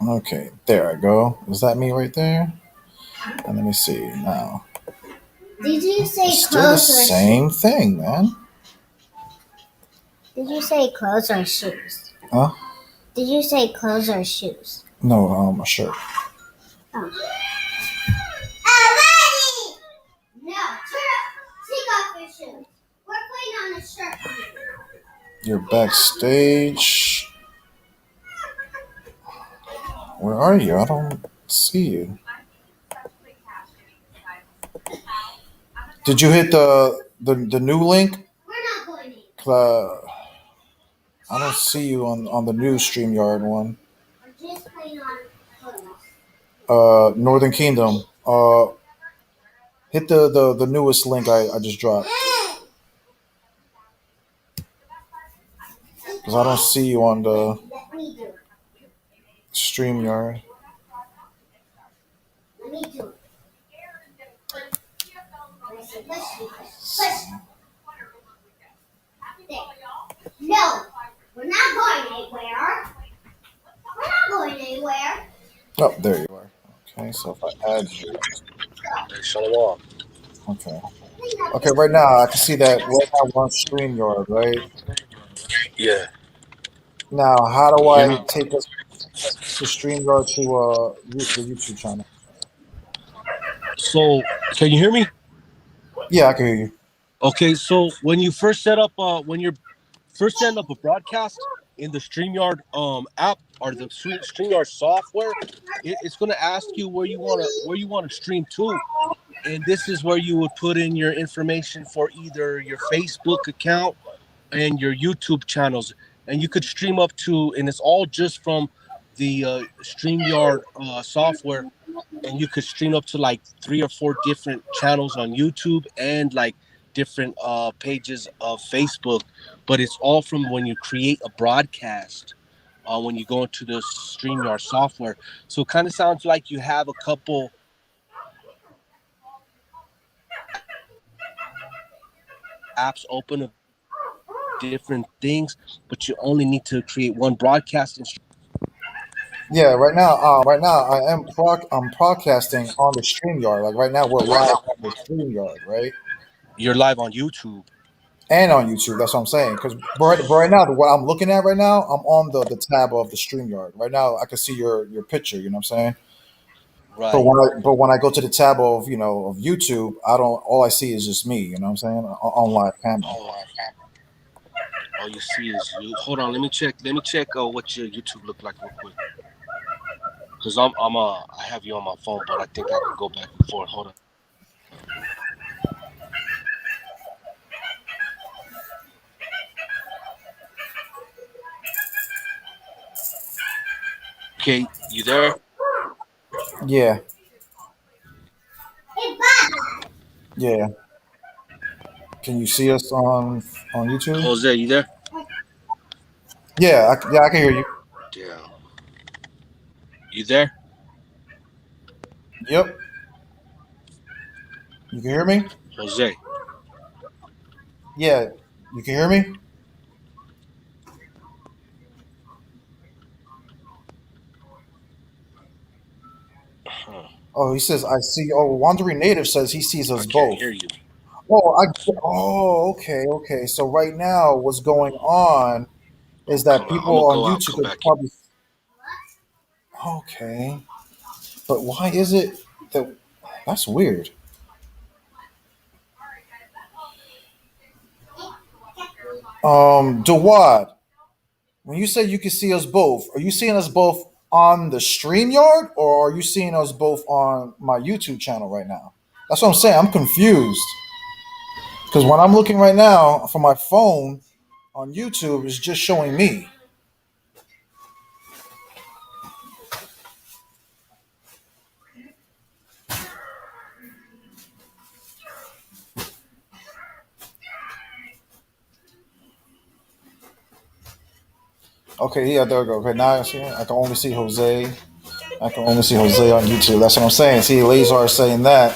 Okay, there I go. Is that me right there? And let me see now. Did you say It's still the clothes or same shoes? thing, man. Did you say clothes or shoes? Huh? Did you say clothes or shoes? No, a shirt. Oh. Already! No, take off your shoes. We're putting on a shirt. You're backstage. Where are you? I don't see you. Did you hit the new link? We're not going in. 'Cause, I don't see you on the new StreamYard one. We're just putting on clothes. Northern Kingdom. Hit the newest link I just dropped. Because I don't see you on the Let me do it. StreamYard. Let me do it. Push. There. No, we're not going anywhere. We're not going anywhere. Oh, there you are. Okay, so if I add you. Hey, Shalom. Okay. Okay, right now I can see that right now we're on StreamYard, right? Yeah. Now, how do Can you hear I me? take us to StreamYard to the YouTube channel? So, can you hear me? Yeah, I can hear you. Okay, so when you first set up, when you're first setting up a broadcast in the StreamYard app or the StreamYard software, it's going to ask you where you want to stream to, and this is where you would put in your information for either your Facebook account and your YouTube channels, and you could stream up to, and it's all just from the StreamYard software, and you could stream up to like 3 or 4 different channels on YouTube and like different pages of Facebook, but it's all from when you create a broadcast. When you go into the StreamYard software, so it kind of sounds like you have a couple apps open of different things, but you only need to create one broadcast and Yeah, right now I'm broadcasting on the StreamYard. Like right now we're live on the StreamYard, right? you're live on YouTube. And on YouTube. That's what I'm saying. Because right now, what I'm looking at right now, I'm on the tab of the StreamYard. Right now, I can see your picture. You know what I'm saying? But Right. when I go to the tab of of YouTube, I don't. All I see is just me. You know what I'm saying? On live camera. All you see is you. Hold on, let me check. Let me check what your YouTube look like real quick. Cause I have you on my phone, but I think I could go back and forth. Hold on. Okay, you there? Yeah, Hey, Bob. yeah. Can you see us on YouTube? Jose, you there? Yeah, yeah, I can hear you. Damn. You there? Yep. You can hear me? Jose. Yeah. You can hear me? Huh. Oh, he says I see. Oh, Wandering Native says he sees I us can't both. hear you. Okay, okay. So right now, what's going on I'm is that coming. I'm gonna people on go out. YouTube Come could back in. probably. Okay, but why is it that? That's weird. Dewad, when you say you can see us both, are you seeing us both on the StreamYard or are you seeing us both on my YouTube channel right now? That's what I'm saying. I'm confused because when I'm looking right now for my phone on YouTube, it's just showing me. Okay, yeah, there we go. Okay, now I can only see Jose. I can only see Jose on YouTube. That's what I'm saying. See, Lazar is saying that.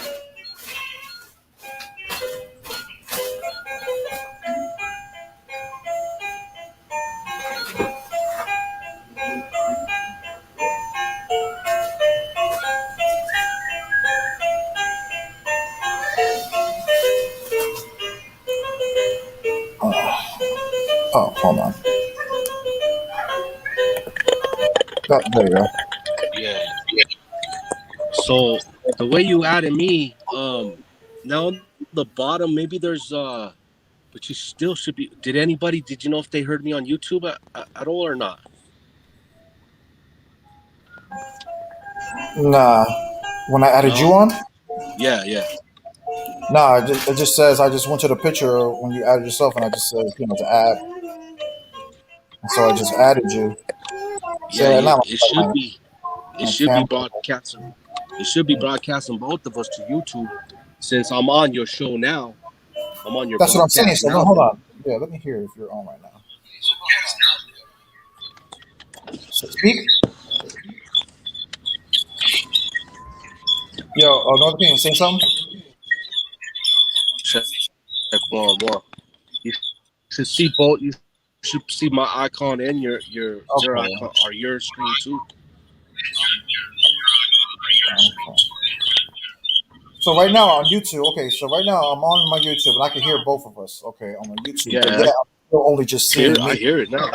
Oh, hold on. There you go. Yeah. So the way you added me, now on the bottom, maybe there's but you still should be. Did you know if they heard me on YouTube at all or not? Nah. When I added you No. on, Yeah, yeah, nah, it just says I just went to the picture when you added yourself, and I just said to add, and so I just added you. See yeah. right now, It should my, be. It my should be camera. broadcasting. It should be broadcasting both of us to YouTube. Since I'm on your show now, I'm on your That's what I'm saying. broadcast So no, now. hold on. Yeah, let me hear if you're on right now. So speak. Yo, North King, say something. Check one more. You should see both. You should see my icon and your Okay. icon or your screen too. Okay. So right now on YouTube, okay. So right now I'm on my YouTube, and I can hear both of us. Okay, on my YouTube, but Yeah, yeah, I'm still only just seeing I me. hear it now.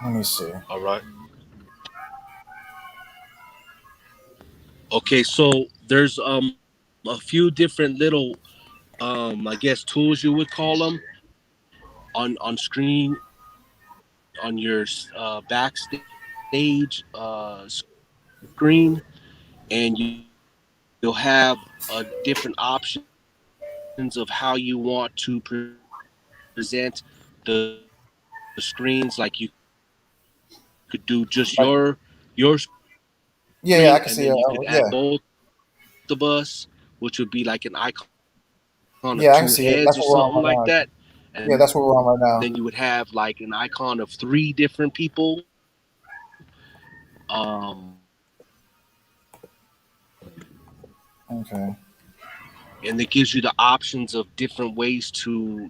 Let me see. All right. Okay, so there's a few different little I guess tools you would call them on screen on your backstage screen, and you'll have different options of how you want to present the screens. Like you could do just Like, your yeah, I screen, can and see. then you could Yeah, add both of us, which would be like an icon of yeah, I can two see it. heads That's or what we're something on like right now. that, Yeah, and that's what we're on right then you would have like an icon of three different people. Um, now. Okay. and it gives you the options of different ways to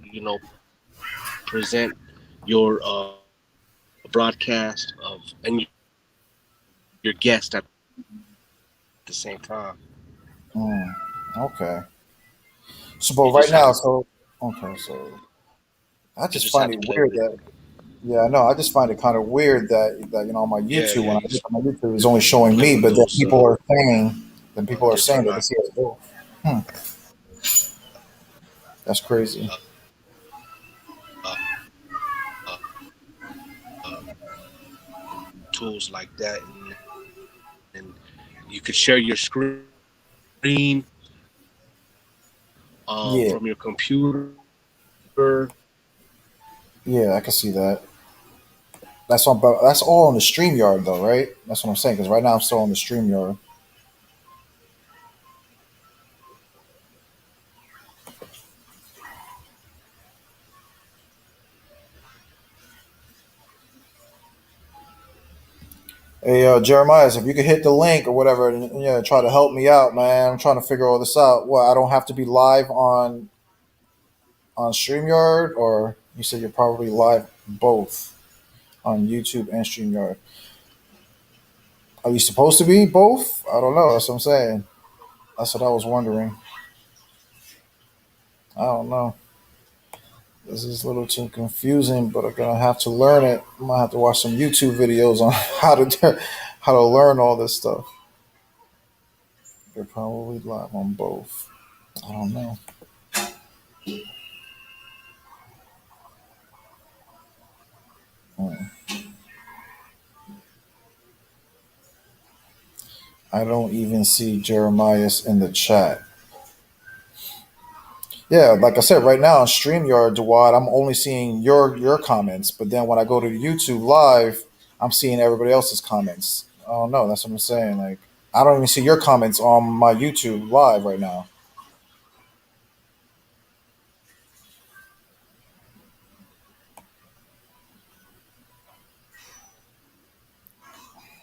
present your broadcast of and your guest at the same time. Mm, okay. So, but You right just have now, to so okay, so I you just just find have to it play weird with it. that yeah, no, I just find it kind of weird that on my Yeah, YouTube yeah. when I You look at my YouTube, it's only showing play me, with but then those people are saying different that they see us both. Hmm, that's crazy. uh, uh, uh, tools like that, and you could share your screen Yeah, from your computer. yeah, I can see that. That's all on the StreamYard though, right? That's what I'm saying. Because right now I'm still on the StreamYard. Hey, Jeremiah, if you could hit the link or whatever, and yeah, try to help me out, man. I'm trying to figure all this out. Well, I don't have to be live on StreamYard, or you said you're probably live both on YouTube and StreamYard. Are you supposed to be both? I don't know. That's what I'm saying. That's what I was wondering. I don't know. This is a little too confusing, but I'm gonna have to learn it. I'm gonna have to watch some YouTube videos on how to learn all this stuff. They're probably live on both. I don't know. Hmm. I don't even see Jeremiah's in the chat. Yeah, like I said, right now on StreamYard, Dewad, I'm only seeing your comments, but then when I go to YouTube Live, I'm seeing everybody else's comments. I don't know. That's what I'm saying. Like, I don't even see your comments on my YouTube Live right now.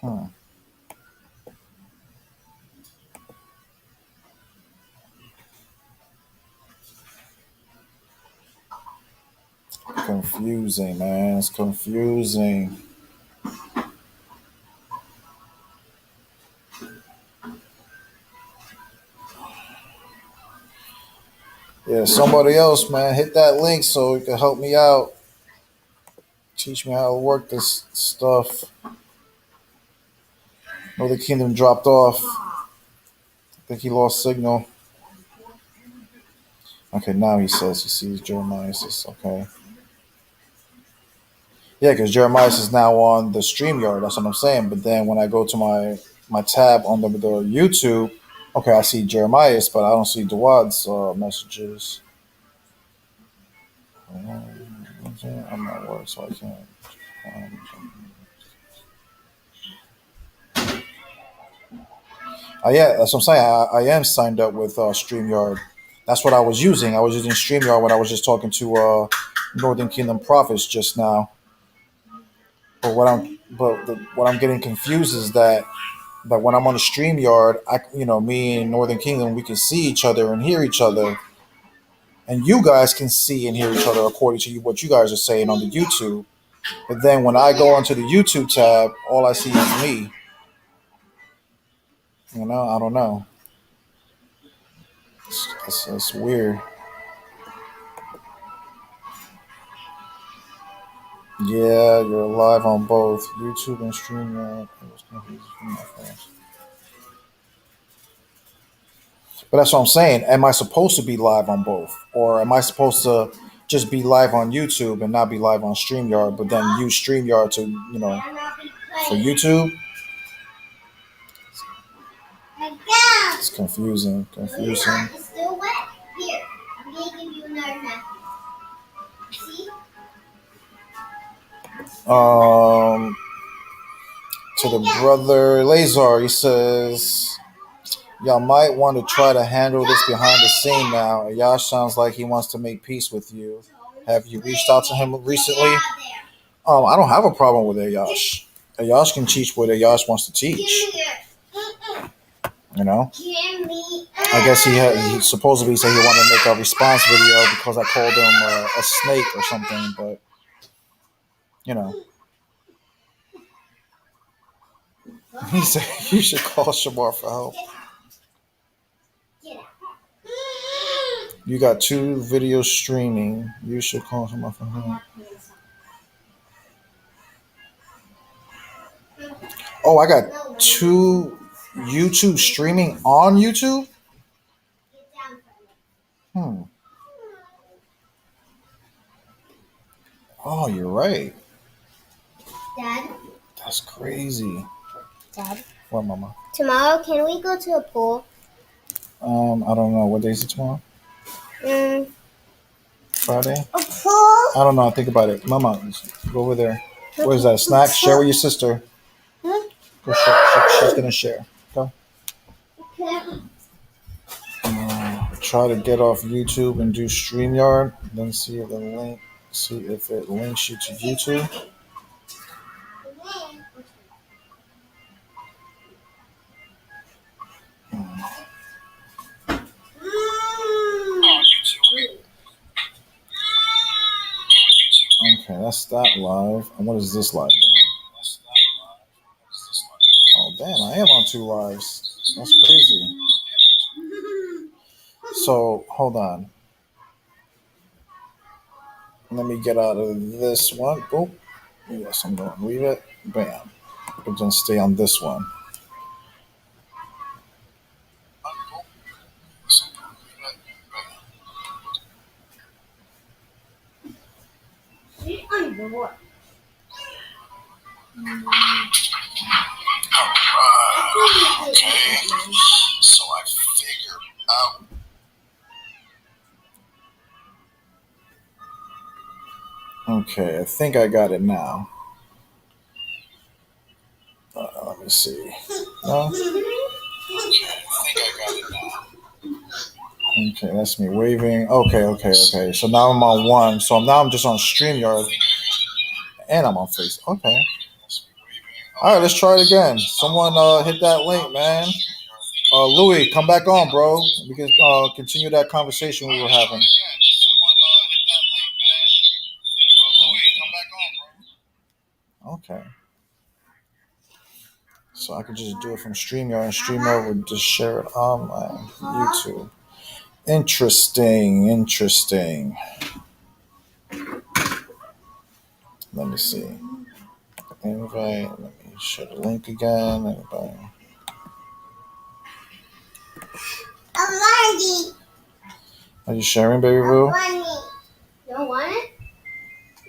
Hmm. Confusing, man. It's confusing. Yeah, somebody else, man, hit that link so it can help me out. Teach me how to work this stuff. No, the kingdom dropped off. I think he lost signal. Okay, now he says he sees Jeremiah. Okay. Yeah, because Jeremiah is now on the StreamYard. That's what I'm saying. But then when I go to my tab on the YouTube, okay, I see Jeremiah's, but I don't see Dawad's messages. I'm not work, so I can't. Yeah, that's what I'm saying. I am signed up with StreamYard. That's what I was using. I was using StreamYard when I was just talking to Northern Kingdom Prophets just now. But what I'm getting confused is that when I'm on the StreamYard, me and Northern Kingdom, we can see each other and hear each other, and you guys can see and hear each other according to what you guys are saying on the YouTube. But then when I go onto the YouTube tab, all I see is me. I don't know. It's weird. Yeah, you're live on both YouTube and StreamYard. But that's what I'm saying. Am I supposed to be live on both? Or am I supposed to just be live on YouTube and not be live on StreamYard, but then use StreamYard to, for YouTube? It's confusing. Confusing. It's still wet. Here, I'm going to give you another napkin. See? To the brother Lazar, he says, y'all might want to try to handle this behind the scene now. Yash sounds like he wants to make peace with you. Have you reached out to him recently? I don't have a problem with Ayash. Ayash can teach what Ayash wants to teach. I guess he supposedly said he wanted to make a response video because I called him a snake or something, but he said you should call Shamar for help. You got 2 videos streaming. You should call Shamar for help. Oh, I got 2 YouTube streaming on YouTube? Oh, you're right. Dad? That's crazy. Dad? What, Mama? Tomorrow, can we go to a pool? I don't know. What day is it tomorrow? Friday? A pool? I don't know. Think about it. Mama, go over there. What is that? A snack? Share with your sister. Go share. She's going to share. Go. Try to get off YouTube and do StreamYard. Then see if it links you to YouTube. Okay, that's that live. And what is this live doing? Oh, damn, I am on 2 lives. That's crazy. So, hold on. Let me get out of this one. Oh, yes, I'm going to leave it. Bam. But then stay on this one. Okay. So I figured out. Okay, I think I got it now. Let me see. No? Okay, I think I got it now. Okay, that's me waving. Okay. So now I'm on 1. So now I'm just on StreamYard. And I'm on Facebook. Okay. All right, let's try it again. Someone hit that link, man. Louis, come back on, bro. We can continue that conversation we were having. Okay. So I could just do it from StreamYard, and StreamYard would just share it on my YouTube. Interesting. Let me see. Invite. Let me share the link again. Anybody? Are you sharing, baby boo? You don't want it?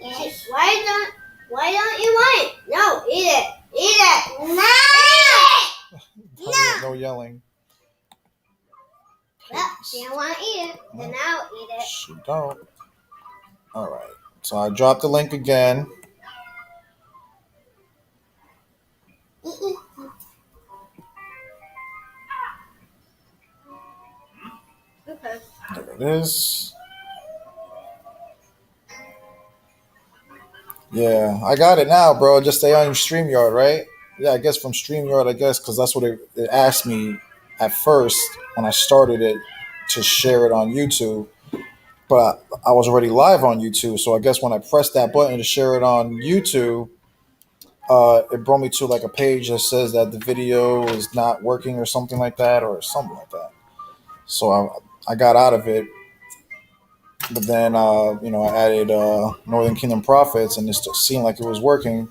Yes. Why don't you want it? No, eat it. Eat it. No. No yelling. Well, she don't want to eat it. Then I'll eat it. She don't. All right. So I dropped the link again. Okay. There it is. Yeah, I got it now, bro. Just stay on your StreamYard, right? Yeah, I guess from StreamYard, because that's what it asked me at first when I started it to share it on YouTube. But I was already live on YouTube, so I guess when I pressed that button to share it on YouTube, it brought me to like a page that says that the video is not working or something like that, or something like that. So I got out of it, but then I added Northern Kingdom Prophets, and it seemed like it was working.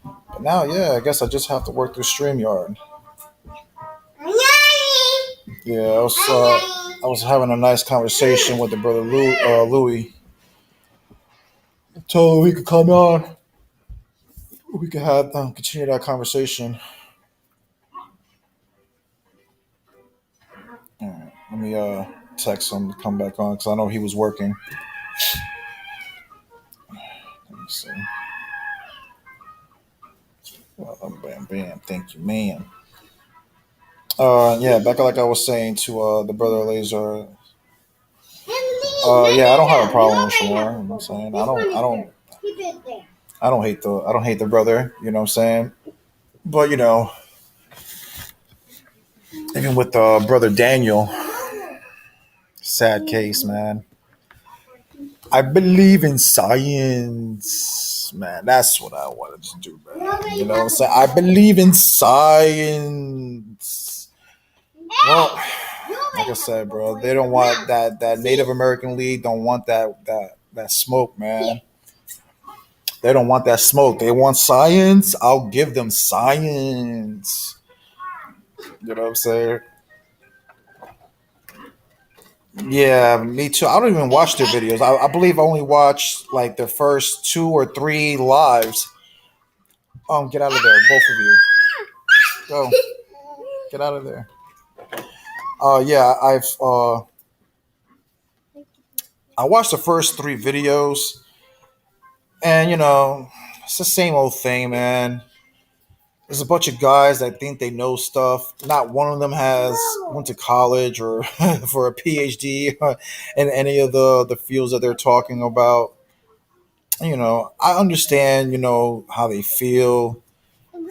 But now, yeah, I guess I just have to work through StreamYard. Yeah, I was having a nice conversation with the brother Louis. I told him he could come on. We could have continue that conversation. All right, let me text him to come back on because I know he was working. Let me see. Bam, bam. Thank you, man. Yeah, back like I was saying to the brother Laser. Yeah, I don't have a problem with Shamar. You know what I'm saying? I don't hate the brother. You know what I'm saying? But even with brother Daniel, sad case, man. I believe in science, man. That's what I wanted to do, man. You know what I'm saying? I believe in science. Well, like I said, bro, they don't want that Native American League. Don't want that smoke, man. They don't want that smoke. They want science. I'll give them science. You know what I'm saying? Yeah, me too. I don't even watch their videos. I believe I only watched like their first 2 or 3 lives. Get out of there, both of you. Go, get out of there. Yeah, I watched the first 3 videos, and it's the same old thing, man. There's a bunch of guys that think they know stuff. Not one of them has went to college or for a PhD in any of the fields that they're talking about. I understand, how they feel.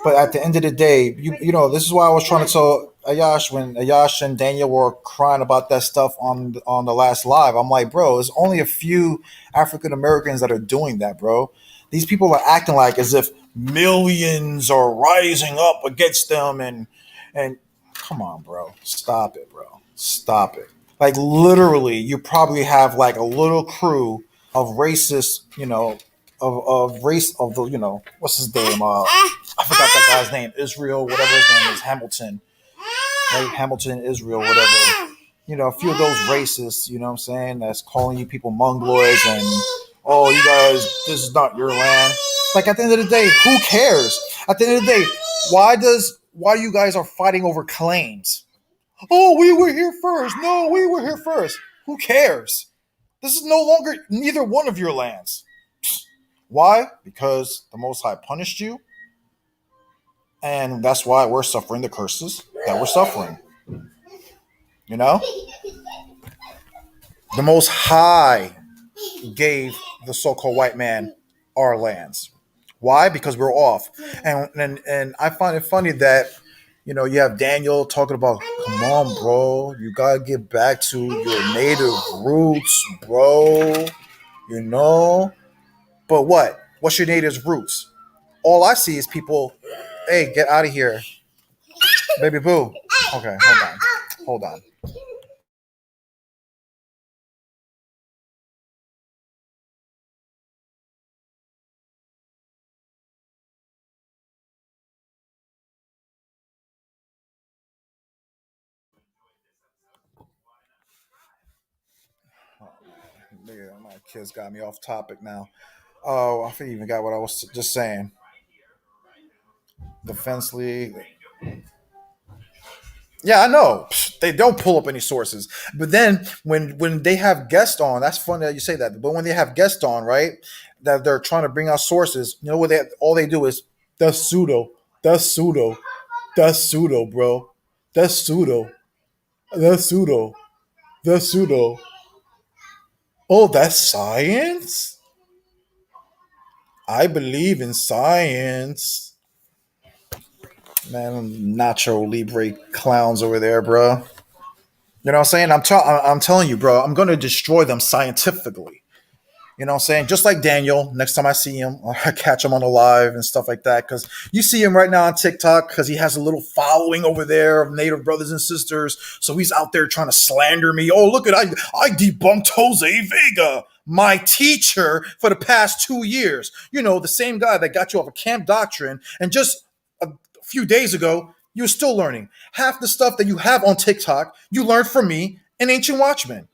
But at the end of the day, this is why I was trying to tell Ayash when Ayash and Daniel were crying about that stuff on the last live. I'm like, bro, there's only a few African Americans that are doing that, bro. These people are acting like as if millions are rising up against them, and come on, bro, stop it, bro, stop it. Like literally, you probably have like a little crew of racist, of race of the, what's his name? I forgot that guy's name. Israel, whatever his name is, Hamilton. Right? Hamilton, Israel, whatever. A few of those racists, you know what I'm saying, that's calling you people mongoloids and, oh, you guys, this is not your land. Like at the end of the day, who cares? At the end of the day, why you guys are fighting over claims? Oh, we were here first. No, we were here first. Who cares? This is no longer neither one of your lands. Why? Because the Most High punished you, and that's why we're suffering the curses that we're suffering. The Most High gave the so-called white man our lands. Why? Because we're off. And I find it funny that you have Daniel talking about, come on, bro, you gotta get back to your native roots, bro. But what? What's your native roots? All I see is people, hey, get out of here. Baby boo. Okay, hold on. Yeah, my kids got me off topic now. Oh, I even got what I was just saying. Defense League. Yeah, I know. They don't pull up any sources. But then when they have guests on, that's funny that you say that. But when they have guests on, right, that they're trying to bring out sources, you know what all they do is that's pseudo, that's pseudo, that's pseudo, bro. That's pseudo. That's pseudo. That's pseudo. Oh, that's science? I believe in science. Man, Nacho Libre clowns over there, bro. You know what I'm saying? I'm telling you, bro, I'm going to destroy them scientifically. You know what I'm saying? Just like Daniel, next time I see him, I catch him on the live and stuff like that. Because you see him right now on TikTok because he has a little following over there of Native brothers and sisters. So he's out there trying to slander me. Oh, look at I debunked Jose Vega, my teacher for the past 2 years. You know, the same guy that got you off of camp doctrine. And just a few days ago, you're still learning. Half the stuff that you have on TikTok, you learned from me and Ancient Watchmen.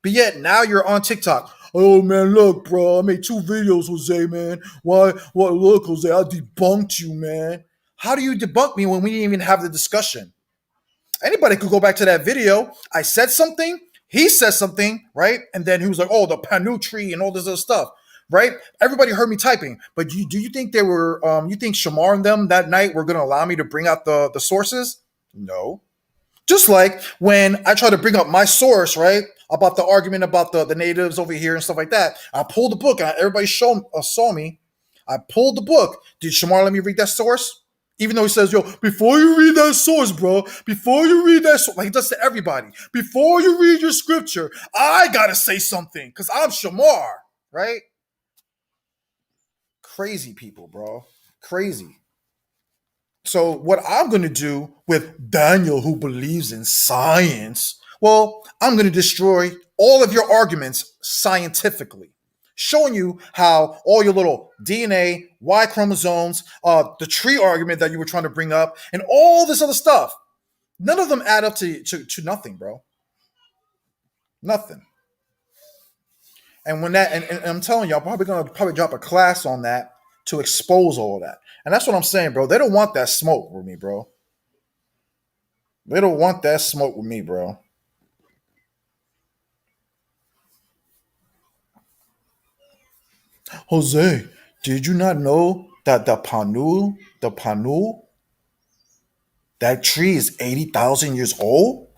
But yet now you're on TikTok. Oh man, look, bro, I made 2 videos, Jose, man. Why? What? Look, Jose, I debunked you, man. How do you debunk me when we didn't even have the discussion? Anybody could go back to that video. I said something, he said something, right? And then he was like, oh, the Panu tree and all this other stuff, right? Everybody heard me typing. But do you think they were, you think Shamar and them that night were going to allow me to bring out the sources? No. Just like when I try to bring up my source, right, about the argument about the natives over here and stuff like that, I pulled the book and everybody saw me. I pulled the book. Did Shamar let me read that source? Even though he says, yo, before you read that source, bro, before you read that source, like he does to everybody, before you read your scripture, I got to say something because I'm Shamar, right? Crazy people, bro. Crazy. So what I'm going to do with Daniel, who believes in science, well, I'm going to destroy all of your arguments scientifically, showing you how all your little DNA, Y chromosomes, the tree argument that you were trying to bring up, and all this other stuff, none of them add up to nothing, bro. Nothing. And when that, and I'm telling you, I'm probably going to drop a class on that to expose all of that. And that's what I'm saying, bro. They don't want that smoke with me, bro. They don't want that smoke with me, bro. Jose, did you not know that the Panu, that tree is 80,000 years old?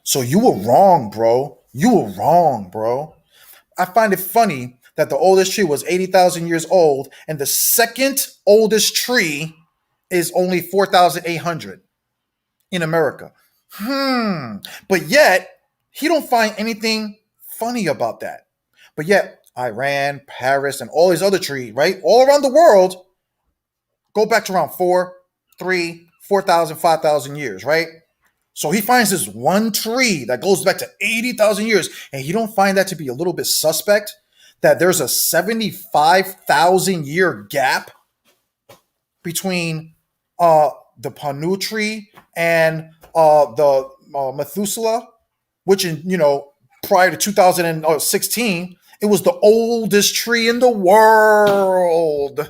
So you were wrong, bro. You were wrong, bro. I find it funny that the oldest tree was 80,000 years old and the second oldest tree is only 4,800 in America. But yet, he don't find anything funny about that. But yet, Iran, Paris, and all these other trees, right? All around the world go back to around 4,000, 5,000 years, right? So he finds this one tree that goes back to 80,000 years, and you don't find that to be a little bit suspect that there's a 75,000 year gap between the Panu tree and the Methuselah, which prior to 2016, it was the oldest tree in the world.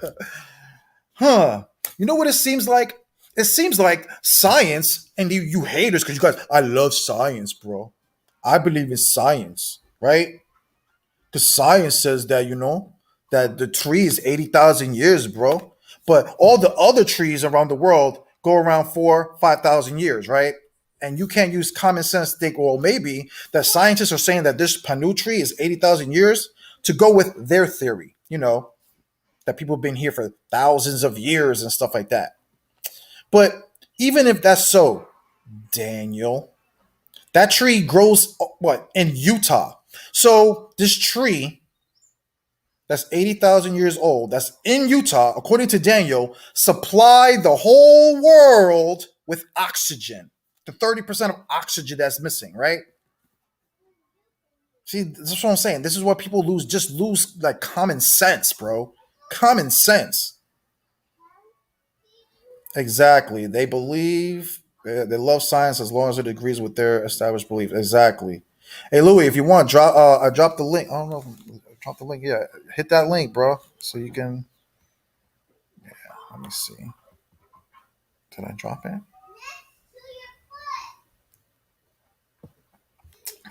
Huh. You know what it seems like? It seems like science, and you haters, because you guys, I love science, bro. I believe in science, right? The science says that, that the tree is 80,000 years, bro. But all the other trees around the world go around 5,000 years, right? And you can't use common sense to think, well, maybe that scientists are saying that this Panu tree is 80,000 years to go with their theory, that people have been here for thousands of years and stuff like that. But even if that's so, Daniel, that tree grows, in Utah. So this tree that's 80,000 years old, that's in Utah, according to Daniel, supply the whole world with oxygen. The 30% of oxygen that's missing, right? See, that's what I'm saying. This is what people lose like common sense, bro. Common sense. Exactly. They believe, they love science as long as it agrees with their established belief. Exactly. Hey Louis, if you want, drop. I dropped the link. I don't know. If drop the link. Yeah, hit that link, bro, so you can. Let me see. Did I drop it?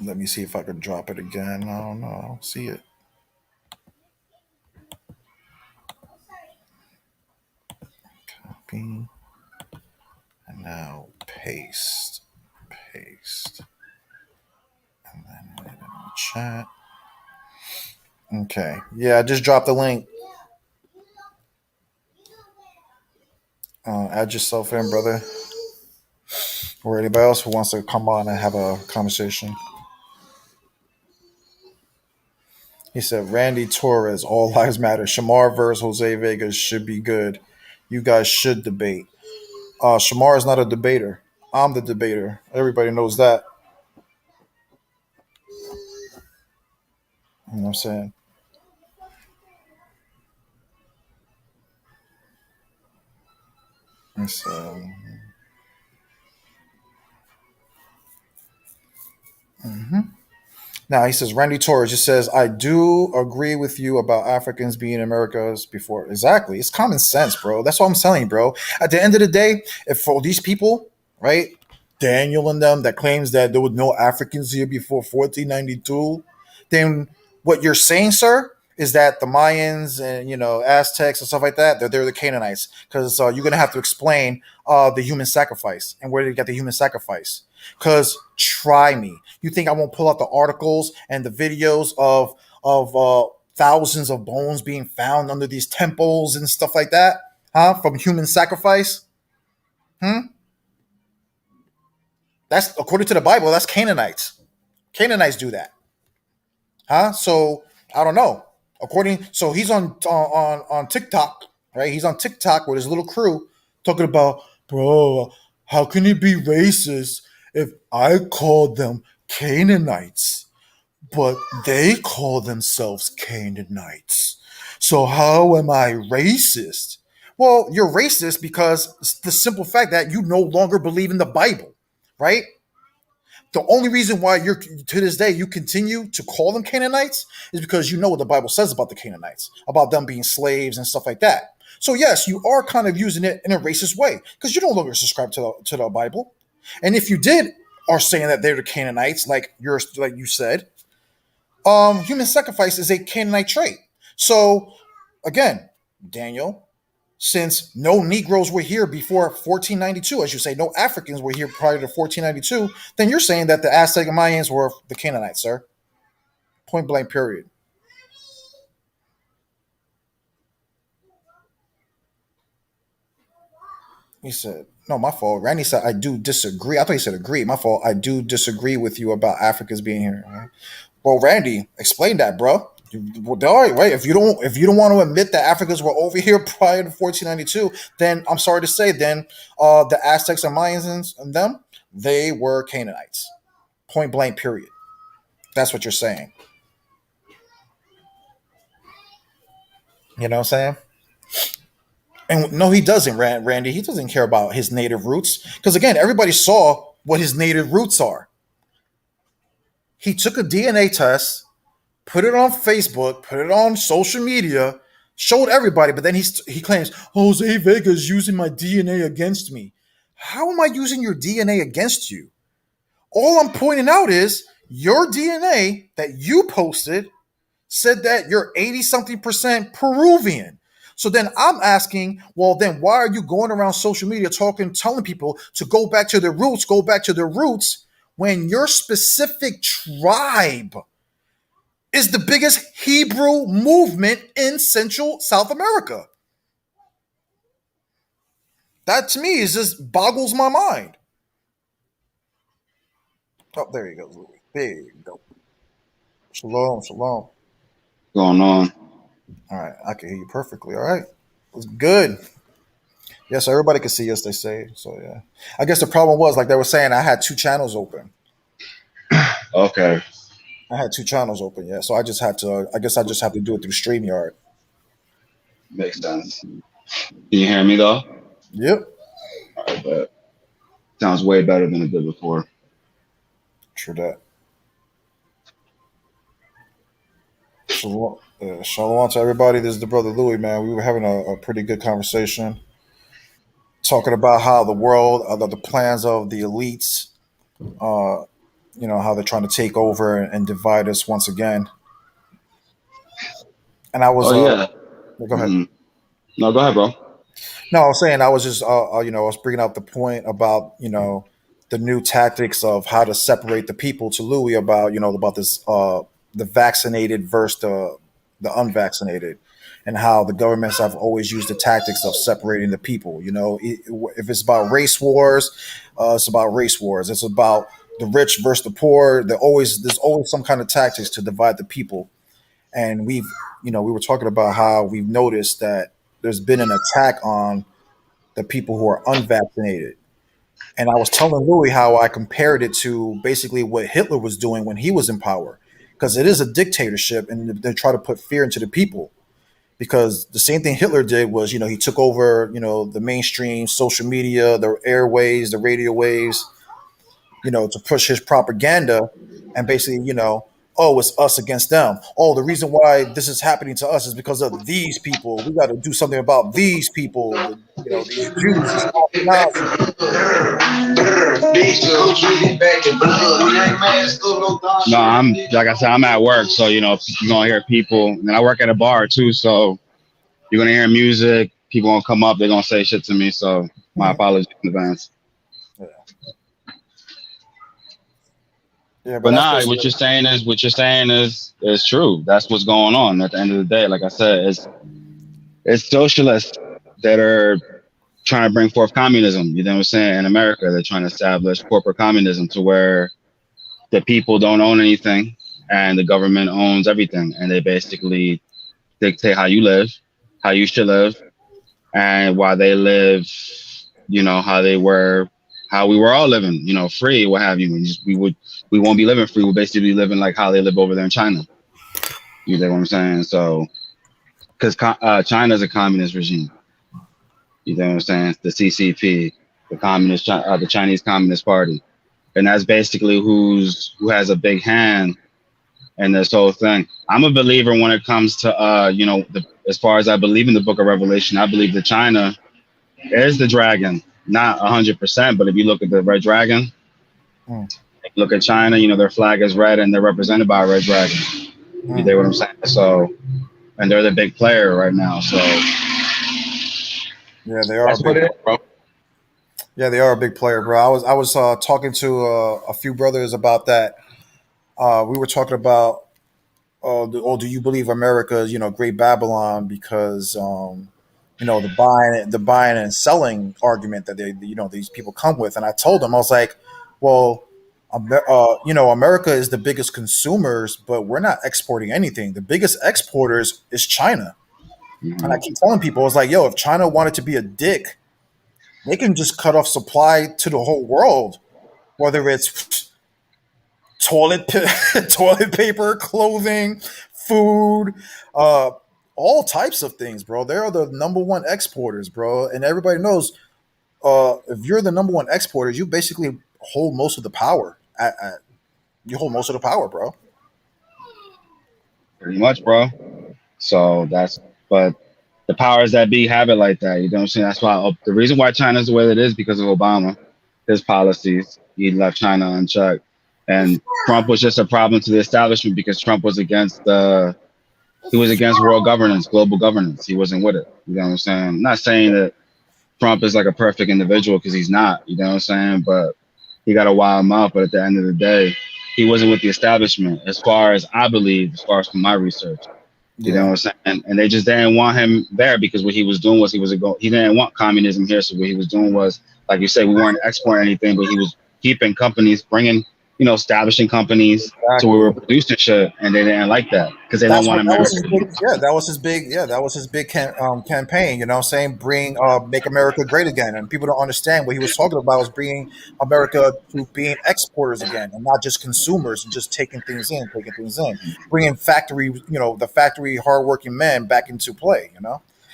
Let me see if I could drop it again. I don't know. I don't see it. Copy. And now paste. Paste. And then put it in the chat. Okay. Yeah, I just dropped the link. Add yourself in, brother. Or anybody else who wants to come on and have a conversation. He said, Randy Torres, all lives matter. Shamar versus Jose Vegas should be good. You guys should debate. Shamar is not a debater. I'm the debater. Everybody knows that. You know what I'm saying? So, now he says, Randy Torres just says, I do agree with you about Africans being America's before. Exactly. It's common sense, bro. That's what I'm telling you, bro. At the end of the day, if for these people, right, Daniel and them that claims that there was no Africans here before 1492, then what you're saying, sir, is that the Mayans and Aztecs and stuff like that, they're the Canaanites, because you're gonna have to explain the human sacrifice and where did you get the human sacrifice. Because try me, you think I won't pull out the articles and the videos of thousands of bones being found under these temples and stuff like that, huh? From human sacrifice, That's according to the Bible. That's Canaanites. Canaanites do that, huh? So I don't know. So he's on TikTok, right? He's on TikTok with his little crew talking about, bro, how can it be racist if I called them Canaanites, but they call themselves Canaanites? So how am I racist? Well, you're racist because it's the simple fact that you no longer believe in the Bible, right? The only reason why you're to this day you continue to call them Canaanites is because you know what the Bible says about the Canaanites, about them being slaves and stuff like that. So yes, you are kind of using it in a racist way because you no longer subscribe to the Bible. And if you did are saying that they're the Canaanites, like you said, human sacrifice is a Canaanite trait. So again, Daniel, since no Negroes were here before 1492, as you say, no Africans were here prior to 1492, then you're saying that the Aztec and Mayans were the Canaanites, sir. Point blank, period. He said, no, my fault. Randy said, I do disagree. I thought he said agree. My fault. I do disagree with you about Africans being here. Right? Well, Randy, explain that, bro. Well, all right, right. If you don't want to admit that Africans were over here prior to 1492, then I'm sorry to say, then the Aztecs and Mayans and them, they were Canaanites. Point blank, period. That's what you're saying. You know what I'm saying? And no, he doesn't, Randy. He doesn't care about his native roots. Because again, everybody saw what his native roots are. He took a DNA test, put it on Facebook, put it on social media, showed everybody, but then he claims, Jose Vega is using my DNA against me. How am I using your DNA against you? All I'm pointing out is your DNA that you posted said that you're 80-something% Peruvian. So then I'm asking, well, then why are you going around social media telling people to go back to their roots, when your specific tribe is the biggest Hebrew movement in Central South America? That to me is just boggles my mind. Oh, there you go, Louis. There you go. Shalom, shalom. Going on? All right, I can hear you perfectly. All right, it's good. Yes, everybody can see us. They say so. Yeah, I guess the problem was, like they were saying, I had two channels open. Okay. I had two channels open. Yeah, so I just had to. I guess I just have to do it through StreamYard. Makes sense. Can you hear me though? Yep. All right, but sounds way better than it did before. True that. Shalom to everybody. This is the brother Louis, man. We were having a pretty good conversation, talking about how the world, the plans of the elites, uh, how they're trying to take over and divide us once again. And I was, Oh yeah. go ahead. No, go ahead, bro. No, I was saying I was just, I was bringing up the point about, the new tactics of how to separate the people to Louis about, about this, the vaccinated versus the unvaccinated, and how the governments have always used the tactics of separating the people. If it's about race wars, it's about race wars. It's about the rich versus the poor. There's always some kind of tactics to divide the people. And we were talking about how we've noticed that there's been an attack on the people who are unvaccinated. And I was telling Louis how I compared it to basically what Hitler was doing when he was in power, because it is a dictatorship, and they try to put fear into the people. Because the same thing Hitler did was, he took over, the mainstream social media, the airways, the radio waves, to push his propaganda, and basically, oh, it's us against them. Oh, the reason why this is happening to us is because of these people. We got to do something about these people. These Jews, these Ashkenazis. No, I'm like I said, I'm at work, so you're gonna hear people, and I work at a bar too, so you're gonna hear music. People gonna come up, they're gonna say shit to me. So my apologies in advance. Yeah, But nah, what you're saying is true. That's what's going on at the end of the day. Like I said, it's socialists that are trying to bring forth communism. You know what I'm saying? In America, they're trying to establish corporate communism to where the people don't own anything and the government owns everything. And they basically dictate how you live, how you should live, and why they live, how we were all living, free, what have you. We won't be living free. We'll basically be living like how they live over there in China. You know what I'm saying? So, because China is a communist regime. You know what I'm saying? The CCP, the Chinese Communist Party, and that's basically who has a big hand in this whole thing. I'm a believer when it comes to as far as I believe in the Book of Revelation, I believe that China is the dragon, not 100%, but if you look at the red dragon, look at China, their flag is red and they're represented by a red dragon. You know what I'm saying? So, and they're the big player right now. So. Yeah, they are. Yeah, they are a big player, bro. I was talking to a few brothers about that. We were talking about, do you believe America is, Great Babylon? Because the buying and selling argument that these people come with, and I told them, I was like, well, America is the biggest consumers, but we're not exporting anything. The biggest exporters is China. And I keep telling people, it's like, yo, if China wanted to be a dick, they can just cut off supply to the whole world, whether it's toilet paper, clothing, food, all types of things, bro. They're the number one exporters, bro. And everybody knows, if you're the number one exporter, you basically hold most of the power. You hold most of the power, bro. Pretty much, bro. So but the powers that be have it like that. You know what I'm saying? That's why the reason why China's the way it is because of Obama, his policies. He left China unchecked, and Trump was just a problem to the establishment because Trump was against world governance, global governance. He wasn't with it. You know what I'm saying? I'm not saying that Trump is like a perfect individual because he's not. You know what I'm saying? But he got a wild mouth. But at the end of the day, he wasn't with the establishment, as far as I believe, as far as from my research. You know what I'm saying? And they just didn't want him there because what he was doing was he didn't want communism here. So what he was doing was, like you said, we weren't exporting anything, but he was keeping companies, establishing companies. So we were producing shit, and they didn't like that because they don't want America. That was his big campaign. You know what I'm saying? Make America great again. And people don't understand what he was talking about was bringing America to being exporters again, and not just consumers and just taking things in, bringing the factory hardworking men back into play.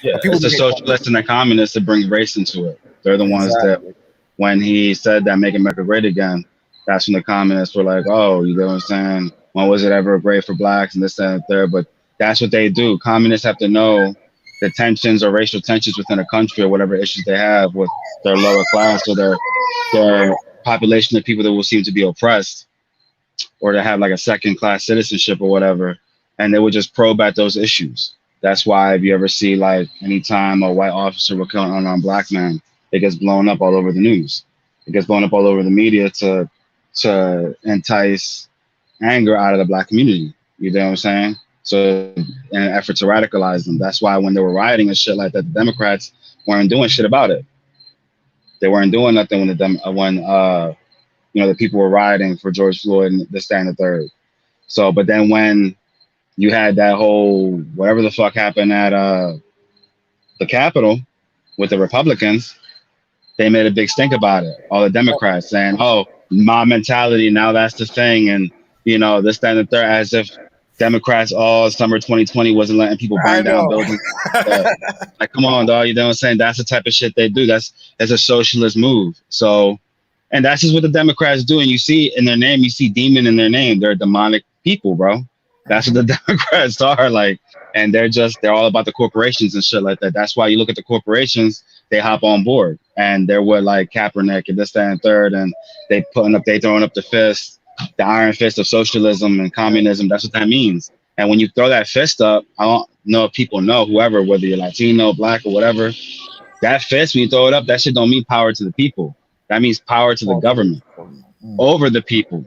Yeah, it's the socialists and the communists that bring race into it. They're the ones that, when he said that make America great again, that's when the communists were like, oh, you know what I'm saying? When was it ever great for blacks and this, that, and third? But That's what they do. Communists have to know the tensions or racial tensions within a country or whatever issues they have with their lower class or their population of people that will seem to be oppressed or to have like a second class citizenship or whatever. And they would just probe at those issues. That's why if you ever see like anytime a white officer will kill an unarmed black man, it gets blown up all over the news. It gets blown up all over the media to entice anger out of the black community. You know what I'm saying? So in an effort to radicalize them. That's why when they were rioting and shit like that, the Democrats weren't doing shit about it. They weren't doing nothing when the people were rioting for George Floyd and this, that, and the third. So, but then when you had that whole whatever the fuck happened at the Capitol with the Republicans, they made a big stink about it. All the Democrats saying, "Oh, mob mentality, now that's the thing," and this, that, and the third, as if Democrats all summer 2020 wasn't letting people burn down buildings. Like, come on, dog. You know what I'm saying? That's the type of shit they do. That's a socialist move. So, and that's just what the Democrats do. And you see in their name, you see demon in their name. They're demonic people, bro. That's what the Democrats are like. And they're all about the corporations and shit like that. That's why you look at the corporations, they hop on board and they're with like Kaepernick and this, that, and third. And they throwing up the fist, the iron fist of socialism and communism. That's what that means. And when you throw that fist up, I don't know if people know, whoever, whether you're Latino, black, or whatever, that fist, when you throw it up, that shit don't mean power to the people. That means power to the government over the people.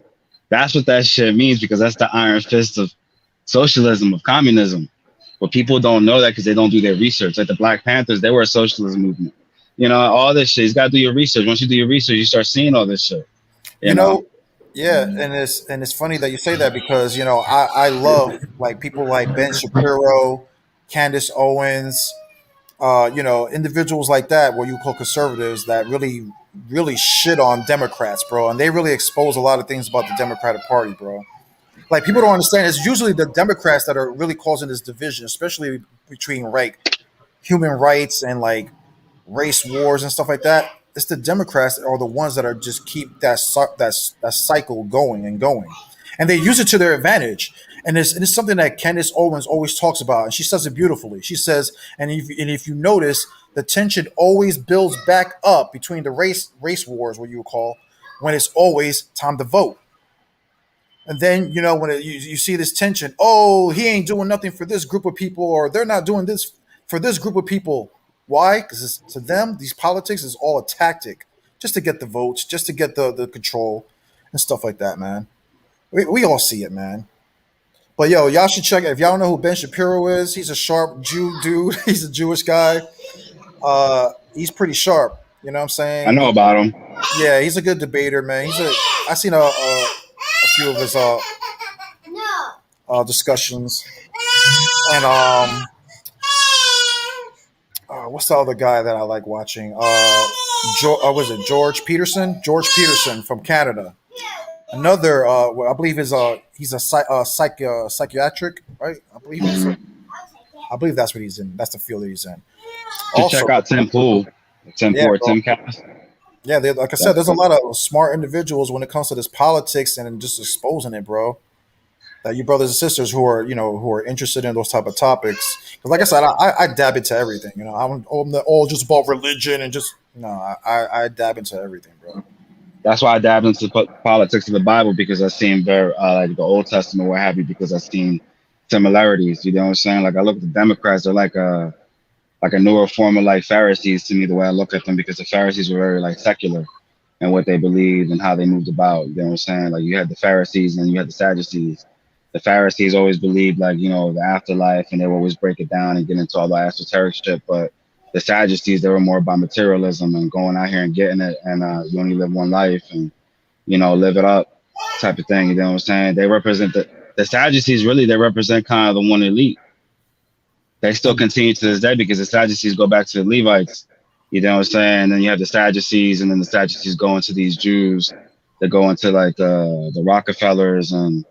That's what that shit means, because that's the iron fist of socialism, of communism. But people don't know that because they don't do their research. Like the Black Panthers, they were a socialist movement. All this shit. You got to do your research. Once you do your research, you start seeing all this shit. You know? Yeah, and it's funny that you say that, because I love like people like Ben Shapiro, Candace Owens, individuals like that, what you call conservatives, that really really shit on Democrats, bro, and they really expose a lot of things about the Democratic Party, bro. Like, people don't understand. It's usually the Democrats that are really causing this division, especially between like human rights and like race wars and stuff like that. It's the Democrats that are the ones that are just keep that cycle going and going, and they use it to their advantage. And it's something that Candace Owens always talks about, and she says it beautifully. She says, and if you notice, the tension always builds back up between the race wars, what you would call, when it's always time to vote. And then when you see this tension, oh, he ain't doing nothing for this group of people, or they're not doing this for this group of people. Why? Because to them, these politics is all a tactic, just to get the votes, just to get the control and stuff like that, man. We all see it, man. But yo, y'all should check it. If y'all don't know who Ben Shapiro is, he's a sharp Jew dude. He's a Jewish guy. He's pretty sharp. You know what I'm saying? I know about him. Yeah, he's a good debater, man. I've seen a few of his discussions. And what's the other guy that I like watching? Was it George Peterson? George Peterson from Canada. Another, I believe he's a psychiatric, right? I believe that's what he's in. That's the field that he's in. Also, check out Tim Pool, Tim Cast. Yeah, like I said, there's a lot of smart individuals when it comes to this politics and just exposing it, bro. That you brothers and sisters who are interested in those type of topics. Because like I said, I dab into everything. I'm not all just about religion and just I dab into everything, bro. That's why I dabbled into politics of the Bible, because I've seen very like the Old Testament, what have you, because I've seen similarities. You know what I'm saying? Like, I look at the Democrats, they're like a newer form of like Pharisees to me, the way I look at them, because the Pharisees were very like secular and what they believed and how they moved about. You know what I'm saying? Like, you had the Pharisees and you had the Sadducees. The Pharisees always believed like, the afterlife, and they would always break it down and get into all the esoteric shit. But the Sadducees, they were more about materialism and going out here and getting it, and you only live one life, and live it up type of thing. You know what I'm saying? They represent the Sadducees, really, they represent kind of the one elite. They still continue to this day, because the Sadducees go back to the Levites. You know what I'm saying? And then you have the Sadducees, and then the Sadducees go into these Jews that go into like the Rockefellers and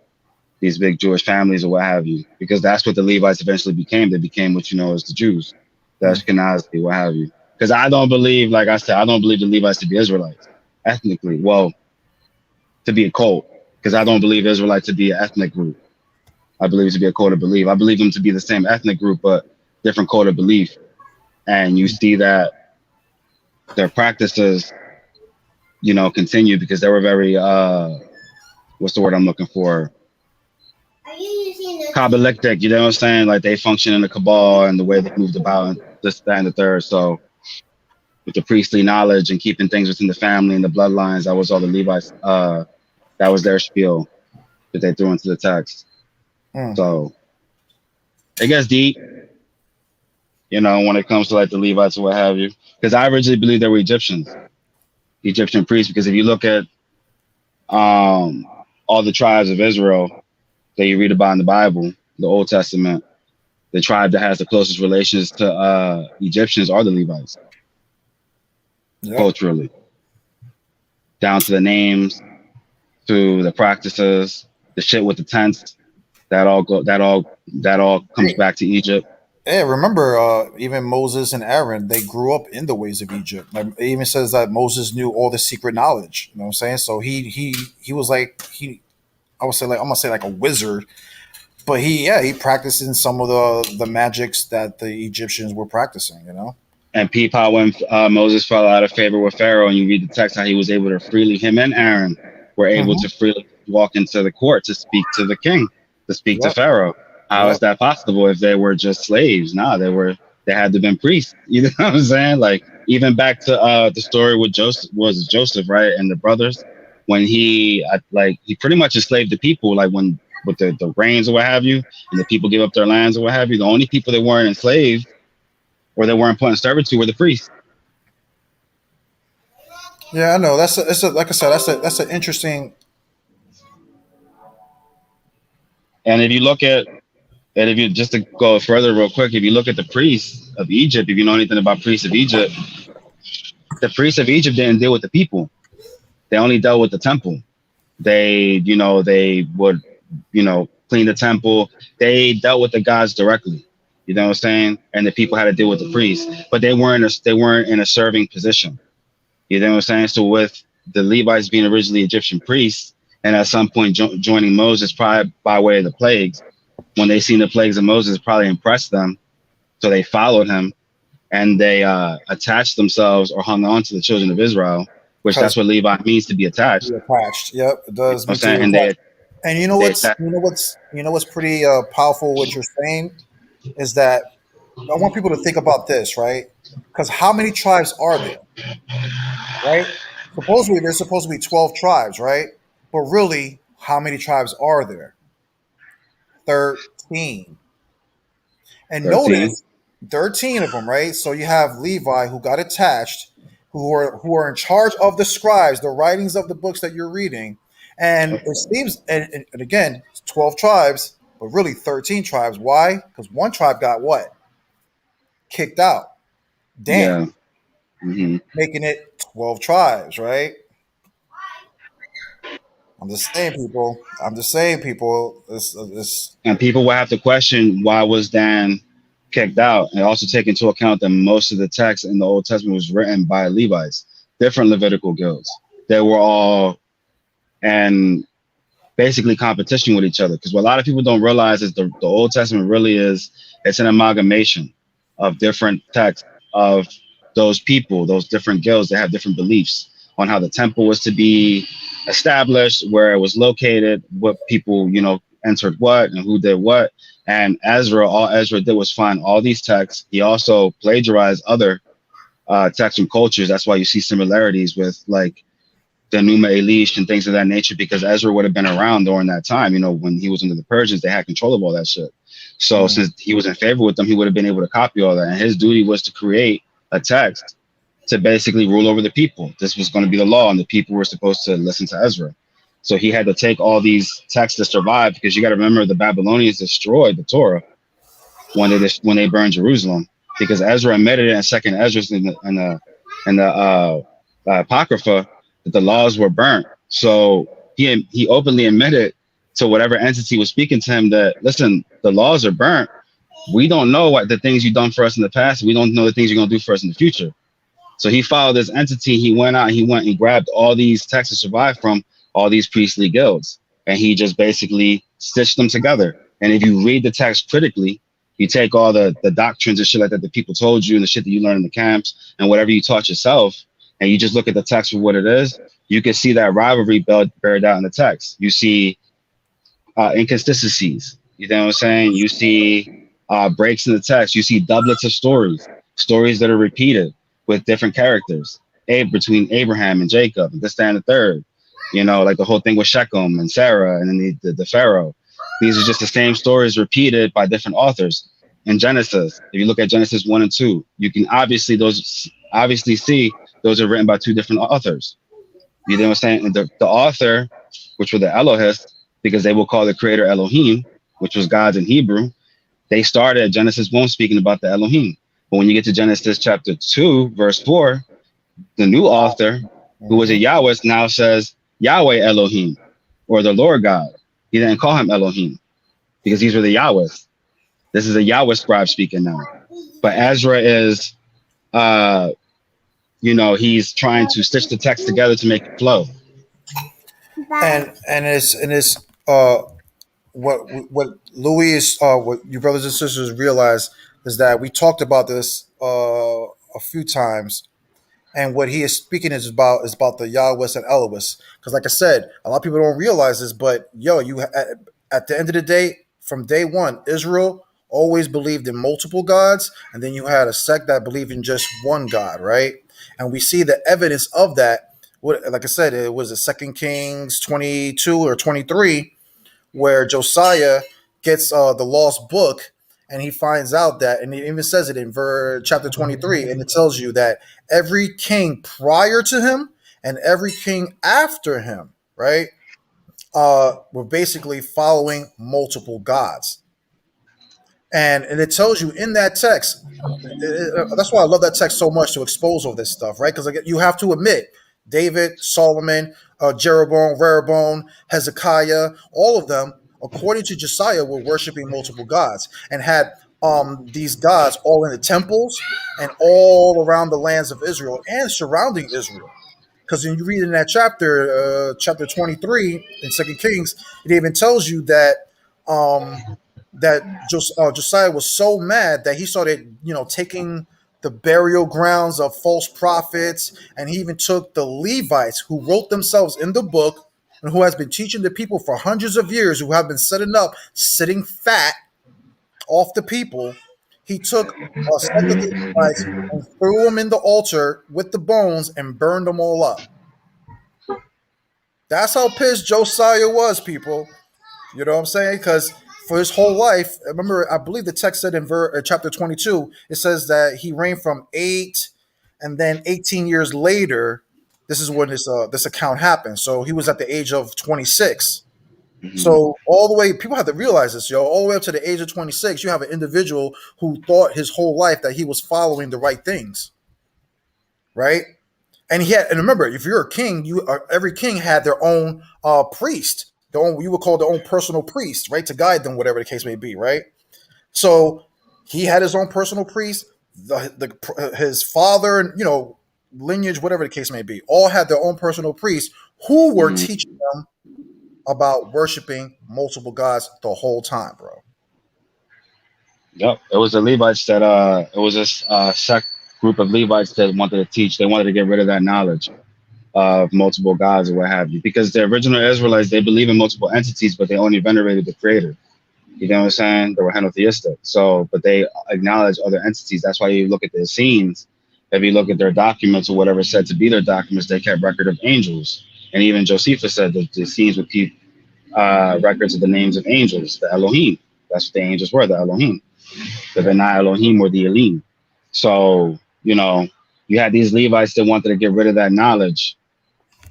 these big Jewish families or what have you, because that's what the Levites eventually became. They became what as the Jews, the Ashkenazi, what have you. Because I don't believe, like I said, I don't believe the Levites to be Israelites ethnically. Well, to be a cult, because I don't believe Israelites to be an ethnic group. I believe to be a code of belief. I believe them to be the same ethnic group, but different code of belief. And you see that their practices, you know, continue because they were very, what's the word I'm looking for? Are you using the Kabbalistic, you know what I'm saying? Like they function in the cabal and the way they moved about and this, that, and the third. So with the priestly knowledge and keeping things within the family and the bloodlines, that was all the Levites, that was their spiel that they threw into the text. Mm. So it gets deep, you know, when it comes to like the Levites or what have you. Because I originally believed they were Egyptians, Egyptian priests. Because if you look at all the tribes of Israel that you read about in the Bible, the Old Testament, the tribe that has the closest relations to Egyptians are the Levites, Yep. culturally, down to the names, to the practices, the shit with the tents. That all comes back to Egypt. Yeah, remember, even Moses and Aaron, they grew up in the ways of Egypt. Like, it even says that Moses knew all the secret knowledge. You know what I'm saying? So he was like I would say like I'm gonna say like a wizard, but he practiced in some of the magics that the Egyptians were practicing. You know? And peep-how when Moses fell out of favor with Pharaoh, and you read the text how he was able to freely, him and Aaron were able Mhm. to freely walk into the court to speak to the king, to speak to Yep. Pharaoh. How is Yep. that possible if they were just slaves? Nah, they had to have been priests. You know what I'm saying? Like even back to the story with Joseph, right? And the brothers, when he pretty much enslaved the people, like when with the reigns or what have you, and the people give up their lands or what have you, the only people that weren't enslaved or that weren't put in servitude were the priests. Yeah, I know. It's a like I said, that's an interesting. And if you look at, and if you just to go further real quick, if you look at the priests of Egypt, if you know anything about priests of Egypt, the priests of Egypt didn't deal with the people. They only dealt with the temple. They would, clean the temple. They dealt with the gods directly. You know what I'm saying? And the people had to deal with the priests, but they weren't in a serving position. You know what I'm saying? So with the Levites being originally Egyptian priests, and at some point joining Moses, probably by way of the plagues, when they seen the plagues of Moses, it probably impressed them, so they followed him, and they attached themselves or hung on to the children of Israel, which Because that's what Levi means, to be attached. you're attached. Yep, it You know does what I'm mean to saying? be And attached. And they attached. you know what's pretty powerful. What you're saying is that I want people to think about this, right? Because how many tribes are there, right? Supposedly there's supposed to be 12 tribes, right? But really, how many tribes are there? 13. And 13. notice 13 of them, right? So you have Levi who got attached, who are in charge of the scribes, the writings of the books that you're reading. And it seems, and again, it's 12 tribes, but really 13 tribes. Why? Because one tribe got what? Kicked out. Dan, Yeah. Hmm. making it 12 tribes, right? I'm just saying, people. I'm just saying, people. This And people will have to question, why was Dan kicked out, and also take into account that most of the text in the Old Testament was written by Levites, different Levitical guilds. They were all and basically competition with each other. Because what a lot of people don't realize is the Old Testament really is, it's an amalgamation of different texts of those people, those different guilds that have different beliefs on how the temple was to be established, where it was located, what people, entered what and who did what. And all Ezra did was find all these texts. He also plagiarized other texts from cultures. That's why you see similarities with like the Numa Elish and things of that nature, because Ezra would have been around during that time. When he was under the Persians, they had control of all that shit. So since he was in favor with them, he would have been able to copy all that. And his duty was to create a text to basically rule over the people. This was going to be the law, and the people were supposed to listen to Ezra. So he had to take all these texts that survived, because you got to remember the Babylonians destroyed the Torah when they burned Jerusalem, because Ezra admitted it in Second Ezra in the Apocrypha that the laws were burnt. So he openly admitted to whatever entity was speaking to him that, listen, the laws are burnt. We don't know what the things you've done for us in the past. We don't know the things you're going to do for us in the future. So he followed this entity. He went out, and grabbed all these texts that survived from all these priestly guilds, and he just basically stitched them together. And if you read the text critically, you take all the doctrines and shit like that the people told you and the shit that you learned in the camps and whatever you taught yourself, and you just look at the text for what it is, you can see that rivalry buried out in the text. You see inconsistencies. You know what I'm saying? You see breaks in the text. You see doublets of stories that are repeated with different characters. Between Abraham and Jacob, and this, that, and the third. You know, like the whole thing with Shechem and Sarah, and then the Pharaoh. These are just the same stories repeated by different authors. In Genesis, if you look at Genesis 1 and 2, you can obviously see those are written by two different authors. You know what I'm saying? And the author, which were the Elohists, because they will call the creator Elohim, which was gods in Hebrew, they started at Genesis 1 speaking about the Elohim. But when you get to Genesis chapter 2, verse 4, the new author, who was a Yahwist, now says Yahweh Elohim, or the Lord God. He didn't call him Elohim because these were the Yahwists. This is a Yahweh scribe speaking now. But Ezra is, he's trying to stitch the text together to make it flow. And it's what Louis is what you brothers and sisters realize is that we talked about this a few times, and what he is speaking is about the Yahwist and Elohist. Because, like I said, a lot of people don't realize this, but you at the end of the day, from day one, Israel always believed in multiple gods, and then you had a sect that believed in just one God, right? And we see the evidence of that. Like I said, it was a 2 Kings 22 or 23, where Josiah gets the lost book, and he finds out that, and he even says it in chapter 23, and it tells you that every king prior to him and every king after him, right, were basically following multiple gods. And it tells you in that text, that's why I love that text so much, to expose all this stuff, right? Because you have to admit, David, Solomon, Jeroboam, Rehoboam, Hezekiah, all of them, according to Josiah, were worshiping multiple gods and had these gods all in the temples and all around the lands of Israel and surrounding Israel. Because when you read in that chapter 23 in 2 Kings, it even tells you that Josiah was so mad that he started, taking the burial grounds of false prophets, and he even took the Levites who wrote themselves in the book and who has been teaching the people for hundreds of years, who have been sitting fat off the people. He took some of the Levites and threw them in the altar with the bones and burned them all up. That's how pissed Josiah was, people. You know what I'm saying? Because for his whole life, remember, I believe the text said in chapter 22, it says that he reigned from 8, and then 18 years later, this is when this account happened. So he was at the age of 26. Mm-hmm. So all the way, people have to realize this, all the way up to the age of 26, you have an individual who thought his whole life that he was following the right things, right? And and remember, if you're a king, every king had their own priest. You would call their own personal priest, right, to guide them, whatever the case may be, right? So he had his own personal priest. His father, lineage, whatever the case may be, all had their own personal priests who were teaching them about worshiping multiple gods the whole time, bro. Yep, it was the Levites that it was this sect group of Levites that wanted to teach. They wanted to get rid of that knowledge of multiple gods or what have you, because the original Israelites, they believe in multiple entities, but they only venerated the creator. You know what I'm saying? They were henotheistic. So, but they acknowledge other entities. That's why you look at their scenes. If you look at their documents or whatever said to be their documents, they kept record of angels. And even Josephus said that the scenes would keep records of the names of angels, the Elohim. That's what the angels were, the Elohim. The Benai Elohim or the Elim. So, you had these Levites that wanted to get rid of that knowledge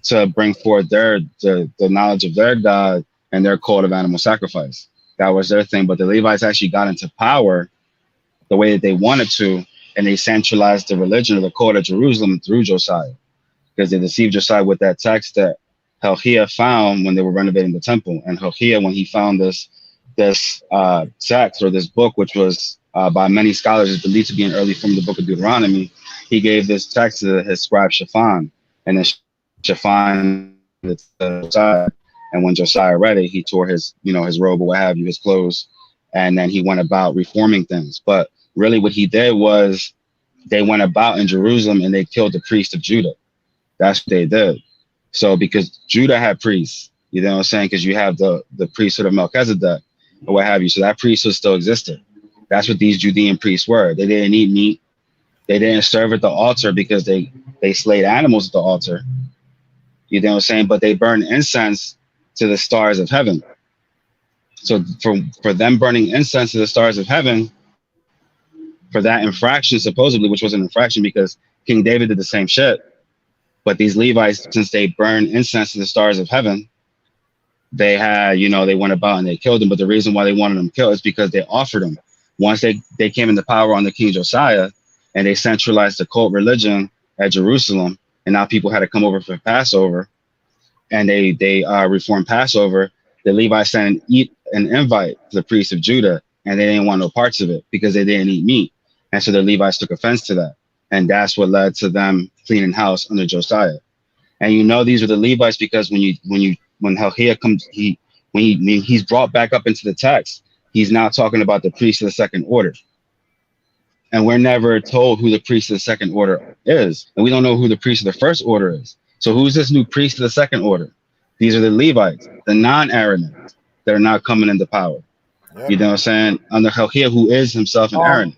to bring forth the knowledge of their God and their code of animal sacrifice. That was their thing. But the Levites actually got into power the way that they wanted to, and they centralized the religion of the code of Jerusalem through Josiah, because they deceived Josiah with that text that Hilkiah found when they were renovating the temple. And Hilkiah, when he found this text or this book, which was by many scholars is believed to be an early form of the book of Deuteronomy, he gave this text to his scribe Shaphan, and then Shaphan And when Josiah read it, he tore his, his robe or what have you, his clothes, and then he went about reforming things. But really, what he did was they went about in Jerusalem and they killed the priest of Judah. That's what they did. So because Judah had priests, you know what I'm saying? Because you have the priesthood of Melchizedek or what have you. So that priesthood still existed. That's what these Judean priests were. They didn't eat meat. They didn't serve at the altar because they slayed animals at the altar. You know what I'm saying? But they burned incense to the stars of heaven. So for them burning incense to the stars of heaven, for that infraction, supposedly, which was an infraction because King David did the same shit. But these Levites, since they burned incense to the stars of heaven, they had, they went about and they killed them. But the reason why they wanted them killed is because they offered them. Once they came into power under King Josiah and they centralized the cult religion at Jerusalem, and now people had to come over for Passover, and they reformed Passover, the Levites sent an invite to the priests of Judah, and they didn't want no parts of it because they didn't eat meat. And so the Levites took offense to that. And that's what led to them cleaning house under Josiah. And these are the Levites because when Hilkiah comes, when he's brought back up into the text, he's now talking about the priest of the second order. And we're never told who the priest of the second order is. And we don't know who the priest of the first order is. So who's this new priest of the second order? These are the Levites, the non-Aaronites that are now coming into power. Yep. You know what I'm saying? Under Hilkiah, who is himself an Aaron.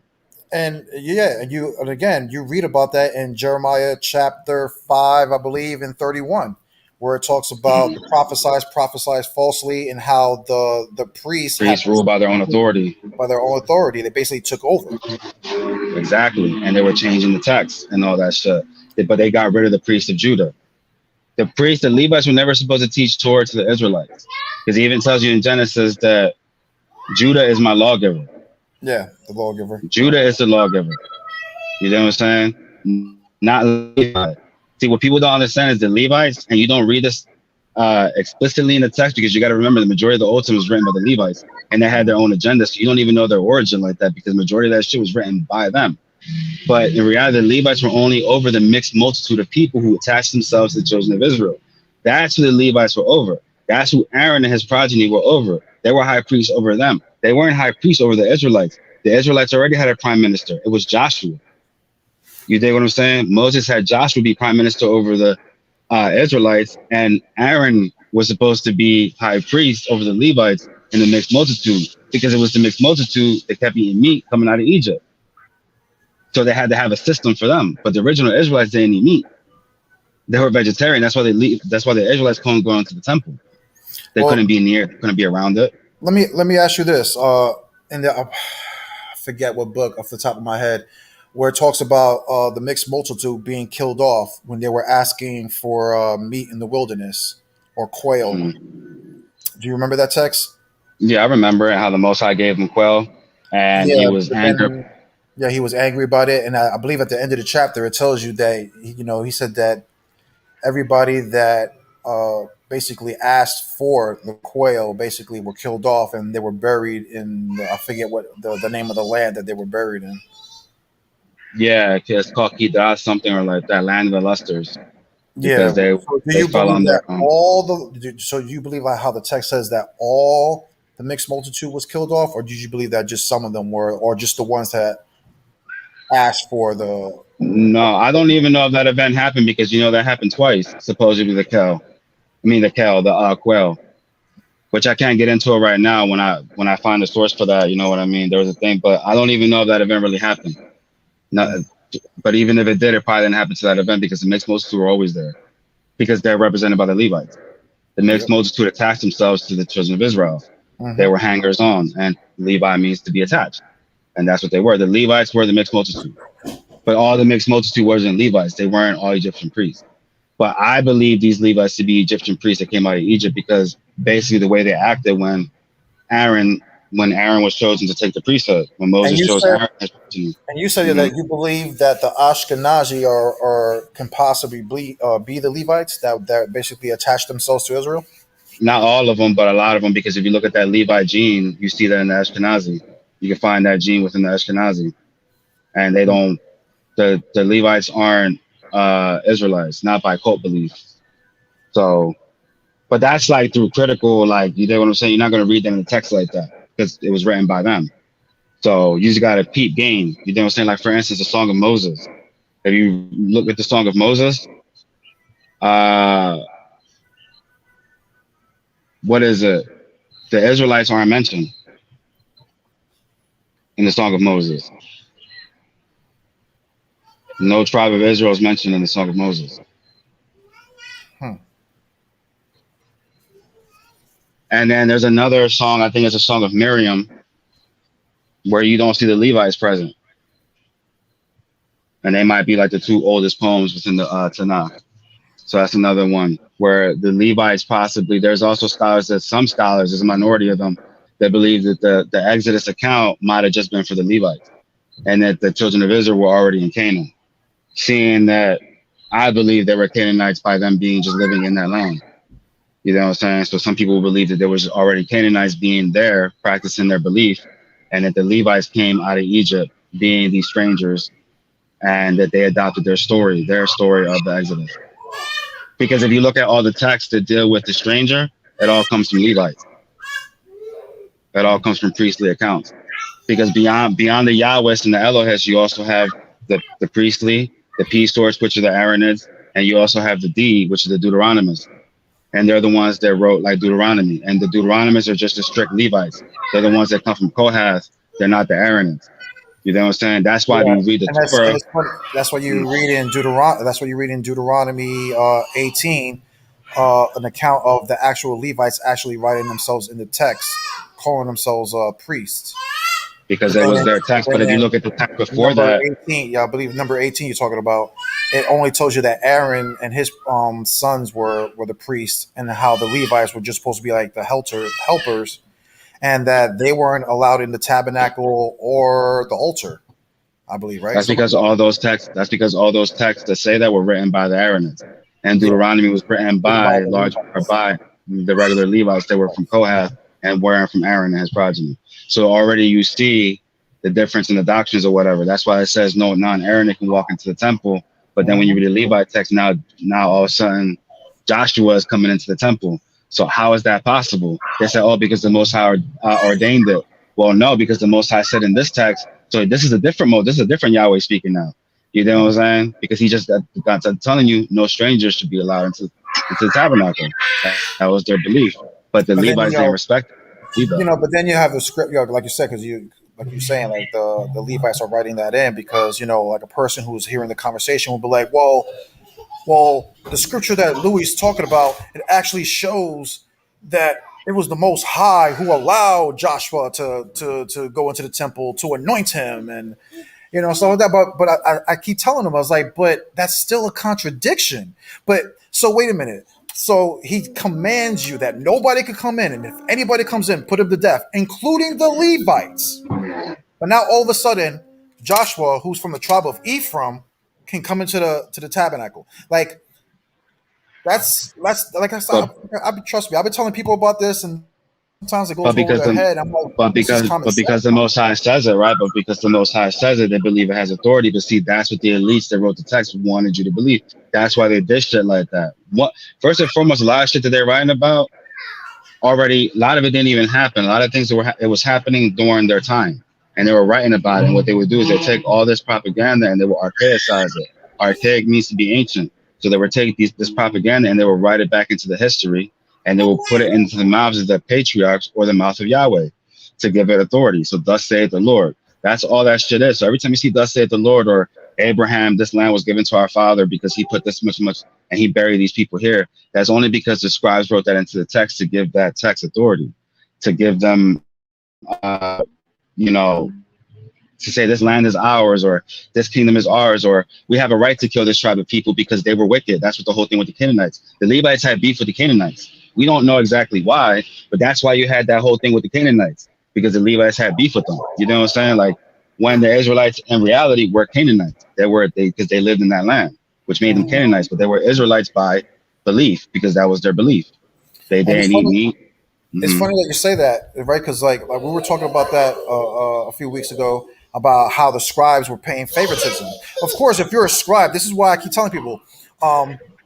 And you read about that in Jeremiah chapter 5, I believe, in 31, where it talks about the prophesies falsely, and how the priests ruled by their own authority. They basically took over. Exactly. And they were changing the text and all that shit. But they got rid of the priests of Judah. The Levites were never supposed to teach Torah to the Israelites. Because he even tells you in Genesis that Judah is my lawgiver. Yeah, the lawgiver. Judah is the lawgiver. You know what I'm saying? Not Levi. See, what people don't understand is the Levites, and you don't read this explicitly in the text, because you got to remember the majority of the Old Testament was written by the Levites, and they had their own agenda. So you don't even know their origin like that, because the majority of that shit was written by them. But in reality, the Levites were only over the mixed multitude of people who attached themselves to the children of Israel. That's who the Levites were over. That's who Aaron and his progeny were over. They were high priests over them. They weren't high priests over the Israelites. The Israelites already had a prime minister. It was Joshua. You dig what I'm saying? Moses had Joshua be prime minister over the Israelites, and Aaron was supposed to be high priest over the Levites in the mixed multitude, because it was the mixed multitude that kept eating meat coming out of Egypt. So they had to have a system for them. But the original Israelites didn't eat meat. They were vegetarian. That's why that's why the Israelites couldn't go into the temple. They couldn't be around it. Let me ask you this. I forget what book off the top of my head, where it talks about the mixed multitude being killed off when they were asking for meat in the wilderness, or quail. Mm-hmm. Do you remember that text? Yeah, I remember how the Most High gave him quail, and he was angry. Yeah, he was angry about it, and I believe at the end of the chapter it tells you that he said that everybody that basically asked for the quail basically were killed off, and they were buried in I forget what the name of the land that they were buried in. Yeah, it's called Kedah, something or like that, land of the lusters. Yeah. They fell on their so you believe like how the text says that all the mixed multitude was killed off, or did you believe that just some of them were, or just the ones that asked for the? No, I don't even know if that event happened, because that happened twice. Supposedly the quail, which I can't get into it right now. When I find the source for that, you know what I mean. There was a thing, but I don't even know if that event really happened. No, but even if it did, it probably didn't happen to that event, because the mixed multitude were always there, because they're represented by the Levites. The mixed multitude attached themselves to the children of Israel. Mm-hmm. They were hangers on, and Levi means to be attached, and that's what they were. The Levites were the mixed multitude. But all the mixed multitude wasn't Levites. They weren't all Egyptian priests. But I believe these Levites to be Egyptian priests that came out of Egypt, because basically the way they acted when Aaron was chosen to take the priesthood, when Moses chose Aaron. And you said that you believe that the Ashkenazi can possibly be the Levites that basically attach themselves to Israel? Not all of them, but a lot of them, because if you look at that Levi gene, you see that in the Ashkenazi. You can find that gene within the Ashkenazi. And they don't. The Levites aren't Israelites, not by cult belief. So But that's like through critical, like you know what I'm saying. You're not gonna read them in the text like that because it was written by them. So you just gotta peep game. You know what I'm saying? Like for instance, the Song of Moses. If you look at the Song of Moses, uh, what is it? The Israelites aren't mentioned in the Song of Moses. No tribe of Israel is mentioned in the Song of Moses. Hmm. And then there's another song, I think it's a song of Miriam, where you don't see the Levites present. And they might be like the two oldest poems within the Tanakh. So that's another one where the Levites possibly, there's also some scholars, there's a minority of them, that believe that the Exodus account might have just been for the Levites and that the children of Israel were already in Canaan. Seeing that I believe they were Canaanites by them being just living in that land. You know what I'm saying? So some people believe that there was already Canaanites being there, practicing their belief, and that the Levites came out of Egypt being these strangers, and that they adopted their story of the Exodus. Because if you look at all the texts that deal with the stranger, it all comes from Levites. It all comes from priestly accounts. Because beyond the Yahwehs and the Elohis, you also have the priestly, the P source, which are the Aaronids, and you also have the D, which is the Deuteronomists. And they're the ones that wrote like Deuteronomy. And the Deuteronomists are just the strict Levites. They're the ones that come from Kohath. They're not the Aaronids. You know what I'm saying? That's why Yeah, we read the and that's Torah. and it's funny. That's what you read in Deuteronomy. That's what you read in Deuteronomy 18, an account of the actual Levites actually writing themselves in the text, calling themselves priests. Because But that then, was their text. then But if you in look at the text before number that, 18, yeah, I believe number 18 you're talking about, it only tells you that Aaron and his sons were the priests, and how the Levites were just supposed to be like the helpers, and that they weren't allowed in the tabernacle or the altar. I believe, right? that's because all those texts. That's because all those texts that say that were written by the Aaronids, and Yeah, Deuteronomy was written by by the large part Levites. by the regular Levites that were from Kohath and weren't from Aaron and his progeny. So already you see the difference in the doctrines or whatever. That's why it says no non-Aaronic can walk into the temple. But then when you Mhm. read the Levite text, now all of a sudden Joshua is coming into the temple. So how is that possible? They said, oh, because the Most High ordained it. Well, no, because the Most High said in this text. So this is a different mode. This is a different Yahweh speaking now. You know what I'm saying? Because he just got to telling you no strangers should be allowed into the tabernacle. That was their belief. But the But then Levites didn't respect it either. but then you have the script, like you said, because like you're saying, like the Levites are writing that in because like a person who's hearing the conversation will be like, well, the scripture that Louis is talking about, it actually shows that it was the Most High who allowed Joshua to go into the temple to anoint him, and so that. But I keep telling him, I was like, but that's still a contradiction. But so wait a minute. So he commands you that nobody could come in, and if anybody comes in, put him to death, including the Levites. But now all of a sudden, Joshua, who's from the tribe of Ephraim, can come into the tabernacle. Like that's like I said, But trust me, I've been telling people about this, and sometimes it but goes over because their the head. I'm like, but this is because common but sense. because the Most High says it, right? But because the Most High says it, they believe it has authority. But see, that's what the elites that wrote the text wanted you to believe. That's why they did shit like that. What first and foremost, a lot of shit that they're writing about already, a lot of it didn't even happen. A lot of things that it was happening during their time, and they were writing about it. And what they would do is they take all this propaganda and they would archaicize it. Archaic means to be ancient, so they would take this propaganda and they would write it back into the history, and they will put it into the mouths of the patriarchs or the mouth of Yahweh to give it authority. So thus saith the Lord. That's all that shit is. So every time you see thus saith the Lord or Abraham, this land was given to our father because he put this much and he buried these people here. That's only because the scribes wrote that into the text to give that text authority, to give them, uh, you know, to say this land is ours or this kingdom is ours or we have a right to kill this tribe of people because they were wicked. That's what the whole thing with the Canaanites. The Levites had beef with the Canaanites. We don't know exactly why, but that's why you had that whole thing with the Canaanites, because the Levites had beef with them. You know what I'm saying? Like when the Israelites in reality were Canaanites, because they lived in that land, which made them Mhm. Canaanites, but they were Israelites by belief because that was their belief. They And didn't eat meat. it's Hmm. funny that you say that, right? Because like we were talking about that a few weeks ago about how the scribes were paying favoritism. Of course, if you're a scribe, this is why I keep telling people,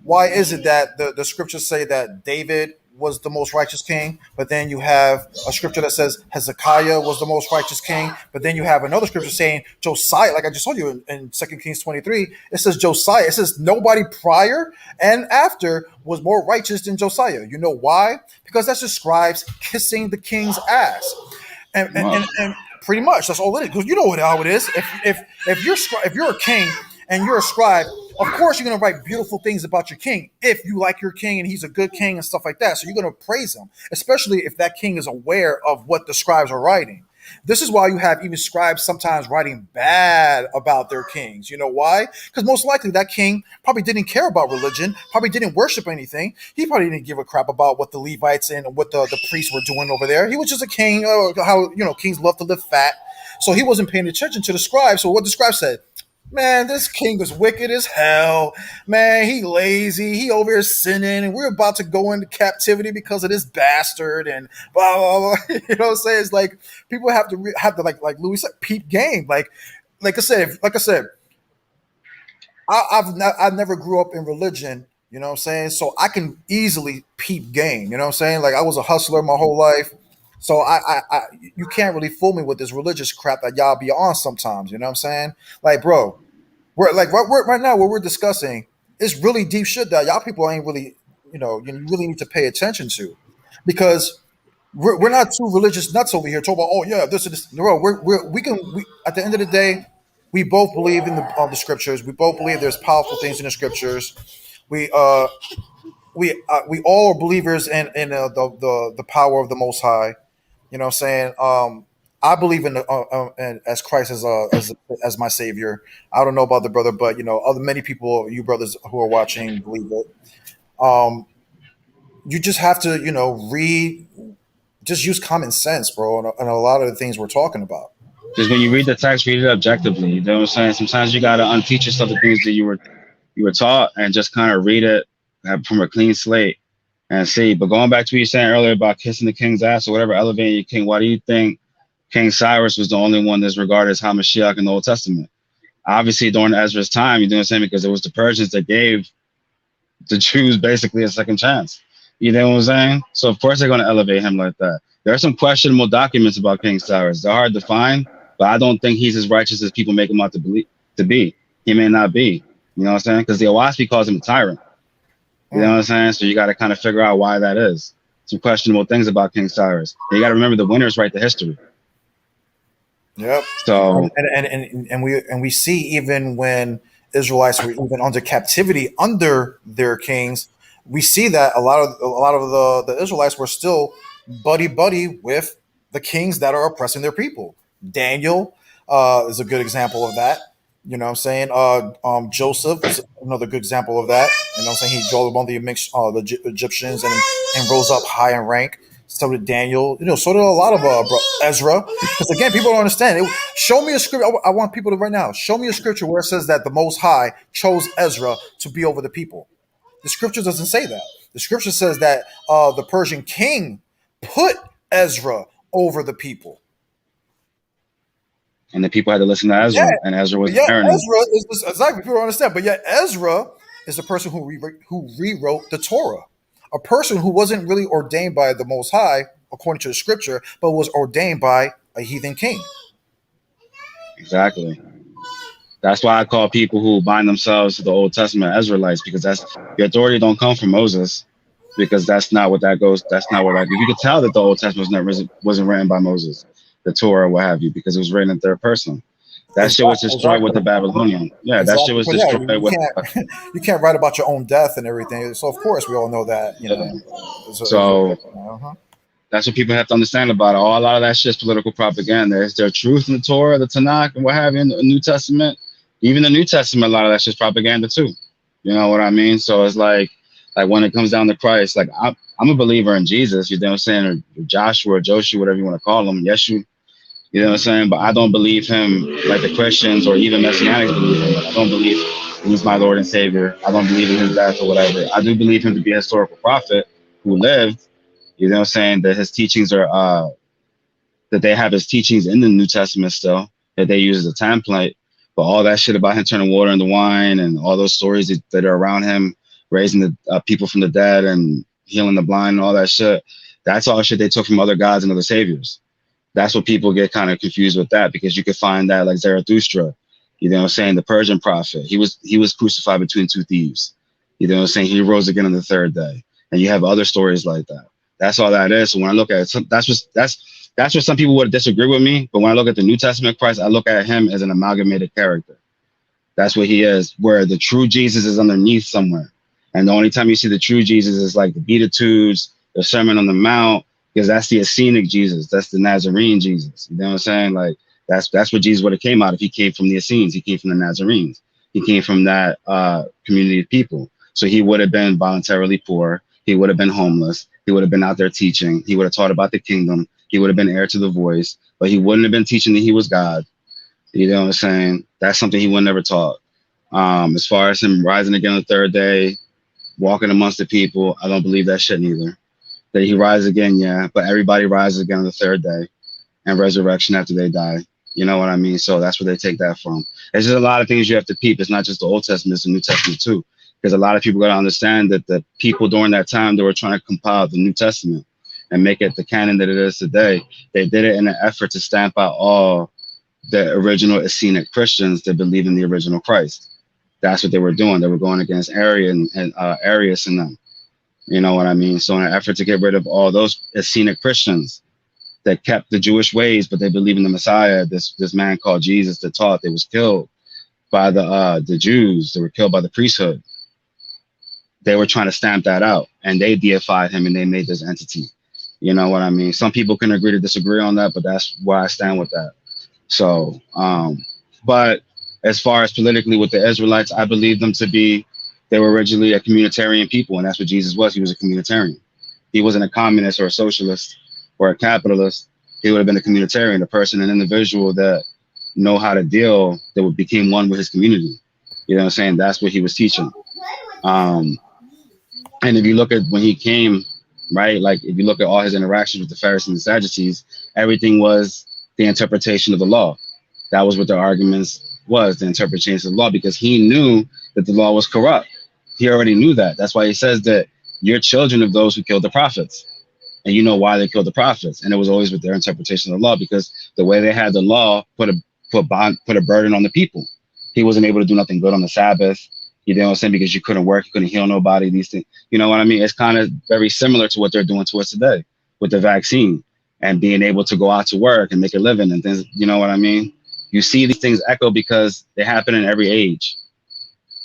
why is it that the scriptures say that David was the most righteous king, but then you have a scripture that says Hezekiah was the most righteous king, but then you have another scripture saying Josiah, like I just told you in 2 Kings 23, it says Josiah. It says nobody prior and after was more righteous than Josiah. You know why? Because that's the scribes kissing the king's ass. And pretty much that's all it is. Because you know how it is. If you're a king and you're a scribe, of course you're gonna write beautiful things about your king if you like your king and he's a good king and stuff like that. So you're gonna praise him, especially if that king is aware of what the scribes are writing. This is why you have even scribes sometimes writing bad about their kings. You know why? Because most likely that king probably didn't care about religion, probably didn't worship anything. He probably didn't give a crap about what the Levites and what the priests were doing over there. He was just a king. How kings love to live fat. So he wasn't paying attention to the scribes. So what the scribe said, man, this king is wicked as hell. Man, he lazy. He over here sinning, and we're about to go into captivity because of this bastard and blah blah blah. You know what I'm saying? It's like people have to like Louis said, peep game. Like I said, I never grew up in religion. You know what I'm saying? So I can easily peep game. You know what I'm saying? Like I was a hustler my whole life. So you can't really fool me with this religious crap that y'all be on sometimes. You know what I'm saying? Like, bro, right now what we're discussing is really deep shit that y'all people ain't really, you really need to pay attention to, because we're not too religious nuts over here talking about, oh yeah, this and this. No, we at the end of the day, we both believe in the scriptures. We both believe there's powerful things in the scriptures. We all are believers in the power of the Most High. You know what I'm saying? I believe in as Christ as my savior. I don't know about the brother, but other many people, you brothers who are watching, believe it. You just have to, read, just use common sense, bro, and a lot of the things we're talking about. Just when you read the text, read it objectively. You know what I'm saying? Sometimes you gotta unteach yourself the things that you were taught, and just kind of read it from a clean slate and see. But going back to what you were saying earlier about kissing the king's ass or whatever, elevating your king, why do you think King Cyrus was the only one that's regarded as Hamashiach in the Old Testament? Obviously, during Ezra's time, you know what I'm saying? Because it was the Persians that gave the Jews basically a second chance. You know what I'm saying? So, of course, they're going to elevate him like that. There are some questionable documents about King Cyrus. They're hard to find, but I don't think he's as righteous as people make him out to be. He may not be. You know what I'm saying? Because the Owaspi calls him a tyrant. You know what I'm saying? So you got to kind of figure out why that is. Some questionable things about King Cyrus. You got to remember the winners write the history. Yep. So and we see even when Israelites were even under captivity under their kings, we see that a lot of the Israelites were still buddy with the kings that are oppressing their people. Daniel is a good example of that. You know what I'm saying? Joseph is another good example of that. You know what I'm saying? He drove among the Egyptians and rose up high in rank. So did Daniel. So did a lot of Ezra. Because again, people don't understand. Show me a scripture. I want people to right now show me a scripture where it says that the Most High chose Ezra to be over the people. The scripture doesn't say that. The scripture says that the Persian king put Ezra over the people. And the people had to listen to Ezra, and Ezra was Ezra is exactly, people don't understand. But yet Ezra is the person who rewrote the Torah, a person who wasn't really ordained by the Most High according to the scripture, but was ordained by a heathen king. Exactly. That's why I call people who bind themselves to the Old Testament Israelites, because the authority don't come from Moses, because that's not what that goes. That's not what you could tell that the Old Testament wasn't written by Moses, the Torah, what have you, because it was written in third person. That shit was destroyed with the Babylonian. Yeah, that shit was destroyed with. You can't write about your own death and everything. So of course we all know that. That's what people have to understand about it. A lot of that shit's political propaganda. Is there truth in the Torah, the Tanakh, and what have you in the New Testament? Even the New Testament, a lot of that shit's propaganda too. You know what I mean? So it's like when it comes down to Christ, like I'm a believer in Jesus. You know what I'm saying? Or Joshua, or Joshua, whatever you want to call him, Yeshu. You know what I'm saying? But I don't believe him like the Christians or even Messianics believe him. Like, I don't believe he's my Lord and Savior. I don't believe in his death or whatever. I do believe him to be a historical prophet who lived. You know what I'm saying? That his teachings are, that they have his teachings in the New Testament still, that they use as a template. But all that shit about him turning water into wine and all those stories that are around him, raising the people from the dead, and healing the blind and all that shit. That's all shit they took from other gods and other saviors. That's what people get kind of confused with that, because you could find that like Zarathustra, you know what I'm saying, the Persian prophet. He was crucified between two thieves. You know what I'm saying? He rose again on the third day. And you have other stories like that. That's all that is. So when I look at it, that's what some people would disagree with me. But when I look at the New Testament Christ, I look at him as an amalgamated character. That's what he is, where the true Jesus is underneath somewhere. And the only time you see the true Jesus is like the Beatitudes, the Sermon on the Mount, because that's the Essenic Jesus. That's the Nazarene Jesus. You know what I'm saying? Like that's what Jesus would have came out if he came from the Essenes. He came from the Nazarenes. He came from that community of people. So he would have been voluntarily poor. He would have been homeless. He would have been out there teaching. He would have taught about the kingdom. He would have been heir to the voice, but he wouldn't have been teaching that he was God. You know what I'm saying? That's something he would never taught. As far as him rising again on the third day, walking amongst the people, I don't believe that shit neither. That he rises again, yeah, but everybody rises again on the third day and resurrection after they die. You know what I mean? So that's where they take that from. There's just a lot of things you have to peep. It's not just the Old Testament, it's the New Testament too. Because a lot of people got to understand that the people during that time, they were trying to compile the New Testament and make it the canon that it is today. They did it in an effort to stamp out all the original Essenic Christians that believe in the original Christ. That's what they were doing. They were going against Arian and Arius and them. You know what I mean? So in an effort to get rid of all those Essenic Christians that kept the Jewish ways, but they believe in the Messiah, this man called Jesus that taught, they was killed by the Jews. They were killed by the priesthood. They were trying to stamp that out, and they deified him and they made this entity. You know what I mean? Some people can agree to disagree on that, but that's where I stand with that. So, but as far as politically with the Israelites, I believe them to be, they were originally a communitarian people, and that's what Jesus was. He was a communitarian. He wasn't a communist or a socialist or a capitalist. He would have been a communitarian, a person, an individual that know how to deal, that would became one with his community. You know what I'm saying? That's what he was teaching. And if you look at when he came, right, like if you look at all his interactions with the Pharisees and Sadducees, everything was the interpretation of the law. That was what their arguments was, the interpretation of the law, because he knew that the law was corrupt. He already knew that. That's why he says that you're children of those who killed the prophets. And you know why they killed the prophets. And it was always with their interpretation of the law, because the way they had the law put a burden on the people. He wasn't able to do nothing good on the Sabbath. You know what I'm saying? Because you couldn't work, you couldn't heal nobody, these things. You know what I mean? It's kind of very similar to what they're doing to us today with the vaccine and being able to go out to work and make a living and things. You know what I mean? You see these things echo because they happen in every age.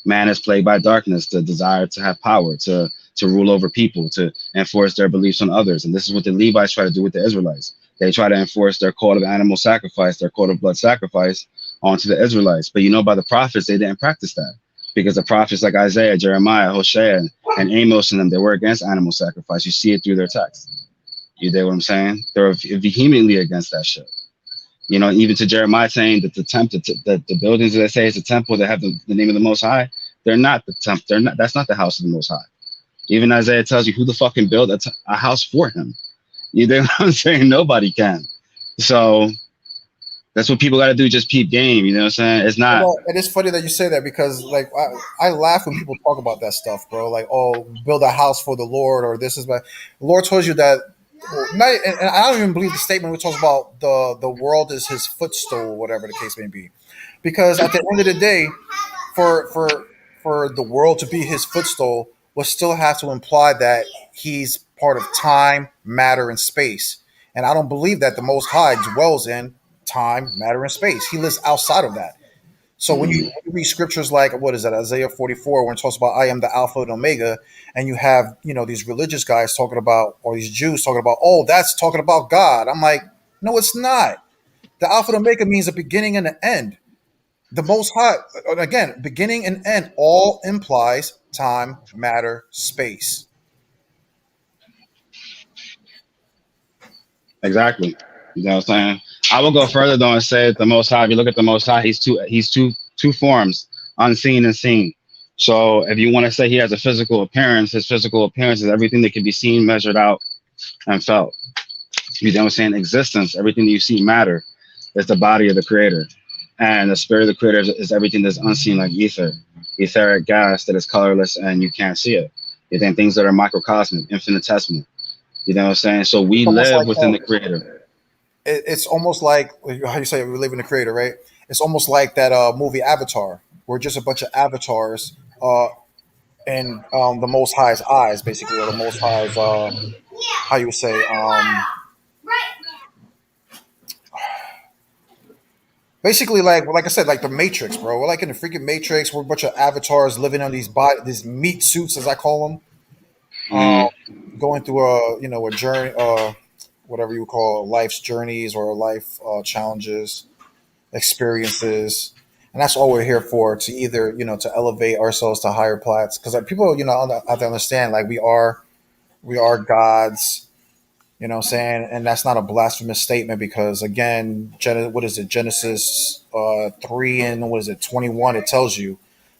Man is plagued by darkness, the desire to have power, to rule over people, to enforce their beliefs on others. And this is what the Levites try to do with the Israelites. They try to enforce their code of animal sacrifice, their code of blood sacrifice onto the Israelites. But you know, by the prophets, they didn't practice that. Because the prophets like Isaiah, Jeremiah, Hosea, and Amos and them, they were against animal sacrifice. You see it through their text. You get what I'm saying? They're vehemently against that shit. You know, even to Jeremiah saying that the buildings that they say is a temple that have the name of the Most High, they're not the temple. They're not. That's not the house of the Most High. Even Isaiah tells you who the fuck can build a house for him. You know what I'm saying? Nobody can. So that's what people got to do. Just peep game. You know what I'm saying? It's not. Well, it is funny that you say that because, like, I laugh when people talk about that stuff, bro. Like, oh, build a house for the Lord, or this is my. The Lord told you that. And I don't even believe the statement which talks about the world is His footstool, whatever the case may be, because at the end of the day, for the world to be His footstool, will still have to imply that He's part of time, matter, and space. And I don't believe that the Most High dwells in time, matter, and space. He lives outside of that. So when you read scriptures like, what is that, Isaiah 44, when it talks about I am the Alpha and Omega, and you have, these religious guys talking about, or these Jews talking about, oh, that's talking about God. I'm like, no, it's not. The Alpha and Omega means a beginning and an end. The Most High, again, beginning and end all implies time, matter, space. Exactly. You know what I'm saying? I will go further though and say the Most High. If you look at the Most High, he's two forms, unseen and seen. So if you want to say he has a physical appearance, his physical appearance is everything that can be seen, measured out, and felt. You know what I'm saying? Existence, everything that you see, matter, is the body of the Creator, and the spirit of the Creator is everything that's unseen, like ether, etheric gas that is colorless and you can't see it. You think things that are microcosmic, infinitesimal. You know what I'm saying? So It's we almost live like within the creator. it's almost like how you say we live in the creator, right? It's almost like that movie Avatar. We're just a bunch of avatars in the Most High's eyes, basically, or the Most High's how you would say basically like I said, like the Matrix, bro. We're like in the freaking Matrix. We're a bunch of avatars living on these meat suits, as I call them, Mm, going through a journey, whatever you call life's journeys or life challenges, experiences, and that's all we're here for. To either to elevate ourselves to higher plats, because like, people have to understand like we are gods. You know what I'm saying? And that's not a blasphemous statement because again, what is it? Genesis 3 and what is it, 21, it tells you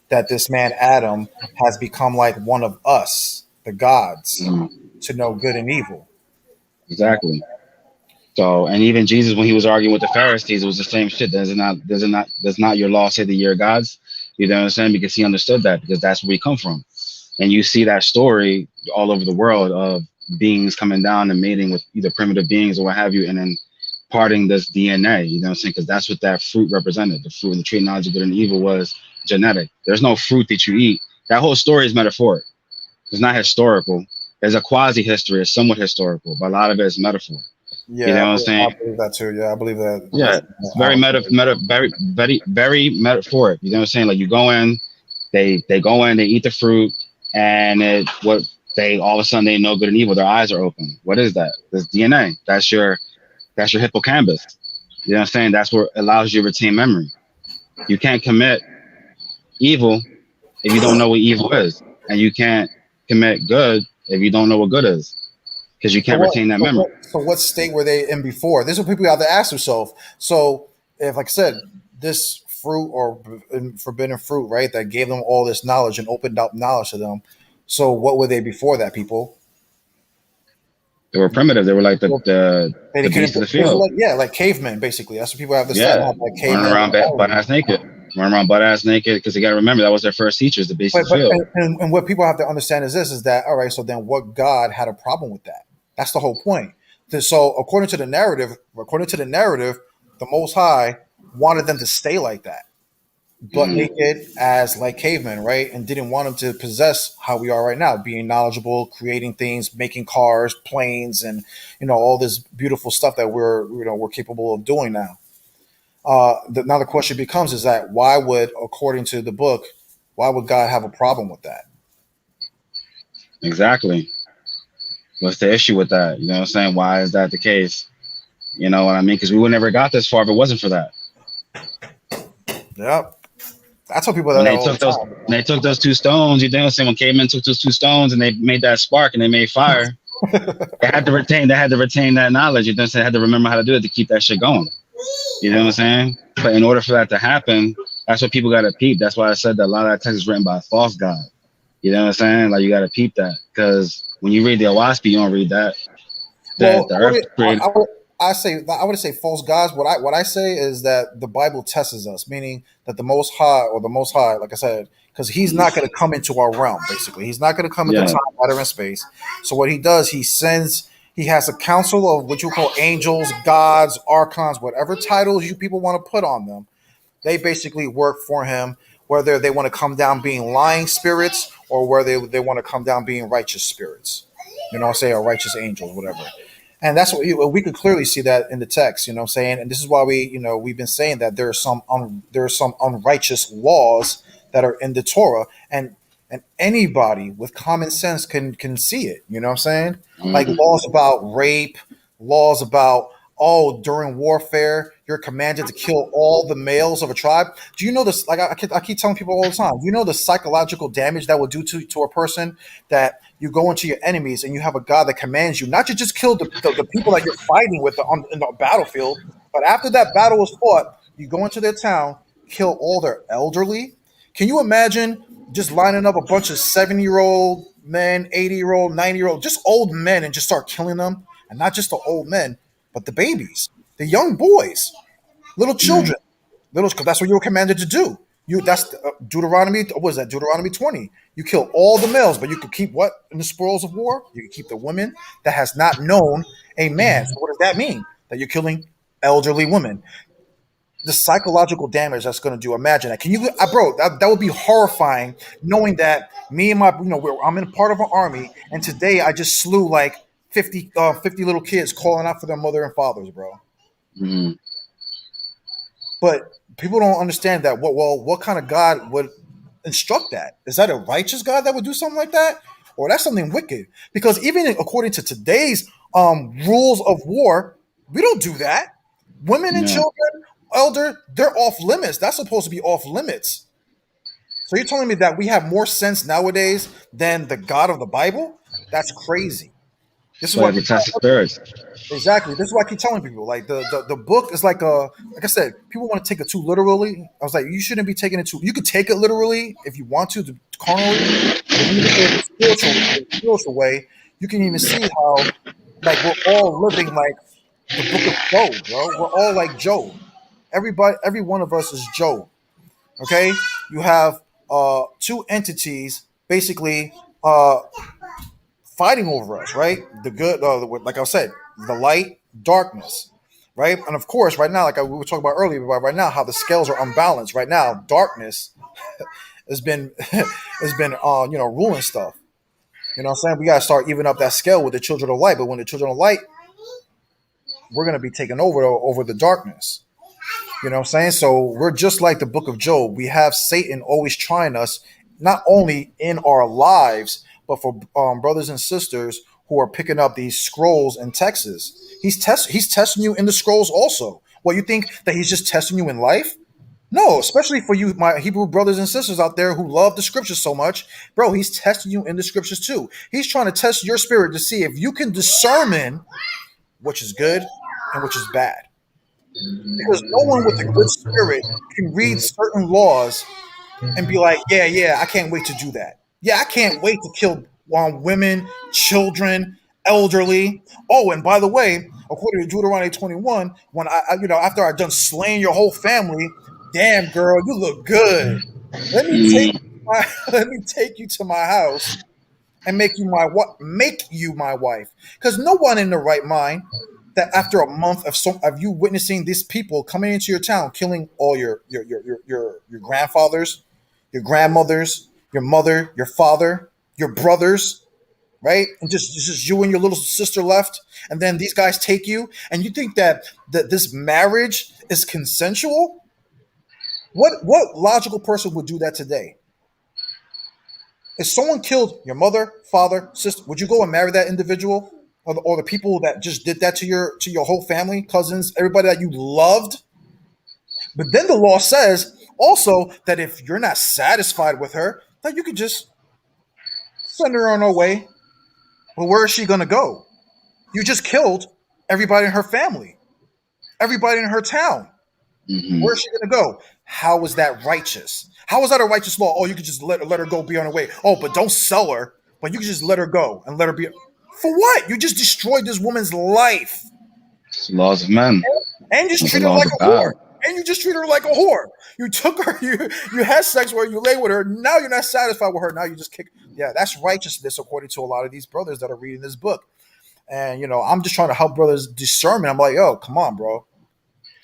that this man Adam has become like one of us, the gods, mm, to know good and evil. You know? exactly. So, and even Jesus, when he was arguing with the Pharisees, it was the same shit. Does not your law say that you're gods? You know what I'm saying? Because he understood that because that's where we come from. And you see that story all over the world of beings coming down and mating with either primitive beings or what have you, and then parting this DNA. You know what I'm saying? Because that's what that fruit represented. The fruit and the tree of knowledge of good and evil was genetic. There's no fruit that you eat. That whole story is metaphoric. It's not historical. There's a quasi history. It's somewhat historical, but a lot of it is metaphor. You Yeah, know what I'm I saying? believe that too. Yeah, I believe that. Yeah, it's very very metaphoric. You know what I'm saying? Like you go in, they go in, they eat the fruit, and they all of a sudden they know good and evil. Their eyes are open. What is that? That's DNA. That's your hippocampus. You know what I'm saying? That's what allows you to retain memory. You can't commit evil if you don't know what evil is, and you can't commit good if you don't know what good is, because you So can't what? retain that So memory. what? So what state were they in before? This is what people have to ask themselves. So if, like I said, this fruit or forbidden fruit, right, that gave them all this knowledge and opened up knowledge to them. So what were they before that? People. They were primitive. They were like Well, the they couldn't. beast of the They were field. like like cavemen, basically. That's what people have to say. Yeah, Like running cavemen around butt mentality. ass naked, running around butt ass naked. Because you got to remember that was their first teachers, the beast of the But field. and what people have to understand is this: is that all right? So then, what God had a problem with that? That's the whole point. So according to the narrative, the Most High wanted them to stay like that, butt Mm, naked as like cavemen, right? And didn't want them to possess how we are right now, being knowledgeable, creating things, making cars, planes, and all this beautiful stuff that we're capable of doing now. Now the question becomes: is that why would, according to the book, why would God have a problem with that? exactly. What's the issue with that? You know what I'm saying? Why is that the case? You know what I mean? Because we would never got this far if it wasn't for that. Yep. I tell people When that they all took the those, time. when they took those two stones, you know what I'm saying? When cavemen took those two stones and they made that spark and they made fire, they had to retain that knowledge. You know what I'm saying? They had to remember how to do it to keep that shit going. You know what I'm saying? But in order for that to happen, that's what people got to peep. That's why I said that a lot of that text is written by a false god. You know what I'm saying? Like you got to peep that because when you read the Owaspi, you don't read that. The Well, I earth would, created. I would say false gods. What I say is that the Bible tests us, meaning that the Most High, like I said, because He's not going to come into our realm. Basically, He's not going to come into Yeah. time, matter, and space. So what He does, He sends. He has a council of what you call angels, gods, archons, whatever titles you people want to put on them. They basically work for Him, whether they want to come down being lying spirits or whether they want to come down being righteous spirits. Say or righteous angels, whatever. And that's what we could clearly see that in the text. I'm saying, and this is why we've been saying that there are some unrighteous laws that are in the Torah, and anybody with common sense can see it. You know what I'm saying? Like Mm-hmm. laws about rape, laws about, during warfare you're commanded to kill all the males of a tribe. Do you know this? Like I keep telling people all the time. Do you know the psychological damage that would do to a person, that you go into your enemies and you have a God that commands you not to just kill the people that you're fighting with in the battlefield, but after that battle is fought, you go into their town, kill all their elderly. Can you imagine just lining up a bunch of 70-year-old men, 80-year-old, 90-year-old, just old men, and just start killing them? And not just the old men, but the babies, the young boys, little Yeah. children, little, because that's what you were commanded to do. That's Deuteronomy. What is that? Deuteronomy 20. You kill all the males, but you could keep what in the spoils of war? You can keep the women that has not known a man. So what does that mean? That you're killing elderly women. The psychological damage that's going to do. Imagine that. Can you, bro? That would be horrifying. Knowing that me and my, I'm in part of an army, and today I just slew like 50 little kids calling out for their mother and fathers, bro. Mm-hmm. But people don't understand that. What kind of God would instruct that? Is that a righteous God that would do something like that, or that's something wicked? Because even according to today's rules of war, we don't do that. Women and Yeah. children, elder, they're off limits. That's supposed to be off limits. So you're telling me that we have more sense nowadays than the God of the Bible? That's crazy. This is So what the test of spirits. exactly. This is what I keep telling people. Like the book is like like I said, people want to take it too literally. I was like, you shouldn't be taking it too. You could take it literally if you want to, carnally. But when you look at it the spiritual way, you can even see how like we're all living like the book of Job, bro. We're all like Job. Every one of us is Job. Okay, you have two entities basically fighting over us, right? The good, like I said, the light, darkness, right? And of course, right now, like we were talking about earlier, about right now, how the scales are unbalanced. Right now, darkness has been ruling stuff. You know what I'm saying? We gotta start evening up that scale with the children of light. But when the children of light, we're gonna be taken over the darkness. You know what I'm saying? So we're just like the book of Job. We have Satan always trying us, not only in our lives, but for brothers and sisters who are picking up these scrolls in Texas. He's testing you in the scrolls also. Well, you think that he's just testing you in life? No, especially for you, my Hebrew brothers and sisters out there who love the scriptures so much. Bro, he's testing you in the scriptures too. He's trying to test your spirit to see if you can discern which is good and which is bad. Because no one with a good spirit can read certain laws and be like, yeah, I can't wait to do that. Yeah, I can't wait to kill women, children, elderly. Oh, and by the way, according to Deuteronomy 21, when after I've done slaying your whole family, damn girl, you look good. Let me take Mm-hmm. let me take you to my house and make you my wife. Because no one in the right mind that after a month of you witnessing these people coming into your town, killing all your grandfathers, your grandmothers, your mother, your father, your brothers, right? And just you and your little sister left, and then these guys take you, and you think that this marriage is consensual? What logical person would do that today? If someone killed your mother, father, sister, would you go and marry that individual, or the people that just did that to your whole family, cousins, everybody that you loved? But then the law says also that if you're not satisfied with her, that you could just send her on her way. Well, where is she going to go? You just killed everybody in her family, everybody in her town. Mm-hmm. Where is she going to go? How is that righteous? How is that a righteous law? Oh, you could just let her go, be on her way. Oh, but don't sell her. But you can just let her go and let her be. For what? You just destroyed this woman's life. It's the laws of men. And you just It's the treat her laws like of a God. whore. And you just treat her like a whore. You took her, you had sex with her, you lay with her. Now you're not satisfied with her. Now you just kick. Yeah, that's righteousness according to a lot of these brothers that are reading this book. And I'm just trying to help brothers discern. I'm like, yo, come on, bro.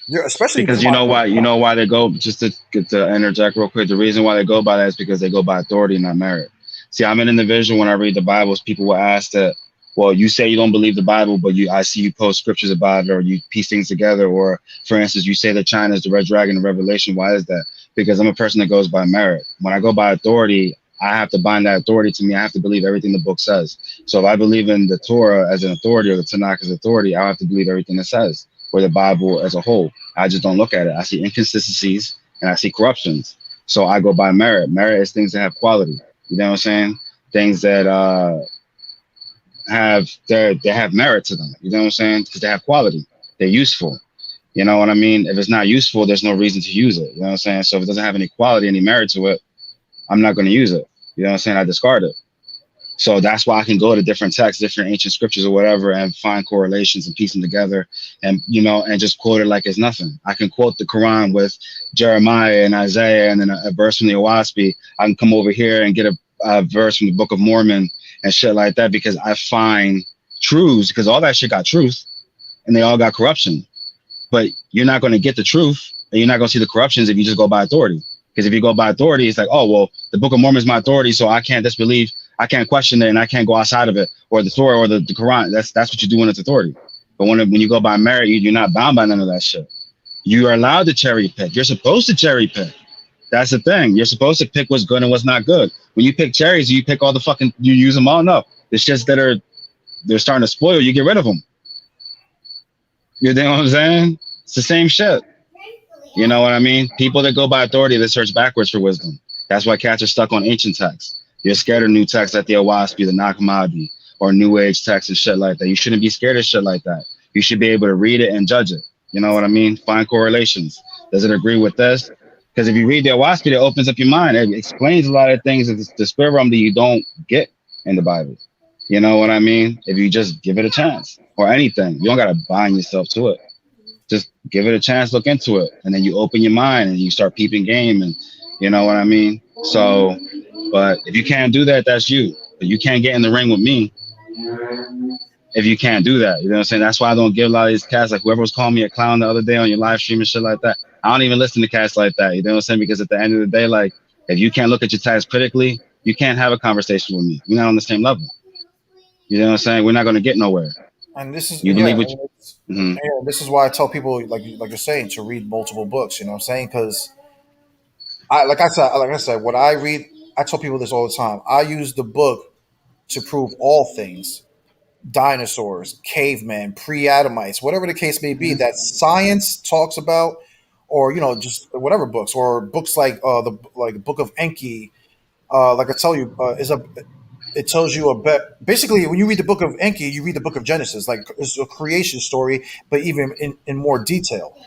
You're especially Because to my you know why they go, just to get to interject real quick, the reason why they go by that is because they go by authority, not merit. See, I'm an individual when I read the Bibles, people will ask that, well, you say you don't believe the Bible, but I see you post scriptures about it, or you piece things together, or for instance, you say that China is the red dragon in Revelation. Why is that? Because I'm a person that goes by merit. When I go by authority, I have to bind that authority to me. I have to believe everything the book says. So if I believe in the Torah as an authority, or the Tanakh as authority, I have to believe everything it says, or the Bible as a whole. I just don't look at it. I see inconsistencies and I see corruptions. So I go by merit. Merit is things that have quality. You know what I'm saying? Things that they have merit to them. You know what I'm saying? Because they have quality. They're useful. You know what I mean? If it's not useful, there's no reason to use it. You know what I'm saying? So if it doesn't have any quality, any merit to it, I'm not going to use it. You know what I'm saying? I discard it. So that's why I can go to different texts, different ancient scriptures or whatever, and find correlations and piece them together, and and just quote it like it's nothing. I can quote the Quran with Jeremiah and Isaiah, and then a verse from the Owaspi. I can come over here and get a verse from the Book of Mormon and shit like that because I find truths, because all that shit got truth, and they all got corruption. But you're not going to get the truth, and you're not going to see the corruptions if you just go by authority. Because if you go by authority, it's like, oh well, the Book of Mormon is my authority, so I can't disbelieve, I can't question it, and I can't go outside of it, or the Torah or the Quran. That's what you do when it's authority. But when you go by merit, you're not bound by none of that shit. You are allowed to cherry pick. You're supposed to cherry pick. That's the thing. You're supposed to pick what's good and what's not good. When you pick cherries, you pick all the fucking, you use them all. No, the shits that they're starting to spoil, you get rid of them. You know what I'm saying? It's the same shit. You know what I mean? People that go by authority, they search backwards for wisdom. That's why cats are stuck on ancient texts. You're scared of new texts like the Owaspi, the Nag Hammadi, or New Age texts and shit like that. You shouldn't be scared of shit like that. You should be able to read it and judge it. You know what I mean? Find correlations. Does it agree with this? Because if you read the Owaspi, it opens up your mind. It explains a lot of things in the spirit realm that you don't get in the Bible. You know what I mean? If you just give it a chance, or anything, you don't gotta bind yourself to it. Just give it a chance, look into it, and then you open your mind and you start peeping game, and you know what I mean. So, but if you can't do that, that's you. But you can't get in the ring with me if you can't do that. You know what I'm saying? That's why I don't give a lot of these cats, like whoever was calling me a clown the other day on your live stream and shit like that. I don't even listen to cats like that. You know what I'm saying? Because at the end of the day, like if you can't look at your text critically, you can't have a conversation with me. We're not on the same level. You know what I'm saying? We're not going to get nowhere. And this is You yeah, believe what and you, yeah, this is why I tell people like you're saying to read multiple books. You know what I'm saying? Because I said, what I read, I tell people this all the time. I use the book to prove all things: dinosaurs, cavemen, pre-Adamites, whatever the case may be that science talks about, or just whatever books, or books like the Book of Enki. Like I tell you, is a it tells you a bit. Basically, when you read the Book of Enki, you read the Book of Genesis. Like it's a creation story, but even in more detail.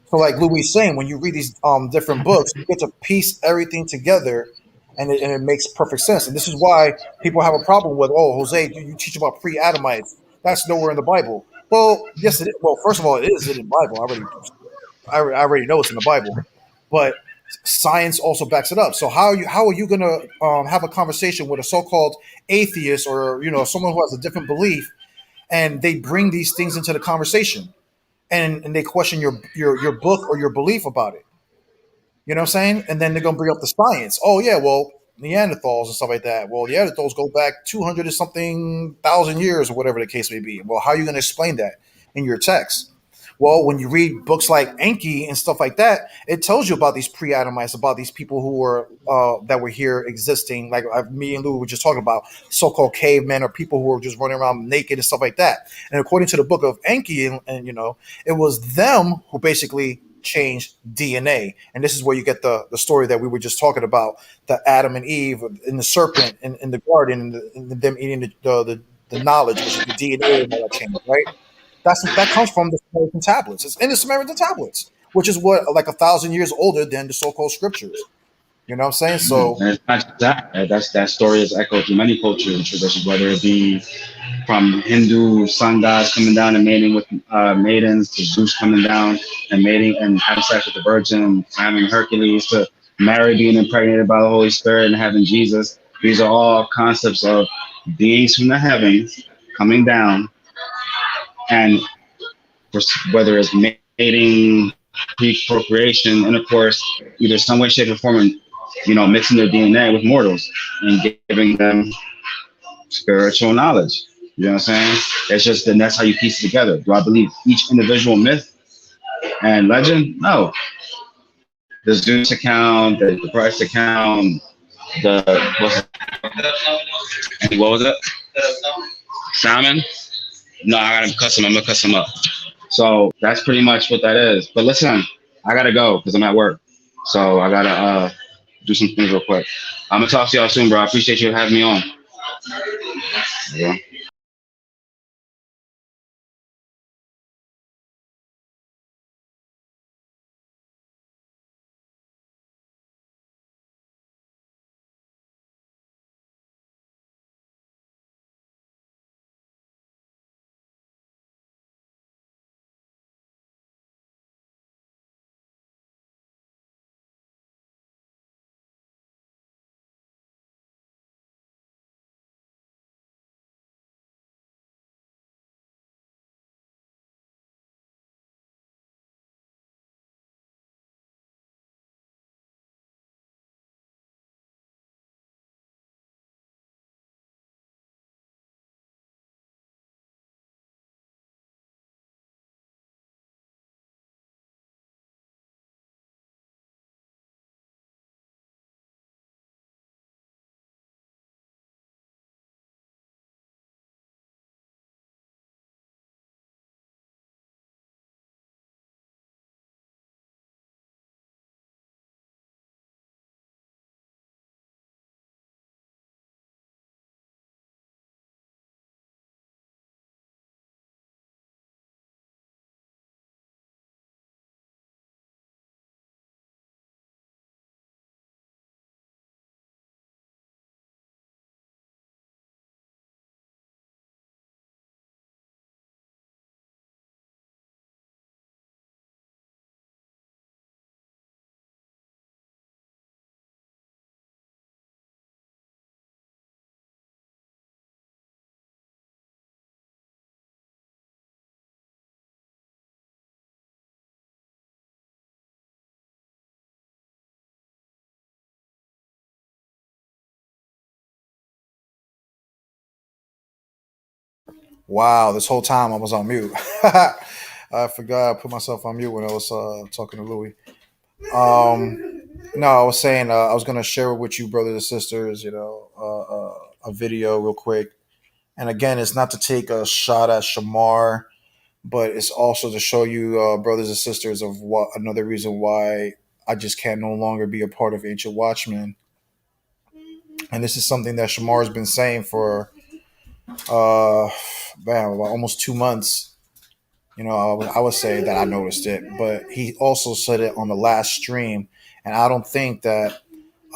So, like Louis is saying, when you read these different books, you get to piece everything together, and it makes perfect sense. And this is why people have a problem with, oh, Jose, you teach about pre-Adamites. That's nowhere in the Bible. Well, yes, it is. Well, first of all, it is in the Bible. I already know it's in the Bible, but science also backs it up. So how are you going to have a conversation with a so-called atheist, or someone who has a different belief, and they bring these things into the conversation, and they question your book or your belief about it? You know what I'm saying? And then they're gonna bring up the science. Oh yeah, well, Neanderthals and stuff like that. Well, Neanderthals go back 200 or something thousand years, or whatever the case may be. Well, how are you gonna explain that in your text? Well, when you read books like Enki and stuff like that, it tells you about these pre-Adamites, about these people who were that were here existing. Like me and Lou were just talking about, so-called cavemen, or people who were just running around naked and stuff like that. And according to the book of Enki, and it was them who basically changed DNA. And this is where you get the story that we were just talking about: the Adam and Eve and the serpent in the garden, and them eating the knowledge, which is the DNA and all that change, right? That comes from the Samaritan tablets. It's in the Samaritan tablets, which is what, like 1,000 years older than the so-called scriptures. You know what I'm saying? So and it's not just that. That story is echoed through many cultures and traditions, whether it be from Hindu sun gods coming down and mating with maidens, to Zeus coming down and mating and having sex with the Virgin, having Hercules, to Mary being impregnated by the Holy Spirit and having Jesus. These are all concepts of beings from the heavens coming down, and whether it's mating, procreation, intercourse, either some way, shape, or form, and mixing their DNA with mortals and giving them spiritual knowledge. You know what I'm saying? It's just, and that's how you piece it together. Do I believe each individual myth and legend? No. The Zeus account, the Christ account, the what was it? Salmon? No, I gotta cuss him. I'm gonna cuss him up. So that's pretty much what that is. But listen, I gotta go because I'm at work. So I gotta do some things real quick. I'm gonna talk to y'all soon, bro. I appreciate you having me on. Yeah. Wow, this whole time I was on mute. I forgot I put myself on mute when I was talking to Louis. No, I was saying I was going to share with you, brothers and sisters, a video real quick. And again, it's not to take a shot at Shamar, but it's also to show you, brothers and sisters, of what another reason why I just can't no longer be a part of Ancient Watchmen. And this is something that Shamar has been saying for about almost 2 months. I would say that I noticed it, but he also said it on the last stream, and I don't think that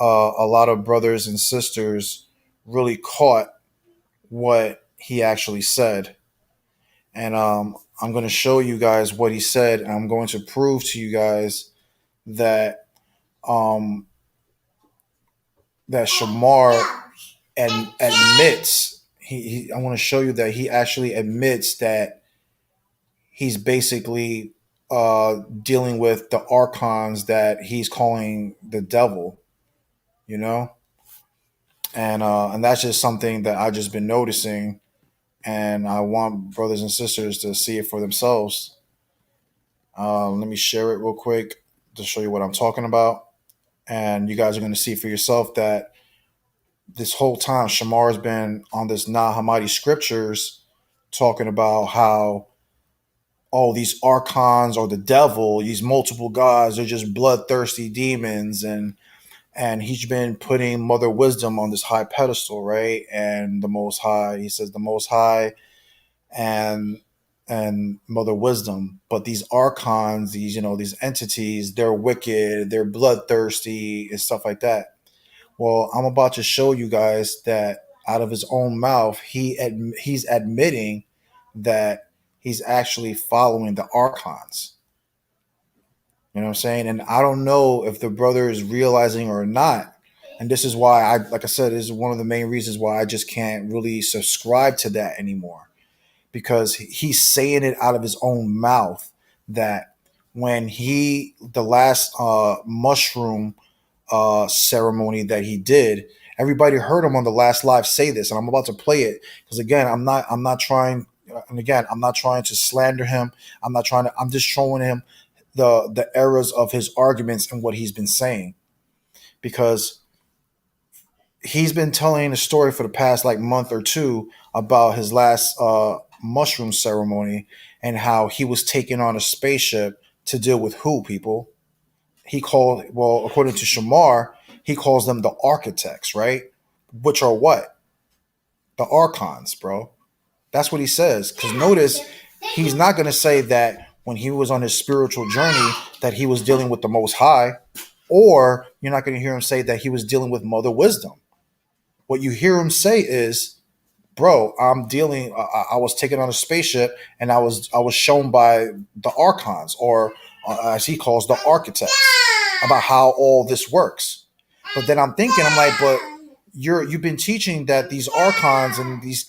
a lot of brothers and sisters really caught what he actually said. And I'm going to show you guys what he said, and I'm going to prove to you guys that um, that Shamar admits I want to show you that he actually admits that he's basically dealing with the archons that he's calling the devil, you know, and that's just something that I've just been noticing, and I want brothers and sisters to see it for themselves. Let me share it real quick to show you what I'm talking about, and you guys are going to see for yourself that this whole time Shamar has been on this Nag Hammadi scriptures talking about how all these archons or the devil, these multiple gods, are just bloodthirsty demons, and he's been putting Mother Wisdom on this high pedestal, right? And the Most High, he says the Most High and Mother Wisdom, but these archons, these entities, they're wicked, they're bloodthirsty, and stuff like that. Well, I'm about to show you guys that out of his own mouth, he's admitting that he's actually following the archons. You know what I'm saying? And I don't know if the brother is realizing or not. And this is why like I said, this is one of the main reasons why I just can't really subscribe to that anymore. Because he's saying it out of his own mouth that when the last mushroom ceremony that he did, everybody heard him on the last live say this, and I'm about to play it because again, I'm not trying, and again, I'm not trying to slander him. I'm just showing him the errors of his arguments and what he's been saying, because he's been telling a story for the past like month or two about his last mushroom ceremony and how he was taken on a spaceship to deal with who people. According to Shamar, he calls them the architects, right? Which are what? The archons, bro. That's what he says. Because notice, he's not going to say that when he was on his spiritual journey that he was dealing with the Most High, or you're not going to hear him say that he was dealing with Mother Wisdom. What you hear him say is, bro, I was taken on a spaceship and I was shown by the archons, or as he calls the architects, about how all this works. But then I'm like, but you've been teaching that these archons and these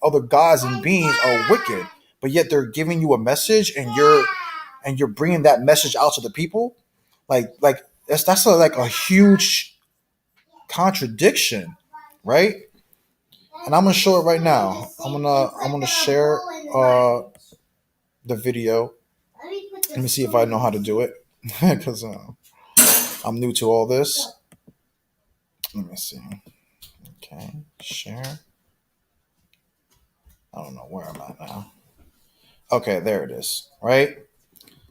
other gods and beings are wicked, but yet they're giving you a message, and you're bringing that message out to the people. Like that's like a huge contradiction, right? And I'm gonna show it right now. I'm gonna share the video. Let me see if I know how to do it, because I'm new to all this. Let me see. Okay, share. I don't know where I'm at now. Okay, there it is. Right.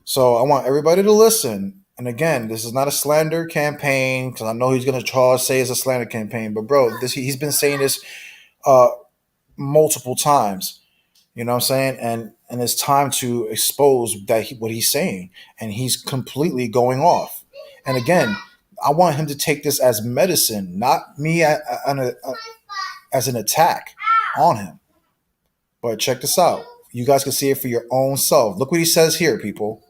So I want everybody to listen. And again, this is not a slander campaign, because I know he's gonna try to say it's a slander campaign. But bro, he's been saying this multiple times. You know what I'm saying? And it's time to expose what he's saying. And he's completely going off. And again, I want him to take this as medicine, not me as an attack on him. But check this out. You guys can see it for your own self. Look what he says here, people.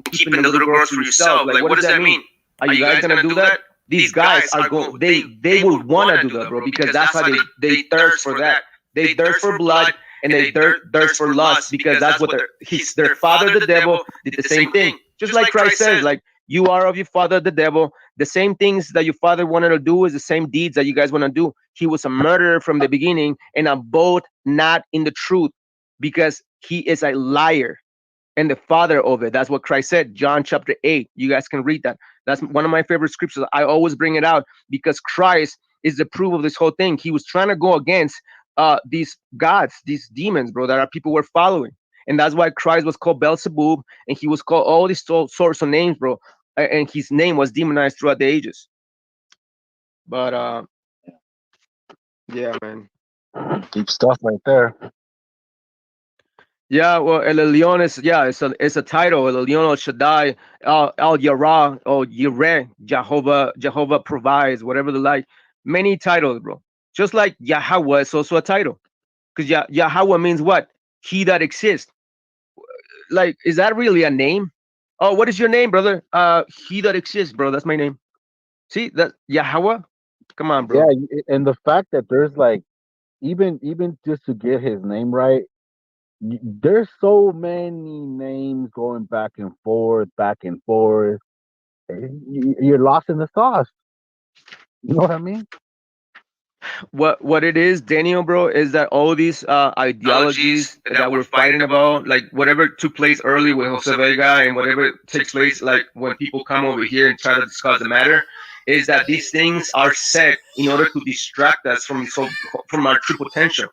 Keeping the little girls for yourself. Like, what does that mean? Are you guys gonna do that? These guys are going. They would want to do that, bro, because that's how they thirst for that. They thirst for blood, and they thirst for lust, because that's what their father, the devil, did the same thing. Just like Christ says, like, You are of your father, the devil. The same things that your father wanted to do is the same deeds that you guys want to do. He was a murderer from the beginning and abode not in the truth because he is a liar and the father of it. That's what Christ said, John chapter 8. You guys can read that. That's one of my favorite scriptures. I always bring it out because Christ is the proof of this whole thing. He was trying to go against these gods, these demons, bro, that our people were following. And that's why Christ was called Beelzebub, and he was called all these sorts of names, bro. And his name was demonized throughout the ages. But yeah, man. Deep stuff right there. Yeah, well, El Elyon is it's a title. El Elyon, El Shaddai, El Yara, or Yireh, Jehovah provides, whatever the like. Many titles, bro. Just like Yahweh is also a title, because Yahweh means what? He that exists. Like, is that really a name? Oh, what is your name, brother? He that exists, bro. That's my name. See that Yahweh? Come on, bro. Yeah, and the fact that there's like even just to get his name right, there's so many names going back and forth, back and forth. You're lost in the sauce. You know what I mean? What it is, Daniel, bro, is that all these ideologies that we're fighting about, like whatever took place early with Jose Vega and whatever takes place, like when people come over here and try to discuss the matter, is that these things are set in order to distract us from our true potential.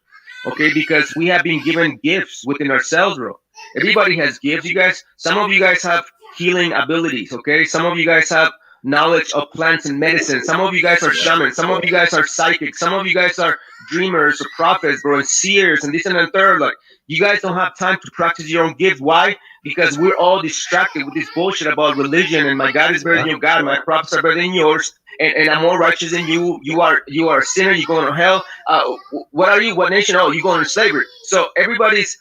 Okay, because we have been given gifts within ourselves, bro. Everybody has gifts, you guys. Some of you guys have healing abilities, okay? Some of you guys have knowledge of plants and medicine. Some of you guys are shamans. Some of you guys are psychics. Some of you guys are dreamers or prophets, bro, and seers and this and that third. Like, you guys don't have time to practice your own gift. Why? Because we're all distracted with this bullshit about religion and my God is better than your God, my prophets are better than yours, and I'm more righteous than you. You are a sinner. You're going to hell. What are you? What nation? Oh, you're going to slavery. So everybody's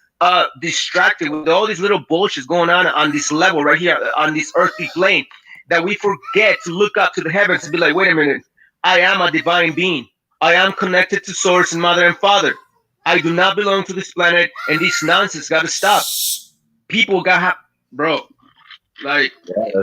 distracted with all these little bullshits going on this level right here on this earthly plane, that we forget to look up to the heavens and be like, wait a minute, I am a divine being. I am connected to source and mother and father. I do not belong to this planet, and this nonsense got to stop. People got, bro, like,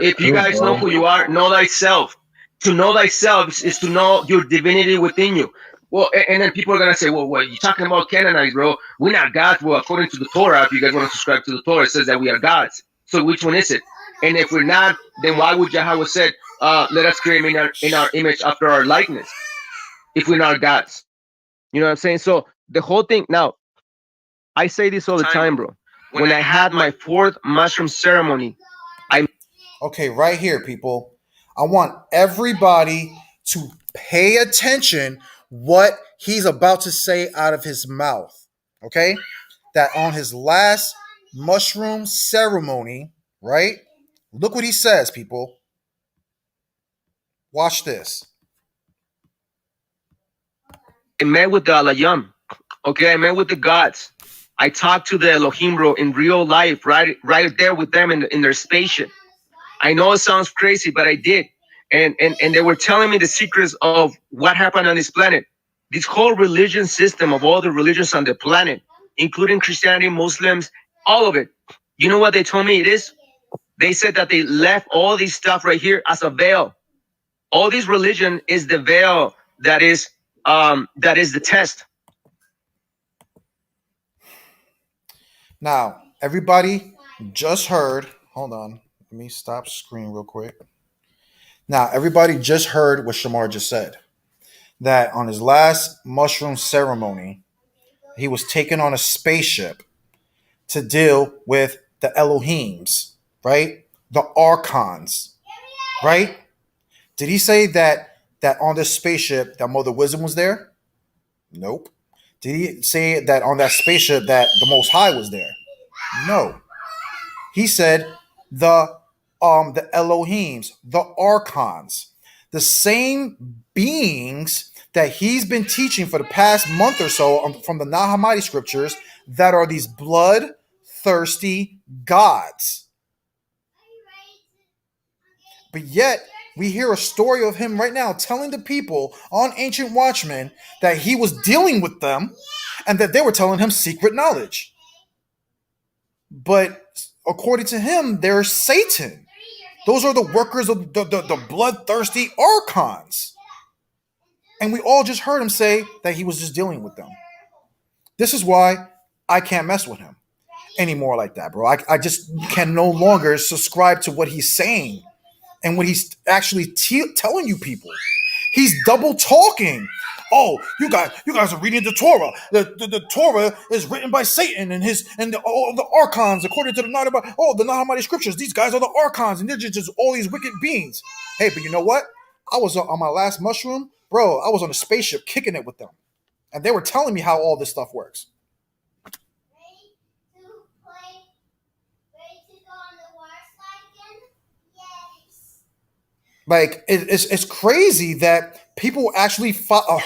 if you guys know who you are, know thyself. To know thyself is to know your divinity within you. Well, and then people are going to say, well, what, you're talking about Canaanites, bro. We're not gods. Well, according to the Torah, if you guys want to subscribe to the Torah, it says that we are gods. So which one is it? And if we're not, then why would Yahweh said, let us create in our image after our likeness, if we're not gods? You know what I'm saying? So the whole thing, now, I say this all the time, bro. When I had my 4th mushroom ceremony, Okay, right here, people. I want everybody to pay attention what he's about to say out of his mouth. Okay? That on his last mushroom ceremony, right? Look what he says, people. Watch this. I met with the Alayam. Okay, I met with the gods. I talked to the Elohim, bro, in real life, right there with them in their spaceship. I know it sounds crazy, but I did. And they were telling me the secrets of what happened on this planet. This whole religion system of all the religions on the planet, including Christianity, Muslims, all of it. You know what they told me it is? They said that they left all this stuff right here as a veil. All this religion is the veil that is the test. Now, everybody just heard. Hold on. Let me stop screen real quick. Now, everybody just heard what Shamar just said. That on his last mushroom ceremony, he was taken on a spaceship to deal with the Elohims, right? The Archons, right? Did he say that on this spaceship that Mother Wisdom was there? Nope. Did he say that on that spaceship that the Most High was there? No. He said the Elohims, the Archons, the same beings that he's been teaching for the past month or so from the Nag Hammadi scriptures, that are these blood-thirsty gods. But yet, we hear a story of him right now telling the people on Ancient Watchmen that he was dealing with them and that they were telling him secret knowledge. But according to him, they're Satan. Those are the workers of the bloodthirsty archons. And we all just heard him say that he was just dealing with them. This is why I can't mess with him anymore like that, bro. I just can no longer subscribe to what he's saying and what he's actually telling you people. He's double talking. Oh, you guys are reading the Torah. The Torah is written by Satan and all the archons according to the Nag Hammadi scriptures. These guys are the archons and they're just all these wicked beings. Hey, but you know what? I was on my last mushroom, bro. I was on a spaceship kicking it with them, and they were telling me how all this stuff works. Like it's crazy that people actually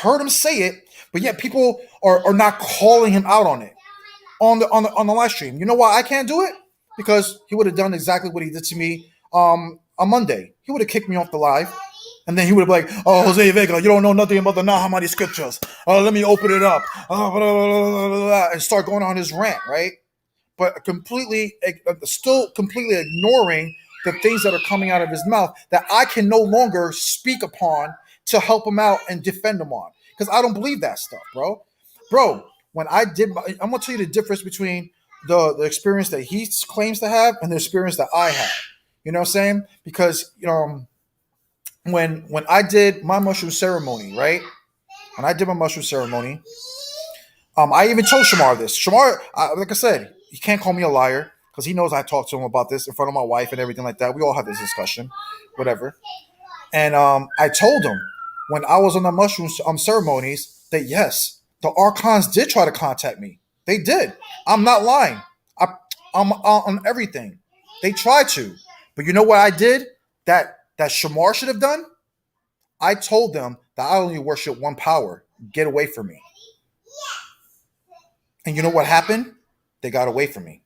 heard him say it, but yet people are not calling him out on it on the live stream. You know why I can't do it? Because he would have done exactly what he did to me on Monday. He would have kicked me off the live, and then he would have been like, "Oh, Jose Vega, you don't know nothing about the Nag Hammadi scriptures. Let me open it up," and start going on his rant, right? But still completely ignoring the things that are coming out of his mouth that I can no longer speak upon to help him out and defend him on. Because I don't believe that stuff, bro. Bro, when I'm going to tell you the difference between the experience that he claims to have and the experience that I have. You know what I'm saying? Because, when I did my mushroom ceremony, right? When I did my mushroom ceremony, I even told Shamar this. Shamar, like I said, he can't call me a liar because he knows I talked to him about this in front of my wife and everything like that. We all have this discussion, whatever. And I told him when I was on the mushroom ceremonies that yes, the archons did try to contact me. They did. I'm not lying. I'm on everything. They tried to, but you know what I did? That Shamar should have done. I told them that I only worship one power. Get away from me. And you know what happened? They got away from me.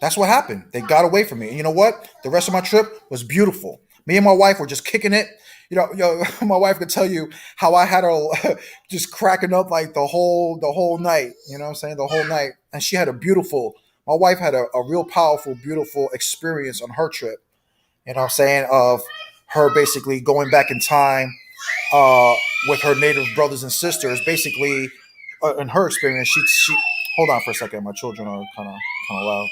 That's what happened. They got away from me. And you know what? The rest of my trip was beautiful. Me and my wife were just kicking it. My wife could tell you how I had her just cracking up like the whole night. You know what I'm saying? The whole night. And she had my wife had a real powerful, beautiful experience on her trip. You know what I'm saying? Of her basically going back in time with her native brothers and sisters. Basically, in her experience, she hold on for a second. My children are kind of loud.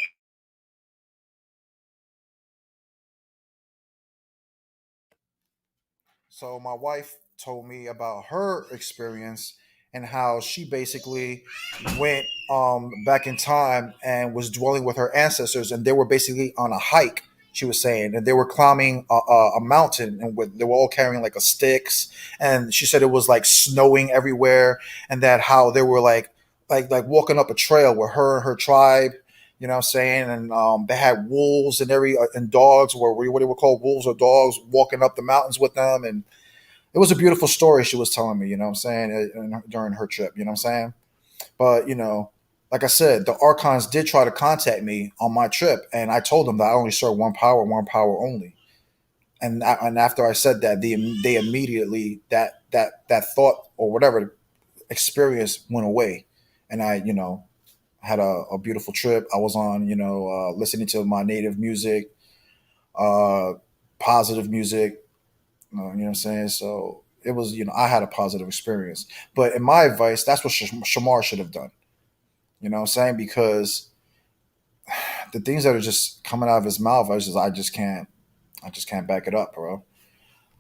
So my wife told me about her experience and how she basically went back in time and was dwelling with her ancestors, and they were basically on a hike. She was saying, and they were climbing a mountain, and they were all carrying like a sticks. And she said it was like snowing everywhere, and that how they were like walking up a trail with her and her tribe. You know what I'm saying? And they had wolves and dogs, or what they were called, wolves or dogs, walking up the mountains with them. And it was a beautiful story she was telling me, you know what I'm saying, during her trip, you know what I'm saying? But, like I said, the archons did try to contact me on my trip, and I told them that I only serve one power only. And after I said that, they immediately, that thought or whatever experience went away. And I, had a beautiful trip. I was on, listening to my native music, positive music, you know what I'm saying? So it was, I had a positive experience. But in my advice, that's what Shamar should have done. You know what I'm saying? Because the things that are just coming out of his mouth, I just can't back it up, bro.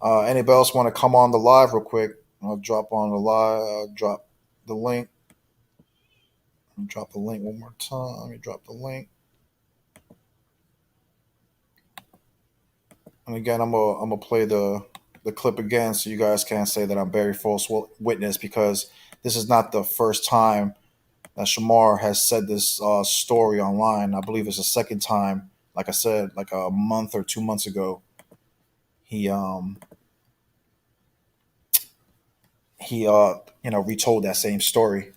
Anybody else want to come on the live real quick? I'll drop on the live, drop the link. Let me drop the link one more time. Let me drop the link. And again, I'm gonna play the clip again so you guys can't say that I'm bearing false witness, because this is not the first time that Shamar has said this story online. I believe it's the second time. Like I said, like a month or 2 months ago, he retold that same story.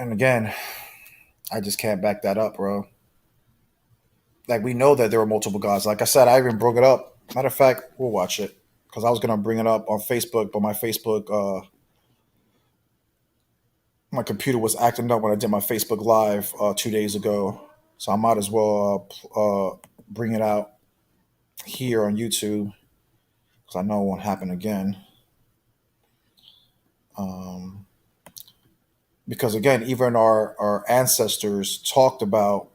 And again, I just can't back that up, bro. Like, we know that there are multiple gods. Like I said, I even brought it up. Matter of fact, we'll watch it because I was gonna bring it up on Facebook, but my computer was acting up when I did my Facebook Live 2 days ago. So I might as well bring it out here on YouTube because I know it won't happen again. Because again, even our ancestors talked about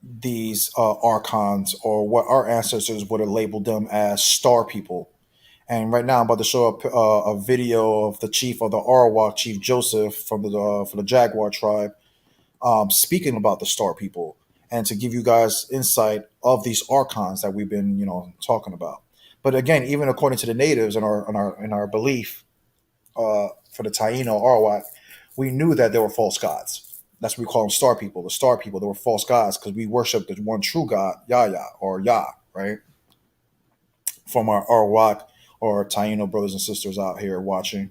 these archons, or what our ancestors would have labeled them as star people. And right now, I'm about to show up a video of the chief of the Arawak, Chief Joseph from the Jaguar tribe, speaking about the star people, and to give you guys insight of these archons that we've been, talking about. But again, even according to the natives in our belief, for the Taino Arawak, we knew that they were false gods. That's what we call them, star people. The star people, they were false gods because we worship the one true God, Yahya or Yah, right? From our Arawak or Taino brothers and sisters out here watching.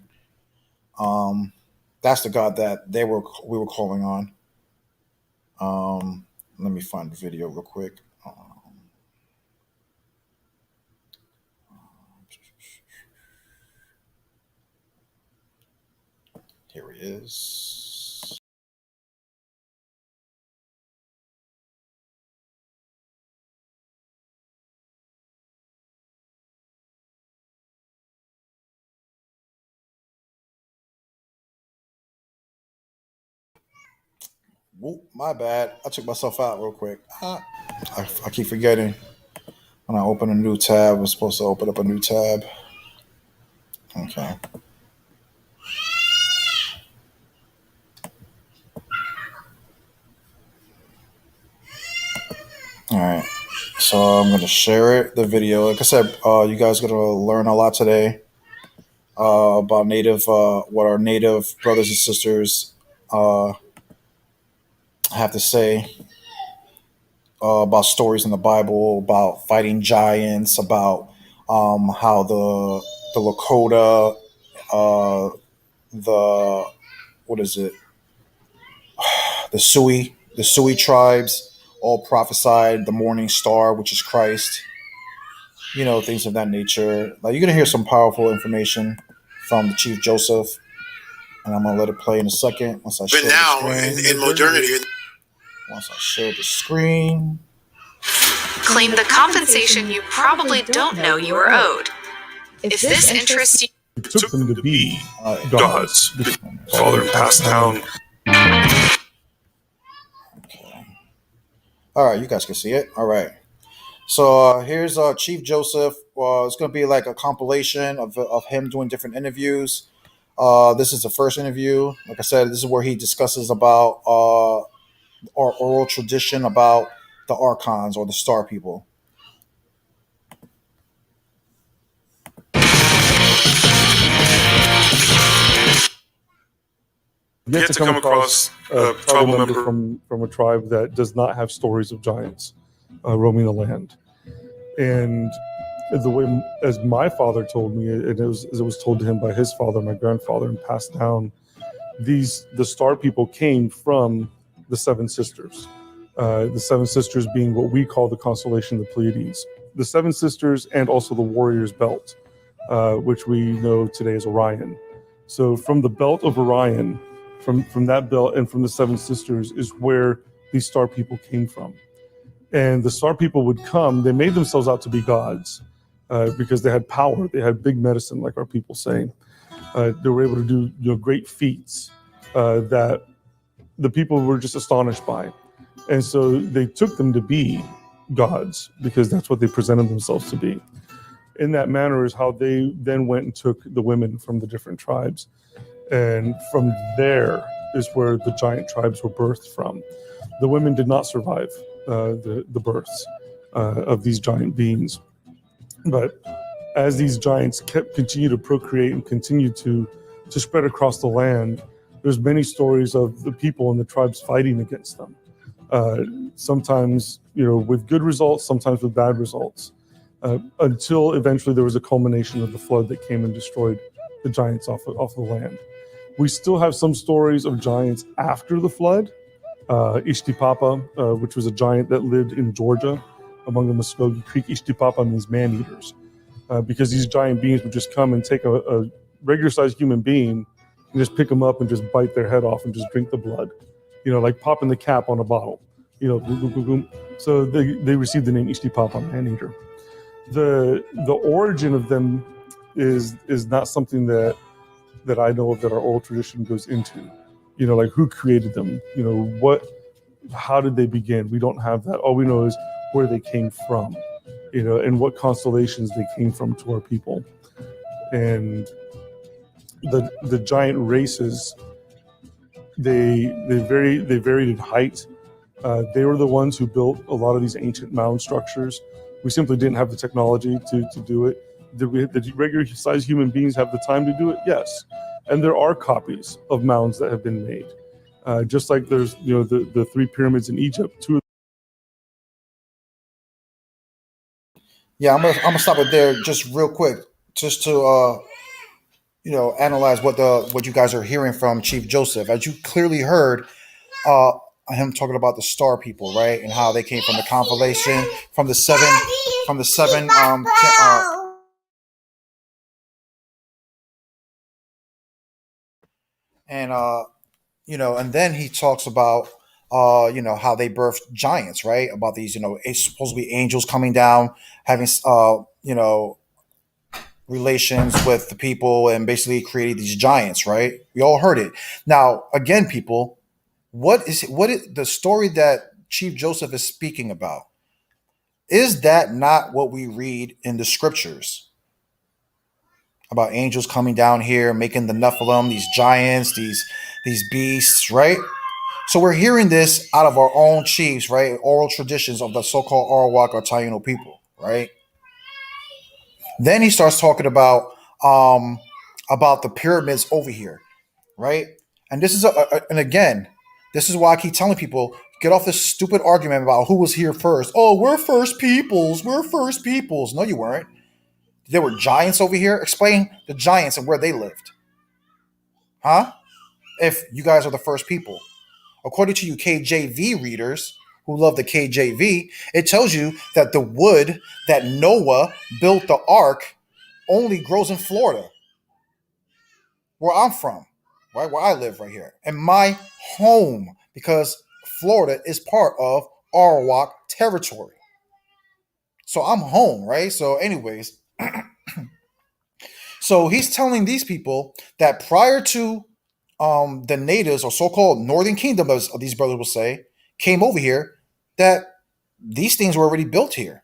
That's the God that we were calling on. Let me find the video real quick. Here he is. Whoop, my bad. I took myself out real quick. I keep forgetting. When I open a new tab, I'm supposed to open up a new tab. Okay. All right. So I'm going to share it, the video. Like I said, you guys are going to learn a lot today about what our native brothers and sisters have to say about stories in the Bible, about fighting giants, about how the Lakota, the what is it, the Sioux tribes all prophesied the morning star, which is Christ. Things of that nature. Like, you're gonna hear some powerful information from the Chief Joseph, and I'm gonna let it play in a second once I share the screen. In modernity, once I share the screen. Claim the compensation you probably don't know you are owed. If this interests you, it took them to be gods. Father passed down. Okay. All right, you guys can see it. All right. So here's Chief Joseph. It's going to be like a compilation of him doing different interviews. This is the first interview. Like I said, this is where he discusses about our oral tradition about the archons or the star people. Yet to come across a tribal member from a tribe that does not have stories of giants roaming the land. And the way, as my father told me, it was told to him by his father, my grandfather, and passed down, the star people came from the Seven Sisters. The Seven Sisters being what we call the constellation of the Pleiades. The Seven Sisters and also the Warrior's Belt, which we know today as Orion. So from the belt of Orion, from that belt and from the Seven Sisters is where these star people came from. And the star people would come, they made themselves out to be gods because they had power, they had big medicine, like our people say. They were able to do great feats that the people were just astonished by. And so they took them to be gods because that's what they presented themselves to be. In that manner is how they then went and took the women from the different tribes. And from there is where the giant tribes were birthed from. The women did not survive the births of these giant beings. But as these giants continue to procreate and continue to spread across the land, there's many stories of the people and the tribes fighting against them. Sometimes, with good results, sometimes with bad results, until eventually there was a culmination of the flood that came and destroyed the giants off the land. We still have some stories of giants after the flood. Ishtipapa, which was a giant that lived in Georgia among the Muskogee Creek. Ishtipapa means man-eaters, because these giant beings would just come and take a regular-sized human being and just pick them up and just bite their head off and just drink the blood, like popping the cap on a bottle. boom, boom, boom, boom. So they received the name Ishtipapa, man-eater. The origin of them is not something that I know of that our oral tradition goes into. Like who created them? How did they begin? We don't have that. All we know is where they came from, and what constellations they came from to our people. And the giant races, they varied in height. They were the ones who built a lot of these ancient mound structures. We simply didn't have the technology to do it. Did regular sized human beings have the time to do it? Yes. And there are copies of mounds that have been made. Just like there's, the 3 pyramids in Egypt. Yeah, I'm gonna stop it there just real quick, just to analyze what you guys are hearing from Chief Joseph. As you clearly heard, uh, him talking about the star people, right, and how they came from the compilation from the seven and and then he talks about how they birthed giants, right? About these, supposedly angels coming down, having relations with the people, and basically created these giants, right? We all heard it. Now, again, people, what is the story that Chief Joseph is speaking about? Is that not what we read in the scriptures about angels coming down here, making the Nephilim, these giants, these beasts, right? So we're hearing this out of our own chiefs, right? Oral traditions of the so-called Arawak or Taino people, right? Then he starts talking about the pyramids over here, right? And this is and again, this is why I keep telling people, get off this stupid argument about who was here first. Oh, we're first peoples. We're first peoples. No, you weren't. There were giants over here. Explain the giants and where they lived, huh? If you guys are the first people, according to you KJV readers who love the KJV, it tells you that the wood that Noah built the ark only grows in Florida, where I'm from, right? Where I live right here, and my home, because Florida is part of Arawak territory. So I'm home, right? So, anyways, so he's telling these people that prior to the natives or so-called Northern Kingdom, as these brothers will say, came over here, that these things were already built here.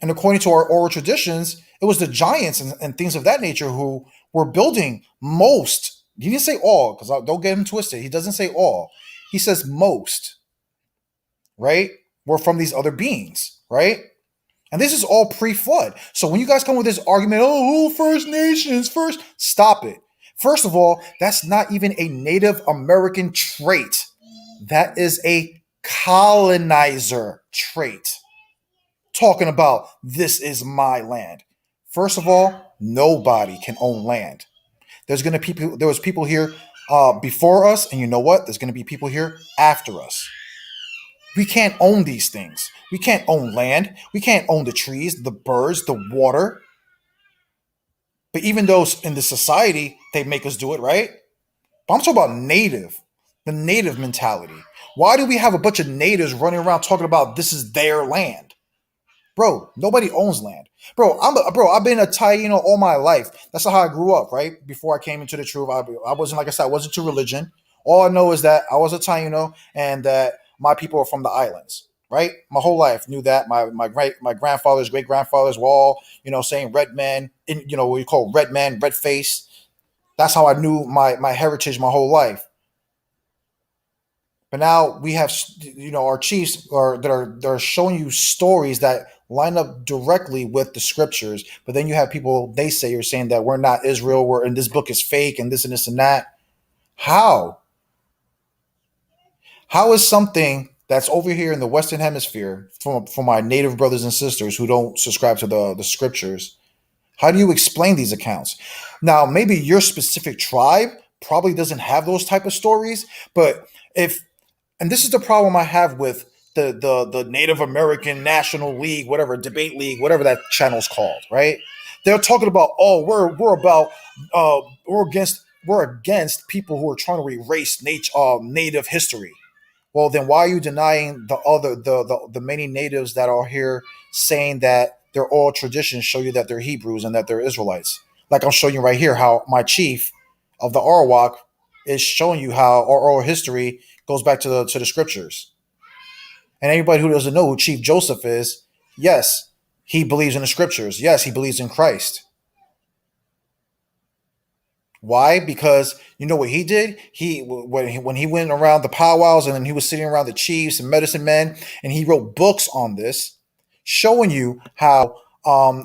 And according to our oral traditions, it was the giants and things of that nature who were building most. He didn't say all, because don't get him twisted. He doesn't say all. He says most, right? Were from these other beings, right? And this is all pre-flood. So when you guys come with this argument, oh, First Nations first, stop it. First of all, that's not even a Native American trait. That is a colonizer trait. Talking about this is my land. First of all, nobody can own land. There was people here before us, and you know what? There's going to be people here after us. We can't own these things. We can't own land. We can't own the trees, the birds, the water. But even though in the society they make us do it, right? But I'm talking about the native mentality. Why do we have a bunch of natives running around talking about this is their land? Bro, nobody owns land. I've been a Taino all my life. That's how I grew up, right? Before I came into the truth, I wasn't, like I said, I wasn't to religion. All I know is that I was a Taino and that my people are from the islands, right? My whole life knew that. My grandfathers, great grandfathers were all, saying red man, what you call red man, red face. That's how I knew my heritage my whole life. But now we have, our chiefs that are showing you stories that line up directly with the scriptures. But then you have people, they say, you're saying that we're not Israel, and this book is fake, and this and this and that. How? How is something that's over here in the Western Hemisphere from my native brothers and sisters who don't subscribe to the scriptures? How do you explain these accounts? Now, maybe your specific tribe probably doesn't have those type of stories, but and this is the problem I have with the Native American National League, whatever, debate league, whatever that channel's called, right? They're talking about, oh, we're against people who are trying to erase native history. Well, then why are you denying the many natives that are here saying that their oral traditions show you that they're Hebrews and that they're Israelites? Like I'm showing you right here how my chief of the Arawak is showing you how our oral history goes back to the scriptures. And anybody who doesn't know who Chief Joseph is, yes, he believes in the scriptures. Yes, he believes in Christ. Why? Because you know what he did? When he went around the powwows and then he was sitting around the chiefs and medicine men, and he wrote books on this, showing you how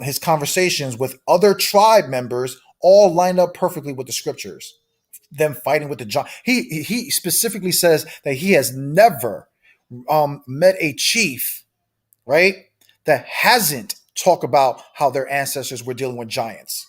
his conversations with other tribe members all lined up perfectly with the scriptures. Them fighting with the giant. He specifically says that he has never met a chief, right, that hasn't talked about how their ancestors were dealing with giants.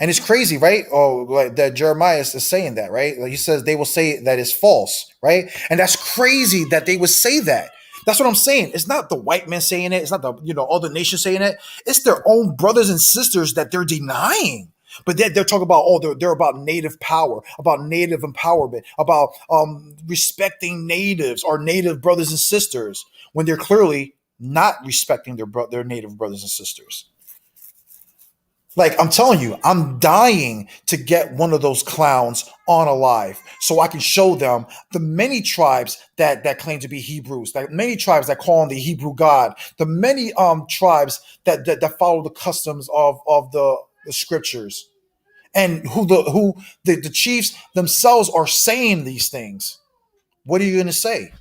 And it's crazy, right? Oh, like that Jeremiah is saying that, right? Like he says they will say that it's false, right? And that's crazy that they would say that. That's what I'm saying. It's not the white men saying it. It's not the other nations saying it. It's their own brothers and sisters that they're denying. But they're talking about they're about native power, about native empowerment, about respecting natives or native brothers and sisters when they're clearly not respecting their native brothers and sisters. Like I'm telling you, I'm dying to get one of those clowns on alive so I can show them the many tribes that claim to be Hebrews, that many tribes that call on the Hebrew God, the many tribes that follow the customs of the scriptures, and who the chiefs themselves are saying these things. What are you gonna say?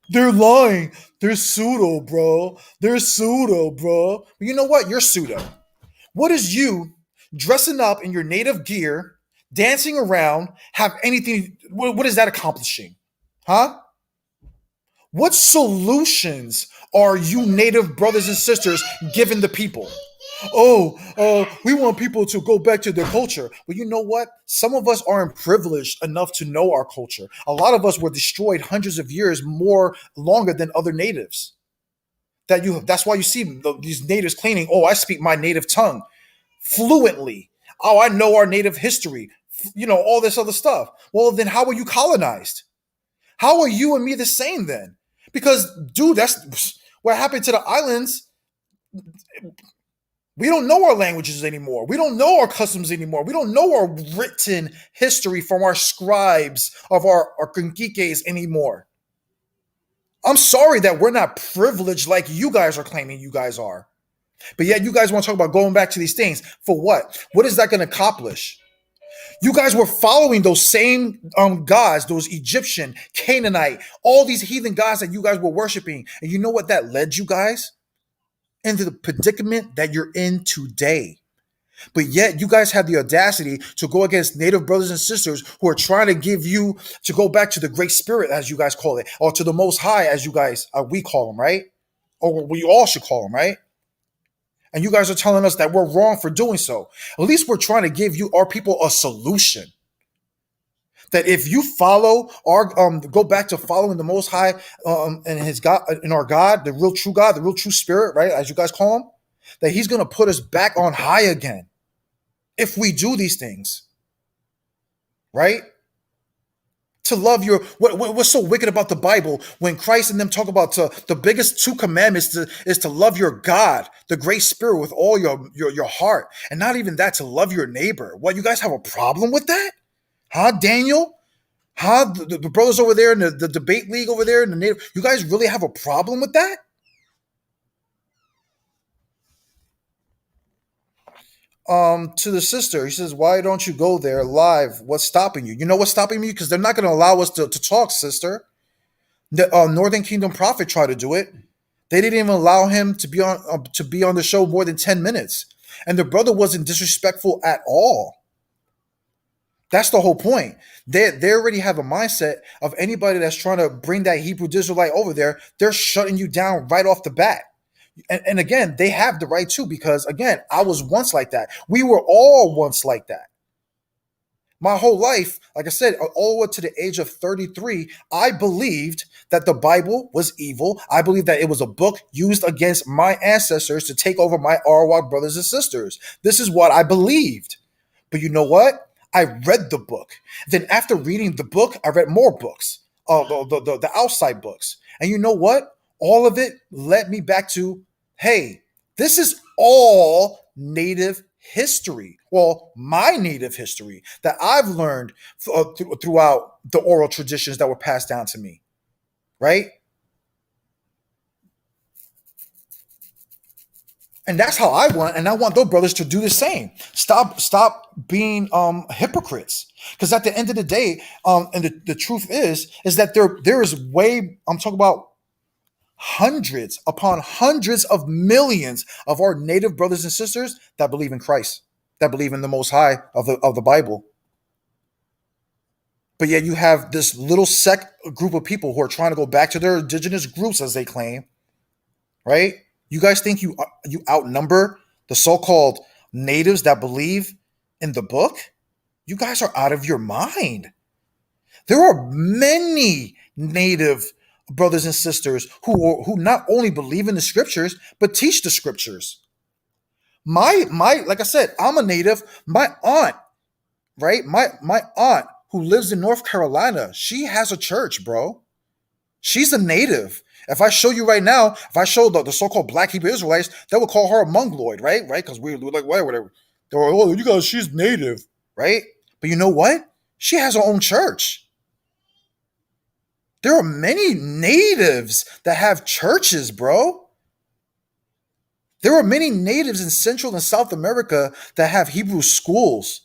They're lying. They're pseudo, bro. They're pseudo, bro. But you know what? You're pseudo. What does you dressing up in your native gear, dancing around, have anything? What is that accomplishing? Huh? What solutions are you native brothers and sisters giving the people? We want people to go back to their culture. Well, you know what? Some of us aren't privileged enough to know our culture. A lot of us were destroyed hundreds of years more longer than other natives. That's why you see these natives claiming, "Oh, I speak my native tongue fluently. Oh, I know our native history." All this other stuff. Well, then how were you colonized? How are you and me the same then? Because, dude, that's what happened to the islands. We don't know our languages anymore. We don't know our customs anymore. We don't know our written history from our scribes of our Conquiques anymore. I'm sorry that we're not privileged like you guys are claiming you guys are. But yet you guys want to talk about going back to these things. For what? What is that going to accomplish? You guys were following those same gods, those Egyptian, Canaanite, all these heathen gods that you guys were worshiping. And you know what that led you guys? Into the predicament that you're in today. But yet you guys have the audacity to go against native brothers and sisters who are trying to give you to go back to the Great Spirit, as you guys call it, or to the Most High, as you guys, we call them, right? Or we all should call them, right? And you guys are telling us that we're wrong for doing so. At least we're trying to give our people a solution. That if you follow go back to following the Most High and His God, in our God, the real true God, the real true Spirit, right, as you guys call Him, that He's going to put us back on high again if we do these things, right? To love what's so wicked about the Bible when Christ and them talk about the biggest two commandments is to love your God, the Great Spirit, with all your heart, and not even that, to love your neighbor. What, you guys have a problem with that? Huh, Daniel? Huh? The brothers over there in the debate league over there in the native, you guys really have a problem with that? To the sister, he says, "Why don't you go there live? What's stopping you?" You know what's stopping me? Because they're not going to allow us to talk, sister. The Northern Kingdom Prophet tried to do it. They didn't even allow him to be on the show more than 10 minutes. And the brother wasn't disrespectful at all. That's the whole point. They already have a mindset of anybody that's trying to bring that Hebrew Israelite over there, they're shutting you down right off the bat. And again, they have the right to, because again, I was once like that. We were all once like that. My whole life, like I said, all the way to the age of 33, I believed that the Bible was evil. I believed that it was a book used against my ancestors to take over my Arawak brothers and sisters. This is what I believed. But you know what? I read the book. Then after reading the book, I read more books, the outside books. And you know what? All of it led me back to, hey, this is all native history. Well, my native history that I've learned throughout the oral traditions that were passed down to me, right? And that's how I want, and I want those brothers to do the same. Stop being hypocrites. Because at the end of the day, and the truth is that there is way, I'm talking about hundreds upon hundreds of millions of our native brothers and sisters that believe in Christ, that believe in the Most High of the Bible. But yet you have this little group of people who are trying to go back to their indigenous groups, as they claim, right? You guys think you outnumber the so-called natives that believe in the book? You guys are out of your mind. There are many native brothers and sisters who not only believe in the scriptures but teach the scriptures. My like I said, I'm a native. My aunt, right? My aunt who lives in North Carolina, she has a church, bro. She's a native. If I show you right now, if I show the so-called Black Hebrew Israelites, they would call her a Mongoloid, right? Because we're like, whatever. They're like, oh, you guys, she's native, right? But you know what? She has her own church. There are many natives that have churches, bro. There are many natives in Central and South America that have Hebrew schools.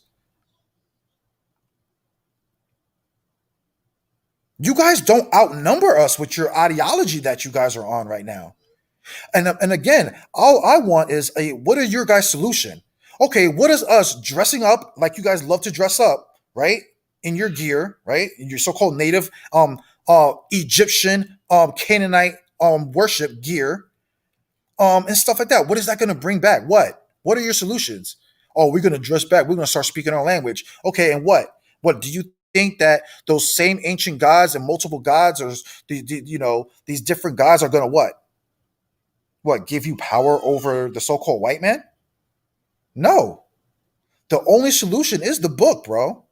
You guys don't outnumber us with your ideology that you guys are on right now. And again, all I want is what is your guys' solution? Okay, what is us dressing up like you guys love to dress up, right? In your gear, right? In your so-called native Egyptian Canaanite worship gear, and stuff like that. What is that going to bring back? What are your solutions? Oh, we're going to dress back. We're going to start speaking our language. Okay, and what? What do you think that those same ancient gods and multiple gods, or these different gods, are going to what? What, give you power over the so-called white man? No. The only solution is the book, bro.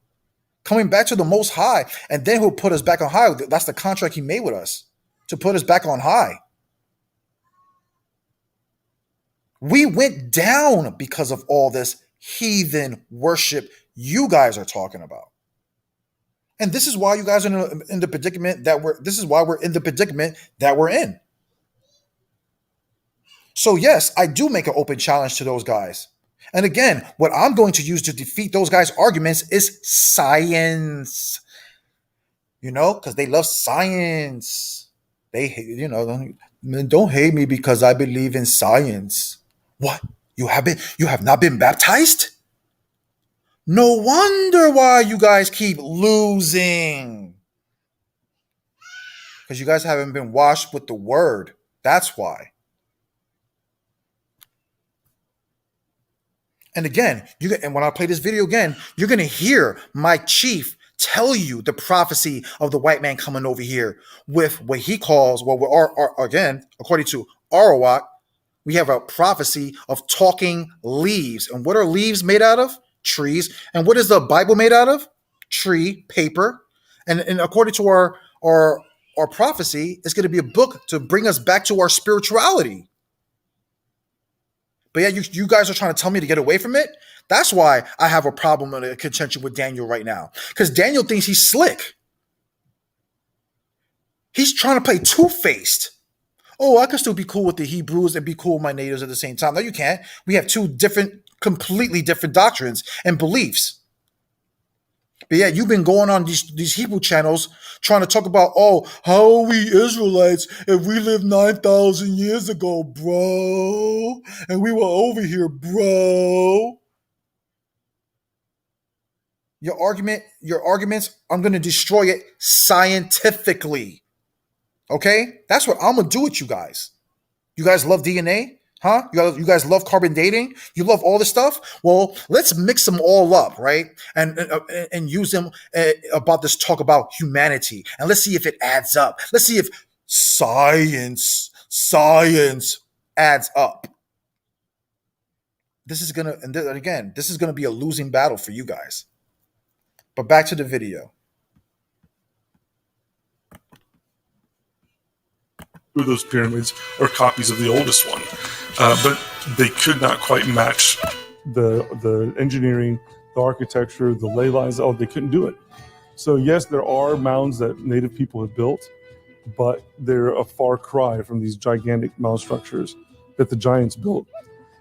Coming back to the Most High, and then he'll put us back on high. That's the contract he made with us, to put us back on high. We went down because of all this heathen worship you guys are talking about. And this is why you guys are in the predicament that we're in the predicament that we're in. So yes, I do make an open challenge to those guys. And again, what I'm going to use to defeat those guys' arguments is science. Because they love science. They hate, don't hate me because I believe in science. What? You have not been baptized? No wonder why you guys keep losing. Because you guys haven't been washed with the word. That's why. And again, and when I play this video again, you're going to hear my chief tell you the prophecy of the white man coming over here with what he calls, again, according to Arawak, we have a prophecy of talking leaves. And what are leaves made out of? Trees. And what is the Bible made out of? Tree, paper. And according to our prophecy, it's going to be a book to bring us back to our spirituality. But yeah, you guys are trying to tell me to get away from it? That's why I have a problem and a contention with Daniel right now. Because Daniel thinks he's slick. He's trying to play two-faced. Oh, I can still be cool with the Hebrews and be cool with my natives at the same time. No, you can't. We have two completely different doctrines and beliefs. But yeah, you've been going on these Hebrew channels trying to talk about, how are we Israelites if we lived 9,000 years ago, bro? And we were over here, bro. Your arguments, I'm going to destroy it scientifically. Okay? That's what I'm going to do with you guys. You guys love DNA? Huh? You guys love carbon dating? You love all this stuff? Well, let's mix them all up, right? And use them about this talk about humanity. And let's see if it adds up. Let's see if science adds up. This is going to be a losing battle for you guys. But back to the video. Those pyramids are copies of the oldest one, but they could not quite match the engineering, the architecture, the ley lines. Oh, they couldn't do it. So yes, there are mounds that native people have built, but they're a far cry from these gigantic mound structures that the giants built.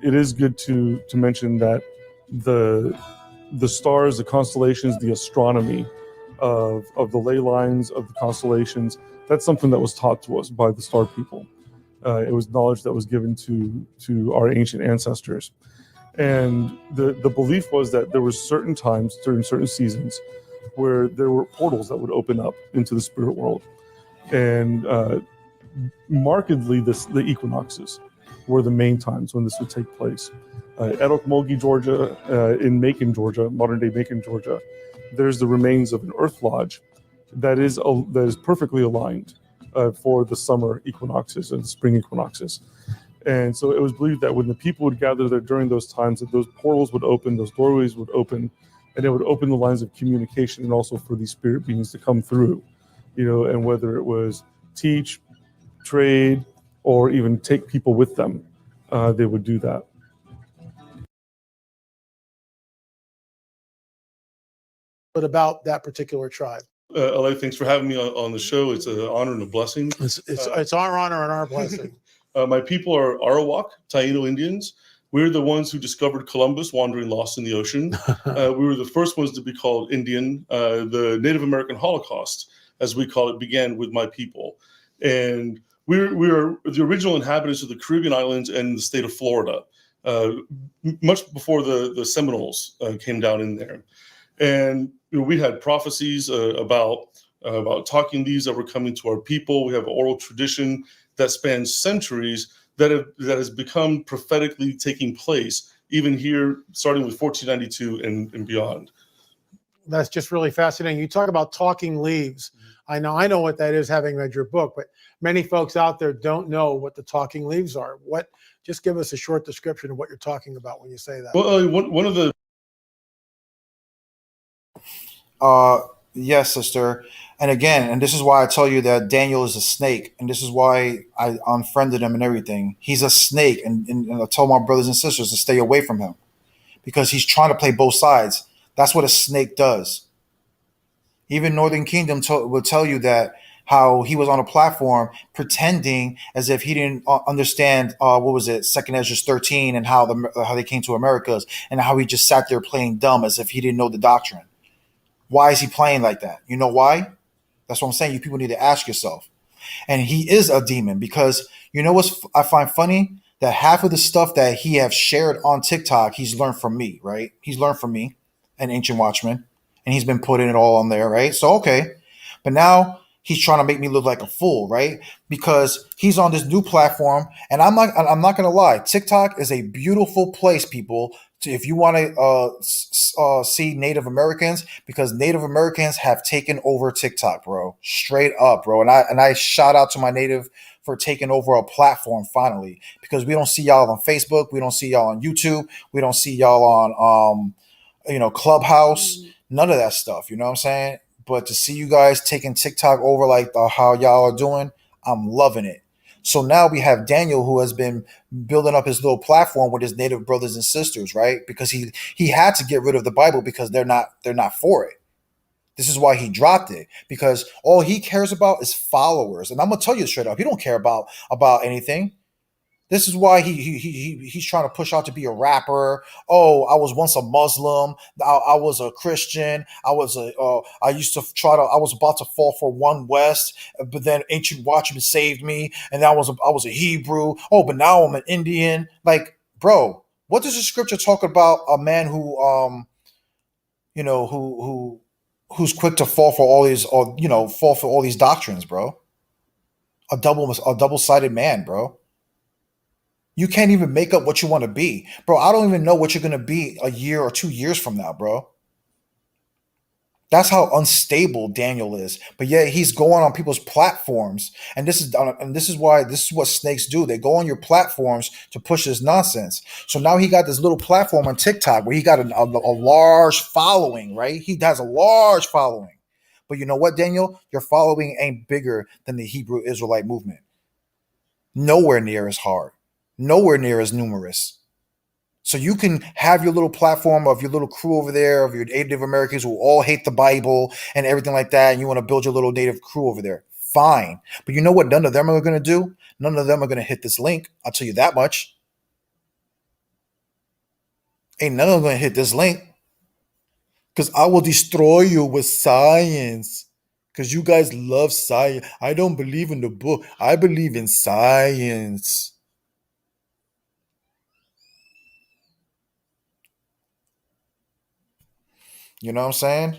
It is good to mention that the stars, the constellations, the astronomy of the ley lines of the constellations, that's something that was taught to us by the star people. It was knowledge that was given to our ancient ancestors. And the belief was that there were certain times during certain seasons where there were portals that would open up into the spirit world. And markedly, the equinoxes were the main times when this would take place. At Okmulgee, Georgia, in Macon, Georgia, modern-day Macon, Georgia, there's the remains of an earth lodge that is perfectly aligned for the summer equinoxes and the spring equinoxes. And so it was believed that when the people would gather there during those times, that those portals would open, those doorways would open, and it would open the lines of communication and also for these spirit beings to come through, and whether it was teach, trade, or even take people with them, they would do that. But about that particular tribe. LA, thanks for having me on the show. It's an honor and a blessing. It's our honor and our blessing. My people are Arawak, Taino Indians. We're the ones who discovered Columbus wandering lost in the ocean. We were the first ones to be called Indian. The Native American Holocaust, as we call it, began with my people. And we are the original inhabitants of the Caribbean islands and the state of Florida, much before the Seminoles came down in there. And we had prophecies about talking these that were coming to our people. We have an oral tradition that spans centuries that has become prophetically taking place, even here, starting with 1492 and beyond. That's just really fascinating. You talk about talking leaves. I know what that is, having read your book, but many folks out there don't know what the talking leaves are. Just give us a short description of what you're talking about when you say that. Well, one of the yes, sister. And again, and this is why I tell you that Daniel is a snake, and this is why I unfriended him and everything. He's a snake, and I told my brothers and sisters to stay away from him because he's trying to play both sides. That's what a snake does. Even Northern Kingdom will tell you that how he was on a platform pretending as if he didn't understand Second Ezra 13 and how they came to Americas, and how he just sat there playing dumb as if he didn't know the doctrine. Why is he playing like that? You know why? That's what I'm saying. You people need to ask yourself. And he is a demon because you know what I find funny? That half of the stuff that he have shared on TikTok, he's learned from me, right? He's learned from me, an Ancient Watchman, and he's been putting it all on there, right? So, okay. But now he's trying to make me look like a fool, right? Because he's on this new platform, and I'm not going to lie. TikTok is a beautiful place, people, if you want to see Native Americans, because Native Americans have taken over TikTok, bro. Straight up, bro. And I shout out to my Native for taking over a platform finally, because we don't see y'all on Facebook, we don't see y'all on YouTube, we don't see y'all on Clubhouse, none of that stuff. You know what I'm saying? But to see you guys taking TikTok over like how y'all are doing, I'm loving it. So now we have Daniel, who has been building up his little platform with his Native brothers and sisters, right? Because he had to get rid of the Bible because they're not for it. This is why he dropped it, because all he cares about is followers. And I'm gonna tell you straight up, he don't care about anything. This is why he's trying to push out to be a rapper. Oh, I was once a Muslim. I was a Christian. I was about to fall for One West, but then Ancient Watchman saved me, and I was a Hebrew. Oh, but now I'm an Indian. Like, bro, what does the scripture talk about a man who who's quick to fall for all these doctrines, bro? A double-sided man, bro. You can't even make up what you want to be. Bro, I don't even know what you're going to be a year or 2 years from now, bro. That's how unstable Daniel is. But yet he's going on people's platforms, and this is what snakes do. They go on your platforms to push this nonsense. So now he got this little platform on TikTok where he got a large following, right? He has a large following. But you know what, Daniel? Your following ain't bigger than the Hebrew Israelite movement. Nowhere near as hard. Nowhere near as numerous. So you can have your little platform of your little crew over there, of your Native Americans who all hate the Bible and everything like that, and you want to build your little native crew over there. Fine. But you know what none of them are going to do? None of them are going to hit this link. I'll tell you that much. Ain't none of them going to hit this link. Because I will destroy you with science. Because you guys love science. I don't believe in the book. I believe in science. You know what I'm saying?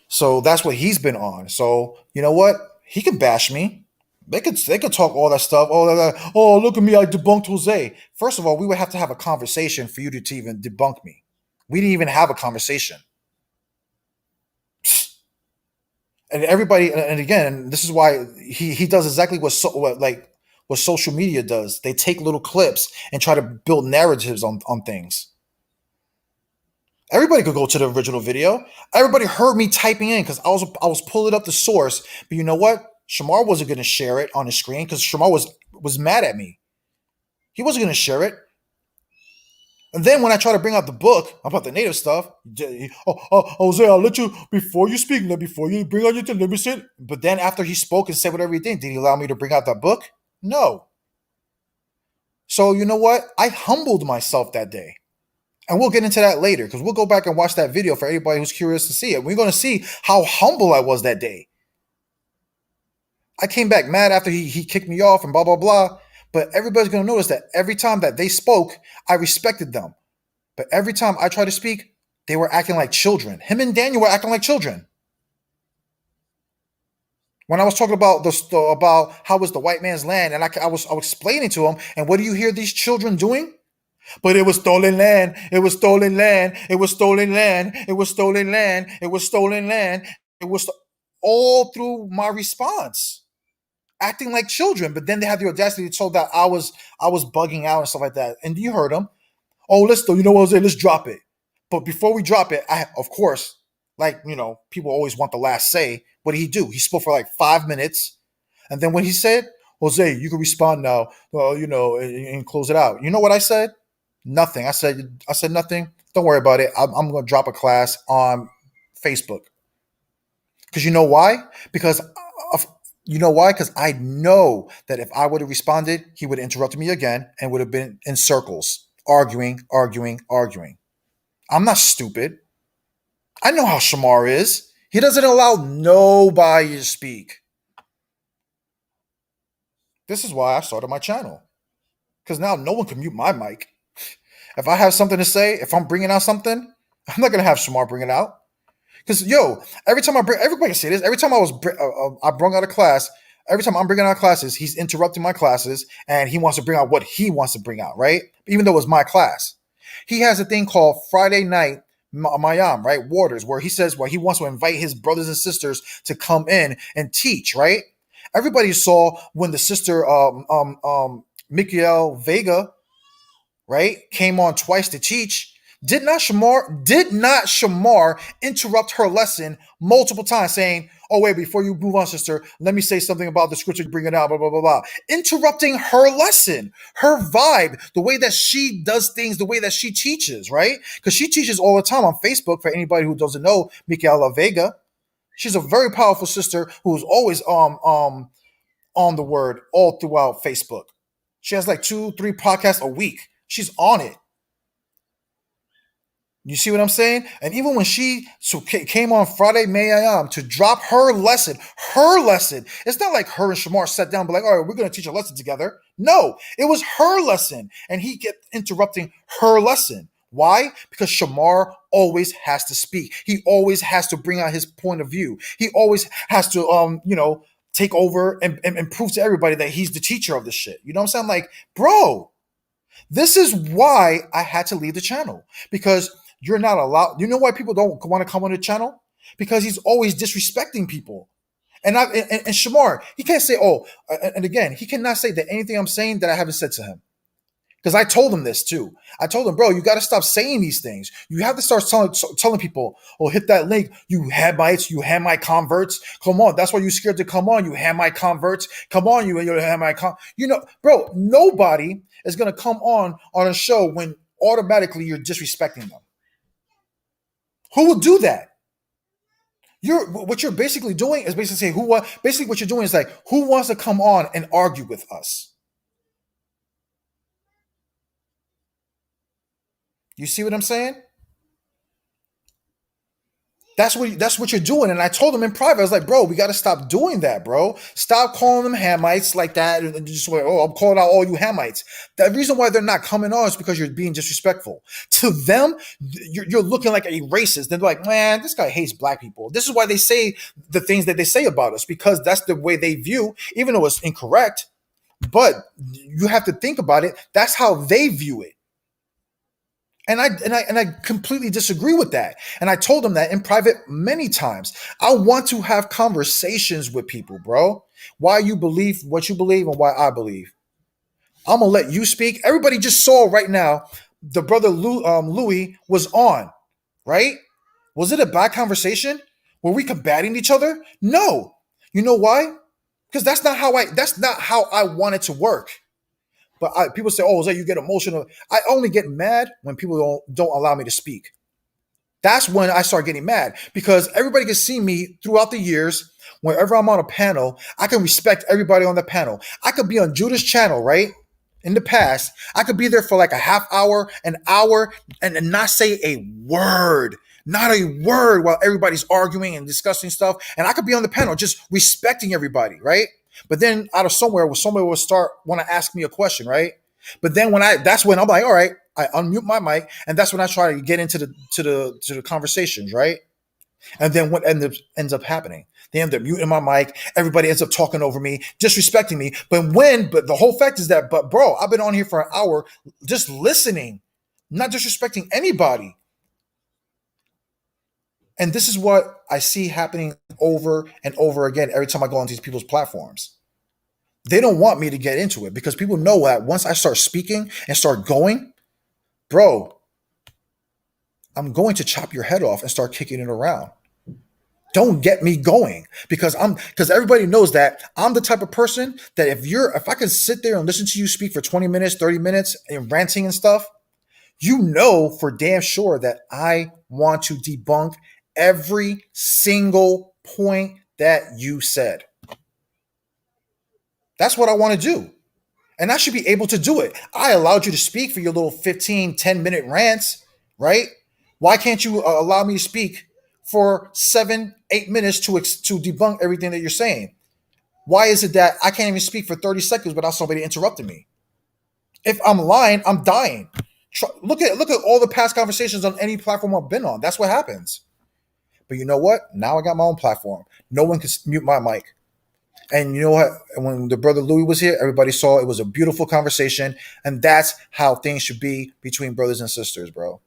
So that's what he's been on. So you know what? He can bash me. They could talk all that stuff. Oh, look at me! I debunked Jose. First of all, we would have to have a conversation for you to even debunk me. We didn't even have a conversation. And everybody, and again, this is why he does exactly what social media does. They take little clips and try to build narratives on things. Everybody could go to the original video. Everybody heard me typing in because I was pulling up the source. But you know what? Shamar wasn't going to share it on the screen because Shamar was mad at me. He wasn't going to share it. And then when I try to bring out the book about the native stuff, Jose, I'll let you, before you speak, before you bring out your thing, let me say it. But then after he spoke and said whatever he did he allow me to bring out that book? No. So you know what? I humbled myself that day. And we'll get into that later because we'll go back and watch that video for anybody who's curious to see it. We're going to see how humble I was that day. I came back mad after he kicked me off and blah, blah, blah. But everybody's going to notice that every time that they spoke, I respected them. But every time I tried to speak, they were acting like children. Him and Daniel were acting like children. When I was talking about about how was the white man's land, and I was explaining to him, and what do you hear these children doing? But it was stolen land. It was stolen land. It was stolen land. It was stolen land. It was stolen land. It was all through my response, acting like children. But then they had the audacity to tell that I was bugging out and stuff like that. And you heard them. Oh, you know what, let's drop it. But before we drop it, of course, people always want the last say. What did he do? He spoke for like 5 minutes, and then when he said, "Jose, you can respond now," and close it out. You know what I said? Nothing. I said nothing. Don't worry about it. I'm going to drop a class on Facebook. Because you know why? Because I know that if I would have responded, he would have interrupted me again and would have been in circles, arguing. I'm not stupid. I know how Shamar is. He doesn't allow nobody to speak. This is why I started my channel. Because now no one can mute my mic. If I have something to say, if I'm bringing out something, I'm not going to have Shamar bring it out. Because, every time everybody can say this, every time I bring out a class, every time I'm bringing out classes, he's interrupting my classes and he wants to bring out what he wants to bring out, right? Even though it's my class. He has a thing called Friday Night Mayam, right? Waters, where he says he wants to invite his brothers and sisters to come in and teach, right? Everybody saw when the sister Michael Vega, right, came on twice to teach. Did not Shamar interrupt her lesson multiple times, saying, "Oh wait, before you move on, sister, let me say something about the scripture, bring it out, blah blah blah blah," interrupting her lesson, her vibe, the way that she does things, the way that she teaches, right? Because she teaches all the time on Facebook. For anybody who doesn't know, Michaela Vega, she's a very powerful sister who's always on the word all throughout Facebook. She has like 2-3 podcasts a week. She's on it. You see what I'm saying? And even when she came on Friday, May I am, to drop her lesson, it's not like her and Shamar sat down and be like, all right, we're going to teach a lesson together. No, it was her lesson. And he kept interrupting her lesson. Why? Because Shamar always has to speak. He always has to bring out his point of view. He always has to, take over and prove to everybody that he's the teacher of this shit. You know what I'm saying? Like, bro, this is why I had to leave the channel, because you're not allowed. You know why people don't want to come on the channel? because he's always disrespecting people. And Shamar, he can't say, oh, and again, he cannot say that anything I'm saying that I haven't said to him. Because I told him this too. I told him, bro, you got to stop saying these things. You have to start telling people, oh, hit that link. You Hamites, you Hamite converts. Come on. That's why you're scared to come on, you Hamite converts. Come on, you Hamite You know, bro, nobody is going to come on a show when automatically you're disrespecting them. Who will do that? What you're basically doing is basically saying basically what you're doing is like, who wants to come on and argue with us? You see what I'm saying? That's what you're doing. And I told him in private, I was like, bro, we got to stop doing that, bro. Stop calling them Hamites like that. And just like, oh, I'm calling out all you Hamites. The reason why they're not coming on is because you're being disrespectful. To them, you're looking like a racist. They're like, man, this guy hates black people. This is why they say the things that they say about us, because that's the way they view, even though it's incorrect. But you have to think about it. That's how they view it. And I completely disagree with that. And I told him that in private many times. I want to have conversations with people, bro. Why you believe what you believe and why I believe. I'm gonna let you speak. Everybody just saw right now the brother Louis was on, right? Was it a bad conversation? Were we combating each other? No. You know why? Because that's not how I want it to work. But people say, oh, so you get emotional. I only get mad when people don't allow me to speak. That's when I start getting mad, because everybody can see me throughout the years. Whenever I'm on a panel, I can respect everybody on the panel. I could be on Judah's channel, right? In the past, I could be there for like a half hour, an hour, and not say a word. Not a word while everybody's arguing and discussing stuff. And I could be on the panel just respecting everybody, right? But then out of somewhere, somebody will want to ask me a question, right? But then that's when I'm like, all right, I unmute my mic, and that's when I try to get into the conversations, right? And then what ends up happening? They end up muting my mic. Everybody ends up talking over me, disrespecting me. But the whole fact is that, bro, I've been on here for an hour just listening, not disrespecting anybody. And this is what I see happening over and over again every time I go on these people's platforms. They don't want me to get into it because people know that once I start speaking and start going, bro, I'm going to chop your head off and start kicking it around. Don't get me going, because everybody knows that I'm the type of person that if I can sit there and listen to you speak for 20 minutes, 30 minutes and ranting and stuff, you know for damn sure that I want to debunk every single point that you said. That's what I want to do. And I should be able to do it. I allowed you to speak for your little 15, 10-minute rants, right? Why can't you allow me to speak for 7, 8 minutes to debunk everything that you're saying? Why is it that I can't even speak for 30 seconds without somebody interrupting me? If I'm lying, I'm dying. Look at all the past conversations on any platform I've been on. That's what happens. But you know what? Now I got my own platform. No one can mute my mic. And you know what? When the brother Louis was here, everybody saw it was a beautiful conversation. And that's how things should be between brothers and sisters, bro.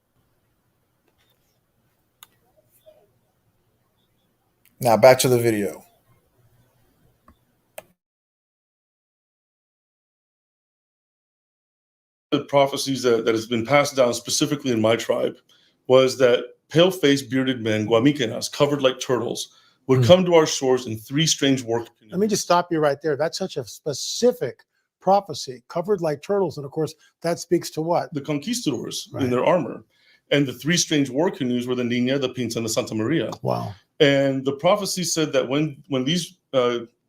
Now back to the video. The prophecies that has been passed down specifically in my tribe was that pale-faced bearded men, guamikenas, covered like turtles, would come to our shores in 3 strange war canoes. Let me just stop you right there. That's such a specific prophecy, covered like turtles. And of course, that speaks to what? The conquistadors in their armor. And the 3 strange war canoes were the Niña, the Pinta, and the Santa Maria. Wow. And the prophecy said that when these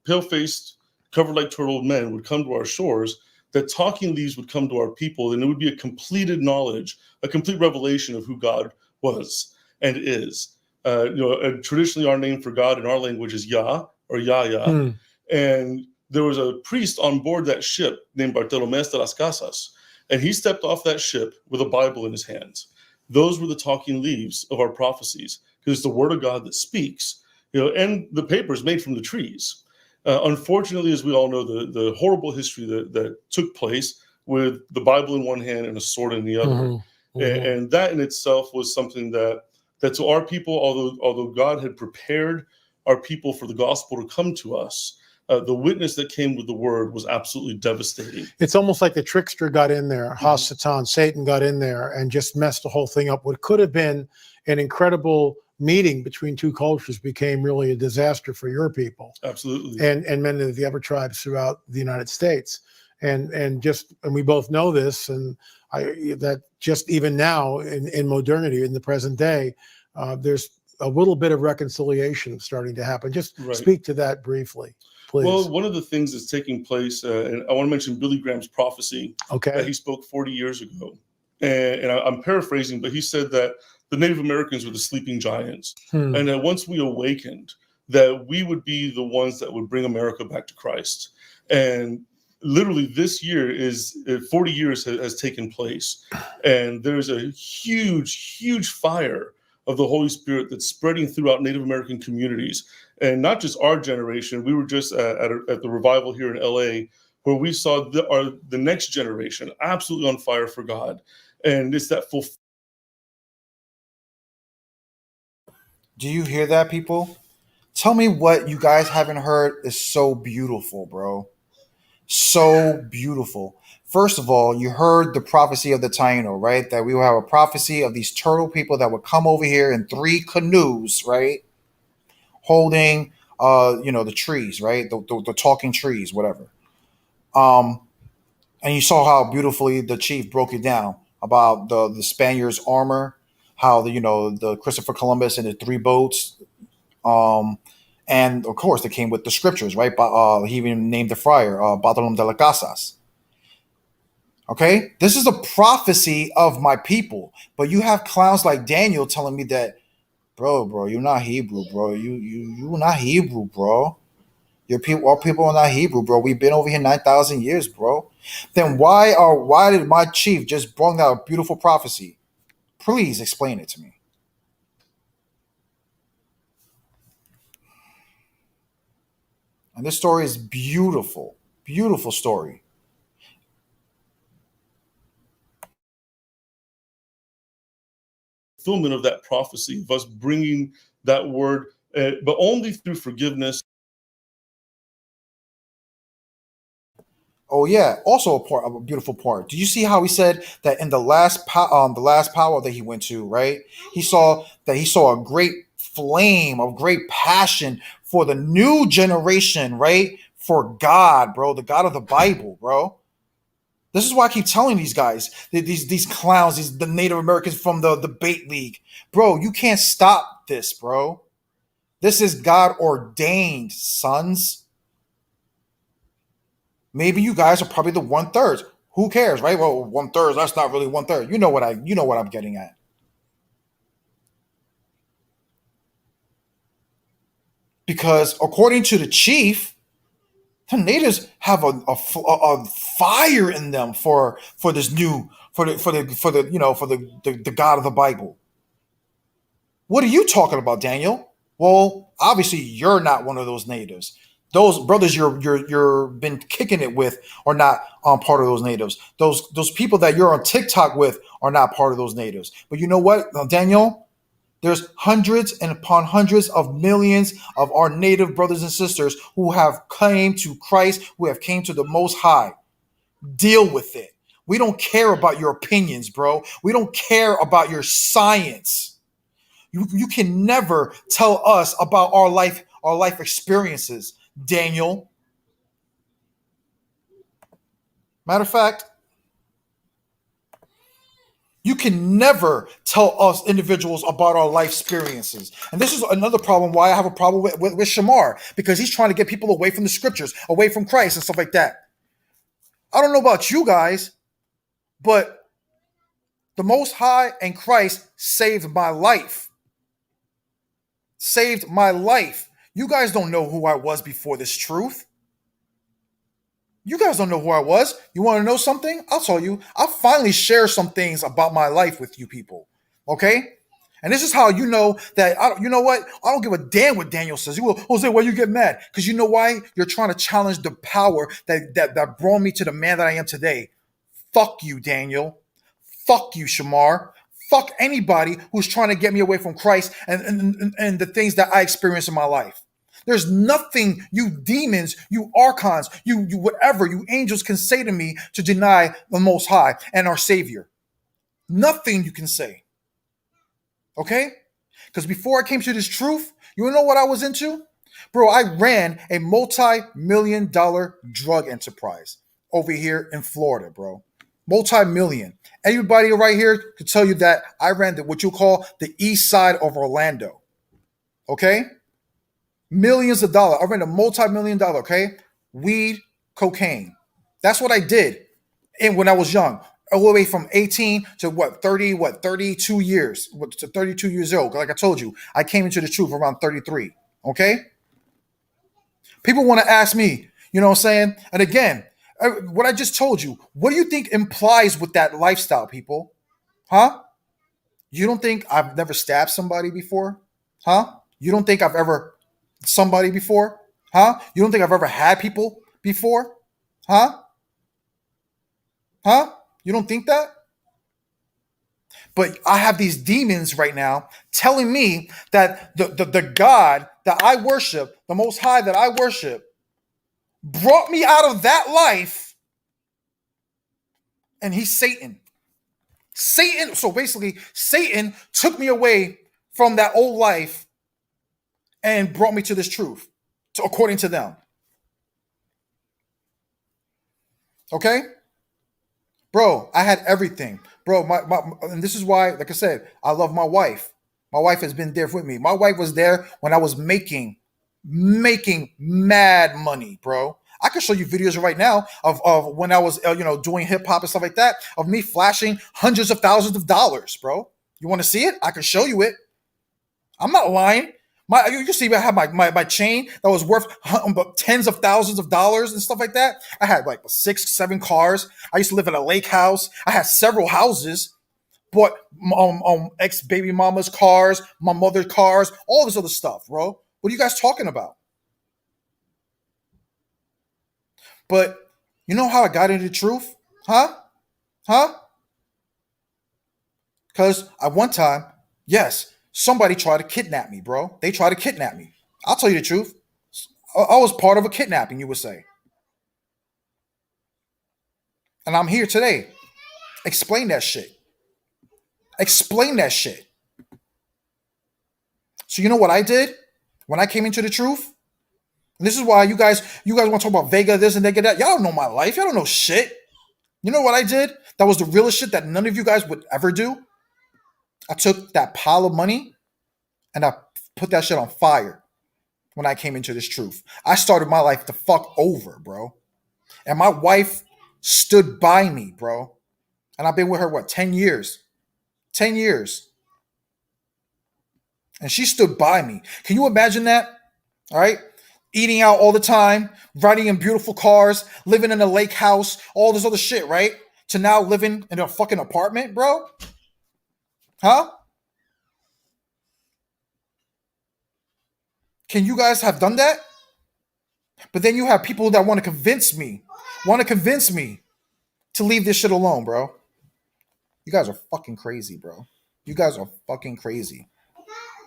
pale-faced, covered like turtle men would come to our shores, that talking leaves would come to our people, and it would be a completed knowledge, a complete revelation of who God was and is. Traditionally, our name for God in our language is Yah or Yahya. And there was a priest on board that ship named Bartolomé de las Casas, and he stepped off that ship with a Bible in his hands. Those were the talking leaves of our prophecies, because it's the word of God that speaks. And the paper is made from the trees. Unfortunately, as we all know, the horrible history that took place with the Bible in one hand and a sword in the other. And that in itself was something that That to our people, although God had prepared our people for the gospel to come to us, the witness that came with the word was absolutely devastating. It's almost like the trickster got in there, Hasatan, Satan got in there and just messed the whole thing up. What could have been an incredible meeting between two cultures became really a disaster for your people. Absolutely. And many of the other tribes throughout the United States. And we both know this, and that just even now in modernity, in the present day, there's a little bit of reconciliation starting to happen. Just speak to that briefly, please. Well, one of the things that's taking place, and I want to mention Billy Graham's prophecy that he spoke 40 years ago. And I'm paraphrasing, but he said that the Native Americans were the sleeping giants. And that once we awakened, that we would be the ones that would bring America back to Christ. And literally this year is 40 years has taken place. And there's a huge fire of the Holy Spirit that's spreading throughout Native American communities. And not just our generation. We were just at the revival here in LA, where we saw the next generation absolutely on fire for God. And it's that full. Do you hear that, people? Tell me what you guys haven't heard is so beautiful, bro. So beautiful. First of all, you heard the prophecy of the Taino, right? That we will have a prophecy of these turtle people that would come over here in 3 canoes, right? Holding, the trees, right? The talking trees, whatever. And you saw how beautifully the chief broke it down about the Spaniards' armor, how the Christopher Columbus and the 3 boats, and of course they came with the scriptures, right? He even named the friar Bartolomé de las Casas. Okay, this is a prophecy of my people, but you have clowns like Daniel telling me that, bro, you're not Hebrew, bro. You not Hebrew, bro. Our people are not Hebrew, bro. We've been over here 9,000 years, bro. Then why did my chief just bring out a beautiful prophecy? Please explain it to me. And this story is beautiful, beautiful story. Fulfillment of that prophecy of us bringing that word, but only through forgiveness. Oh yeah, also a beautiful part. Do you see how he said that in the last powwow that he went to, right? He saw a great flame of great passion for the new generation, right? For God, bro, the God of the Bible, bro. This is why I keep telling these guys, these clowns, the Native Americans from the debate league, bro. You can't stop this, bro. This is God ordained, sons. Maybe you guys are probably the 1/3. Who cares, right? Well, 1/3, that's not really 1/3. You know what I'm getting at. Because according to the chief, the natives have a fire in them for this new for the God of the Bible. What are you talking about, Daniel? Well, obviously you're not one of those natives. Those brothers you're been kicking it with are not part of those natives. Those people that you're on TikTok with are not part of those natives. But you know what, Daniel? There's hundreds and upon hundreds of millions of our native brothers and sisters who have came to Christ, who have came to the Most High. Deal with it. We don't care about your opinions, bro. We don't care about your science. You can never tell us about our life experiences, Daniel. Matter of fact, you can never tell us individuals about our life experiences. And this is another problem why I have a problem with Shamar, because he's trying to get people away from the scriptures, away from Christ and stuff like that. I don't know about you guys, but the Most High and Christ saved my life. Saved my life. You guys don't know who I was before this truth. You guys don't know who I was. You want to know something? I'll tell you. I'll finally share some things about my life with you people. Okay? And this is how you know that, you know what? I don't give a damn what Daniel says. You will, Jose, why you get mad? Because you know why? You're trying to challenge the power that brought me to the man that I am today. Fuck you, Daniel. Fuck you, Shamar. fuck anybody who's trying to get me away from Christ and the things that I experience in my life. There's nothing you demons, you archons, you whatever, you angels can say to me to deny the Most High and our Savior. Nothing you can say. Okay? Because before I came to this truth, you know what I was into? Bro, I ran a multi-million-dollar drug enterprise over here in Florida, bro. Multi-million. Everybody right here could tell you that I ran what you call the east side of Orlando. Okay? Millions of dollars. I ran a multi-million-dollar, okay? Weed, cocaine. That's what I did when I was young. All the way from 18 to 32 years. To 32 years old. Like I told you, I came into the truth around 33. Okay? People want to ask me, you know what I'm saying? And again, what I just told you, what do you think implies with that lifestyle, people? Huh? You don't think I've never stabbed somebody before? Huh? You don't think I've ever somebody before? Huh? You don't think I've ever had people before? Huh? Huh? You don't think that? But I have these demons right now telling me that the God that I worship, the Most High that I worship, brought me out of that life, and he's Satan. Satan, so basically, Satan took me away from that old life and brought me to this truth, according to them. Okay? Bro, I had everything. Bro, and this is why, like I said, I love my wife. My wife has been there with me. My wife was there when I was making mad money, bro. I can show you videos right now of when I was, doing hip hop and stuff like that, of me flashing hundreds of thousands of dollars, bro. You want to see it? I can show you it. I'm not lying. You can see I had my chain that was worth tens of thousands of dollars and stuff like that. I had like 6, 7 cars. I used to live in a lake house. I had several houses. Bought ex-baby mama's cars, my mother's cars, all this other stuff, bro. What are you guys talking about? But you know how I got into the truth? Huh? Because at one time, yes, somebody tried to kidnap me, bro. They tried to kidnap me. I'll tell you the truth. I was part of a kidnapping, you would say. And I'm here today. Explain that shit. Explain that shit. So you know what I did when I came into the truth? And this is why you guys want to talk about Vega this and Vega that. Y'all don't know my life. Y'all don't know shit. You know what I did? That was the realest shit that none of you guys would ever do. I took that pile of money and I put that shit on fire when I came into this truth. I started my life the fuck over, bro. And my wife stood by me, bro. And I've been with her, 10 years? 10 years. And she stood by me. Can you imagine that? All right? Eating out all the time, riding in beautiful cars, living in a lake house, all this other shit, right? To now living in a fucking apartment, bro? Huh? Can you guys have done that? But then you have people that want to convince me to leave this shit alone, bro. You guys are fucking crazy, bro. You guys are fucking crazy.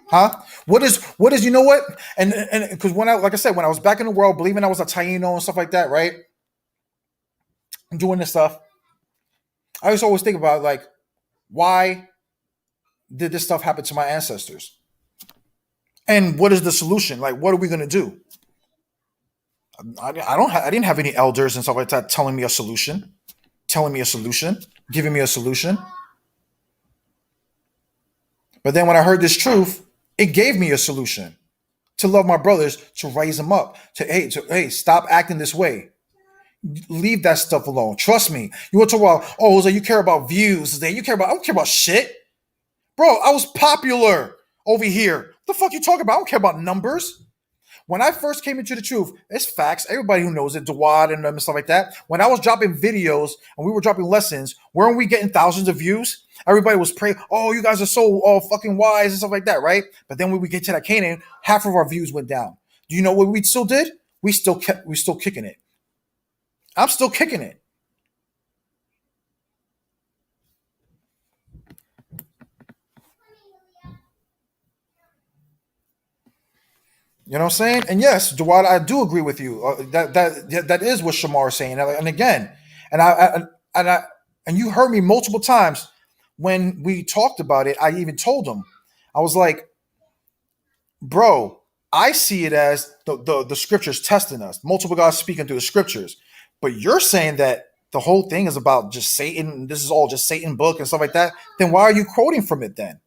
Huh? What is, you know what? And because when I was back in the world, believing I was a Taino and stuff like that, right? I'm doing this stuff. I used to always think about, like, why did this stuff happen to my ancestors? And what is the solution? Like, what are we going to do? I didn't have any elders and stuff like that telling me a solution, giving me a solution. But then when I heard this truth, it gave me a solution to love my brothers, to raise them up, hey, stop acting this way. Leave that stuff alone. Trust me. You want to talk about, Jose, you care about views. I don't care about shit. Bro, I was popular over here. What the fuck you talking about? I don't care about numbers. When I first came into the truth, it's facts. Everybody who knows it, Dewad and stuff like that. When I was dropping videos and we were dropping lessons, weren't we getting thousands of views? Everybody was praying, oh, you guys are so fucking wise and stuff like that, right? But then when we get to that Canaan, half of our views went down. Do you know what we still did? We still kicking it. I'm still kicking it. You know what I'm saying? And yes, Dwight, I do agree with you. That is what Shamar is saying. And again, and and I and you heard me multiple times when we talked about it. I even told him, I was like, bro, I see it as the scriptures testing us. Multiple guys speaking through the scriptures, but you're saying that the whole thing is about just Satan. This is all just Satan book and stuff like that. Then why are you quoting from it then?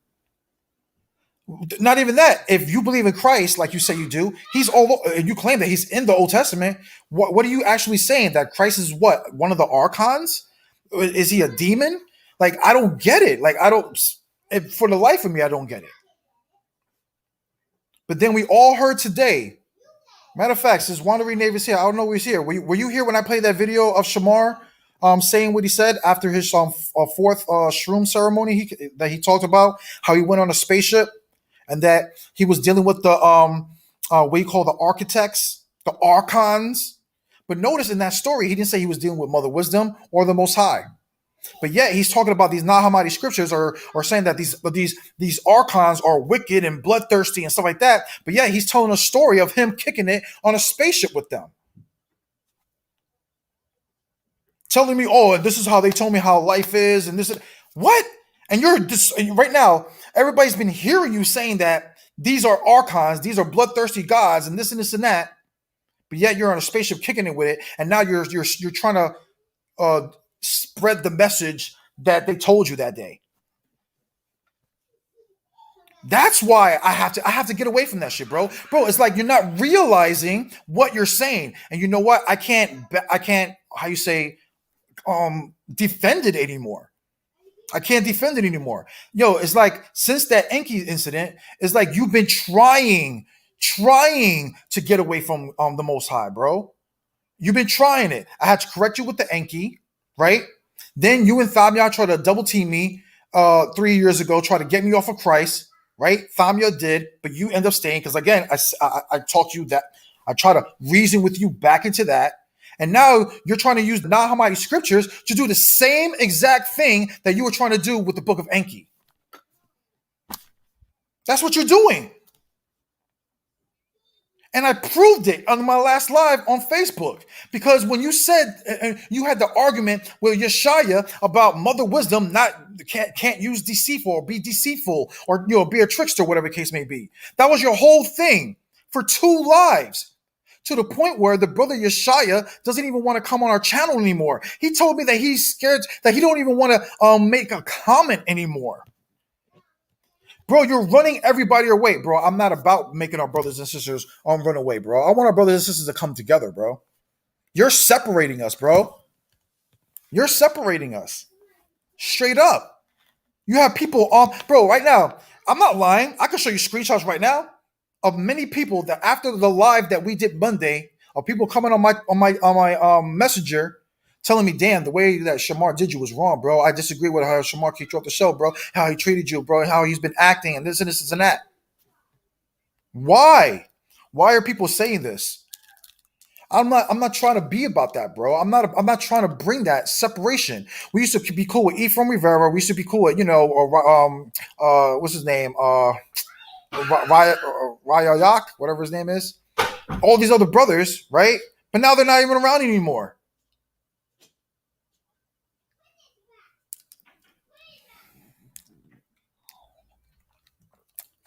Not even that. If you believe in Christ, like you say you do, he's all, and you claim that he's in the Old Testament. What are you actually saying? That Christ is what? One of the archons? Is he a demon? Like, I don't get it. Like, I don't. For the life of me, I don't get it. But then we all heard today. Matter of fact, since Wandering Knave is here, I don't know who's here. Were you here when I played that video of Shamar saying what he said after his fourth shroom ceremony that he talked about, how he went on a spaceship and that he was dealing with the what you call the architects, the archons. But notice in that story, he didn't say he was dealing with Mother Wisdom or the Most High. But yet he's talking about these Nag Hammadi scriptures or saying that these archons are wicked and bloodthirsty and stuff like that. But yeah, he's telling a story of him kicking it on a spaceship with them. Telling me, oh, and this is how they told me how life is, and this is what? And right now, everybody's been hearing you saying that these are archons, these are bloodthirsty gods, and this and that. But yet you're on a spaceship kicking it with it, and now you're trying to spread the message that they told you that day. That's why I have to get away from that shit, bro. Bro, it's like you're not realizing what you're saying, and you know what? I can't. How you say? Defend it anymore. I can't defend it anymore. Yo, it's like since that Enki incident, it's like you've been trying to get away from the Most High, bro. You've been trying it. I had to correct you with the Enki, right? Then you and Thamya tried to double team me 3 years ago, try to get me off of Christ, right? Thamya did, but you end up staying because again, I talked to you that I try to reason with you back into that. And now you're trying to use the Nag Hammadi scriptures to do the same exact thing that you were trying to do with the book of Enki. That's what you're doing. And I proved it on my last live on Facebook. Because when you said, you had the argument with Yeshaya about Mother Wisdom can't use deceitful or be deceitful or be a trickster, whatever the case may be. That was your whole thing for 2 lives. To the point where the brother Yeshaya doesn't even want to come on our channel anymore. He told me that he's scared, that he don't even want to make a comment anymore. Bro, you're running everybody away, bro. I'm not about making our brothers and sisters run away, bro. I want our brothers and sisters to come together, bro. You're separating us, bro. You're separating us. Straight up. You have people bro, right now, I'm not lying. I can show you screenshots right now of many people that after the live that we did Monday, of people coming on my messenger telling me, damn, the way that Shamar did you was wrong, bro. I disagree with how Shamar kicked you off the show, bro. How he treated you, bro. How he's been acting and this and this and that. Why? Why are people saying this? I'm not trying to be about that, bro. I'm not trying to bring that separation. We used to be cool with Ephraim Rivera. We used to be cool with, what's his name? Rayayak, whatever his name is, all these other brothers, right? But now they're not even around anymore.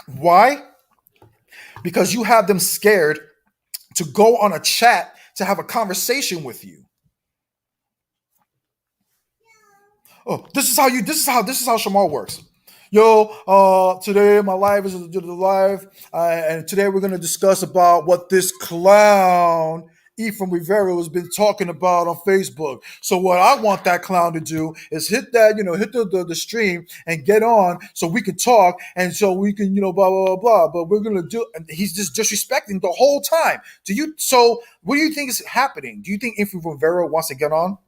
Why? Because you have them scared to go on a chat to have a conversation with you. Oh, this is how Shamar works. Yo, today my live is the live, and today we're gonna discuss about what this clown Ephraim Rivera has been talking about on Facebook. So what I want that clown to do is hit the stream and get on so we can talk and so we can blah blah blah. But we're gonna do. And he's just disrespecting the whole time. So what do you think is happening? Do you think Ephraim Rivera wants to get on?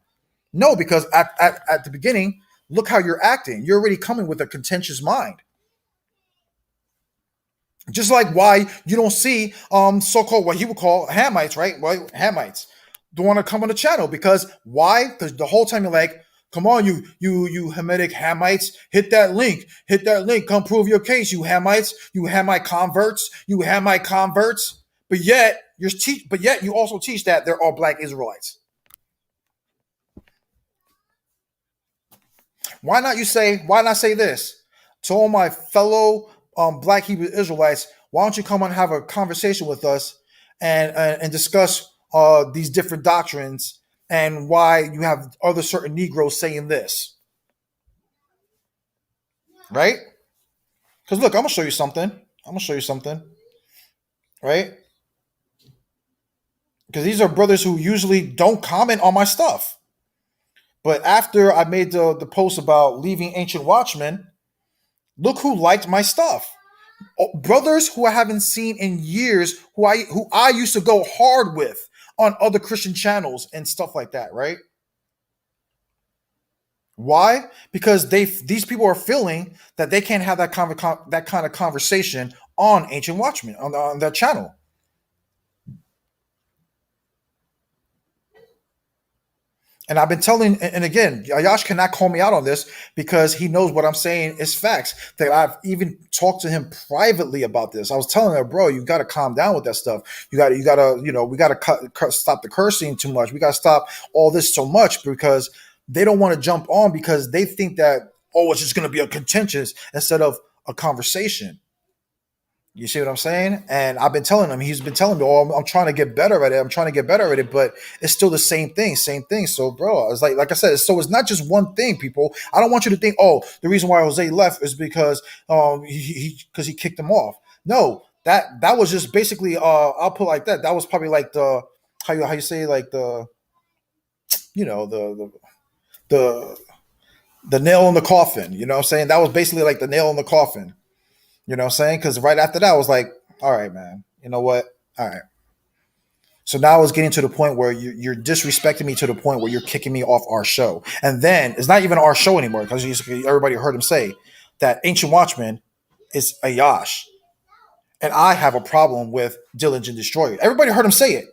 No, because at the beginning. Look how you're acting. You're already coming with a contentious mind. Just like why you don't see so-called what he would call Hamites, right? Well, Hamites don't want to come on the channel because why? Because the whole time you're like, come on, you Hamitic Hamites, hit that link, come prove your case, you Hamites, you Hamite converts, But yet you also teach that they're all black Israelites. Why not say this to all my fellow black Hebrew Israelites? Why don't you come and have a conversation with us and discuss these different doctrines and why you have other certain Negroes saying this, right? Because look, I'm gonna show you something, right? Because these are brothers who usually don't comment on my stuff. But after I made the post about leaving Ancient Watchmen, look who liked my stuff. Brothers who I haven't seen in years, who I used to go hard with on other Christian channels and stuff like that, right? Why? Because these people are feeling that they can't have that kind of conversation on Ancient Watchmen on their channel. And I've been telling, and again, Ayash cannot call me out on this because he knows what I'm saying is facts. That I've even talked to him privately about this. I was telling him, bro, you got to calm down with that stuff. You got to, we got to stop the cursing too much. We got to stop all this so much because they don't want to jump on because they think that, it's just going to be a contentious instead of a conversation. You see what I'm saying? And I've been telling him, he's been telling me, I'm trying to get better at it. But it's still the same thing. So, bro, it's like I said, it's not just one thing, people. I don't want you to think, the reason why Jose left is because he kicked him off. No, that was just basically, I'll put it like that. That was probably like the, how you say, like the nail in the coffin. You know what I'm saying? That was basically like the nail in the coffin. You know what I'm saying? Because right after that, I was like, all right, man. You know what? All right. So now it's getting to the point where you're disrespecting me to the point where you're kicking me off our show. And then it's not even our show anymore because everybody heard him say that Ancient Watchmen is Ayash. And I have a problem with Diligent Destroyer. Everybody heard him say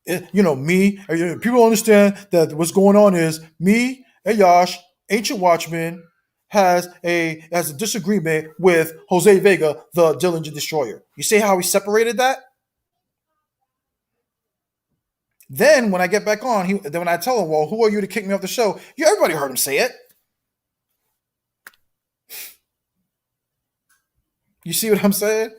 it. People don't understand that what's going on is me, Ayash, Ancient Watchmen, has a disagreement with Jose Vega, the Dillinger Destroyer. You see how he separated that? Then when I get back on, when I tell him, well, who are you to kick me off the show? Everybody heard him say it. You see what I'm saying?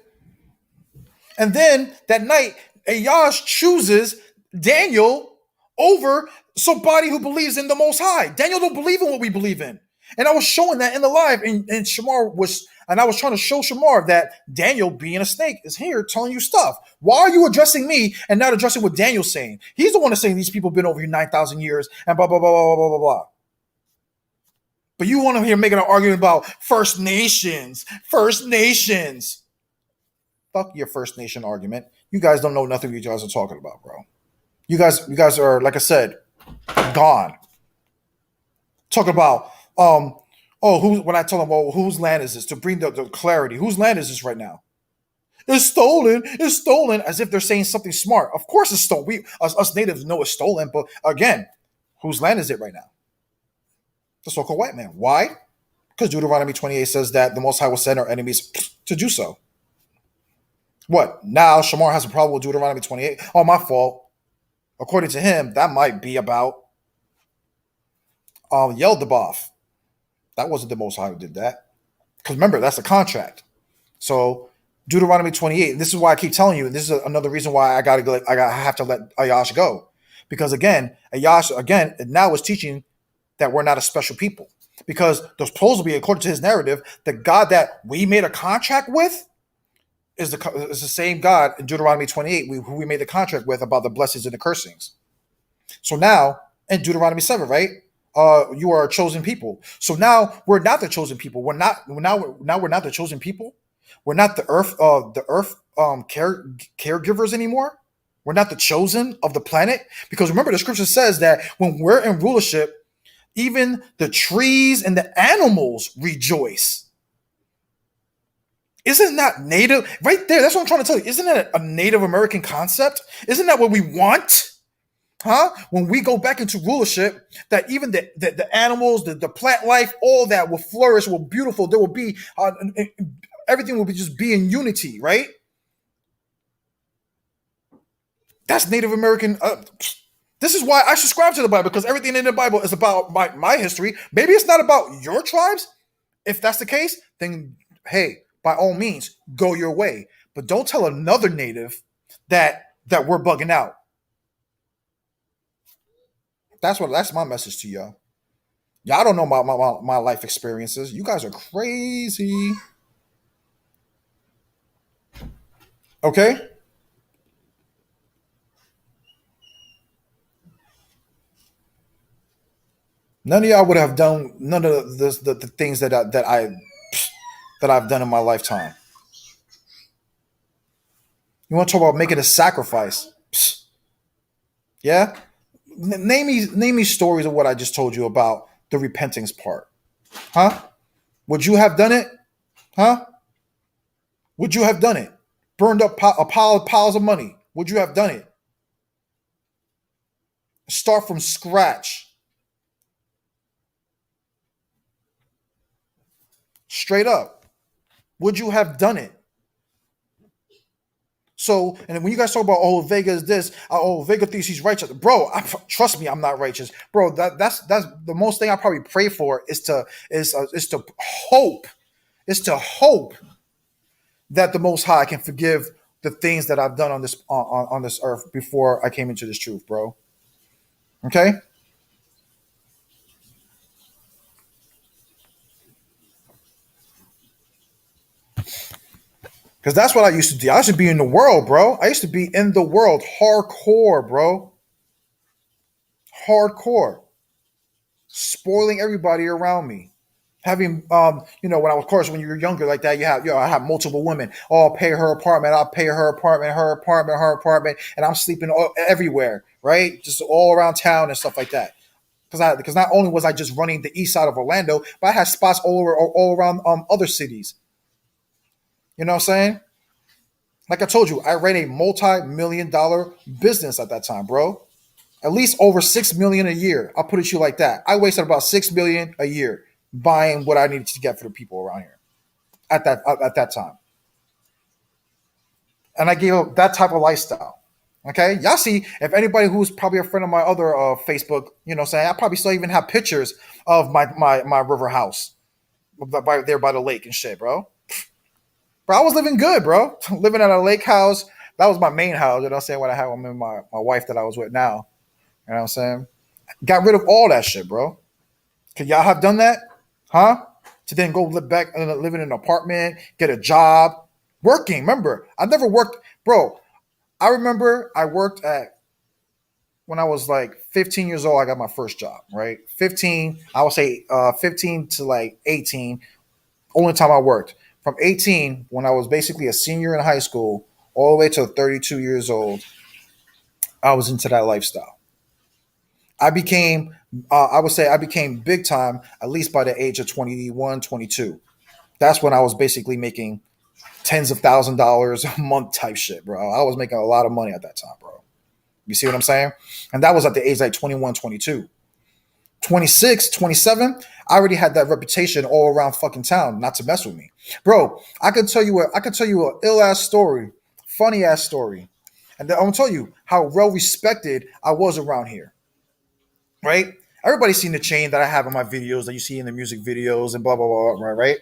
And then that night, Ayash chooses Daniel over somebody who believes in the Most High. Daniel don't believe in what we believe in. And I was showing that in the live, and I was trying to show Shamar that Daniel, being a snake, is here telling you stuff. Why are you addressing me and not addressing what Daniel's saying? He's the one that's saying these people have been over here 9,000 years and blah, blah, blah, blah, blah, blah, blah. But you want to hear making an argument about First Nations. Fuck your First Nation argument. You guys don't know nothing you guys are talking about, bro. You guys are, like I said, gone. Talk about when I tell them, whose land is this? To bring the clarity. Whose land is this right now? It's stolen, as if they're saying something smart. Of course it's stolen. Us natives know it's stolen, but again, whose land is it right now? The so-called white man. Why? Because Deuteronomy 28 says that the Most High will send our enemies to do so. What? Now Shamar has a problem with Deuteronomy 28? Oh, my fault. According to him, that might be about Yeldabaoth. That wasn't the Most High who did that. Because remember, that's a contract. So Deuteronomy 28, and this is why I keep telling you, and this is another reason why I have to let Ayash go. Because again, Ayash now is teaching that we're not a special people. Because there's supposed to be, according to his narrative, the God that we made a contract with is the same God in Deuteronomy 28 who we made the contract with about the blessings and the cursings. So now, in Deuteronomy 7, right? You are a chosen people. So now we're not the chosen people. We're not the chosen people. We're not the earth caregivers anymore. We're not the chosen of the planet. Because remember, the scripture says that when we're in rulership, even the trees and the animals rejoice. Isn't that native? Right there, that's what I'm trying to tell you. Isn't that a Native American concept? Isn't that what we want? Huh? When we go back into rulership, that even the animals, the plant life, all that will flourish, will be beautiful. There will be everything will be just be in unity, right? That's Native American. This is why I subscribe to the Bible, because everything in the Bible is about my history. Maybe it's not about your tribes. If that's the case, then hey, by all means, go your way. But don't tell another native that we're bugging out. That's my message to y'all. Y'all don't know my life experiences. You guys are crazy. Okay? None of y'all would have done none of the things that I've done in my lifetime. You want to talk about making a sacrifice? Psst. Yeah? Name me stories of what I just told you about the repentance part. Huh? Would you have done it? Huh? Would you have done it? Burned up piles of money. Would you have done it? Start from scratch. Straight up. Would you have done it? So, and when you guys talk about, oh, Vega is this, oh, Vega thinks he's righteous, bro. Trust me, I'm not righteous, bro. That's the most thing I probably pray for is to hope, that the Most High can forgive the things that I've done on this earth before I came into this truth, bro. Okay. Because that's what I used to do. I used to be in the world, bro. I used to be in the world hardcore, bro. Hardcore. Spoiling everybody around me. Having, when of course, when you're younger like that, I have multiple women. Oh, I'll pay her apartment. I'll pay her apartment. And I'm sleeping everywhere, right? Just all around town and stuff like that. Because not only was I just running the east side of Orlando, but I had spots all around other cities. You know what I'm saying? Like I told you, I ran a multi-million-dollar business at that time, bro. At least over $6 million a year. I'll put it to you like that. I wasted about $6 million a year buying what I needed to get for the people around here at that time. And I gave up that type of lifestyle. Okay, y'all see, if anybody who's probably a friend of my other Facebook, saying, I probably still even have pictures of my river house there by the lake and shit, bro. Bro, I was living good, bro. Living at a lake house. That was my main house. You know what I'm saying? When I had my wife that I was with now. You know what I'm saying? Got rid of all that shit, bro. Could y'all have done that? Huh? To then go live in an apartment, get a job, working. Remember, I never worked, bro. I remember I worked when I was like 15 years old, I got my first job, right? 15, I would say 15 to like 18, only time I worked. From 18, when I was basically a senior in high school, all the way to 32 years old, I was into that lifestyle. I became big time, at least by the age of 21, 22. That's when I was basically making tens of $1,000s a month type shit, bro. I was making a lot of money at that time, bro. You see what I'm saying? And that was at the age like 21, 22. 26, 27, I already had that reputation all around fucking town not to mess with me. Bro, I could tell you an ill-ass story, funny-ass story. And then I'm going to tell you how well-respected I was around here, right? Everybody's seen the chain that I have in my videos that you see in the music videos and blah, blah, blah, right?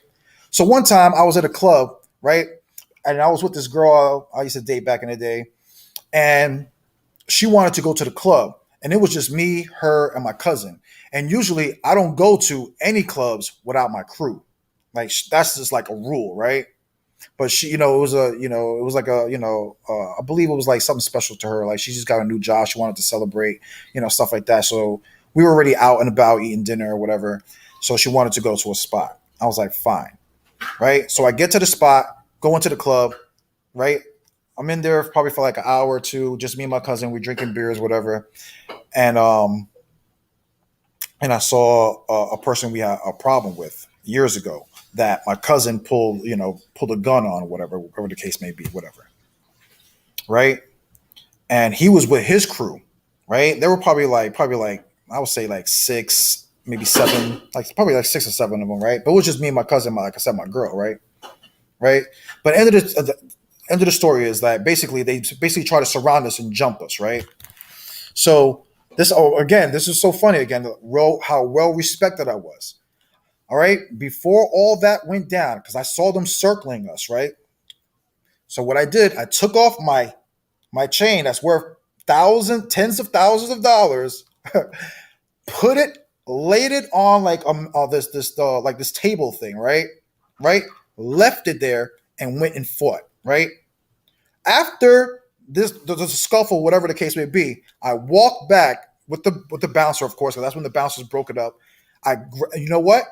So one time I was at a club, right? And I was with this girl I used to date back in the day. And she wanted to go to the club. And it was just me, her, and my cousin. And usually I don't go to any clubs without my crew. Like that's just like a rule, right? But she, it was like I believe it was like something special to her. Like she just got a new job. She wanted to celebrate, stuff like that. So we were already out and about eating dinner or whatever. So she wanted to go to a spot. I was like, fine. Right. So I get to the spot, go into the club, right? I'm in there probably for like an hour or two, just me and my cousin. We're drinking beers, whatever. And I saw a person we had a problem with years ago that my cousin pulled a gun on, whatever the case may be, whatever. Right. And he was with his crew. Right. There were probably like, I would say like 6, maybe 7, like probably like 6 or 7 of them. Right. But it was just me and my cousin, like I said, my girl. Right. Right. But end end of the story is that basically they basically try to surround us and jump us, right? So this is so funny again, how well respected I was. All right, before all that went down, because I saw them circling us, right? So what I did, I took off my chain that's worth tens of thousands of dollars, laid it on like this table thing, right? Right, left it there and went and fought, right? After the scuffle, whatever the case may be, I walked back with the bouncer, of course, because that's when the bouncers broke it up. You know what?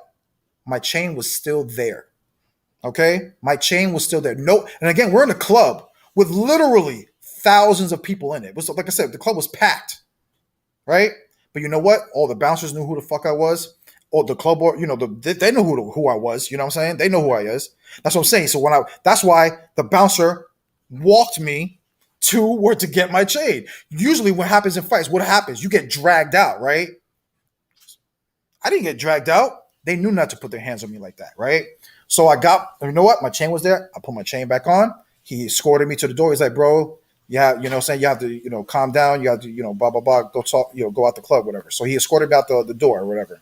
My chain was still there. Okay, my chain was still there. No, and again, we're in a club with literally thousands of people in it. It was, like I said, the club was packed, right? But you know what? All the bouncers knew who the fuck I was. Or the club, or they know who I was. You know what I'm saying? They know who I is. That's what I'm saying. So that's why the bouncer walked me to where to get my chain. Usually, what happens in fights? What happens? You get dragged out, right? I didn't get dragged out. They knew not to put their hands on me like that, right? So you know what? My chain was there. I put my chain back on. He escorted me to the door. He's like, bro, yeah, you know what I'm saying? You have to, calm down. You have to, blah, blah, blah, go talk, go out the club, whatever. So he escorted me out the door or whatever.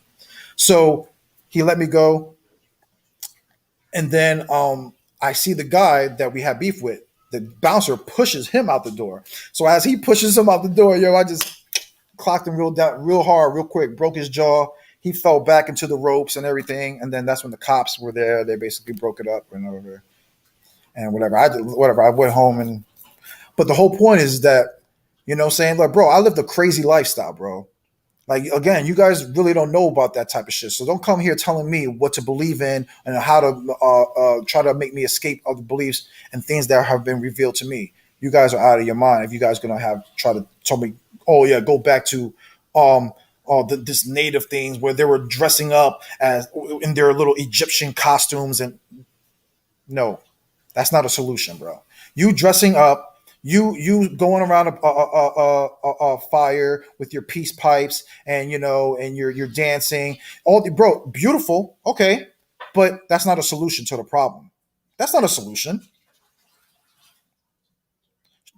So he let me go. And then I see the guy that we had beef with. The bouncer pushes him out the door. So as he pushes him out the door, I just clocked him real hard, real quick, broke his jaw. He fell back into the ropes and everything. And then that's when the cops were there. They basically broke it up and whatever. And whatever. I went home but the whole point is that, saying, look, bro, I lived a crazy lifestyle, bro. Like, again, you guys really don't know about that type of shit. So don't come here telling me what to believe in and how to try to make me escape other beliefs and things that have been revealed to me. You guys are out of your mind if you guys going to try to tell me, oh, yeah, go back to this native things where they were dressing up as in their little Egyptian costumes. And no, that's not a solution, bro. You dressing up, you going around a fire with your peace pipes and and you're dancing, bro, beautiful, okay, but that's not a solution to the problem. That's not a solution.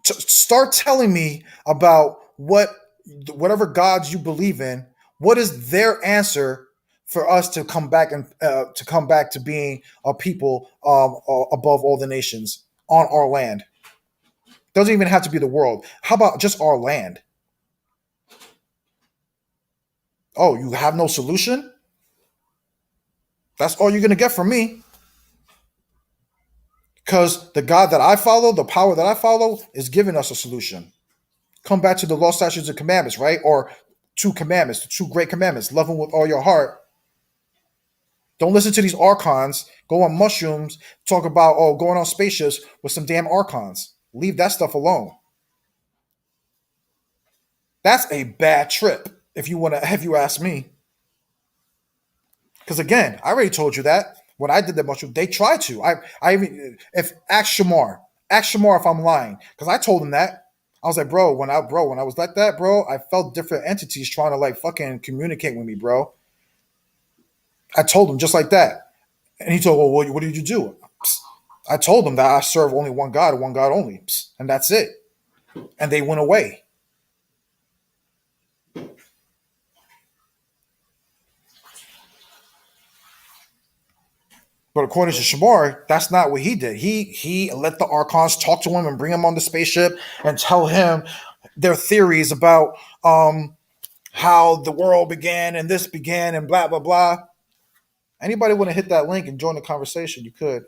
Start telling me about whatever gods you believe in. What is their answer for us to come back and to being a people above all the nations on our land? Doesn't even have to be the world. How about just our land? Oh, you have no solution? That's all you're going to get from me. Because the God that I follow, the power that I follow, is giving us a solution. Come back to the law, statutes, and commandments, right? Or two commandments, the two great commandments. Love him with all your heart. Don't listen to these archons. Go on mushrooms. Talk about, going on spaceships with some damn archons. Leave that stuff alone. That's a bad trip, if you ask me. Because again, I already told you that when I did the mushroom, they tried to. Ask Shamar if I'm lying, because I told him that. I was like, bro, when I was like that, bro, I felt different entities trying to like fucking communicate with me, bro. I told him just like that, and he told, well, what did you do? I told him that I serve only one God only, and that's it. And they went away. But according to Shamar, that's not what he did. He let the archons talk to him and bring him on the spaceship and tell him their theories about how the world began and this began and blah, blah, blah. Anybody want to hit that link and join the conversation, you could.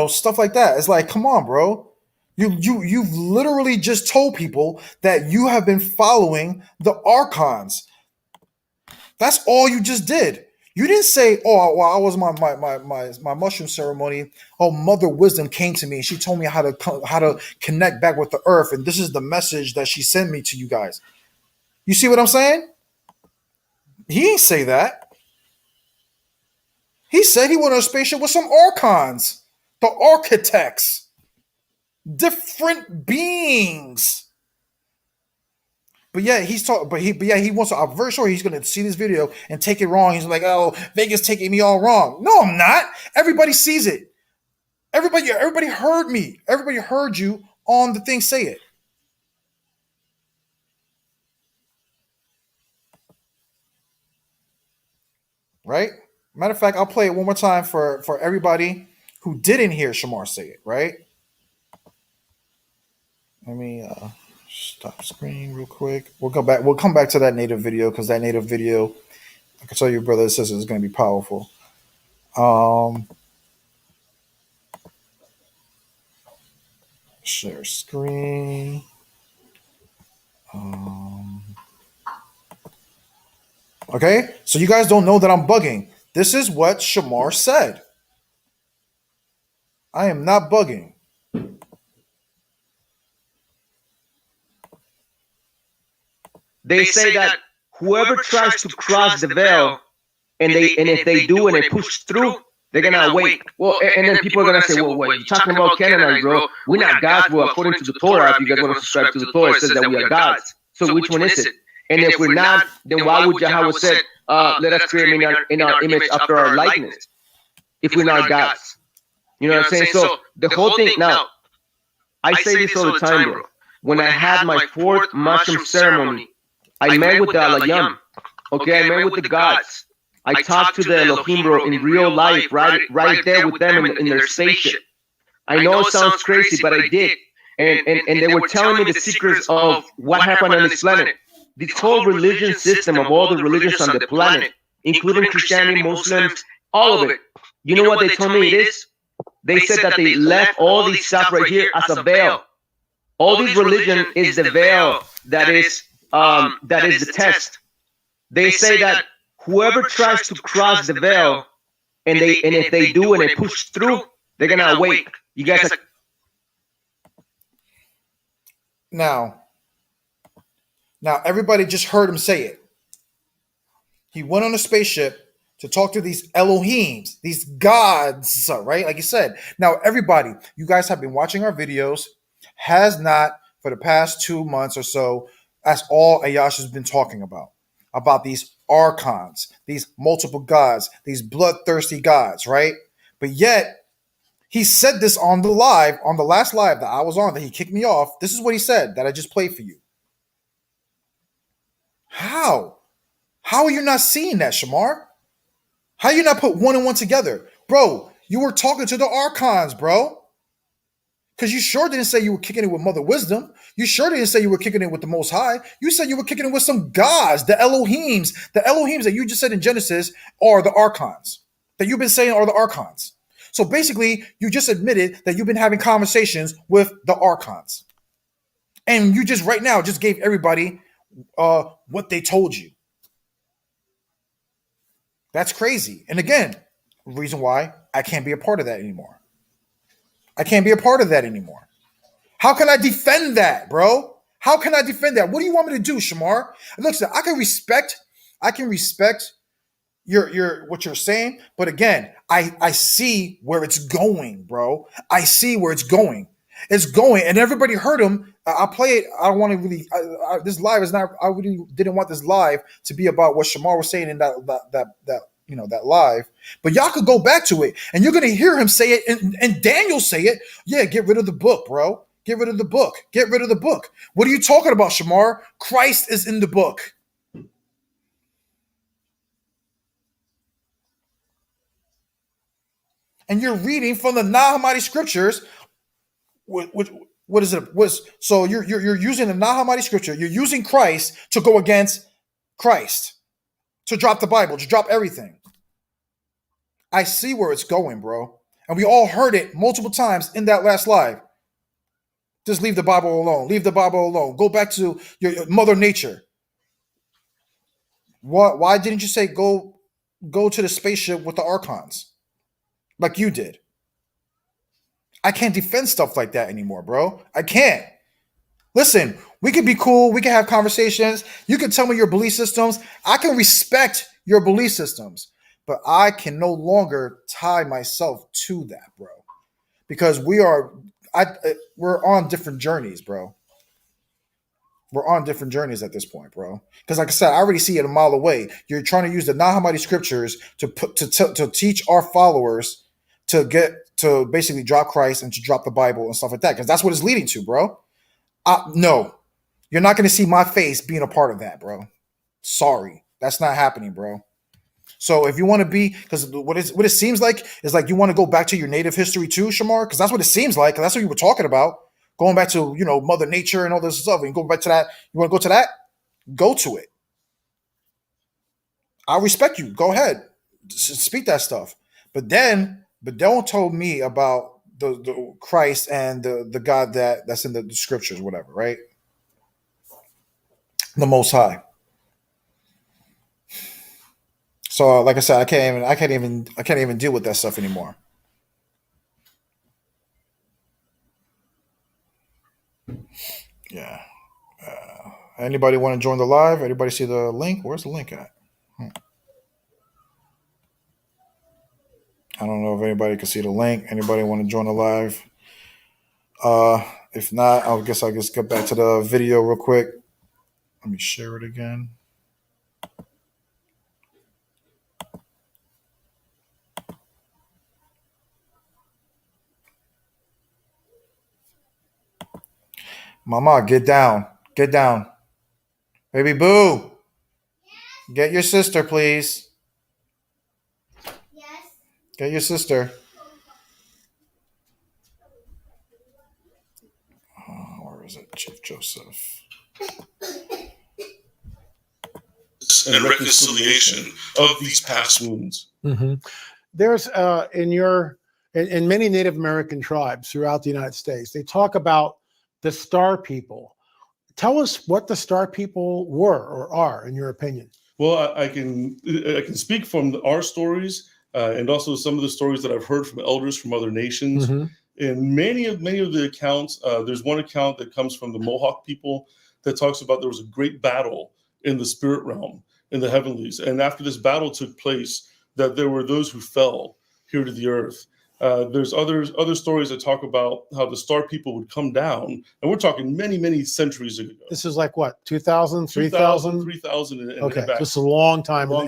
Stuff like that. It's like, come on, bro. You've literally just told people that you have been following the archons. That's all you just did. You didn't say, "Oh, while I was my mushroom ceremony, Mother Wisdom came to me and she told me how to connect back with the earth, and this is the message that she sent me to you guys." You see what I'm saying? He didn't say that. He said he went on a spaceship with some archons, the architects, different beings. But yeah, he's talking. But yeah, he wants. I'm very sure he's going to see this video and take it wrong. He's like, "Oh, Vegas taking me all wrong." No, I'm not. Everybody sees it. Everybody heard me. Everybody heard you on the thing say it. Right? Matter of fact, I'll play it one more time for everybody who didn't hear Shamar say it. Right? Let me stop screen real quick. We'll go back. We'll come back to that native video because that native video, I can tell you, brother and sisters, is going to be powerful. Share screen. Okay, so you guys don't know that I'm bugging. This is what Shamar said. I am not bugging. They say that whoever tries to cross the veil, and if they do and they push through, they're gonna awake. Well, and then people are gonna say, well, what, you're talking about Canaanites, bro? We're not gods. Well, according to the Torah, if you guys want to subscribe to the Torah, it says that we are gods. So which one is it? And if we're not, then why would Yahweh said, let us create in our image after our likeness, if we're not gods? You know what I'm saying? So the whole thing, now, I say this all the time, bro. When I had my 4th mushroom ceremony, I met with the Alayam. Okay, I met with the gods. I talked to the Elohim, bro, in real life, right there with them in their spaceship. I know it sounds crazy, but I did. And they were telling me the secrets of what happened on this planet. This whole religion system of all the religions on the planet, including Christianity, Muslims, all of it. You know what they told me it is? They said that they left all these stuff right here as a veil. All these religion is the veil that is the test. They say that whoever tries to cross the veil, and if they do and they push through, they're gonna awake. You guys are Now everybody just heard him say it. He went on a spaceship to talk to these Elohims, these gods, right? Like you said. Now everybody, you guys have been watching our videos, has not for the past 2 months or so. That's all Ayash has been talking about these archons, these multiple gods, these bloodthirsty gods, right? But yet, he said this on the last live that I was on, that he kicked me off. This is what he said that I just played for you. How? How are you not seeing that, Shamar? How you not put 1 and 1 together? Bro, you were talking to the archons, bro. Because you sure didn't say you were kicking it with Mother Wisdom. You sure didn't say you were kicking it with the Most High. You said you were kicking it with some gods, the Elohims. The Elohims that you just said in Genesis are the archons. That you've been saying are the archons. So basically, you just admitted that you've been having conversations with the archons. And you just right now just gave everybody what they told you. That's crazy. And again, reason why I can't be a part of that anymore. I can't be a part of that anymore. How can I defend that, bro? How can I defend that? What do you want me to do, Shamar? Look, I can respect your what you're saying, but again, I see where it's going, bro. I see where it's going. It's going, and everybody heard him. I'll play it. I don't want to really. This live is not. I really didn't want this live to be about what Shamar was saying in that live. But y'all could go back to it, and you're gonna hear him say it, and Daniel say it. Yeah, get rid of the book, bro. Get rid of the book. Get rid of the book. What are you talking about, Shamar? Christ is in the book. And you're reading from the Nag Hammadi scriptures. What is it? So you're using the Nag Hammadi scripture. You're using Christ to go against Christ, to drop the Bible, to drop everything. I see where it's going, bro. And we all heard it multiple times in that last live. Just leave the Bible alone. Leave the Bible alone. Go back to your Mother Nature. Why didn't you say go to the spaceship with the archons like you did? I can't defend stuff like that anymore, bro. I can't. Listen, we can be cool. We can have conversations. You can tell me your belief systems. I can respect your belief systems, but I can no longer tie myself to that, bro, because we're on different journeys, bro. We're on different journeys at this point, bro. Because like I said, I already see it a mile away. You're trying to use the Nag Hammadi scriptures to teach our followers to get to basically drop Christ and to drop the Bible and stuff like that. Because that's what it's leading to, bro. No, you're not going to see my face being a part of that, bro. Sorry, that's not happening, bro. So if you want to be, because what it seems like is like you want to go back to your native history too, Shamar, because that's what it seems like. That's what you were talking about, going back to Mother Nature and all this stuff. And go back to that. You want to go to that? Go to it. I respect you. Go ahead, speak that stuff. But don't tell me about the Christ and the God that's in the scriptures, whatever, right? The Most High. So, like I said, I can't even deal with that stuff anymore. Yeah. Anybody want to join the live? Anybody see the link? Where's the link at? I don't know if anybody can see the link. Anybody want to join the live? If not, I'll just get back to the video real quick. Let me share it again. Mama, get down. Get down. Baby Boo. Yes. Get your sister, please. Yes. Get your sister. Where is it? Chief Joseph. And reconciliation of these past wounds. Mm-hmm. There's in many Native American tribes throughout the United States, they talk about the Star People. Tell us what the Star People were or are, in your opinion. Well, I can speak from our stories and also some of the stories that I've heard from elders from other nations. Mm-hmm. In many of the accounts, there's one account that comes from the Mohawk people that talks about there was a great battle in the spirit realm, in the heavenlies. And after this battle took place, that there were those who fell here to the earth. There's other stories that talk about how the Star People would come down, and we're talking many, many centuries ago. This is like what, 2000, 3000? 3000 and okay, back. just a long time ago.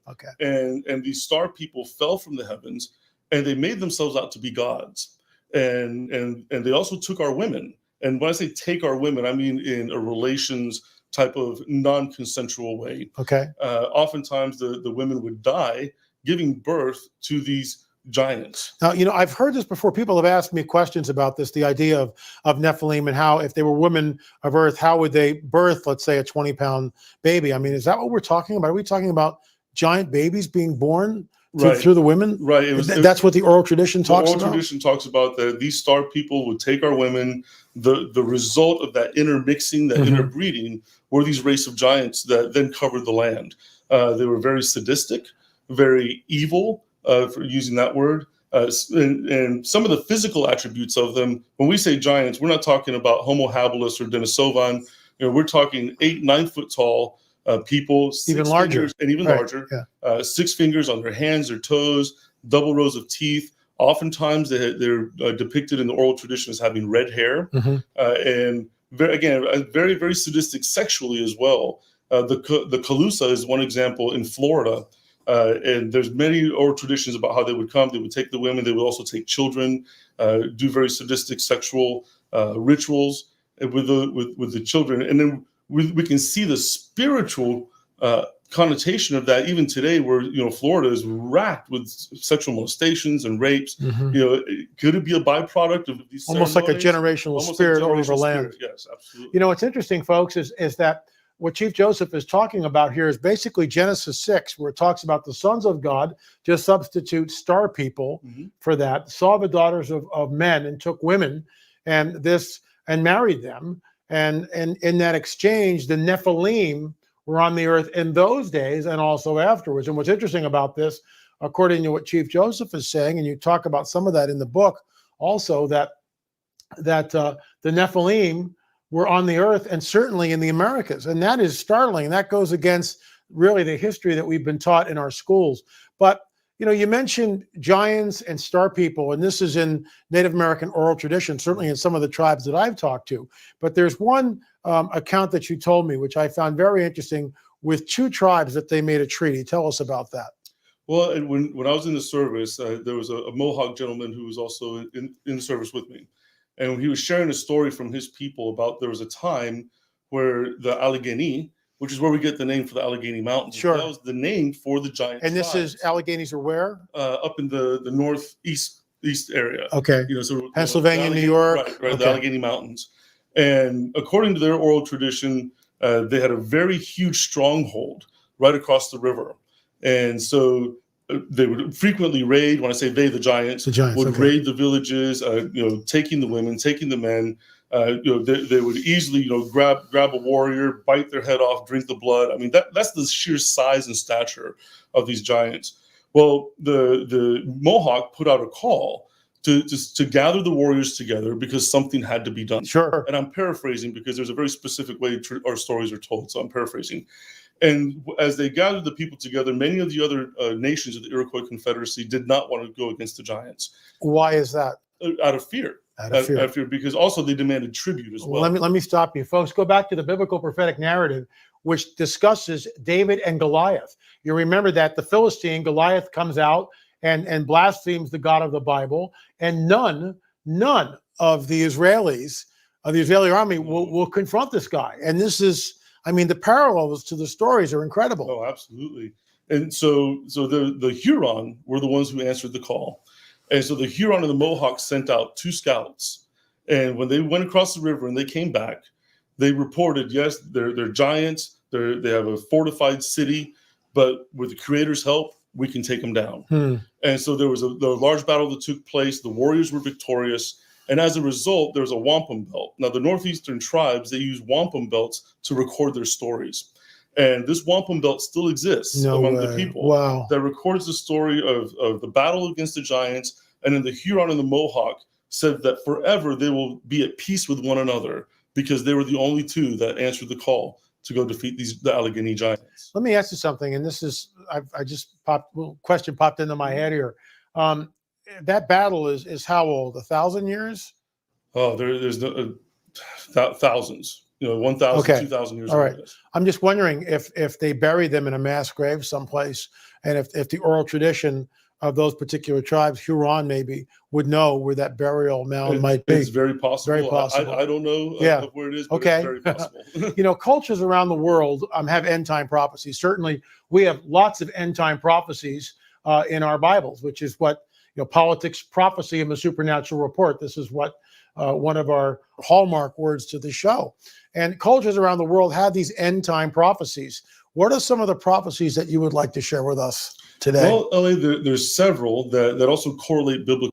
Okay. And these Star People fell from the heavens, and they made themselves out to be gods. And they also took our women. And when I say take our women, I mean in a relations type of non-consensual way. Okay. Oftentimes the women would die giving birth to these giants. Now, I've heard this before. People have asked me questions about this, the idea of Nephilim and how, if they were women of Earth, how would they birth, let's say, a 20-pound baby? I mean, is that what we're talking about? Are we talking about giant babies being born through the women? Right. That's what the oral tradition talks about? The oral tradition talks about that these Star People would take our women. The result of that intermixing, that interbreeding, were these race of giants that then covered the land. They were very sadistic, very evil, for using that word. And some of the physical attributes of them, when we say giants, we're not talking about Homo habilis or Denisovan. We're talking 8-9 foot tall people, even larger, and even larger. Yeah. 6 fingers on their hands, their toes, double rows of teeth. Oftentimes, they're depicted in the oral tradition as having red hair, and very, very sadistic sexually as well. The Calusa is one example in Florida. And there's many oral traditions about how they would come. They would take the women. They would also take children, do very sadistic sexual rituals with the children. And then we can see the spiritual connotation of that even today, where Florida is racked with sexual molestations and rapes. Could it be a byproduct of these almost like a generational spirit over the land? Yes, absolutely. What's interesting, folks, is that what Chief Joseph is talking about here is basically Genesis 6, where it talks about the sons of God. Just substitute Star People for that. Saw the daughters of men and took women and married them. And in that exchange, the Nephilim were on the earth in those days and also afterwards. And what's interesting about this, according to what Chief Joseph is saying, and you talk about some of that in the book also, that the Nephilim were on the earth and certainly in the Americas. And that is startling. That goes against really the history that we've been taught in our schools. But, you mentioned giants and Star People, and this is in Native American oral tradition, certainly in some of the tribes that I've talked to. But there's one account that you told me, which I found very interesting, with 2 tribes that they made a treaty. Tell us about that. Well, and when I was in the service, there was a Mohawk gentleman who was also in the service with me. And he was sharing a story from his people about there was a time where the Allegheny, which is where we get the name for the Allegheny Mountains, Sure. that was the name for the giant And this tribes. is Alleghenies are where? Up in the northeast area. Okay. So Pennsylvania, New York. Right, Okay. the Allegheny Mountains. And according to their oral tradition, they had a very huge stronghold right across the river. And so they would frequently raid. When I say they, the giants would okay. raid the villages, taking the women, taking the men. They would easily, grab a warrior, bite their head off, drink the blood. I mean, that's the sheer size and stature of these giants. Well, the Mohawk put out a call to gather the warriors together because something had to be done. Sure. And I'm paraphrasing because there's a very specific way our stories are told, so I'm paraphrasing. And as they gathered the people together, many of the other nations of the Iroquois Confederacy did not want to go against the giants. Why is that? Out of fear. Out of fear, because also they demanded tribute as well. Let me stop you, folks. Go back to the biblical prophetic narrative, which discusses David and Goliath. You remember that the Philistine Goliath comes out and blasphemes the God of the Bible, and none of the Israelis, of the Israeli army, will confront this guy. And this is, I mean, the parallels to the stories are incredible. Oh, absolutely. And so the Huron were the ones who answered the call. And so the Huron and the Mohawk sent out 2 scouts. And when they went across the river and they came back, they reported, yes, they're giants. They have a fortified city, but with the Creator's help, we can take them down. And so there was a large battle that took place. The warriors were victorious. And as a result, there was a wampum belt. Now, the northeastern tribes, they use wampum belts to record their stories. And this wampum belt still exists among the people. Wow. That records the story of the battle against the giants. And then the Huron and the Mohawk said that forever they will be at peace with one another because they were the only 2 that answered the call to go defeat the Allegheny giants. Let me ask you something, and this is, I just question popped into my head here. That battle is how old? 1,000 years? Oh, there's thousands. 1,000, 2,000 years. All right. I'm just wondering if they buried them in a mass grave someplace, and if the oral tradition of those particular tribes, Huron maybe, would know where that burial mound might be. It's very possible. Very possible. I don't know where it is, but okay. It's very possible. Cultures around the world have end time prophecies. Certainly, we have lots of end time prophecies in our Bibles, which is what politics, prophecy, and the supernatural report. This is what one of our hallmark words to the show. And cultures around the world have these end time prophecies. What are some of the prophecies that you would like to share with us today? Well, LA, there's several that also correlate biblically.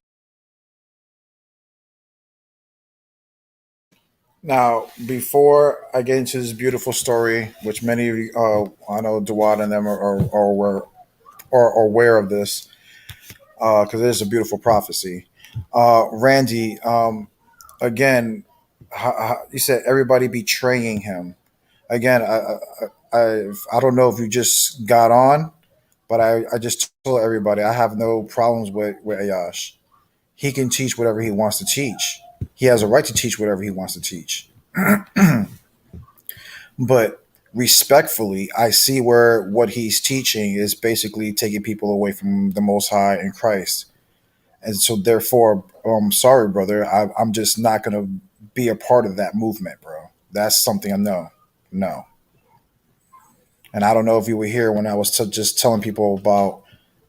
Now, before I get into this beautiful story, which many of you, I know Dewad and them are aware of this, because it is a beautiful prophecy. Randy, again, you said everybody betraying him. Again, I don't know if you just got on, but I just told everybody I have no problems with Ayash. He can teach whatever he wants to teach. He has a right to teach whatever he wants to teach. But respectfully, I see where what he's teaching is basically taking people away from the Most High and Christ. And so therefore, I'm sorry, brother, I'm just not going to be a part of that movement, bro. That's something I know. No. And I don't know if you were here when I was just telling people about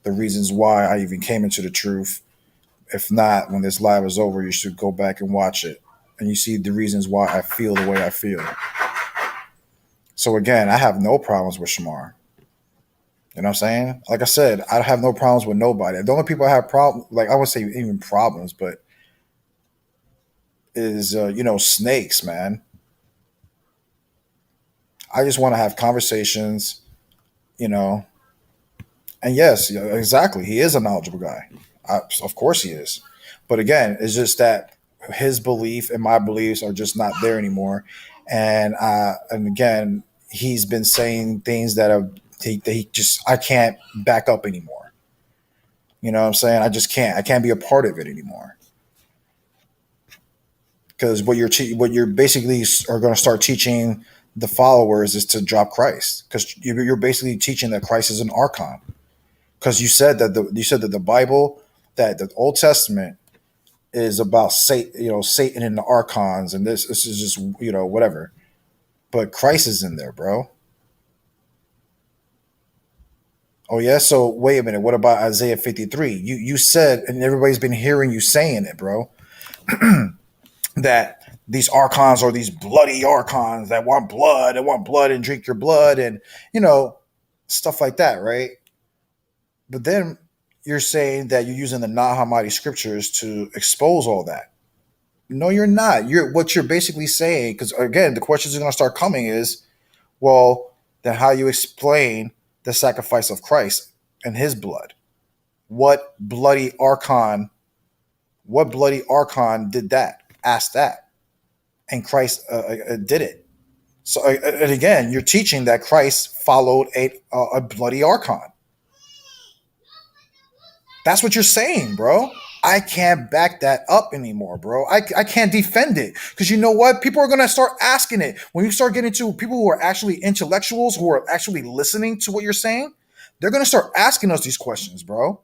the reasons why I even came into the truth. If not, when this live is over, you should go back and watch it. And you see the reasons why I feel the way I feel. So again, I have no problems with Shamar. You know what I'm saying? Like I said, I have no problems with nobody. The only people I have problems, like I wouldn't say even problems, but is, snakes, man. I just want to have conversations, and yes, exactly. He is a knowledgeable guy. Of course he is. But again, it's just that his belief and my beliefs are just not there anymore. And again, he's been saying things that I can't back up anymore. You know what I'm saying? I just can't. I can't be a part of it anymore. because what you're basically are going to start teaching the followers is to drop Christ, because you're basically teaching that Christ is an archon, because you said that the Bible, that the Old Testament is about Satan and the archons, and this is just whatever, but Christ is in there, bro. Oh yeah, so wait a minute, what about Isaiah 53? You said, and everybody's been hearing you saying it, bro, that these archons are these bloody archons that want blood and drink your blood, and stuff like that, right? But then you're saying that you're using the non-Hammadi scriptures to expose all that. No, you're not. What you're basically saying, because again, the questions are going to start coming is, well, then how you explain the sacrifice of Christ and his blood? What bloody archon did that? Ask that. And Christ did it. So, and again, you're teaching that Christ followed a bloody archon. That's what you're saying, bro. I can't back that up anymore, bro. I can't defend it, because you know what? People are going to start asking it. When you start getting to people who are actually intellectuals, who are actually listening to what you're saying, they're going to start asking us these questions, bro.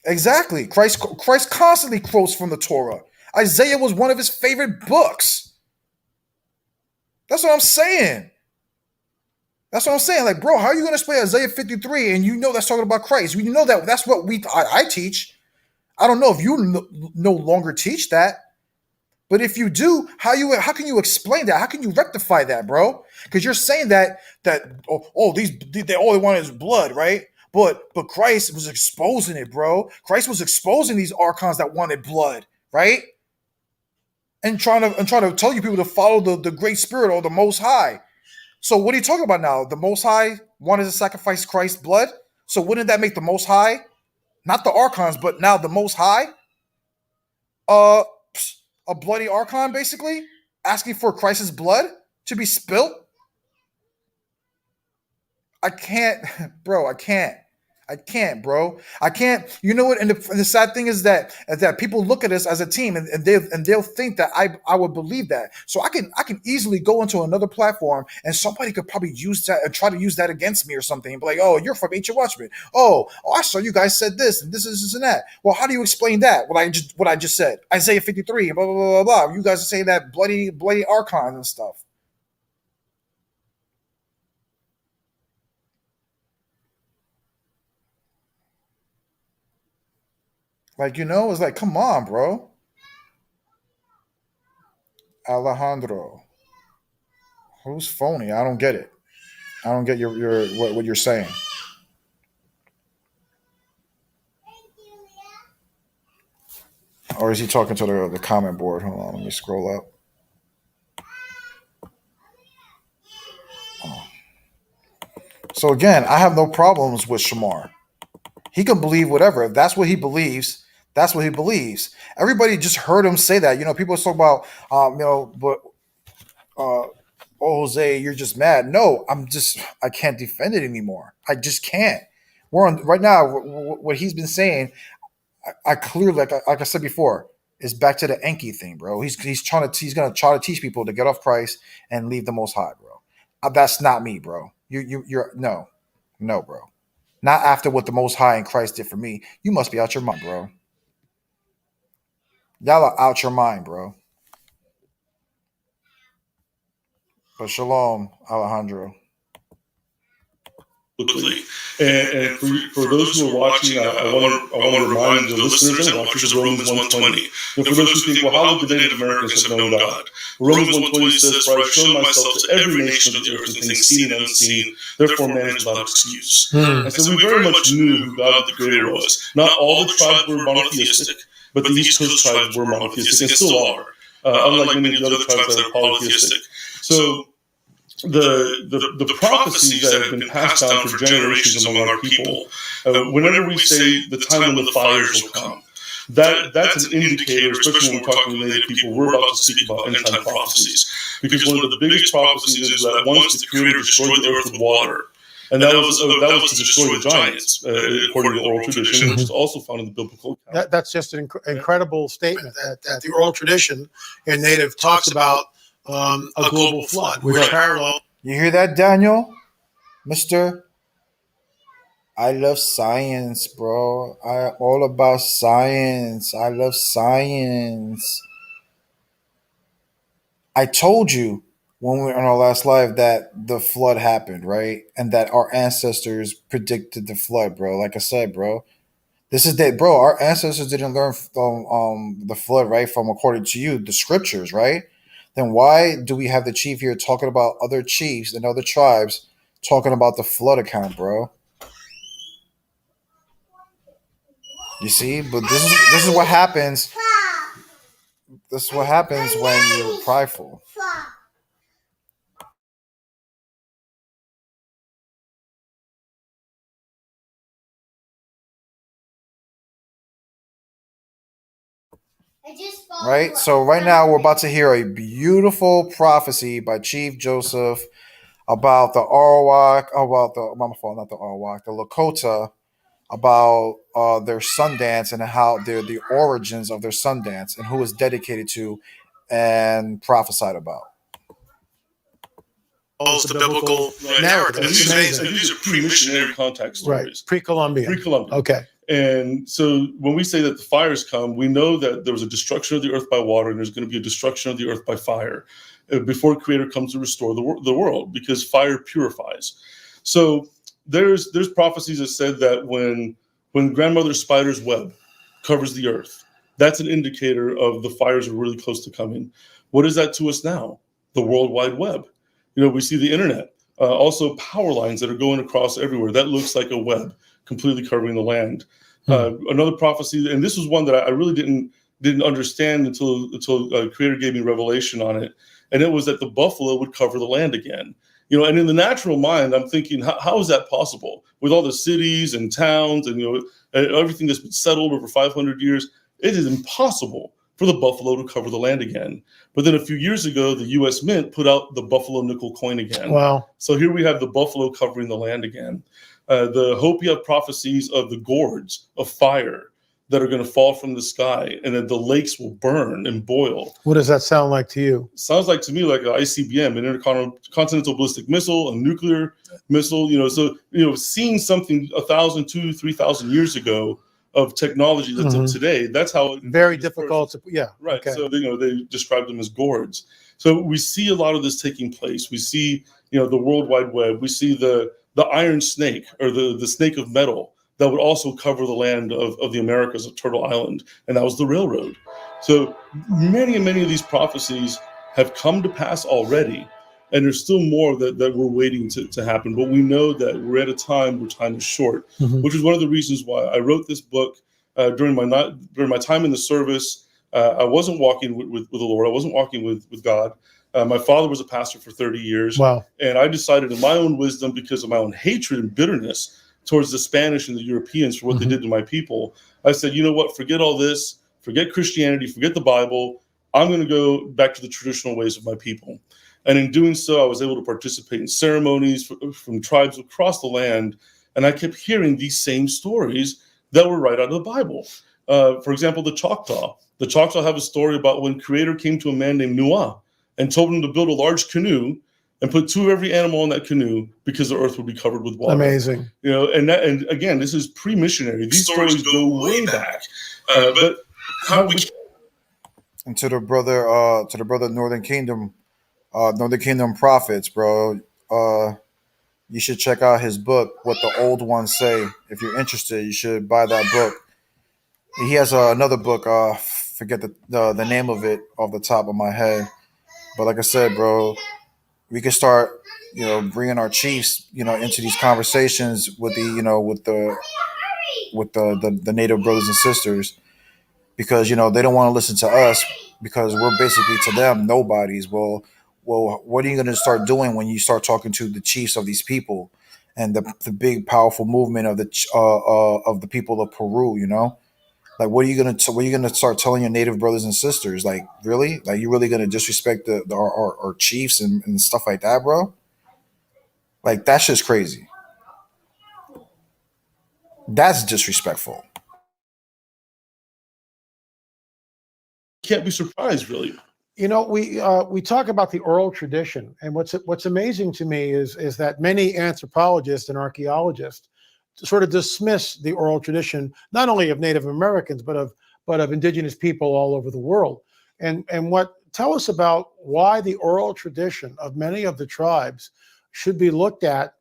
Exactly. Christ constantly quotes from the Torah. Isaiah was one of his favorite books. That's what I'm saying. Like, bro, how are you going to explain Isaiah 53 and that's talking about Christ? You know that's what I teach. I don't know if you no longer teach that, but if you do, how can you explain that? How can you rectify that, bro? Because you're saying that all they want is blood, right? But Christ was exposing it, bro. Christ was exposing these archons that wanted blood, right? And trying to tell you people to follow the Great Spirit or the Most High. So what are you talking about now? The Most High wanted to sacrifice Christ's blood? So wouldn't that make the Most High, not the archons, but now the Most High, a bloody archon, basically, asking for Christ's blood to be spilt? I can't, bro. I can't, bro. I can't. You know what? And the sad thing is that people look at us as a team, and they'll think that I would believe that. So I can easily go into another platform, and somebody could probably use that and try to use that against me or something, and be like, "Oh, you're from Ancient Watchmen. Oh, I saw you guys said this and this and that. Well, how do you explain that? What I just said, Isaiah 53, blah blah blah blah blah. You guys are saying that bloody archons and stuff." Like, it's like, come on, bro. Alejandro. Who's phony? I don't get it. I don't get your what you're saying. Or is he talking to the comment board? Hold on, let me scroll up. Oh. So again, I have no problems with Shamar. He can believe whatever. If that's what he believes, that's what he believes. Everybody just heard him say that. People talk about, but oh, Jose, you're just mad. No, I can't defend it anymore. I just can't. We're on right now. What he's been saying, I clearly, like I said before, is back to the Enki thing, bro. He's gonna try to teach people to get off Christ and leave the Most High, bro. That's not me, bro. You're no, bro. Not after what the Most High and Christ did for me. You must be out your mind, bro. Y'all are out your mind, bro. But shalom, Alejandro. Quickly. And for those who are watching, I want to remind the listeners and watchers of Romans 1:20. For those who think, well, how would the Native Americans have known God? Romans 1:20 says, "For I have shown myself to every nation of the earth in things seen and unseen, therefore man is without excuse." And so we very much knew who God the Creator was. Not all the tribes were monotheistic, but the East Coast tribes were monotheistic and still are, unlike many of the other tribes that are polytheistic. So the prophecies that have been passed down for generations among our people, whenever we say the time when the fires will come, that's an indicator, especially when we're talking to Native people, we're about to speak about end-time prophecies. Because one of the biggest prophecies is that once the Creator destroyed the earth with water, And that was to destroy the giants, according to the oral tradition, which is also found in the biblical account. That's just an incredible statement that the oral tradition in Native talks about a global flood, which parallel. You hear that, Daniel? Mister? I love science, bro. I all about science. I love science. I told you when we were on our last live that the flood happened, right? And that our ancestors predicted the flood, bro. Like I said, bro. This is that, bro. Our ancestors didn't learn from the flood, right? From, according to you, the scriptures, right? Then why do we have the chief here talking about other chiefs and other tribes talking about the flood account, bro? You see, but this is what happens. This is what happens when you're prideful. Right? So right now we're about to hear a beautiful prophecy by Chief Joseph about the Arawak, about the my fault, not the Arawak, the Lakota, about their Sundance and how they're the origins of their Sundance and who it's dedicated to and prophesied about. It's the biblical narrative. And these are pre-missionary contact stories. Right. Pre-Columbian. Pre-Columbian. Okay. And so when we say that the fires come, we know that there was a destruction of the earth by water and there's going to be a destruction of the earth by fire before Creator comes to restore the world, because fire purifies. So there's prophecies that said that when grandmother spider's web covers the earth, that's an indicator of the fires are really close to coming. What is that to us now? The World Wide Web. We see the internet, also power lines that are going across everywhere. That looks like a web completely covering the land. Another prophecy, and this was one that I really didn't understand until Creator gave me revelation on it, and it was that the buffalo would cover the land again. And in the natural mind, I'm thinking, how is that possible? With all the cities and towns and everything that's been settled over 500 years, it is impossible for the buffalo to cover the land again. But then a few years ago, the U.S. Mint put out the buffalo nickel coin again. Wow. So here we have the buffalo covering the land again. The Hopi prophecies of the gourds of fire that are going to fall from the sky, and then the lakes will burn and boil. What does that sound like to you? Sounds like to me like an ICBM, an intercontinental ballistic missile, a nuclear missile. Seeing something 1,000, 2,000, 3,000 years ago of technology that's up today. That's how very difficult to, yeah. Right. Okay. So they describe them as gourds. So we see a lot of this taking place. We see the World Wide Web. We see the iron snake, or the snake of metal, that would also cover the land of the Americas, of Turtle Island, and that was the railroad. So many and many of these prophecies have come to pass already, and there's still more that we're waiting to happen. But we know that we're at a time where time is short, which is one of the reasons why I wrote this book. During my time in the service, I wasn't walking with the Lord. I wasn't walking with God. My father was a pastor for 30 years. Wow. And I decided in my own wisdom, because of my own hatred and bitterness towards the Spanish and the Europeans for what they did to my people, I said, you know what, forget all this, forget Christianity, forget the Bible. I'm going to go back to the traditional ways of my people. And in doing so, I was able to participate in ceremonies from tribes across the land. And I kept hearing these same stories that were right out of the Bible. For example, the Choctaw. The Choctaw have a story about when Creator came to a man named Nuah and told him to build a large canoe and put 2 of every animal in that canoe because the earth would be covered with water. Amazing. And again, this is pre-missionary. These stories go way back. But how we... And to the brother Northern Kingdom Prophets, bro. You should check out his book, What the Old Ones Say. If you're interested, you should buy that book. He has another book. Forget the name of it off the top of my head. But like I said, bro, we can start, bringing our chiefs, into these conversations with the native brothers and sisters, because they don't want to listen to us because we're basically to them nobodies. Well, what are you going to start doing when you start talking to the chiefs of these people and the big powerful movement of the people of Peru? Like, what are you gonna start telling your native brothers and sisters? Like, really? Like, you really gonna disrespect our chiefs and stuff like that, bro? Like, that's just crazy. That's disrespectful. Can't be surprised, really. We talk about the oral tradition, and what's amazing to me is that many anthropologists and archaeologists sort of dismiss the oral tradition, not only of Native Americans but of indigenous people all over the world. And tell us about why the oral tradition of many of the tribes should be looked at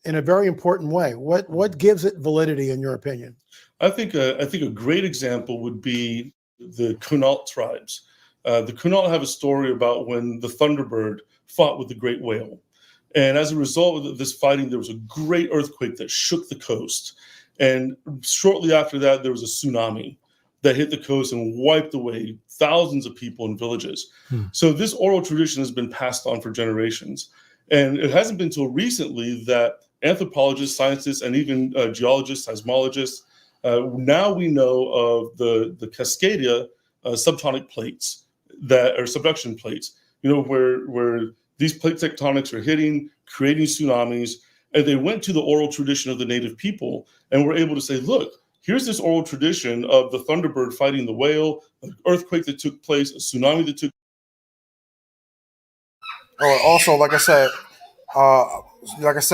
in a very important way. What gives it validity, in your opinion? I think a great example would be the Quinault tribes. The Quinault have a story about when the Thunderbird fought with the great whale. And as a result of this fighting, there was a great earthquake that shook the coast. And shortly after that, there was a tsunami that hit the coast and wiped away thousands of people and villages. So this oral tradition has been passed on for generations. And it hasn't been until recently that anthropologists, scientists, and even geologists, seismologists, now we know of the Cascadia subtonic plates that are subduction plates, where these plate tectonics are hitting, creating tsunamis, and they went to the oral tradition of the native people and were able to say, look, here's this oral tradition of the Thunderbird fighting the whale, an earthquake that took place, a tsunami that took. Also, like I said,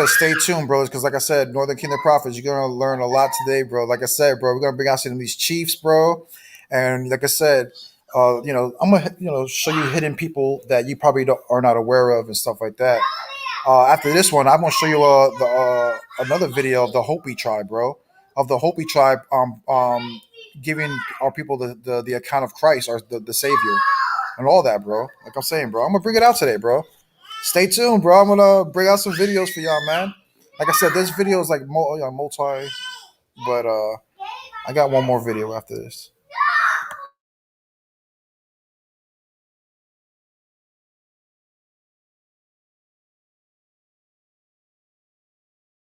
stay tuned, bros, because like I said, Northern Kingdom Prophets, you're gonna learn a lot today, bro. Like I said, bro, we're gonna bring out some of these chiefs, bro, and like I said, I'm gonna show you hidden people that you probably are not aware of and stuff like that. After this one, I'm gonna show you another video of the Hopi tribe, bro, of the Hopi tribe, giving our people the account of Christ, or the Savior, and all that, bro. Like I'm saying, bro, I'm gonna bring it out today, bro. Stay tuned, bro. I'm gonna bring out some videos for y'all, man. Like I said, this video is like multi, but I got one more video after this.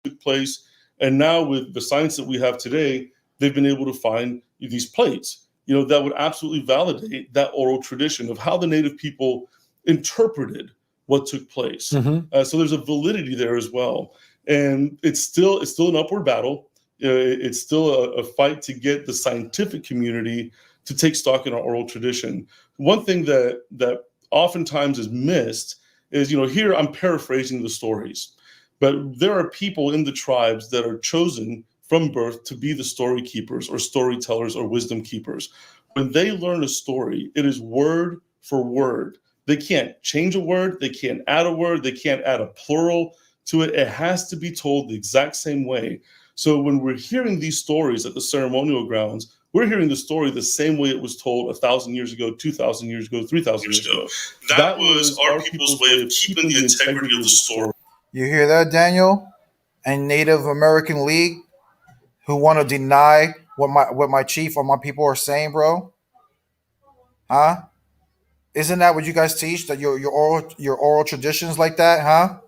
Took place, and now with the science that we have today, they've been able to find these plates, that would absolutely validate that oral tradition of how the native people interpreted what took place. So there's a validity there as well, and it's still an upward battle. It's still a fight to get the scientific community to take stock in our oral tradition. One thing that oftentimes is missed is, here I'm paraphrasing the stories, but there are people in the tribes that are chosen from birth to be the story keepers or storytellers or wisdom keepers. When they learn a story, it is word for word. They can't change a word. They can't add a word. They can't add a plural to it. It has to be told the exact same way. So when we're hearing these stories at the ceremonial grounds, we're hearing the story the same way it was told 1,000 years ago, 2,000 years ago, 3,000 years ago. That was our people's way of keeping the integrity of the story. You hear that, Daniel? And Native American League, who want to deny what my chief or my people are saying, bro? Huh? Isn't that what you guys teach? That your oral traditions like that, huh?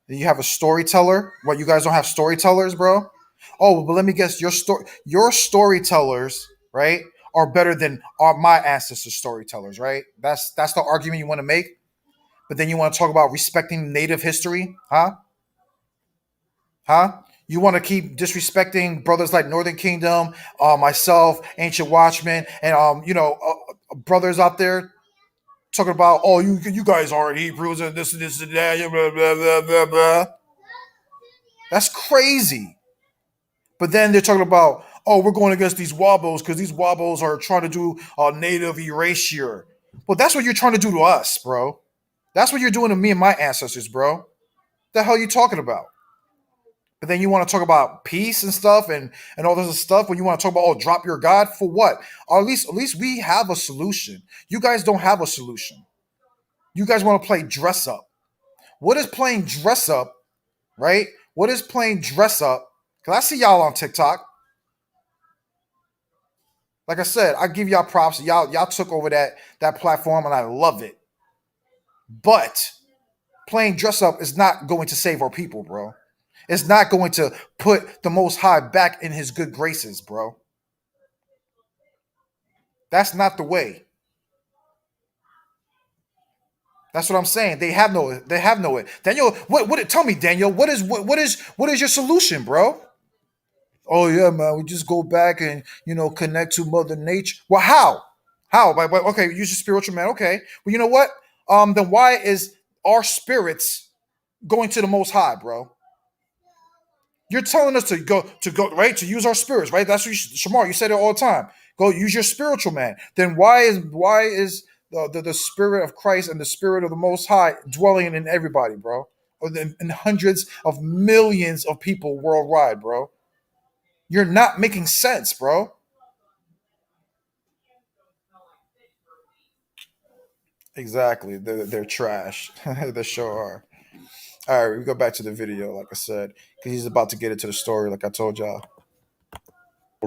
You have a storyteller. What, you guys don't have storytellers, bro? Oh, but let me guess, your storytellers, right, are better than my ancestors' storytellers, right? That's the argument you want to make. But then you want to talk about respecting Native history, huh? Huh? You want to keep disrespecting brothers like Northern Kingdom, myself, Ancient Watchmen, and brothers out there talking about, oh, you guys aren't Hebrews and this and this and that, blah, blah, blah, blah, blah. That's crazy. But then they're talking about, oh, we're going against these Wabos because these Wabos are trying to do native erasure. Well, that's what you're trying to do to us, bro. That's what you're doing to me and my ancestors, bro. The hell are you talking about? But then you want to talk about peace and stuff and all this stuff when you want to talk about, oh, drop your God for what? Or at least we have a solution. You guys don't have a solution. You guys want to play dress up. What is playing dress up, right? What is playing dress up? Because I see y'all on TikTok. Like I said, I give y'all props. Y'all took over that platform and I love it. But playing dress up is not going to save our people, bro. It's not going to put the Most High back in his good graces, bro. That's not the way. That's what I'm saying. They have no way. Daniel, tell me, Daniel, what is your solution, bro? Oh yeah, man, we just go back and connect to Mother Nature. Well, how? How? Okay, use your spiritual man. Okay, well, you know what? Then why is our spirits going to the Most High, bro? You're telling us to go right to use our spirits, right? That's what Shamar. You said it all the time. Go use your spiritual man. Then why is the spirit of Christ and the spirit of the Most High dwelling in everybody, bro? Or in hundreds of millions of people worldwide, bro. You're not making sense, bro. Exactly. They're trash. They sure are. All right, we go back to the video, like I said, because he's about to get into the story, like I told y'all.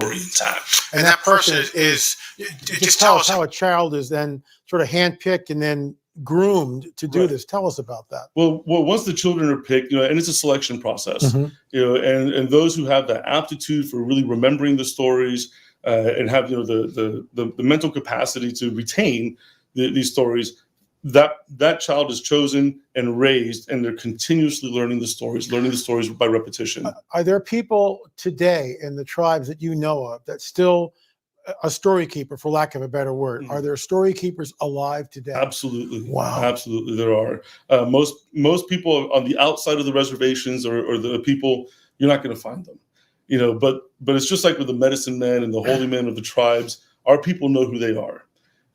And that person is just tell us how a child is then sort of handpicked and then groomed to do this. Tell us about that. Well, once the children are picked, and it's a selection process, and those who have that aptitude for really remembering the stories and have the mental capacity to retain these stories, that child is chosen and raised, and they're continuously learning the stories by repetition. Are there people today in the tribes that you know of that still a story keeper, for lack of a better word? Are there story keepers alive today? Absolutely. Wow. Absolutely, there are. Most people on the outside of the reservations or the people, you're not going to find them. But it's just like with the medicine men and the holy men of the tribes. Our people know who they are.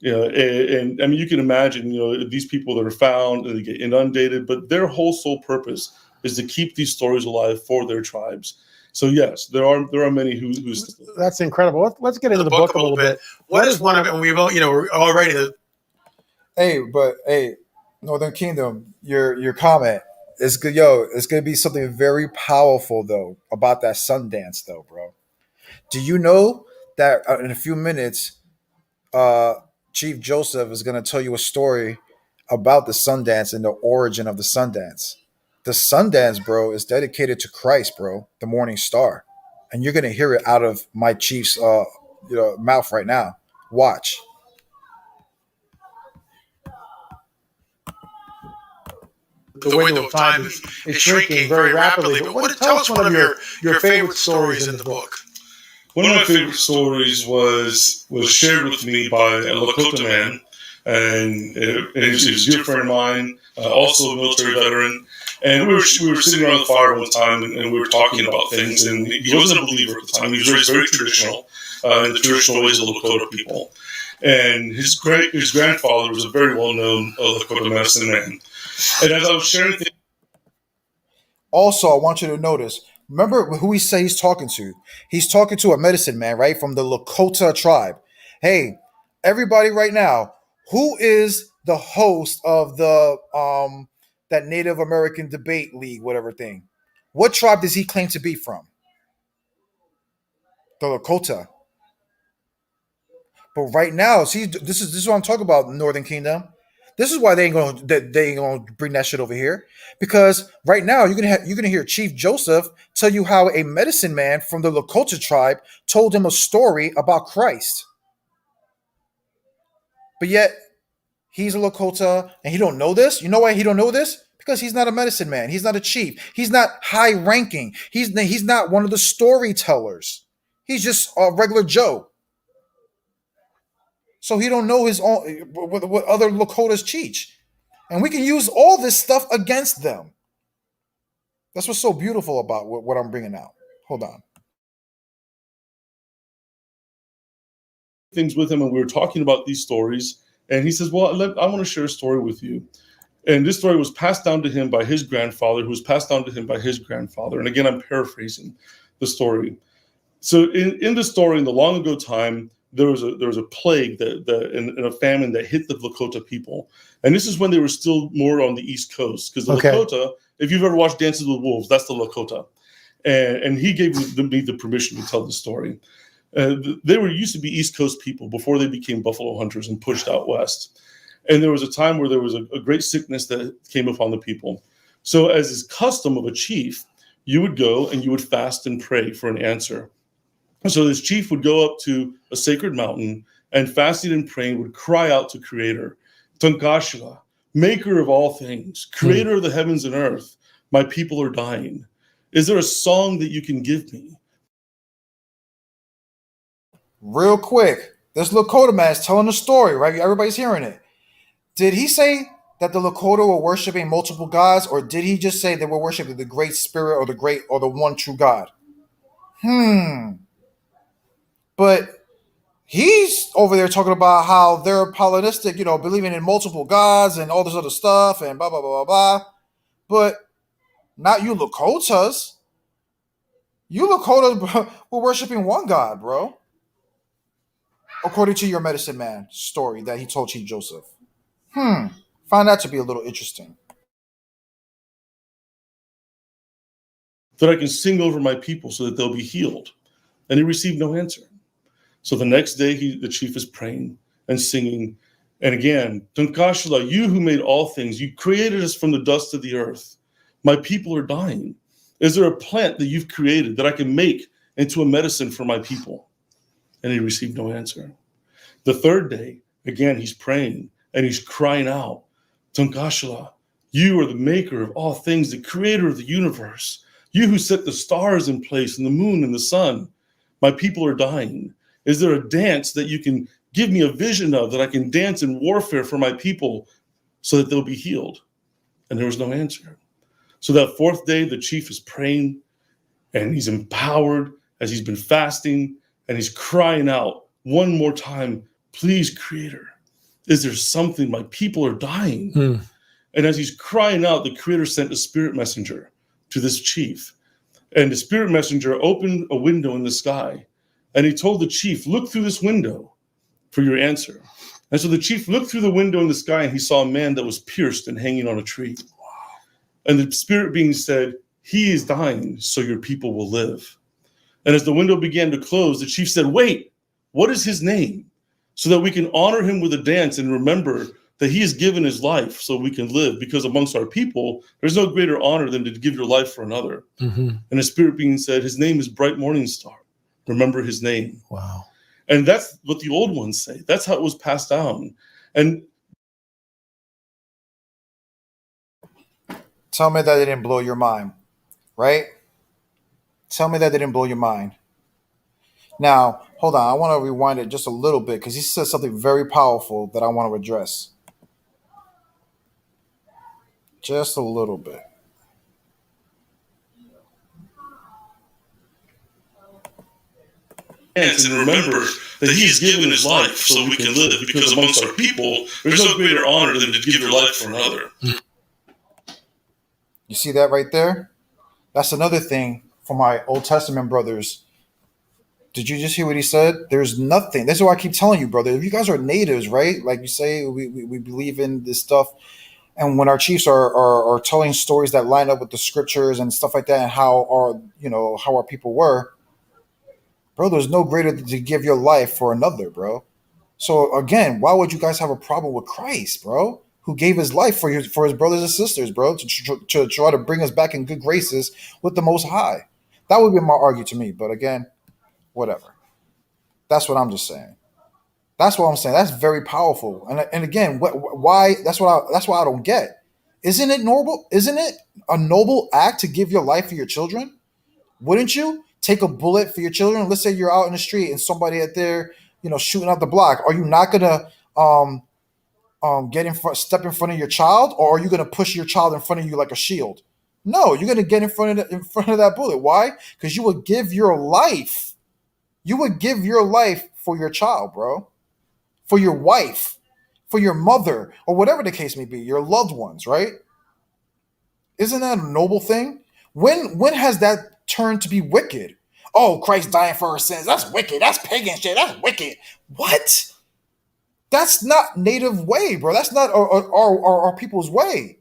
And I mean, you can imagine, these people that are found and they get inundated, but their whole sole purpose is to keep these stories alive for their tribes. So yes, there are many who. That's incredible. Let's get into the book a little bit. What is one of them? We're already. Hey, Northern Kingdom, your comment is good. Yo, it's gonna be something very powerful though about that Sundance though, bro. Do you know that in a few minutes, Chief Joseph is gonna tell you a story about the Sundance and the origin of the Sundance. The Sundance, bro, is dedicated to Christ, bro, the morning star. And you're gonna hear it out of my chief's mouth right now. Watch. The window of time is shrinking very rapidly. But tell us one of your favorite stories in the book. One of my favorite stories was shared with me by a Lakota man, and he's a dear friend of mine, also a military veteran. And we were sitting around the fire one time, and we were talking about things. And he wasn't a believer at the time. He was raised very traditional in the traditional ways of the Lakota people. And his grandfather was a very well-known Lakota medicine man. And as I was sharing things. Also, I want you to notice. Remember who he say he's talking to. He's talking to a medicine man, right, from the Lakota tribe. Hey, everybody, right now, who is the host of the that Native American debate league, whatever thing? What tribe does he claim to be from? The Lakota. But right now, see, this is what I'm talking about, Northern Kingdom. This is why they ain't gonna bring that shit over here, because right now you're gonna hear Chief Joseph tell you how a medicine man from the Lakota tribe told him a story about Christ. But yet he's a Lakota and he don't know this. You know why he don't know this? Because he's not a medicine man. He's not a chief. He's not high ranking. He's not one of the storytellers. He's just a regular Joe. So he don't know his own what other Lakotas teach. And we can use all this stuff against them. That's what's so beautiful about what I'm bringing out. Hold on. Things with him, and we were talking about these stories. And he says, well, I want to share a story with you. And this story was passed down to him by his grandfather, who was passed down to him by his grandfather. And again, I'm paraphrasing the story. So in the story, in the long ago time, there was a plague and a famine that hit the Lakota people. And this is when they were still more on the East Coast. Because the Lakota, if you've ever watched Dances with Wolves, that's the Lakota. And he gave me the permission to tell the story. They used to be East Coast people before they became buffalo hunters and pushed out west. And there was a time where there was a great sickness that came upon the people. So as is custom of a chief, you would go and you would fast and pray for an answer. So this chief would go up to a sacred mountain and fasting and praying would cry out to Creator, Tankashila, maker of all things, creator of the heavens and earth, my people are dying. Is there a song that you can give me? real quick, this Lakota man is telling the story, right? Everybody's hearing it. Did he say that the Lakota were worshiping multiple gods, or did he just say they were worshiping the Great Spirit or the one true God? But he's over there talking about how they're polytheistic, believing in multiple gods and all this other stuff and blah blah blah blah blah. But not you Lakotas. You Lakota were worshiping one God, bro. According to your medicine man story that he told Chief Joseph. Find that to be a little interesting. That I can sing over my people so that they'll be healed. And he received no answer. So the next day, the chief is praying and singing. And again, Tunkashla, you who made all things, you created us from the dust of the earth. My people are dying. Is there a plant that you've created that I can make into a medicine for my people? And he received no answer. The third day, again, he's praying and he's crying out, Tunkashla, you are the maker of all things, the creator of the universe. You who set the stars in place and the moon and the sun. My people are dying. Is there a dance that you can give me a vision of that I can dance in warfare for my people so that they'll be healed? And there was no answer. So that fourth day, the chief is praying and he's empowered as he's been fasting and he's crying out one more time, please, Creator, is there something? My people are dying. And as he's crying out, the Creator sent a spirit messenger to this chief. And the spirit messenger opened a window in the sky. And he told the chief, look through this window for your answer. And so the chief looked through the window in the sky and he saw a man that was pierced and hanging on a tree. And the spirit being said, he is dying, so your people will live. And as the window began to close, the chief said, wait, what is his name? So that we can honor him with a dance and remember that he has given his life so we can live. Because amongst our people, there's no greater honor than to give your life for another. And the spirit being said, his name is Bright Morning Star. Remember his name. Wow. And that's what the old ones say. That's how it was passed down. And tell me that didn't blow your mind, right? Tell me that didn't blow your mind. Now, hold on. I want to rewind it just a little bit because he said something very powerful that I want to address. Just a little bit. And remember that he has given his life so we can live. Because amongst our people, there's no greater honor than to give your life for another. You see that right there? That's another thing for my Old Testament brothers. Did you just hear what he said? There's nothing. That's why I keep telling you, brother. If you guys are natives, right? Like you say, we believe in this stuff. And when our chiefs are telling stories that line up with the scriptures and stuff like that, and how our people were, bro, there's no greater than to give your life for another, bro. So again, why would you guys have a problem with Christ, bro, who gave his life for his brothers and sisters, bro, to try to bring us back in good graces with the Most High? That would be my argument to me. But again, whatever. That's what I'm just saying. That's what I'm saying. That's very powerful. And again, why? That's why I don't get. Isn't it noble? Isn't it a noble act to give your life for your children? Wouldn't you take a bullet for your children? Let's say you're out in the street and somebody out there, shooting out the block. Are you not gonna step in front of your child, or are you gonna push your child in front of you like a shield? No, you're gonna get in front of that bullet. Why? Because you would give your life. You would give your life for your child, bro, for your wife, for your mother, or whatever the case may be, your loved ones, right? Isn't that a noble thing? When has that turned to be wicked? Oh, Christ dying for our sins. That's wicked. That's pagan shit. That's wicked. What? That's not native way, bro. That's not our people's way.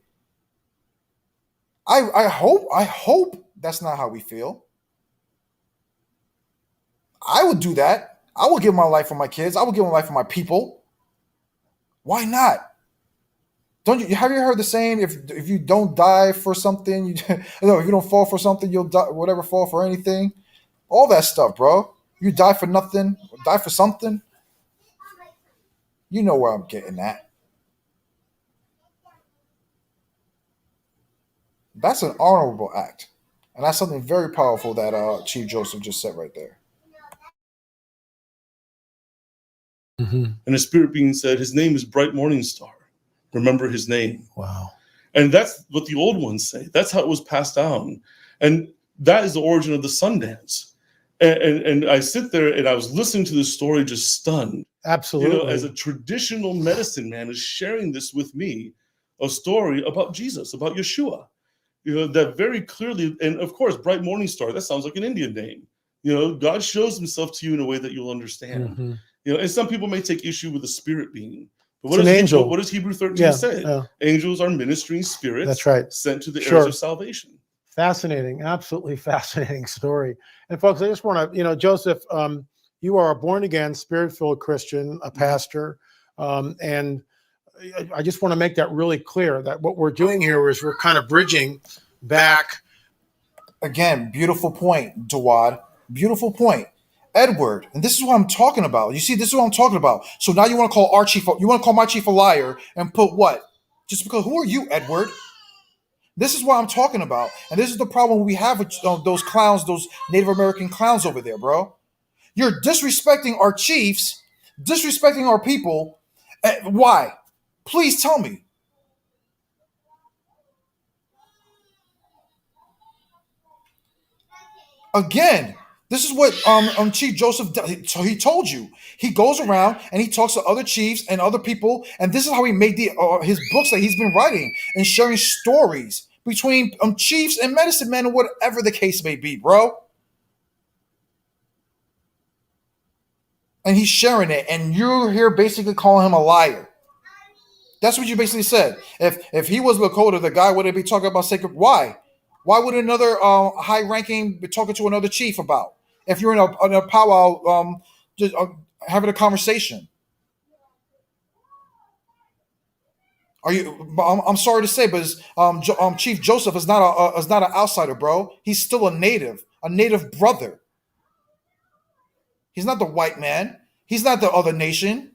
I hope that's not how we feel. I would do that. I would give my life for my kids. I would give my life for my people. Why not? Have you heard the saying, if you don't die for something, if you don't fall for something, you'll die, whatever, fall for anything. All that stuff, bro. You die for nothing, die for something. You know where I'm getting at. That's an honorable act. And that's something very powerful that Chief Joseph just said right there. Mm-hmm. And the spirit being said, his name is Bright Morning Star. Remember his name. Wow. And that's what the old ones say. That's how it was passed down. And that is the origin of the Sundance. And I sit there and I was listening to this story just stunned. Absolutely. You know, as a traditional medicine man is sharing this with me, a story about Jesus, about Yeshua. You know, that very clearly, and of course, Bright Morning Star, that sounds like an Indian name. You know, God shows himself to you in a way that you'll understand. Mm-hmm. You know, and some people may take issue with the spirit being. But It's an angel. What does Hebrew 13 say? Yeah. Angels are ministering spirits. That's right. Sent to the Sure. heirs of salvation. Fascinating, absolutely fascinating story. And folks, I just want to, you know, Joseph, you are a born-again, spirit-filled Christian, a pastor, and I just want to make that really clear that what we're doing here is we're kind of bridging back. Again, beautiful point, Dawad. Beautiful point. Edward, and this is what I'm talking about. You see, this is what I'm talking about. So now you want to call our chief, you want to call my chief a liar and put what? Just because, who are you, Edward? This is what I'm talking about. And this is the problem we have with those clowns, those Native American clowns over there, bro. You're disrespecting our chiefs, disrespecting our people. Why? Please tell me. Again, this is what Chief Joseph, so he told you. He goes around and he talks to other chiefs and other people, and this is how he made his books that he's been writing and sharing stories between chiefs and medicine men or whatever the case may be, bro. And he's sharing it, and you're here basically calling him a liar. That's what you basically said. If he was Lakota, the guy wouldn't be talking about sacred. Why? Why would another high-ranking be talking to another chief about? If you're in a powwow, just having a conversation. Are you? I'm sorry to say, but Chief Joseph is not an outsider, bro. He's still a native brother. He's not the white man. He's not the other nation.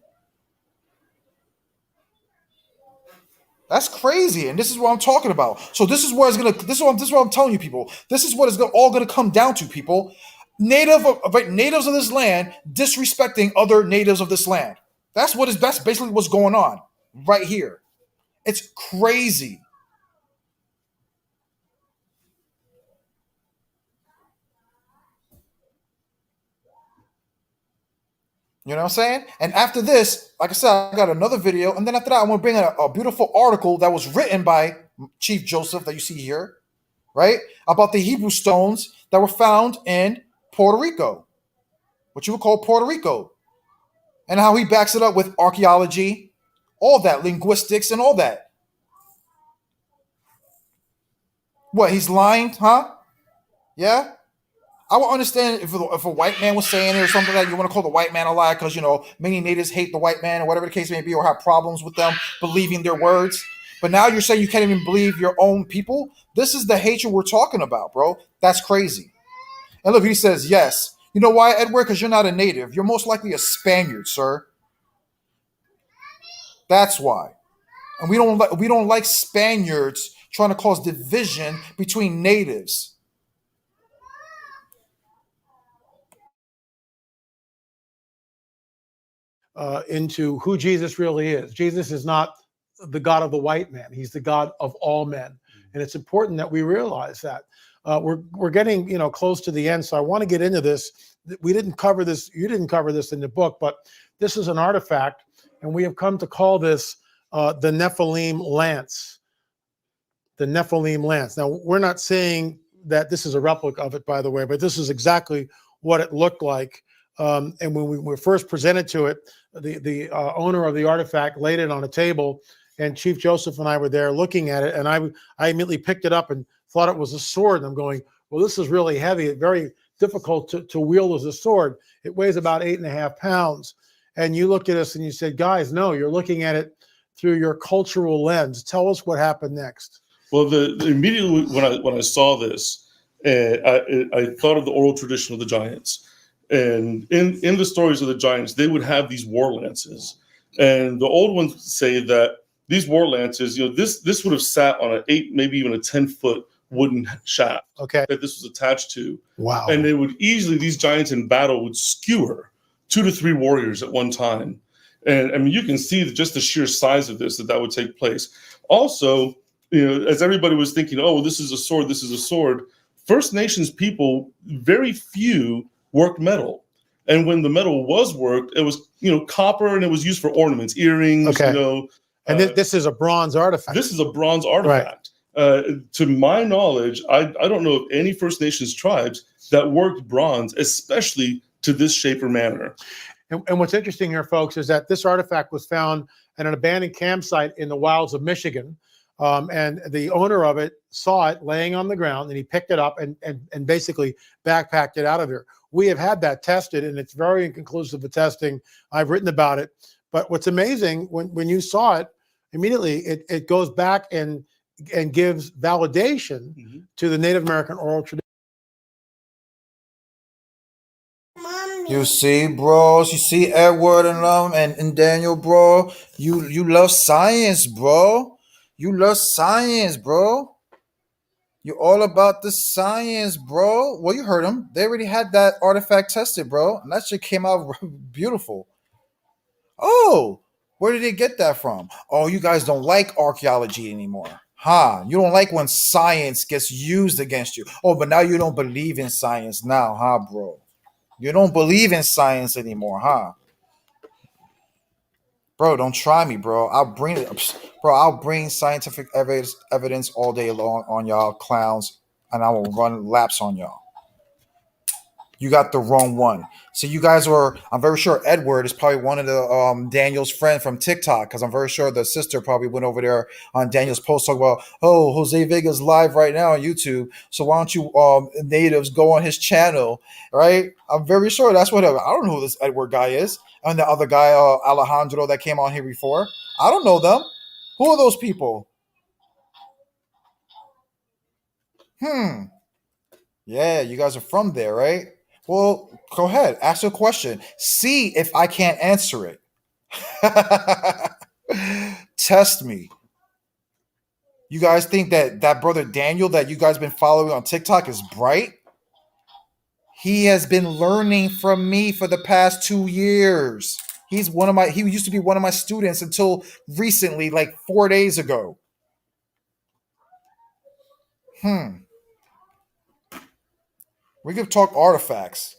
That's crazy, and this is what I'm talking about. So this is where it's gonna. This is what I'm telling you, people. This is what it's all gonna come down to, people. Natives of this land disrespecting other natives of this land. That's basically what's going on right here. It's crazy. You know what I'm saying? And after this, like I said, I got another video. And then after that, I'm going to bring a beautiful article that was written by Chief Joseph that you see here, right? About the Hebrew stones that were found in Puerto Rico, what you would call Puerto Rico. And how he backs it up with archaeology, all that, linguistics and all that. What, he's lying, huh? Yeah? I would understand if a white man was saying it or something like that, you want to call the white man a liar because, you know, many natives hate the white man or whatever the case may be or have problems with them believing their words. But now you're saying you can't even believe your own people? This is the hatred we're talking about, bro. That's crazy. And look, he says, yes. You know why, Edward? Because you're not a native. You're most likely a Spaniard, sir. That's why. And we don't like Spaniards trying to cause division between natives. Into who Jesus really is. Jesus is not the God of the white man. He's the God of all men. And it's important that we realize that. We're getting, you know, close to the end, so I want to get into this. We didn't cover this. You didn't cover this in the book, but this is an artifact, and we have come to call this the Nephilim lance. The Nephilim lance. Now, we're not saying that this is a replica of it, by the way, but this is exactly what it looked like. And when we were first presented to it, the owner of the artifact laid it on a table, and Chief Joseph and I were there looking at it, and I immediately picked it up and thought it was a sword. And I'm going, well, this is really heavy, very difficult to wield as a sword. It weighs about 8.5 pounds. And you looked at us and you said, guys, no, you're looking at it through your cultural lens. Tell us what happened next. Well, immediately when I saw this, I thought of the oral tradition of the giants. And in the stories of the giants, they would have these war lances. And the old ones say that these war lances, you know, this would have sat on an 8, maybe even a 10-foot wooden shaft. Okay. That this was attached to. Wow. And they would easily, these giants in battle would skewer 2 to 3 warriors at one time. And I mean, you can see just the sheer size of this, that would take place. Also, as everybody was thinking, oh, this is a sword, this is a sword. First Nations people, very few worked metal. And when the metal was worked, it was, copper, and it was used for ornaments, earrings, Okay. And this is a bronze artifact. This is a bronze artifact. To my knowledge, I don't know of any First Nations tribes that worked bronze, especially to this shape or manner. And what's interesting here, folks, is that this artifact was found at an abandoned campsite in the wilds of Michigan. And the owner of it saw it laying on the ground, and he picked it up and basically backpacked it out of here. We have had that tested, and it's very inconclusive of testing. I've written about it. But what's amazing, when you saw it, immediately it goes back and gives validation to the Native American oral tradition. You see, bros. You see Edward and Daniel, bro. You love science, bro. You love science, bro. You're all about the science, bro. Well, you heard them. They already had that artifact tested, bro, and that shit came out beautiful. Oh, where did they get that from? Oh, you guys don't like archaeology anymore. Huh? You don't like when science gets used against you. Oh, but now you don't believe in science now, huh, bro? You don't believe in science anymore, huh? Bro, don't try me, bro. I'll bring scientific evidence all day long on y'all clowns, and I will run laps on y'all. You got the wrong one. So you guys I'm very sure Edward is probably one of the Daniel's friend from TikTok, because I'm very sure the sister probably went over there on Daniel's post talking about, oh, Jose Vega's live right now on YouTube. So why don't you natives go on his channel, right? I'm very sure that's what I don't know who this Edward guy is. And the other guy, Alejandro, that came on here before. I don't know them. Who are those people? Yeah, you guys are from there, right? Well, go ahead. Ask a question. See if I can't answer it. Test me. You guys think that brother Daniel that you guys been following on TikTok is bright? He has been learning from me for the past 2 years. He used to be one of my students until recently, like 4 days ago. We could talk artifacts.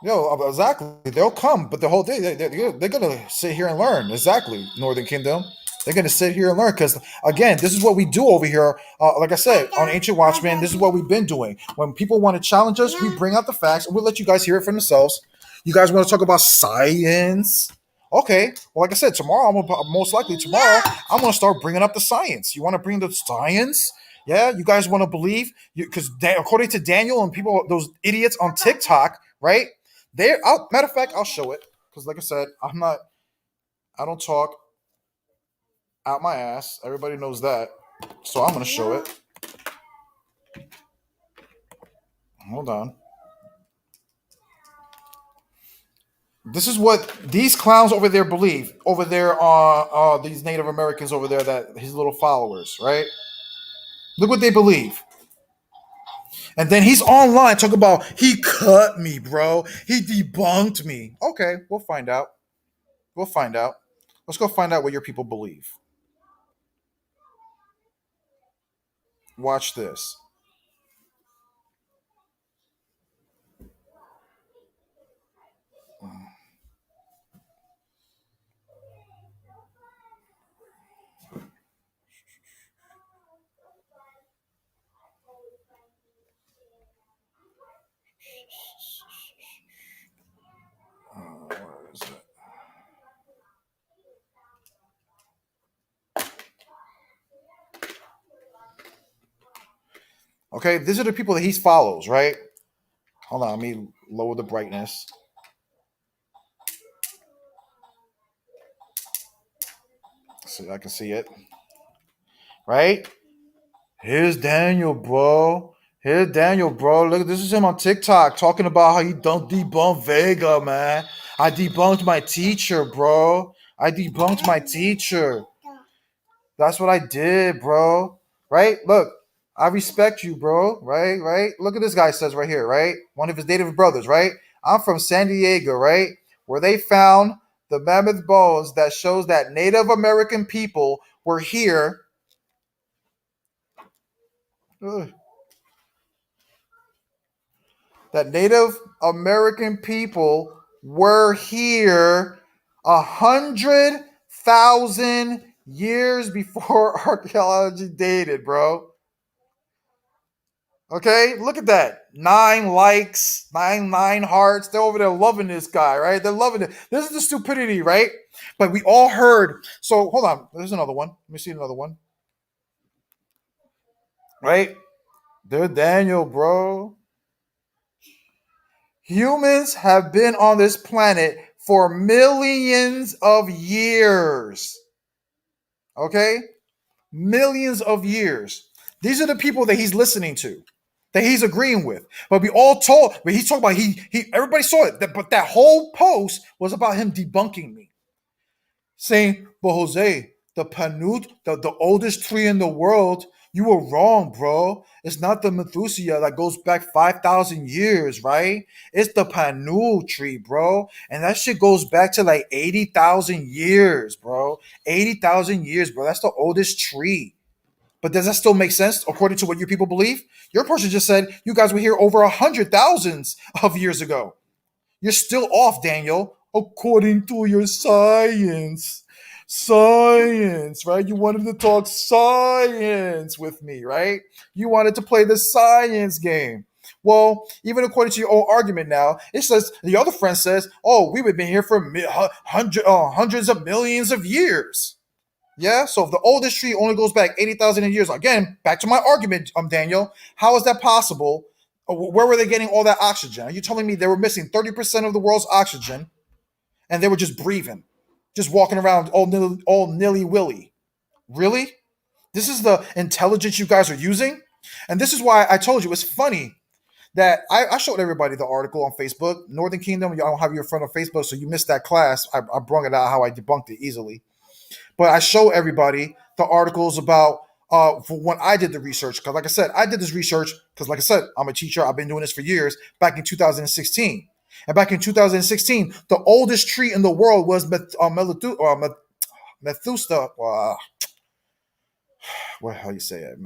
Exactly. They'll come, but the whole day they're gonna sit here and learn. Exactly, Northern Kingdom. They're gonna sit here and learn because, again, this is what we do over here. Like I said on Ancient Watchmen, this is what we've been doing. When people want to challenge us, we bring out the facts, and we'll let you guys hear it for themselves. You guys want to talk about science? Okay. Well, like I said, tomorrow most likely tomorrow I'm gonna start bringing up the science. You want to bring the science? Yeah. You guys want to believe? Because according to Daniel and people, those idiots on TikTok, right? Matter of fact, I'll show it because, like I said, I don't talk out my ass. Everybody knows that, so I'm gonna show it. Hold on. This is what these clowns over there believe. Over there, these Native Americans over there, that his little followers, right? Look what they believe. And then he's online talking about he cut me, bro. He debunked me. Okay, we'll find out. We'll find out. Let's go find out what your people believe. Watch this. Where is it? Okay, these are the people that he follows, right? Hold on, let me lower the brightness. So I can see it. Right? Here's Daniel, bro. Here's Daniel, bro. Look, this is him on TikTok talking about how you don't debunk Vega, man. I debunked my teacher, bro. I debunked my teacher. That's what I did, bro. Right? Look, I respect you, bro. Right? Look at this guy says right here, right? One of his native brothers, right? I'm from San Diego, right? Where they found the mammoth bones that shows that Native American people were here. Ugh. That Native American people were here 100,000 years before archaeology dated, bro. Okay, look at that. 9 likes, nine hearts. They're over there loving this guy, right? They're loving it. This is the stupidity, right? But we all heard. So hold on. There's another one. Let me see another one. Right? They're Daniel, bro. Humans have been on this planet for millions of years. Okay? Millions of years. These are the people that he's listening to, that he's agreeing with. But he's talking about everybody saw it. But that whole post was about him debunking me. Saying, but Jose, the Panut, the oldest tree in the world, you were wrong, bro. It's not the Methuselah that goes back 5,000 years, right? It's the Panu tree, bro. And that shit goes back to like 80,000 years, bro. 80,000 years, bro. That's the oldest tree. But does that still make sense according to what your people believe? Your person just said you guys were here over 100,000 of years ago. You're still off, Daniel, according to your science. Science, right? You wanted to talk science with me, right? You wanted to play the science game. Well, even according to your own argument now, it says, the other friend says, oh, we've been here for hundreds of millions of years. Yeah, so if the oldest tree only goes back 80,000 years, again, back to my argument, Daniel, how is that possible? Where were they getting all that oxygen? Are you telling me they were missing 30% of the world's oxygen and they were just breathing, just walking around all nilly-willy? Really? This is the intelligence you guys are using? And this is why I told you it's funny that I showed everybody the article on Facebook. Northern Kingdom, y'all don't have you in front of Facebook, so you missed that class. I brung it out how I debunked it easily. But I show everybody the articles about for when I did the research. Because like I said, I did this research because like I said, I'm a teacher. I've been doing this for years, back in 2016. And back in 2016, the oldest tree in the world was Methuselah. What how you say it?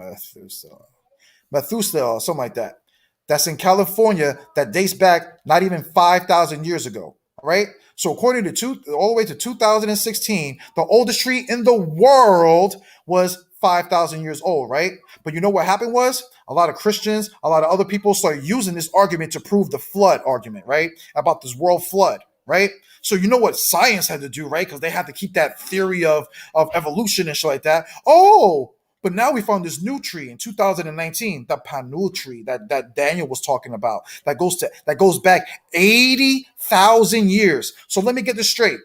Methuselah or something like that. That's in California that dates back not even 5,000 years ago. All right. So according to all the way to 2016, the oldest tree in the world was 5,000 years old, right? But you know what happened was a lot of Christians, a lot of other people started using this argument to prove the flood argument, right? About this world flood, right? So you know what science had to do, right? Because they had to keep that theory of evolution and shit like that. Oh, but now we found this new tree in 2019, the Panu tree that Daniel was talking about, that goes back 80,000 years. So let me get this straight.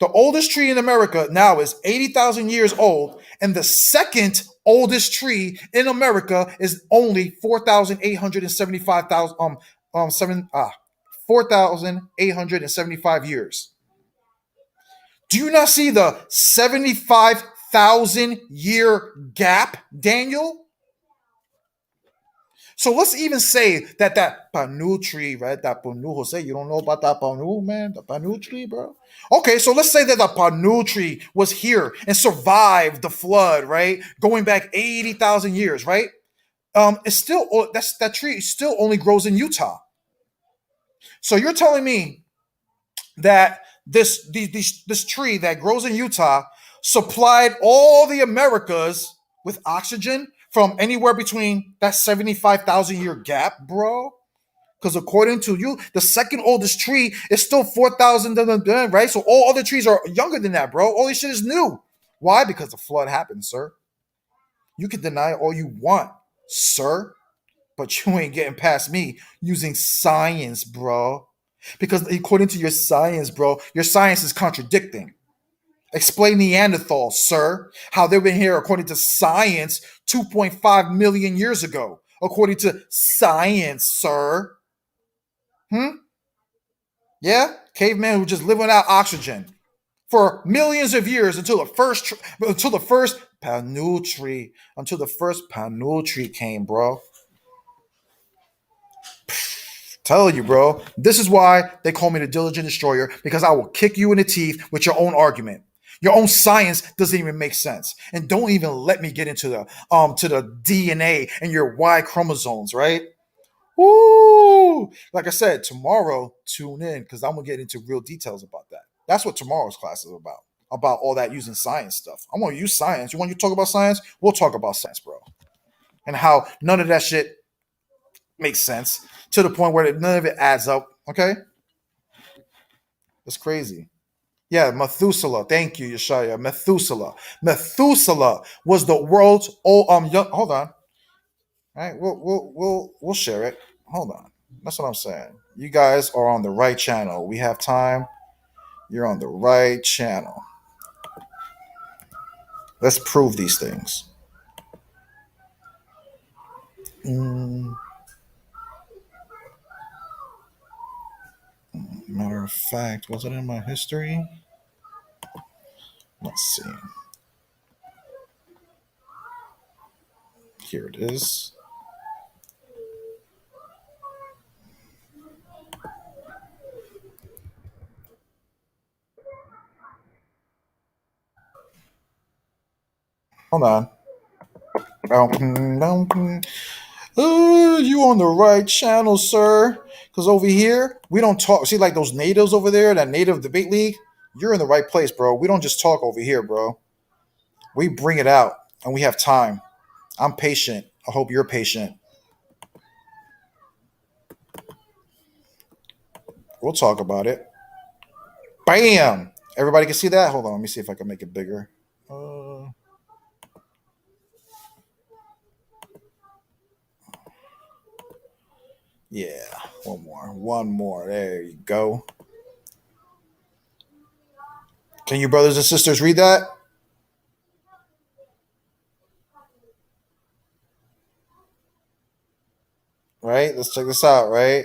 The oldest tree in America now is 80,000 years old, and the second oldest tree in America is only 4,875 years. Do you not see the 75,000 year gap, Daniel? So let's even say that Panu tree, right? That Panu, Jose, you don't know about that Panu, man? The Panu tree, bro? Okay, so let's say that the Panu tree was here and survived the flood, right? Going back 80,000 years, right? It's still, that tree still only grows in Utah. So you're telling me that this tree that grows in Utah supplied all the Americas with oxygen from anywhere between that 75,000 year gap, bro? Because according to you, the second oldest tree is still 4,000, right? So all other trees are younger than that, bro. All this shit is new. Why? Because the flood happened, sir. You can deny all you want, sir, but you ain't getting past me using science, bro. Because according to your science, bro, your science is contradicting. Explain Neanderthals, sir. How they've been here according to science 2.5 million years ago. According to science, sir. Yeah? Cavemen who just live without oxygen for millions of years until the first Panu tree came, bro. Tell you, bro. This is why they call me the diligent destroyer, because I will kick you in the teeth with your own argument. Your own science doesn't even make sense. And don't even let me get into the to the DNA and your Y chromosomes, right? Woo! Like I said, tomorrow tune in because I'm gonna get into real details about that. That's what tomorrow's class is about. About all that using science stuff. I want to use science. You want to talk about science? We'll talk about science, bro. And how none of that shit makes sense to the point where none of it adds up. Okay, that's crazy. Yeah, Methuselah. Thank you, Yeshaya. Methuselah. Methuselah was the world's old young. Hold on. All right, we'll share it. Hold on. That's what I'm saying. You guys are on the right channel. We have time. You're on the right channel. Let's prove these things. Matter of fact, was it in my history? Let's see. Here it is. Hold on. You on the right channel, sir. Because over here, we don't talk. See, like those natives over there, that native debate league, you're in the right place, bro. We don't just talk over here, bro. We bring it out, and we have time. I'm patient. I hope you're patient. We'll talk about it. Bam! Everybody can see that? Hold on. Let me see if I can make it bigger. Yeah, one more. One more. There you go. Can you brothers and sisters read that? Right? Let's check this out, right?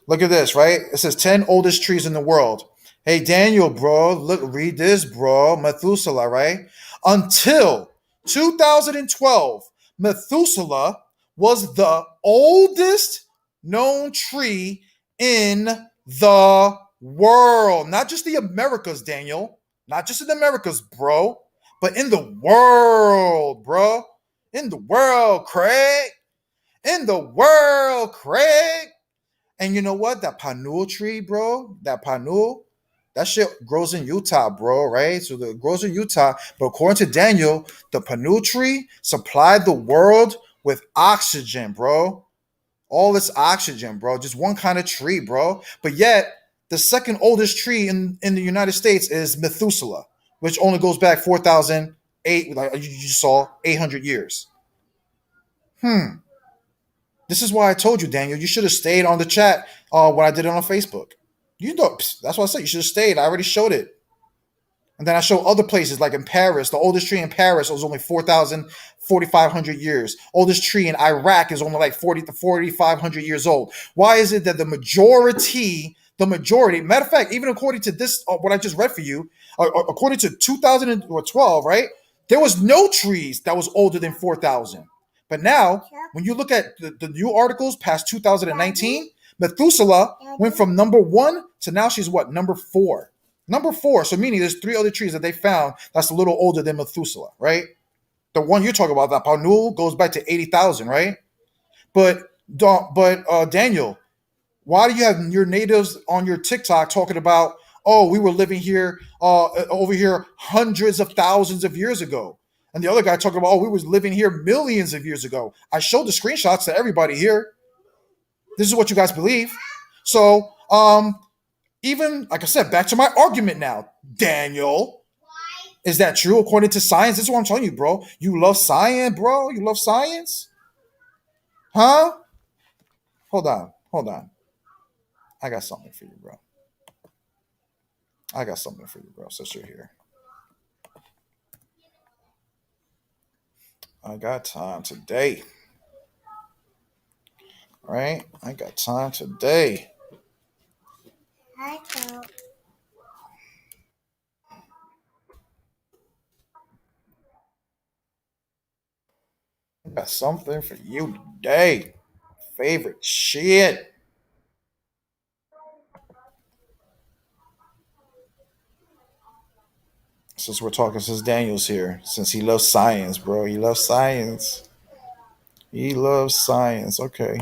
Look at this, right? It says 10 oldest trees in the world. Hey, Daniel, bro, look, read this, bro. Methuselah, right? Until 2012, Methuselah was the oldest known tree in the world. Not just the Americas, Daniel. Not just in the Americas, bro. But in the world, bro. In the world, Craig. In the world, Craig. And you know what? That panul tree, bro, that panul, that shit grows in Utah, bro, right? So it grows in Utah. But according to Daniel, the panul tree supplied the world with oxygen, bro. All this oxygen, bro. Just one kind of tree, bro. But yet, the second oldest tree in the United States is Methuselah, which only goes back 4,008, like you saw, 800 years. This is why I told you, Daniel, you should have stayed on the chat when I did it on Facebook. You know, that's what I said. You should have stayed. I already showed it. And then I show other places, like in Paris. The oldest tree in Paris was only 4,500 years. Oldest tree in Iraq is only like 40 to 4,500 years old. Why is it that the majority, matter of fact, even according to this, what I just read for you, according to 2012, right, there was no trees that was older than 4,000. But now, when you look at the new articles past 2019, Methuselah went from number 1 to now she's what? Number 4. Number 4. So meaning there's 3 other trees that they found that's a little older than Methuselah, right? The one you're talking about, that Panul, goes back to 80,000, right? But Daniel, why do you have your natives on your TikTok talking about, oh, we were living here over here hundreds of thousands of years ago? And the other guy talking about, oh, we was living here millions of years ago. I showed the screenshots to everybody here. This is what you guys believe. So, even, like I said, back to my argument now, Daniel. Is that true according to science? This is what I'm telling you, bro. You love science, bro? You love science? Huh? Hold on. I got something for you, bro. Since you're here. I got time today. All right? I got time today. I don't. I got something for you today. favorite shit. Since Daniel's here, since he loves science, bro. He loves science. He loves science. Okay.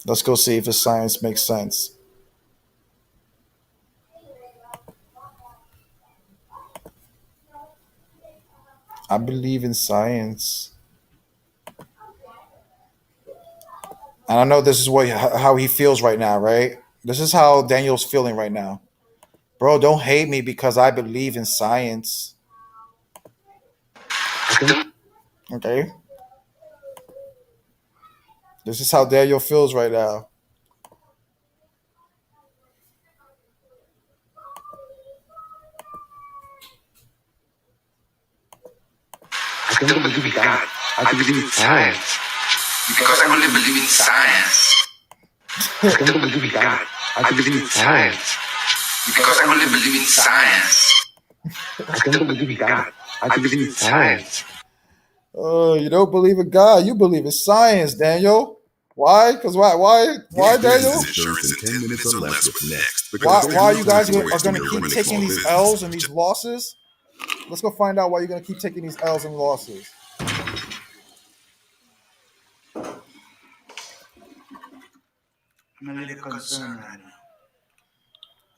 Let's go see if his science makes sense. I believe in science. And I know this is how he feels right now, right? This is how Daniel's feeling right now. Bro, don't hate me because I believe in science. Okay? This is how Daniel feels right now. I don't believe in God. I believe in science. Because I only believe in science. I don't believe in God. I believe in science. Because I only believe in science. I don't believe in God. I believe in science. Oh, you don't believe in God. You believe in science, Daniel. Why? Because why, Daniel? Insurance in 10 minutes or less with Next. Why you guys are going to keep taking these L's and these losses? Let's go find out why you're going to keep taking these L's and losses. I'm a little concerned right now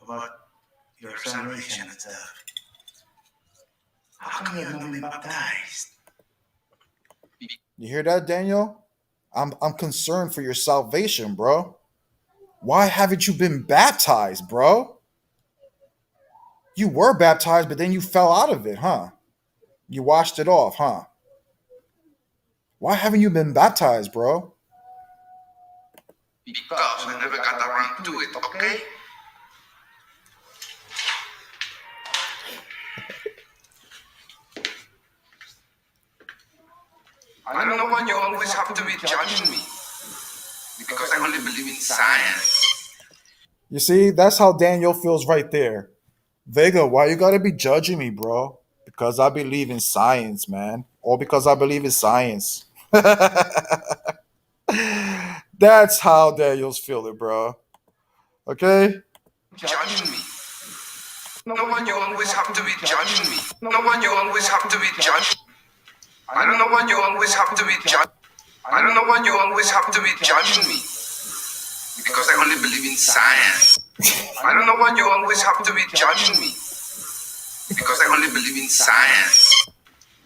about your salvation and stuff. How come you have not been baptized? You hear that, Daniel? I'm concerned for your salvation, bro. Why haven't you been baptized, bro? You were baptized, but then you fell out of it, huh? You washed it off, huh? Why haven't you been baptized, bro? Because I never got around to it, okay? I don't know why you always have to be judging me. Because I only believe in science. You see, that's how Daniel feels right there. Vega, why you gotta be judging me, bro? Because I believe in science, man. Or because I believe in science. That's how Daniel's feeling, bro. Okay? Judging me. No one you always have to be judging me. No one you always have to be judging. I don't know why you always have to be judging. I don't know why you always have to be judging me. Because I only believe in science. I don't know why you always have to be judging me. Because I only believe in science.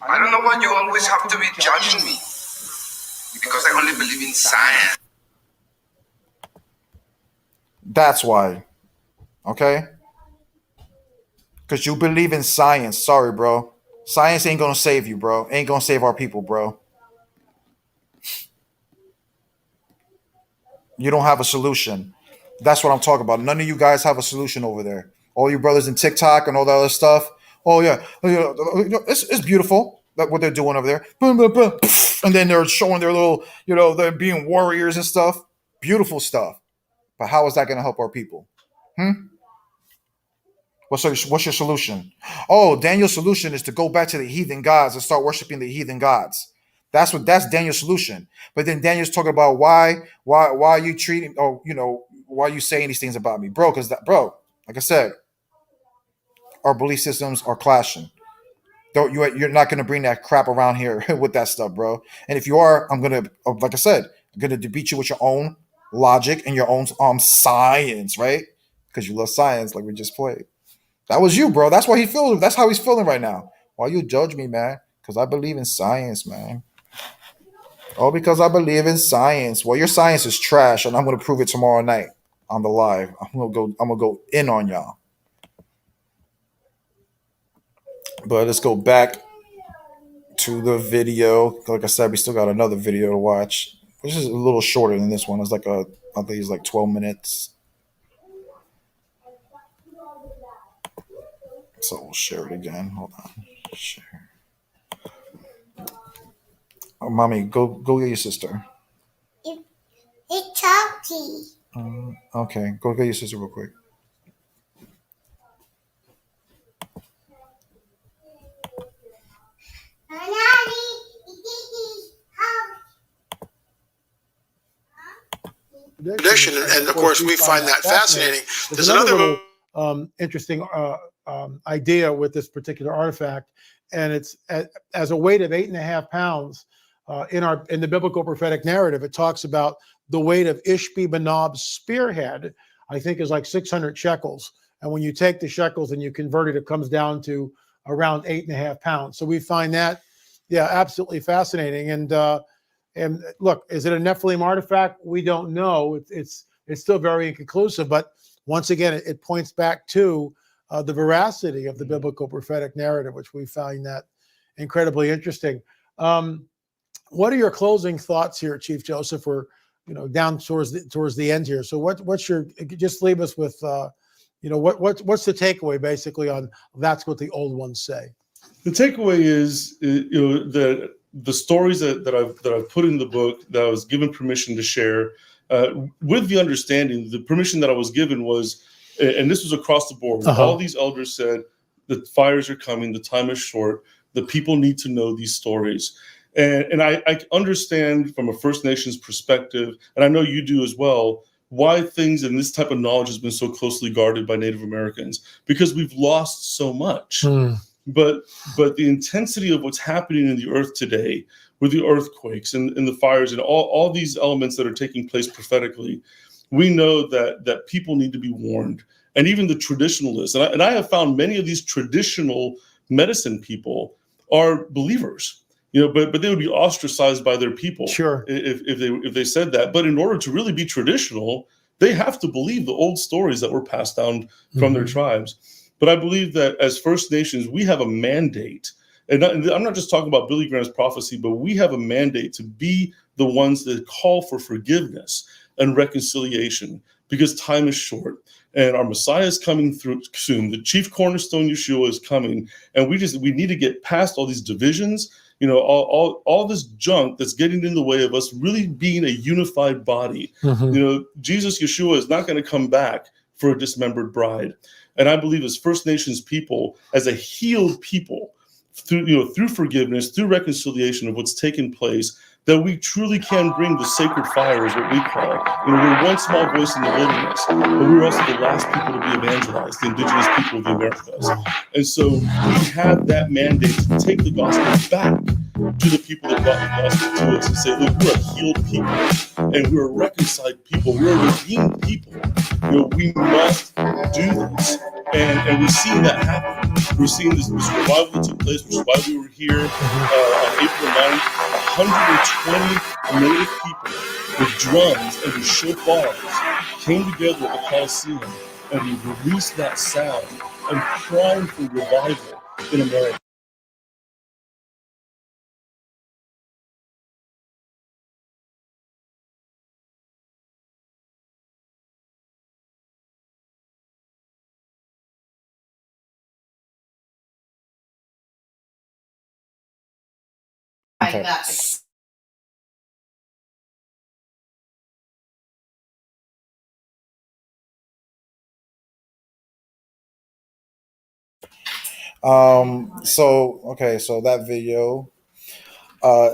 I don't know why you always have to be judging me. Because I only believe in science. That's why. Okay? Because you believe in science. Sorry, bro. Science ain't gonna save you, bro. Ain't gonna save our people, bro. You don't have a solution. That's what I'm talking about. None of you guys have a solution over there. All you brothers in TikTok and all that other stuff. Oh yeah, it's beautiful that what they're doing over there. Boom, boom, boom. And then they're showing their little, they're being warriors and stuff. Beautiful stuff. But how is that going to help our people? What's your solution? Oh, Daniel's solution is to go back to the heathen gods and start worshiping the heathen gods. That's Daniel's solution. But then Daniel's talking about why are you treating, why are you saying these things about me, bro? Because like I said, our belief systems are clashing. Don't you're not gonna bring that crap around here with that stuff, bro. And if you are, I'm gonna, like I said, I'm gonna beat you with your own logic and your own science, right? Because you love science, like we just played. That was you, bro. That's why he feels. That's how he's feeling right now. Why you judge me, man? Because I believe in science, man. Oh, because I believe in science. Well, your science is trash, and I'm gonna prove it tomorrow night on the live. I'm gonna go in on y'all. But let's go back to the video. Like I said, we still got another video to watch, which is a little shorter than this one. It's like I think it's like 12 minutes. So we'll share it again. Hold on. Share. Oh, mommy, go get your sister. It's talking. Okay, go get your sister real quick. tradition. And of course, we find that fascinating. There's another interesting idea with this particular artifact, and it's as a weight of 8.5 pounds. In the biblical prophetic narrative, it talks about the weight of Ishbi-Benob's spearhead, I think is like 600 shekels. And when you take the shekels and you convert it, it comes down to around 8.5 pounds. So we find that, yeah, absolutely fascinating. And look, is it a Nephilim artifact? We don't know. It's still very inconclusive. But once again, it points back to the veracity of the biblical prophetic narrative, which we find that incredibly interesting. What are your closing thoughts here, Chief Joseph? We're down towards the end here. So what's your, just leave us with what's the takeaway basically on that's what the old ones say? The takeaway is that the stories that I've put in the book, that I was given permission to share, with the understanding, the permission that I was given was, and this was across the board, all these elders said the fires are coming, the time is short, the people need to know these stories. And I understand from a First Nations perspective, and I know you do as well, why things and this type of knowledge has been so closely guarded by Native Americans, because we've lost so much. But the intensity of what's happening in the earth today, with the earthquakes and the fires and all these elements that are taking place prophetically, we know that people need to be warned. And even the traditionalists, and I have found many of these traditional medicine people are believers. But they would be ostracized by their people, sure, if they said that. But in order to really be traditional, they have to believe the old stories that were passed down from their tribes. But I believe that as First Nations, we have a mandate, and I'm not just talking about Billy Graham's prophecy, but we have a mandate to be the ones that call for forgiveness and reconciliation, because time is short and our Messiah is coming through soon. The chief cornerstone, Yeshua, is coming, and we need to get past all these divisions. All this junk that's getting in the way of us really being a unified body. Jesus, Yeshua, is not going to come back for a dismembered bride. And I believe as First Nations people, as a healed people, through forgiveness, through reconciliation of what's taken place, that we truly can bring the sacred fire, is what we call it. We're one small voice in the wilderness, but we're also the last people to be evangelized, the indigenous people of the Americas. And so we have that mandate to take the gospel back to the people that brought the gospel to us and say, look, we're a healed people and we're a reconciled people, we're a redeemed people. We must do this. And we're seeing that happen. We're seeing this revival that took place, which is why we were here on April 9th. 120 Native people with drums and with shofars came together at the Coliseum, and we released that sound and primed for revival in America. Okay. So that video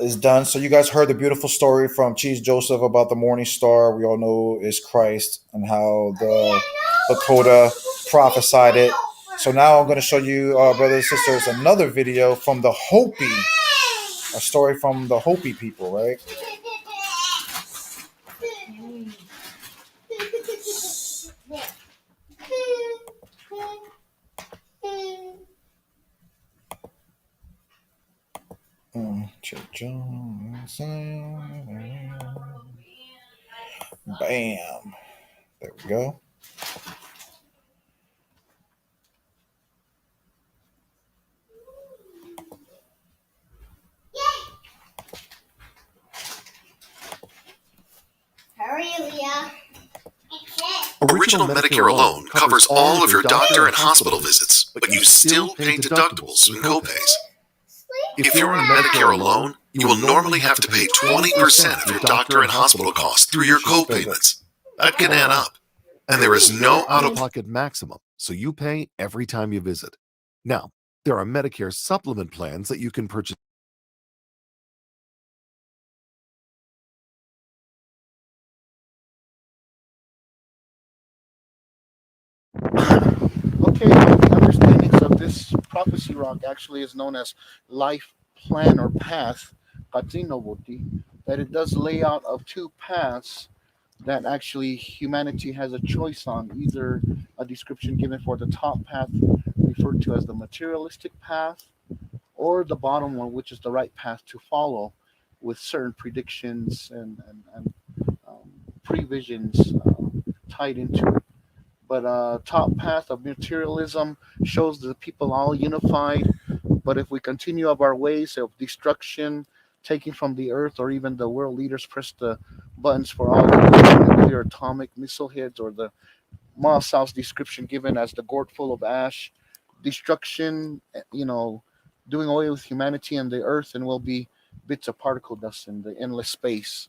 is done. So you guys heard the beautiful story from Chief Joseph about the morning star. We all know is Christ and how the Lakota prophesied it. So now I'm going to show you, brothers and sisters, another video from the Hopi, a story from the Hopi people, right? Bam. There we go. Hurry, Leah. Original Medicare alone covers all of your doctor and hospital visits, but you still pay deductibles and copays. If you're on Medicare alone, you will normally have to pay 20% of your doctor and hospital costs through your copayments. That can add up. And there is no out-of-pocket maximum, so you pay every time you visit. Now, there are Medicare supplement plans that you can purchase. Okay, the understandings of this prophecy rock actually is known as life plan or path, Katinobuti, that it does lay out of two paths that actually humanity has a choice on, either a description given for the top path referred to as the materialistic path, or the bottom one, which is the right path to follow, with certain predictions and previsions tied into it. But top path of materialism shows the people all unified. But if we continue of our ways of destruction, taking from the earth, or even the world leaders press the buttons for all the nuclear atomic missile hits, or the Ma South's description given as the gourd full of ash, destruction, doing away with humanity and the earth, and will be bits of particle dust in the endless space.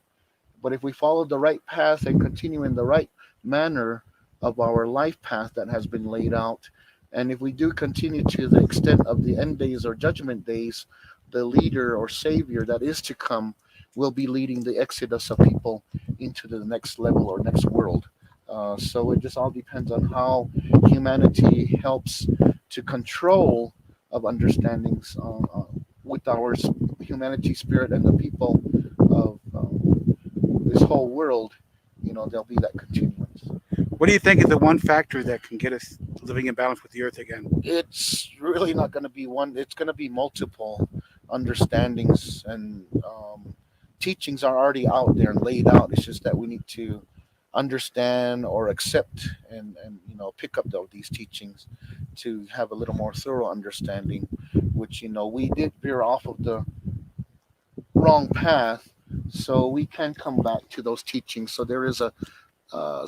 But if we follow the right path and continue in the right manner of our life path that has been laid out, and if we do continue to the extent of the end days or judgment days, the leader or savior that is to come will be leading the exodus of people into the next level or next world. So it just all depends on how humanity helps to control of understandings with our humanity spirit and the people of this whole world. There'll be that continuance. What do you think is the one factor that can get us living in balance with the earth again? It's really not going to be one. It's going to be multiple understandings, and teachings are already out there and laid out. It's just that we need to understand or accept and pick up these teachings to have a little more thorough understanding, which we did veer off of the wrong path, so we can come back to those teachings. So there is a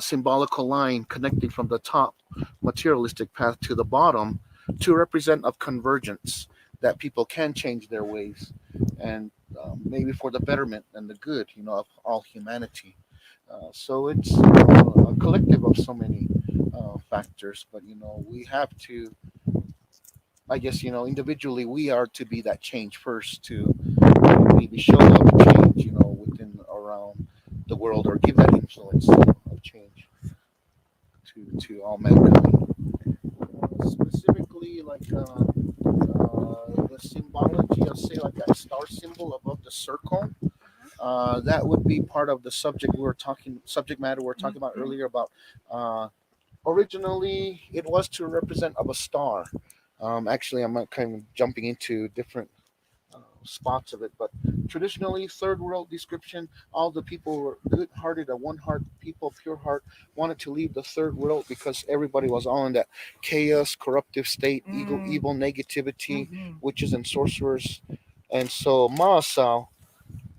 symbolical line connecting from the top materialistic path to the bottom to represent of convergence, that people can change their ways, and maybe for the betterment and the good of all humanity. So it's a collective of so many factors, but we have to, I guess, individually we are to be that change first, to maybe show up change within around the world, or give that influence of change to all mankind. Specifically, like the symbology of, say, like that star symbol above the circle, that would be part of the subject matter we are talking about earlier, about originally it was to represent of a star. Actually, I'm kind of jumping into different spots of it, but traditionally, third world description, all the people were good-hearted, a one-heart people, pure heart, wanted to leave the third world because everybody was all in that chaos, corruptive state, evil negativity, witches and sorcerers. And so Maasau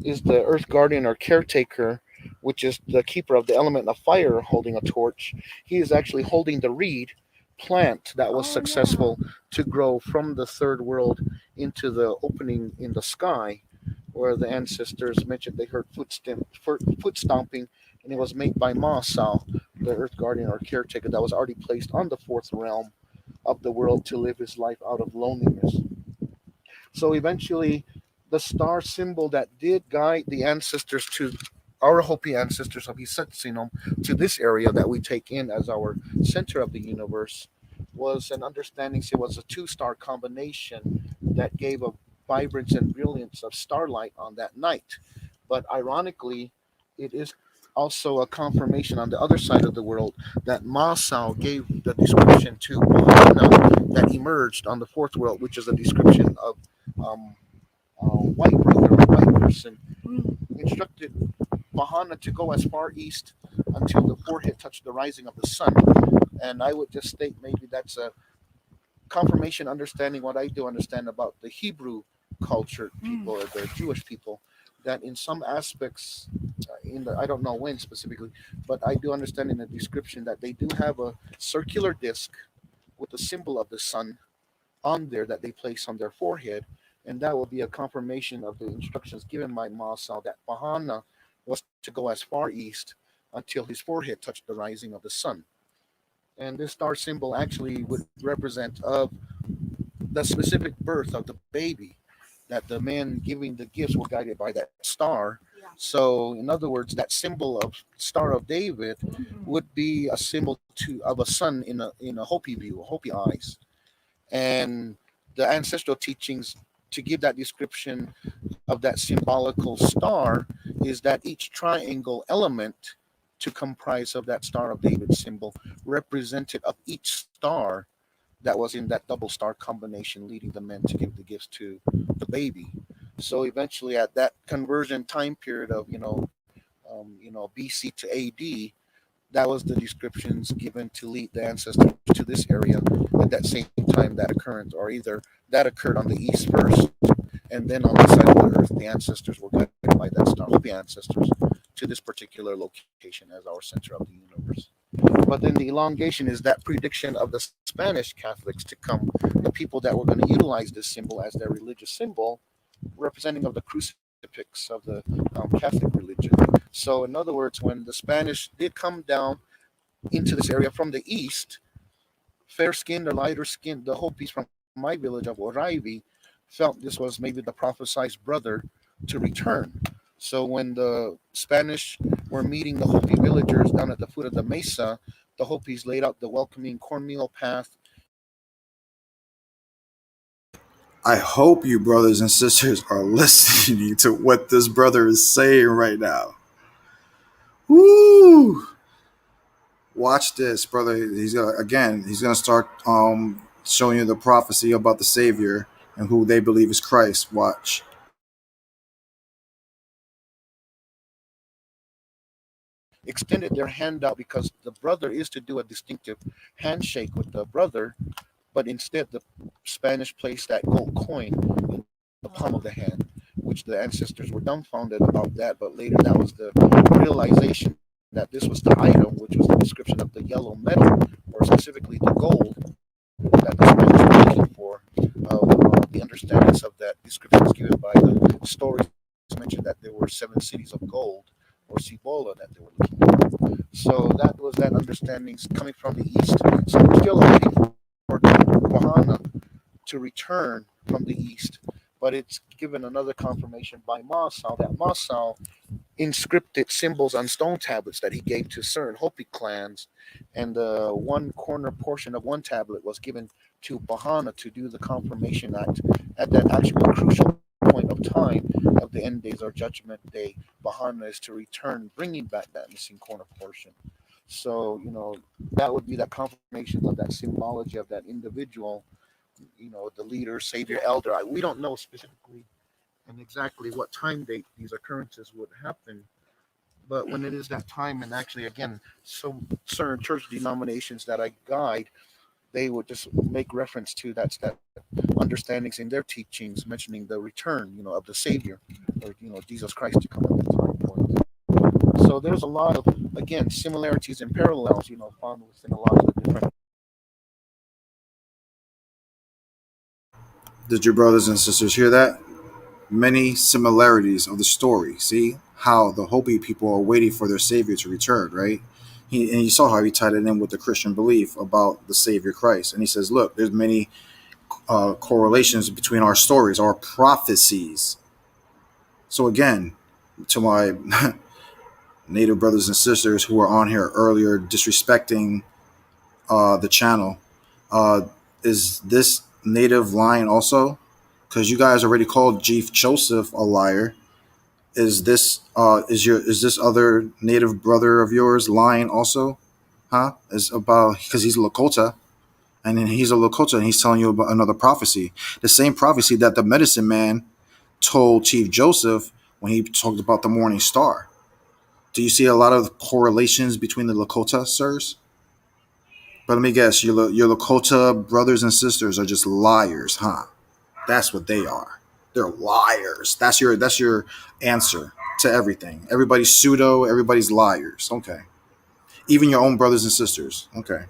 is the earth guardian or caretaker, which is the keeper of the element of fire, holding a torch. He is actually holding the reed plant that was successful to grow from the third world into the opening in the sky, where the ancestors mentioned they heard foot stomping, and it was made by Maasau, the earth guardian or caretaker that was already placed on the fourth realm of the world to live his life out of loneliness. So eventually, the star symbol that did guide the ancestors to our Hopi ancestors of Isetsinum to this area that we take in as our center of the universe was an understanding. It was a two-star combination that gave a vibrance and brilliance of starlight on that night. But ironically, it is also a confirmation on the other side of the world that Masao gave the description to Mahana that emerged on the fourth world, which is a description of white brother, a white person, instructed Mahana to go as far east until the forehead touched the rising of the sun. And I would just state maybe that's a confirmation, understanding what I do understand about the Hebrew culture people or the Jewish people, that in some aspects, I don't know when specifically, but I do understand in the description that they do have a circular disc with the symbol of the sun on there that they place on their forehead, and that will be a confirmation of the instructions given by Masao that Bahana was to go as far east until his forehead touched the rising of the sun. And this star symbol actually would represent of the specific birth of the baby that the men giving the gifts were guided by that star. So, in other words, that symbol of Star of David would be a symbol of a sun in a Hopi view, Hopi eyes, and the ancestral teachings to give that description of that symbolical star is that each triangle element to comprise of that Star of David symbol represented of each star that was in that double star combination, leading the men to give the gifts to the baby. So eventually, at that conversion time period of BC to AD, that was the descriptions given to lead the ancestors to this area at that same time that occurrence, or either that occurred on the east first, and then on the side of the earth, the ancestors were guided by that star, Hopi ancestors, to this particular location as our center of the universe. But then the elongation is that prediction of the Spanish Catholics to come, the people that were going to utilize this symbol as their religious symbol, representing of the crucifix of the Catholic religion. So, in other words, when the Spanish did come down into this area from the east, fair-skinned or lighter-skinned, the Hopis from my village of Oraibi felt this was maybe the prophesied brother to return. So when the Spanish were meeting the Hopi villagers down at the foot of the mesa, the Hopis laid out the welcoming cornmeal path. I hope you brothers and sisters are listening to what this brother is saying right now. Woo! Watch this, brother. He's gonna start showing you the prophecy about the Savior and who they believe is Christ. Watch. Extended their hand out because the brother is to do a distinctive handshake with the brother, but instead the Spanish placed that gold coin in the palm of the hand, which the ancestors were dumbfounded about that, but later that was the realization that this was the item, which was the description of the yellow metal, or specifically the gold, that the Spanish were looking for. The understandings of that description is given by the stories mentioned that there were 7 cities of gold, or Cibola, that they were looking for. So that was that understanding coming from the east. So we're still waiting for Wahana to return from the east, but it's given another confirmation by Masao that Masao inscripted symbols on stone tablets that he gave to certain Hopi clans, and the one corner portion of one tablet was given to Bahana to do the confirmation act at that actual crucial point of time of the end days or judgment day. Bahana is to return, bringing back that missing corner portion. So, that would be that confirmation of that symbology of that individual, the leader, savior, elder. We don't know specifically and exactly what time date these occurrences would happen. But when it is that time, and actually, again, some certain church denominations that I guide, they would just make reference to that understandings in their teachings, mentioning the return, of the Savior, or Jesus Christ to come at that time point. So there's a lot of, again, similarities and parallels, found within a lot of the different. Did your brothers and sisters hear that? Many similarities of the story. See how the Hopi people are waiting for their Savior to return, right? And you saw how he tied it in with the Christian belief about the Savior Christ. And he says, look, there's many correlations between our stories, our prophecies. So again, to my Native brothers and sisters who were on here earlier disrespecting the channel, is this Native lying also? Because you guys already called Chief Joseph a liar. Is this other Native brother of yours lying also? Huh? Is about because he's a Lakota, and then he's a Lakota, and he's telling you about another prophecy, the same prophecy that the medicine man told Chief Joseph when he talked about the morning star. Do you see a lot of correlations between the Lakota, sirs? But let me guess, your Lakota brothers and sisters are just liars, huh? That's what they are. They're liars. That's your answer to everything. Everybody's pseudo. Everybody's liars. Okay. Even your own brothers and sisters. Okay.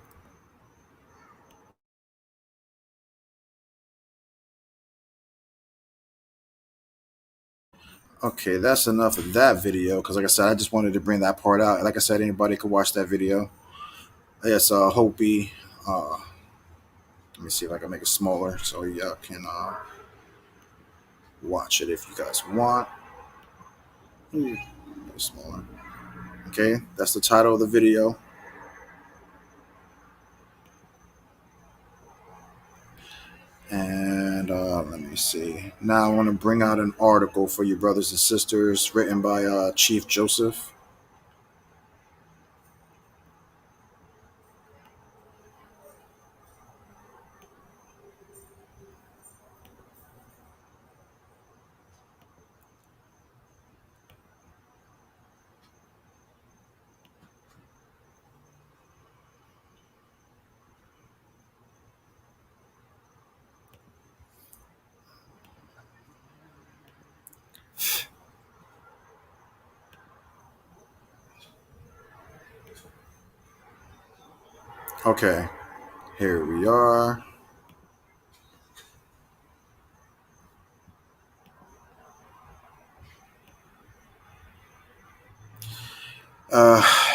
Okay, that's enough of that video. Because like I said, I just wanted to bring that part out. Like I said, anybody could watch that video. Yes, Hopi. Let me see if I can make it smaller so y'all can watch it if you guys want. Smaller. Okay, that's the title of the video. And let me see. Now I want to bring out an article for you brothers and sisters written by Chief Joseph. Okay, here we are.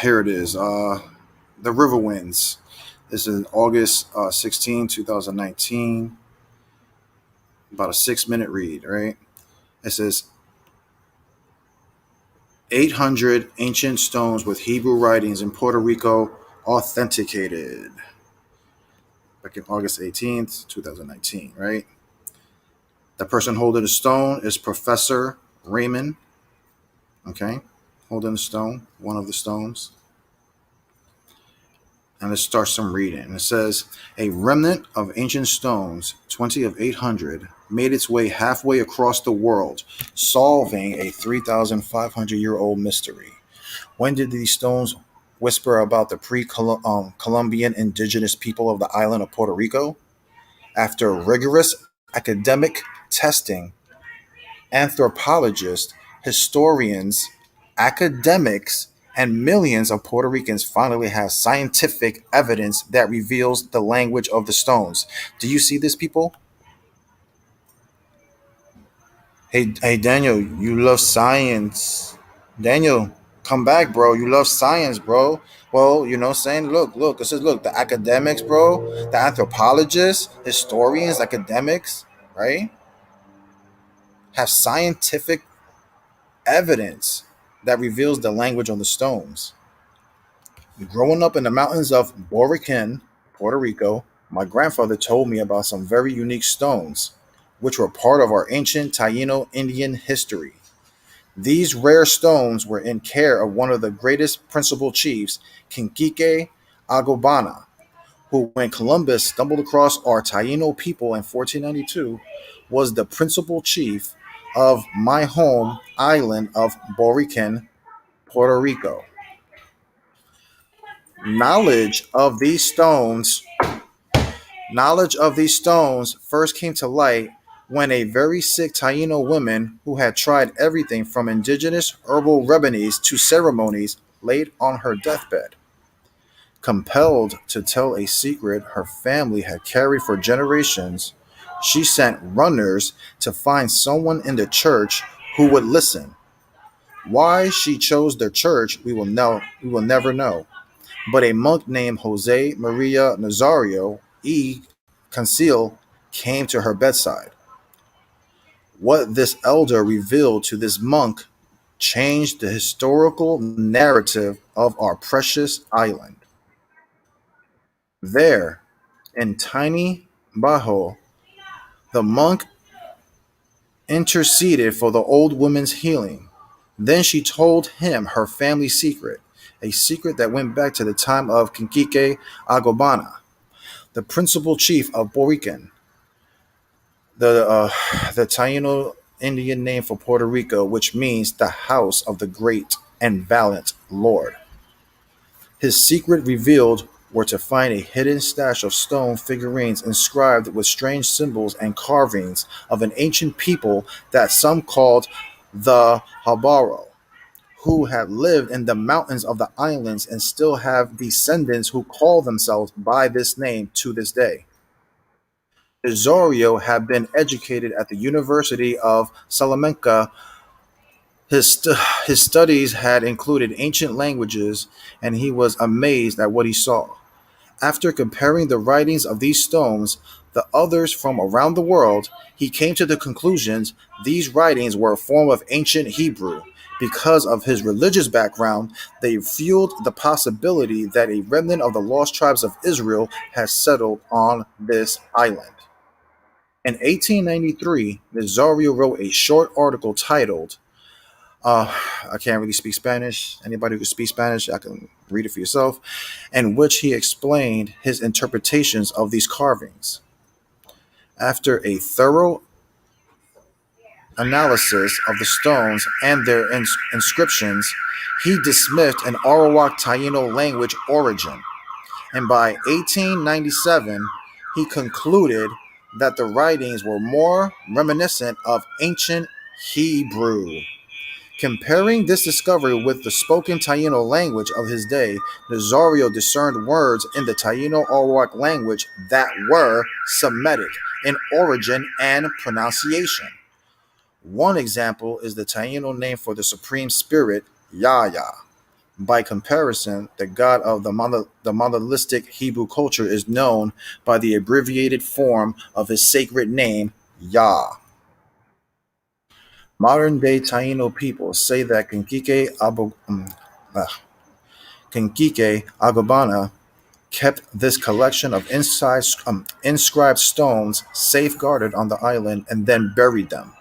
Here it is. The River Winds. This is August 16, 2019. About a 6-minute read, right? It says 800 ancient stones with Hebrew writings in Puerto Rico authenticated. Back in August 18th, 2019, right? The person holding the stone is Professor Raymond. Okay, holding the stone, one of the stones. And let's start some reading. It says, a remnant of ancient stones, 20 of 800, made its way halfway across the world, solving a 3,500-year-old mystery. When did these stones whisper about the pre-Columbian indigenous people of the island of Puerto Rico? After rigorous academic testing, anthropologists, historians, academics, and millions of Puerto Ricans finally have scientific evidence that reveals the language of the stones. Do you see this, people? Hey, Daniel, you love science. Daniel, come back, bro. You love science, bro. Well, you know what I'm saying? Look. This is, look, the academics, bro, the anthropologists, historians, academics, right, have scientific evidence that reveals the language on the stones. Growing up in the mountains of Borican, Puerto Rico, my grandfather told me about some very unique stones, which were part of our ancient Taino Indian history. These rare stones were in care of one of the greatest principal chiefs, Kinquique Agobana, who, when Columbus stumbled across our Taino people in 1492, was the principal chief of my home island of Borican, Puerto Rico. Knowledge of these stones Knowledge of these stones first came to light when a very sick Taino woman who had tried everything from indigenous herbal remedies to ceremonies laid on her deathbed. Compelled to tell a secret her family had carried for generations, she sent runners to find someone in the church who would listen. Why she chose the church, we will never know. But a monk named Jose Maria Nazario e Cancil came to her bedside. What this elder revealed to this monk changed the historical narrative of our precious island. There, in tiny Bajo, the monk interceded for the old woman's healing. Then she told him her family secret, a secret that went back to the time of Kinquique Agobana, the principal chief of Borican, the Taino Indian name for Puerto Rico, which means the house of the great and valiant Lord. His secret revealed were to find a hidden stash of stone figurines inscribed with strange symbols and carvings of an ancient people that some called the Habaro, who had lived in the mountains of the islands and still have descendants who call themselves by this name to this day. Osorio had been educated at the University of Salamanca. His studies had included ancient languages, and he was amazed at what he saw. After comparing the writings of these stones, the others from around the world, he came to the conclusions these writings were a form of ancient Hebrew. Because of his religious background, they fueled the possibility that a remnant of the lost tribes of Israel has settled on this island. In 1893, Nazario wrote a short article titled, I can't really speak Spanish. Anybody who can speak Spanish, I can read it for yourself, in which he explained his interpretations of these carvings. After a thorough analysis of the stones and their inscriptions, he dismissed an Arawak Taino language origin, and by 1897, he concluded that the writings were more reminiscent of ancient Hebrew. Comparing this discovery with the spoken Taino language of his day, Nazario discerned words in the Taino Arawak language that were Semitic in origin and pronunciation. One example is the Taino name for the supreme spirit, Yahya. By comparison, the god of the monolithic Hebrew culture is known by the abbreviated form of his sacred name, Yah. Modern-day Taino people say that Kenkike Agobana kept this collection of inscribed stones safeguarded on the island and then buried them,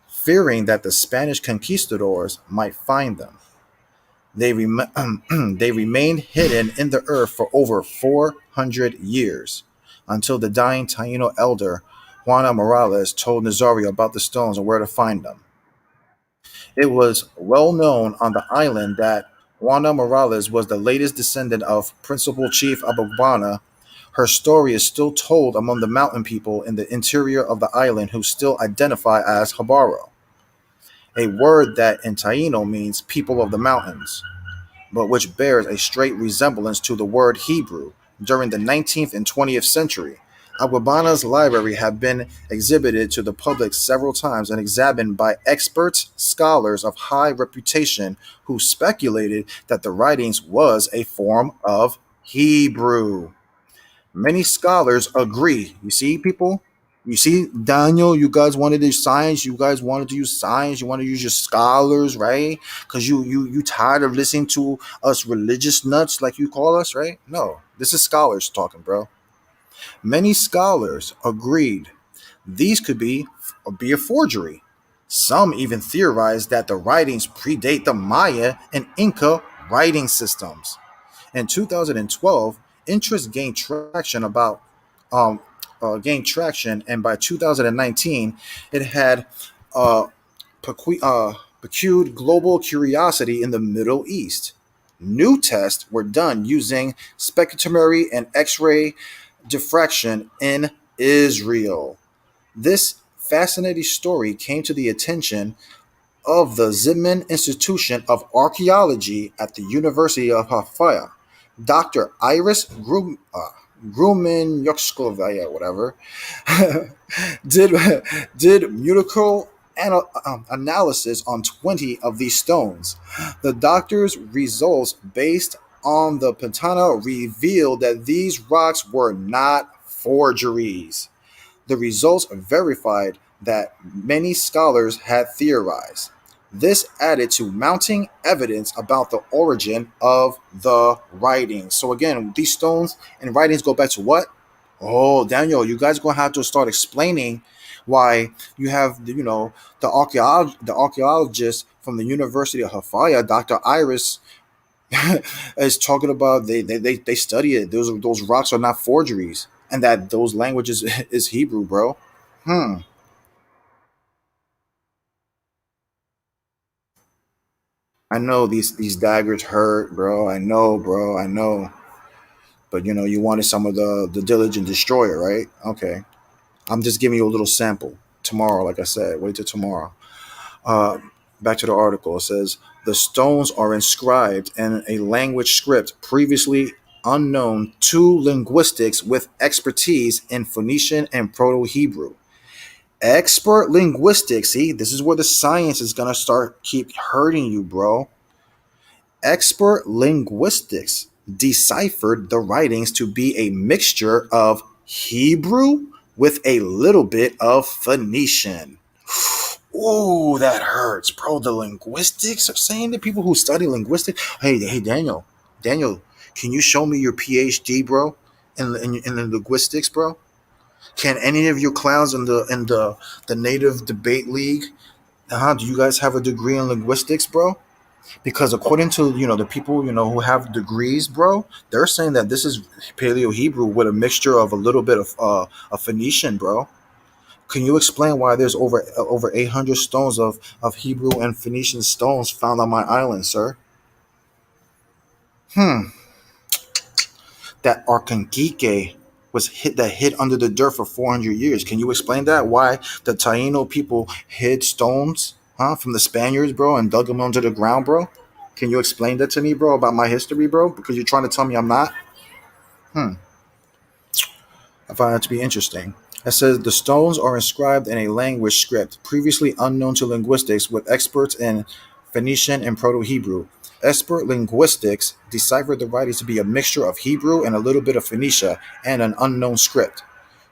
fearing that the Spanish conquistadors might find them. They remained hidden in the earth for over 400 years, until the dying Taino elder Juana Morales told Nazario about the stones and where to find them. It was well known on the island that Juana Morales was the latest descendant of Principal Chief Abogwana. Her story is still told among the mountain people in the interior of the island who still identify as Habaro, a word that in Taino means people of the mountains, but which bears a straight resemblance to the word Hebrew. During the 19th and 20th century, Agwabana's library had been exhibited to the public several times and examined by experts, scholars of high reputation who speculated that the writings was a form of Hebrew. Many scholars agree. You see, people? You see, Daniel, you guys wanted to use science. You guys wanted to use science. You want to use your scholars, right? Because you tired of listening to us religious nuts like you call us, right? No, this is scholars talking, bro. Many scholars agreed these could be a forgery. Some even theorized that the writings predate the Maya and Inca writing systems. In 2012, interest gained traction, and by 2019, it had uh, piqued global curiosity in the Middle East. New tests were done using spectrometry and X-ray diffraction in Israel. This fascinating story came to the attention of the Zimmerman Institution of Archaeology at the University of Haifa. Dr. Iris Gruman whatever, did medical analysis on 20 of these stones. The doctor's results, based on the patina, revealed that these rocks were not forgeries. The results verified that many scholars had theorized. This added to mounting evidence about the origin of the writings. So again, these stones and writings go back to what? Oh, Daniel, you guys gonna have to start explaining why you have the archaeologist from the University of Haifa, Dr. Iris, is talking about they study it. Those rocks are not forgeries, and that those languages is Hebrew, bro. Hmm. I know these daggers hurt, bro. I know, bro. I know. But you wanted some of the diligent destroyer, right? Okay. I'm just giving you a little sample. Tomorrow, like I said, wait till tomorrow. Uh, Back to the article. It says the stones are inscribed in a language script previously unknown to linguistics with expertise in Phoenician and Proto-Hebrew. Expert linguistics. See, this is where the science is gonna start keep hurting you, bro. Expert linguistics deciphered the writings to be a mixture of Hebrew with a little bit of Phoenician. Ooh, that hurts, bro. The linguistics are saying the people who study linguistics. Hey, Daniel, can you show me your PhD, bro, in the linguistics, bro? Can any of your clowns in the native debate league? Do you guys have a degree in linguistics, bro? Because according to the people who have degrees, bro, they're saying that this is Paleo Hebrew with a mixture of a little bit of Phoenician, bro. Can you explain why there's over 800 stones of Hebrew and Phoenician stones found on my island, sir? That Arkangeike was hid under the dirt for 400 years. Can you explain that? Why the Taino people hid stones, from the Spaniards, bro, and dug them under the ground, bro? Can you explain that to me, bro, about my history, bro? Because you're trying to tell me I'm not. Hmm. I find that to be interesting. It says the stones are inscribed in a language script previously unknown to linguistics with experts in Phoenician and Proto-Hebrew. Expert linguistics deciphered the writings to be a mixture of Hebrew and a little bit of Phoenicia and an unknown script.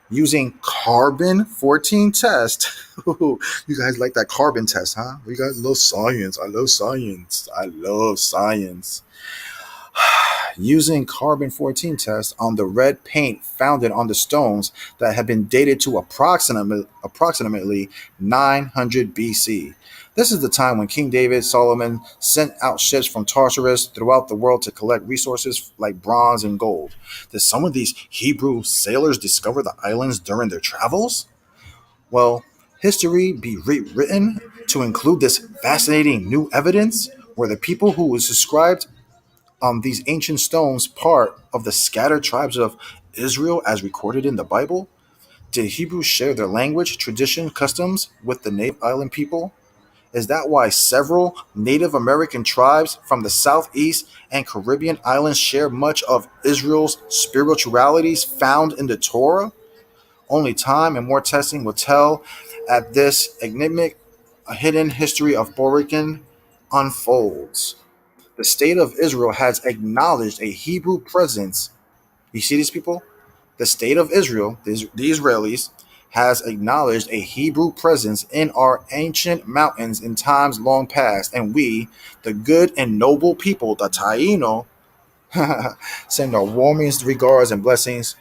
Using carbon 14 test. You guys like that carbon test, huh? You guys love science. I love science. I love science. Using carbon 14 tests on the red paint found on the stones that have been dated to approximately 900 BC. This is the time when King David Solomon sent out ships from Tartarus throughout the world to collect resources like bronze and gold. Did some of these Hebrew sailors discover the islands during their travels? Well, history be rewritten to include this fascinating new evidence where the people who was described these ancient stones part of the scattered tribes of Israel as recorded in the Bible? Did Hebrews share their language, tradition, customs with the native island people? Is that why several Native American tribes from the Southeast and Caribbean islands share much of Israel's spiritualities found in the Torah? Only time and more testing will tell as this enigmatic, hidden history of Borekan unfolds. The state of Israel has acknowledged a Hebrew presence. You see these people? The state of Israel, the Israelis, has acknowledged a Hebrew presence in our ancient mountains in times long past, and we, the good and noble people, the Taino, send our warmest regards and blessings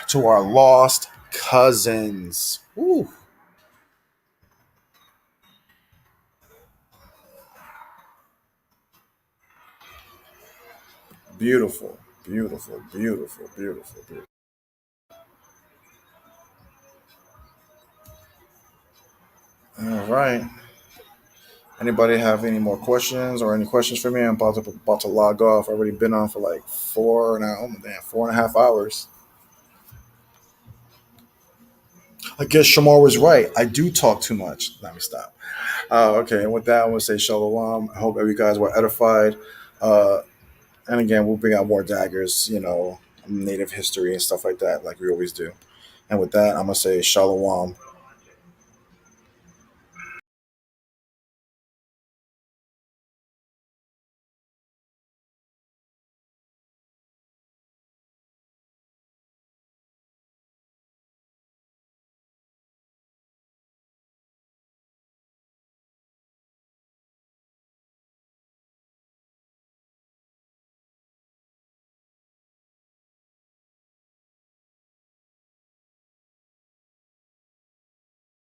to our lost cousins. Ooh, beautiful, beautiful, beautiful, beautiful, beautiful. All right. Anybody have any more questions or any questions for me? I'm about to log off. I've already been on for like 4.5 hours. I guess Shamar was right. I do talk too much. Let me stop. Okay, and with that, I want to say shalom. I hope every guys were edified. Uh, and again, we'll bring out more daggers, native history and stuff like that, like we always do. And with that, I'm gonna say shalom.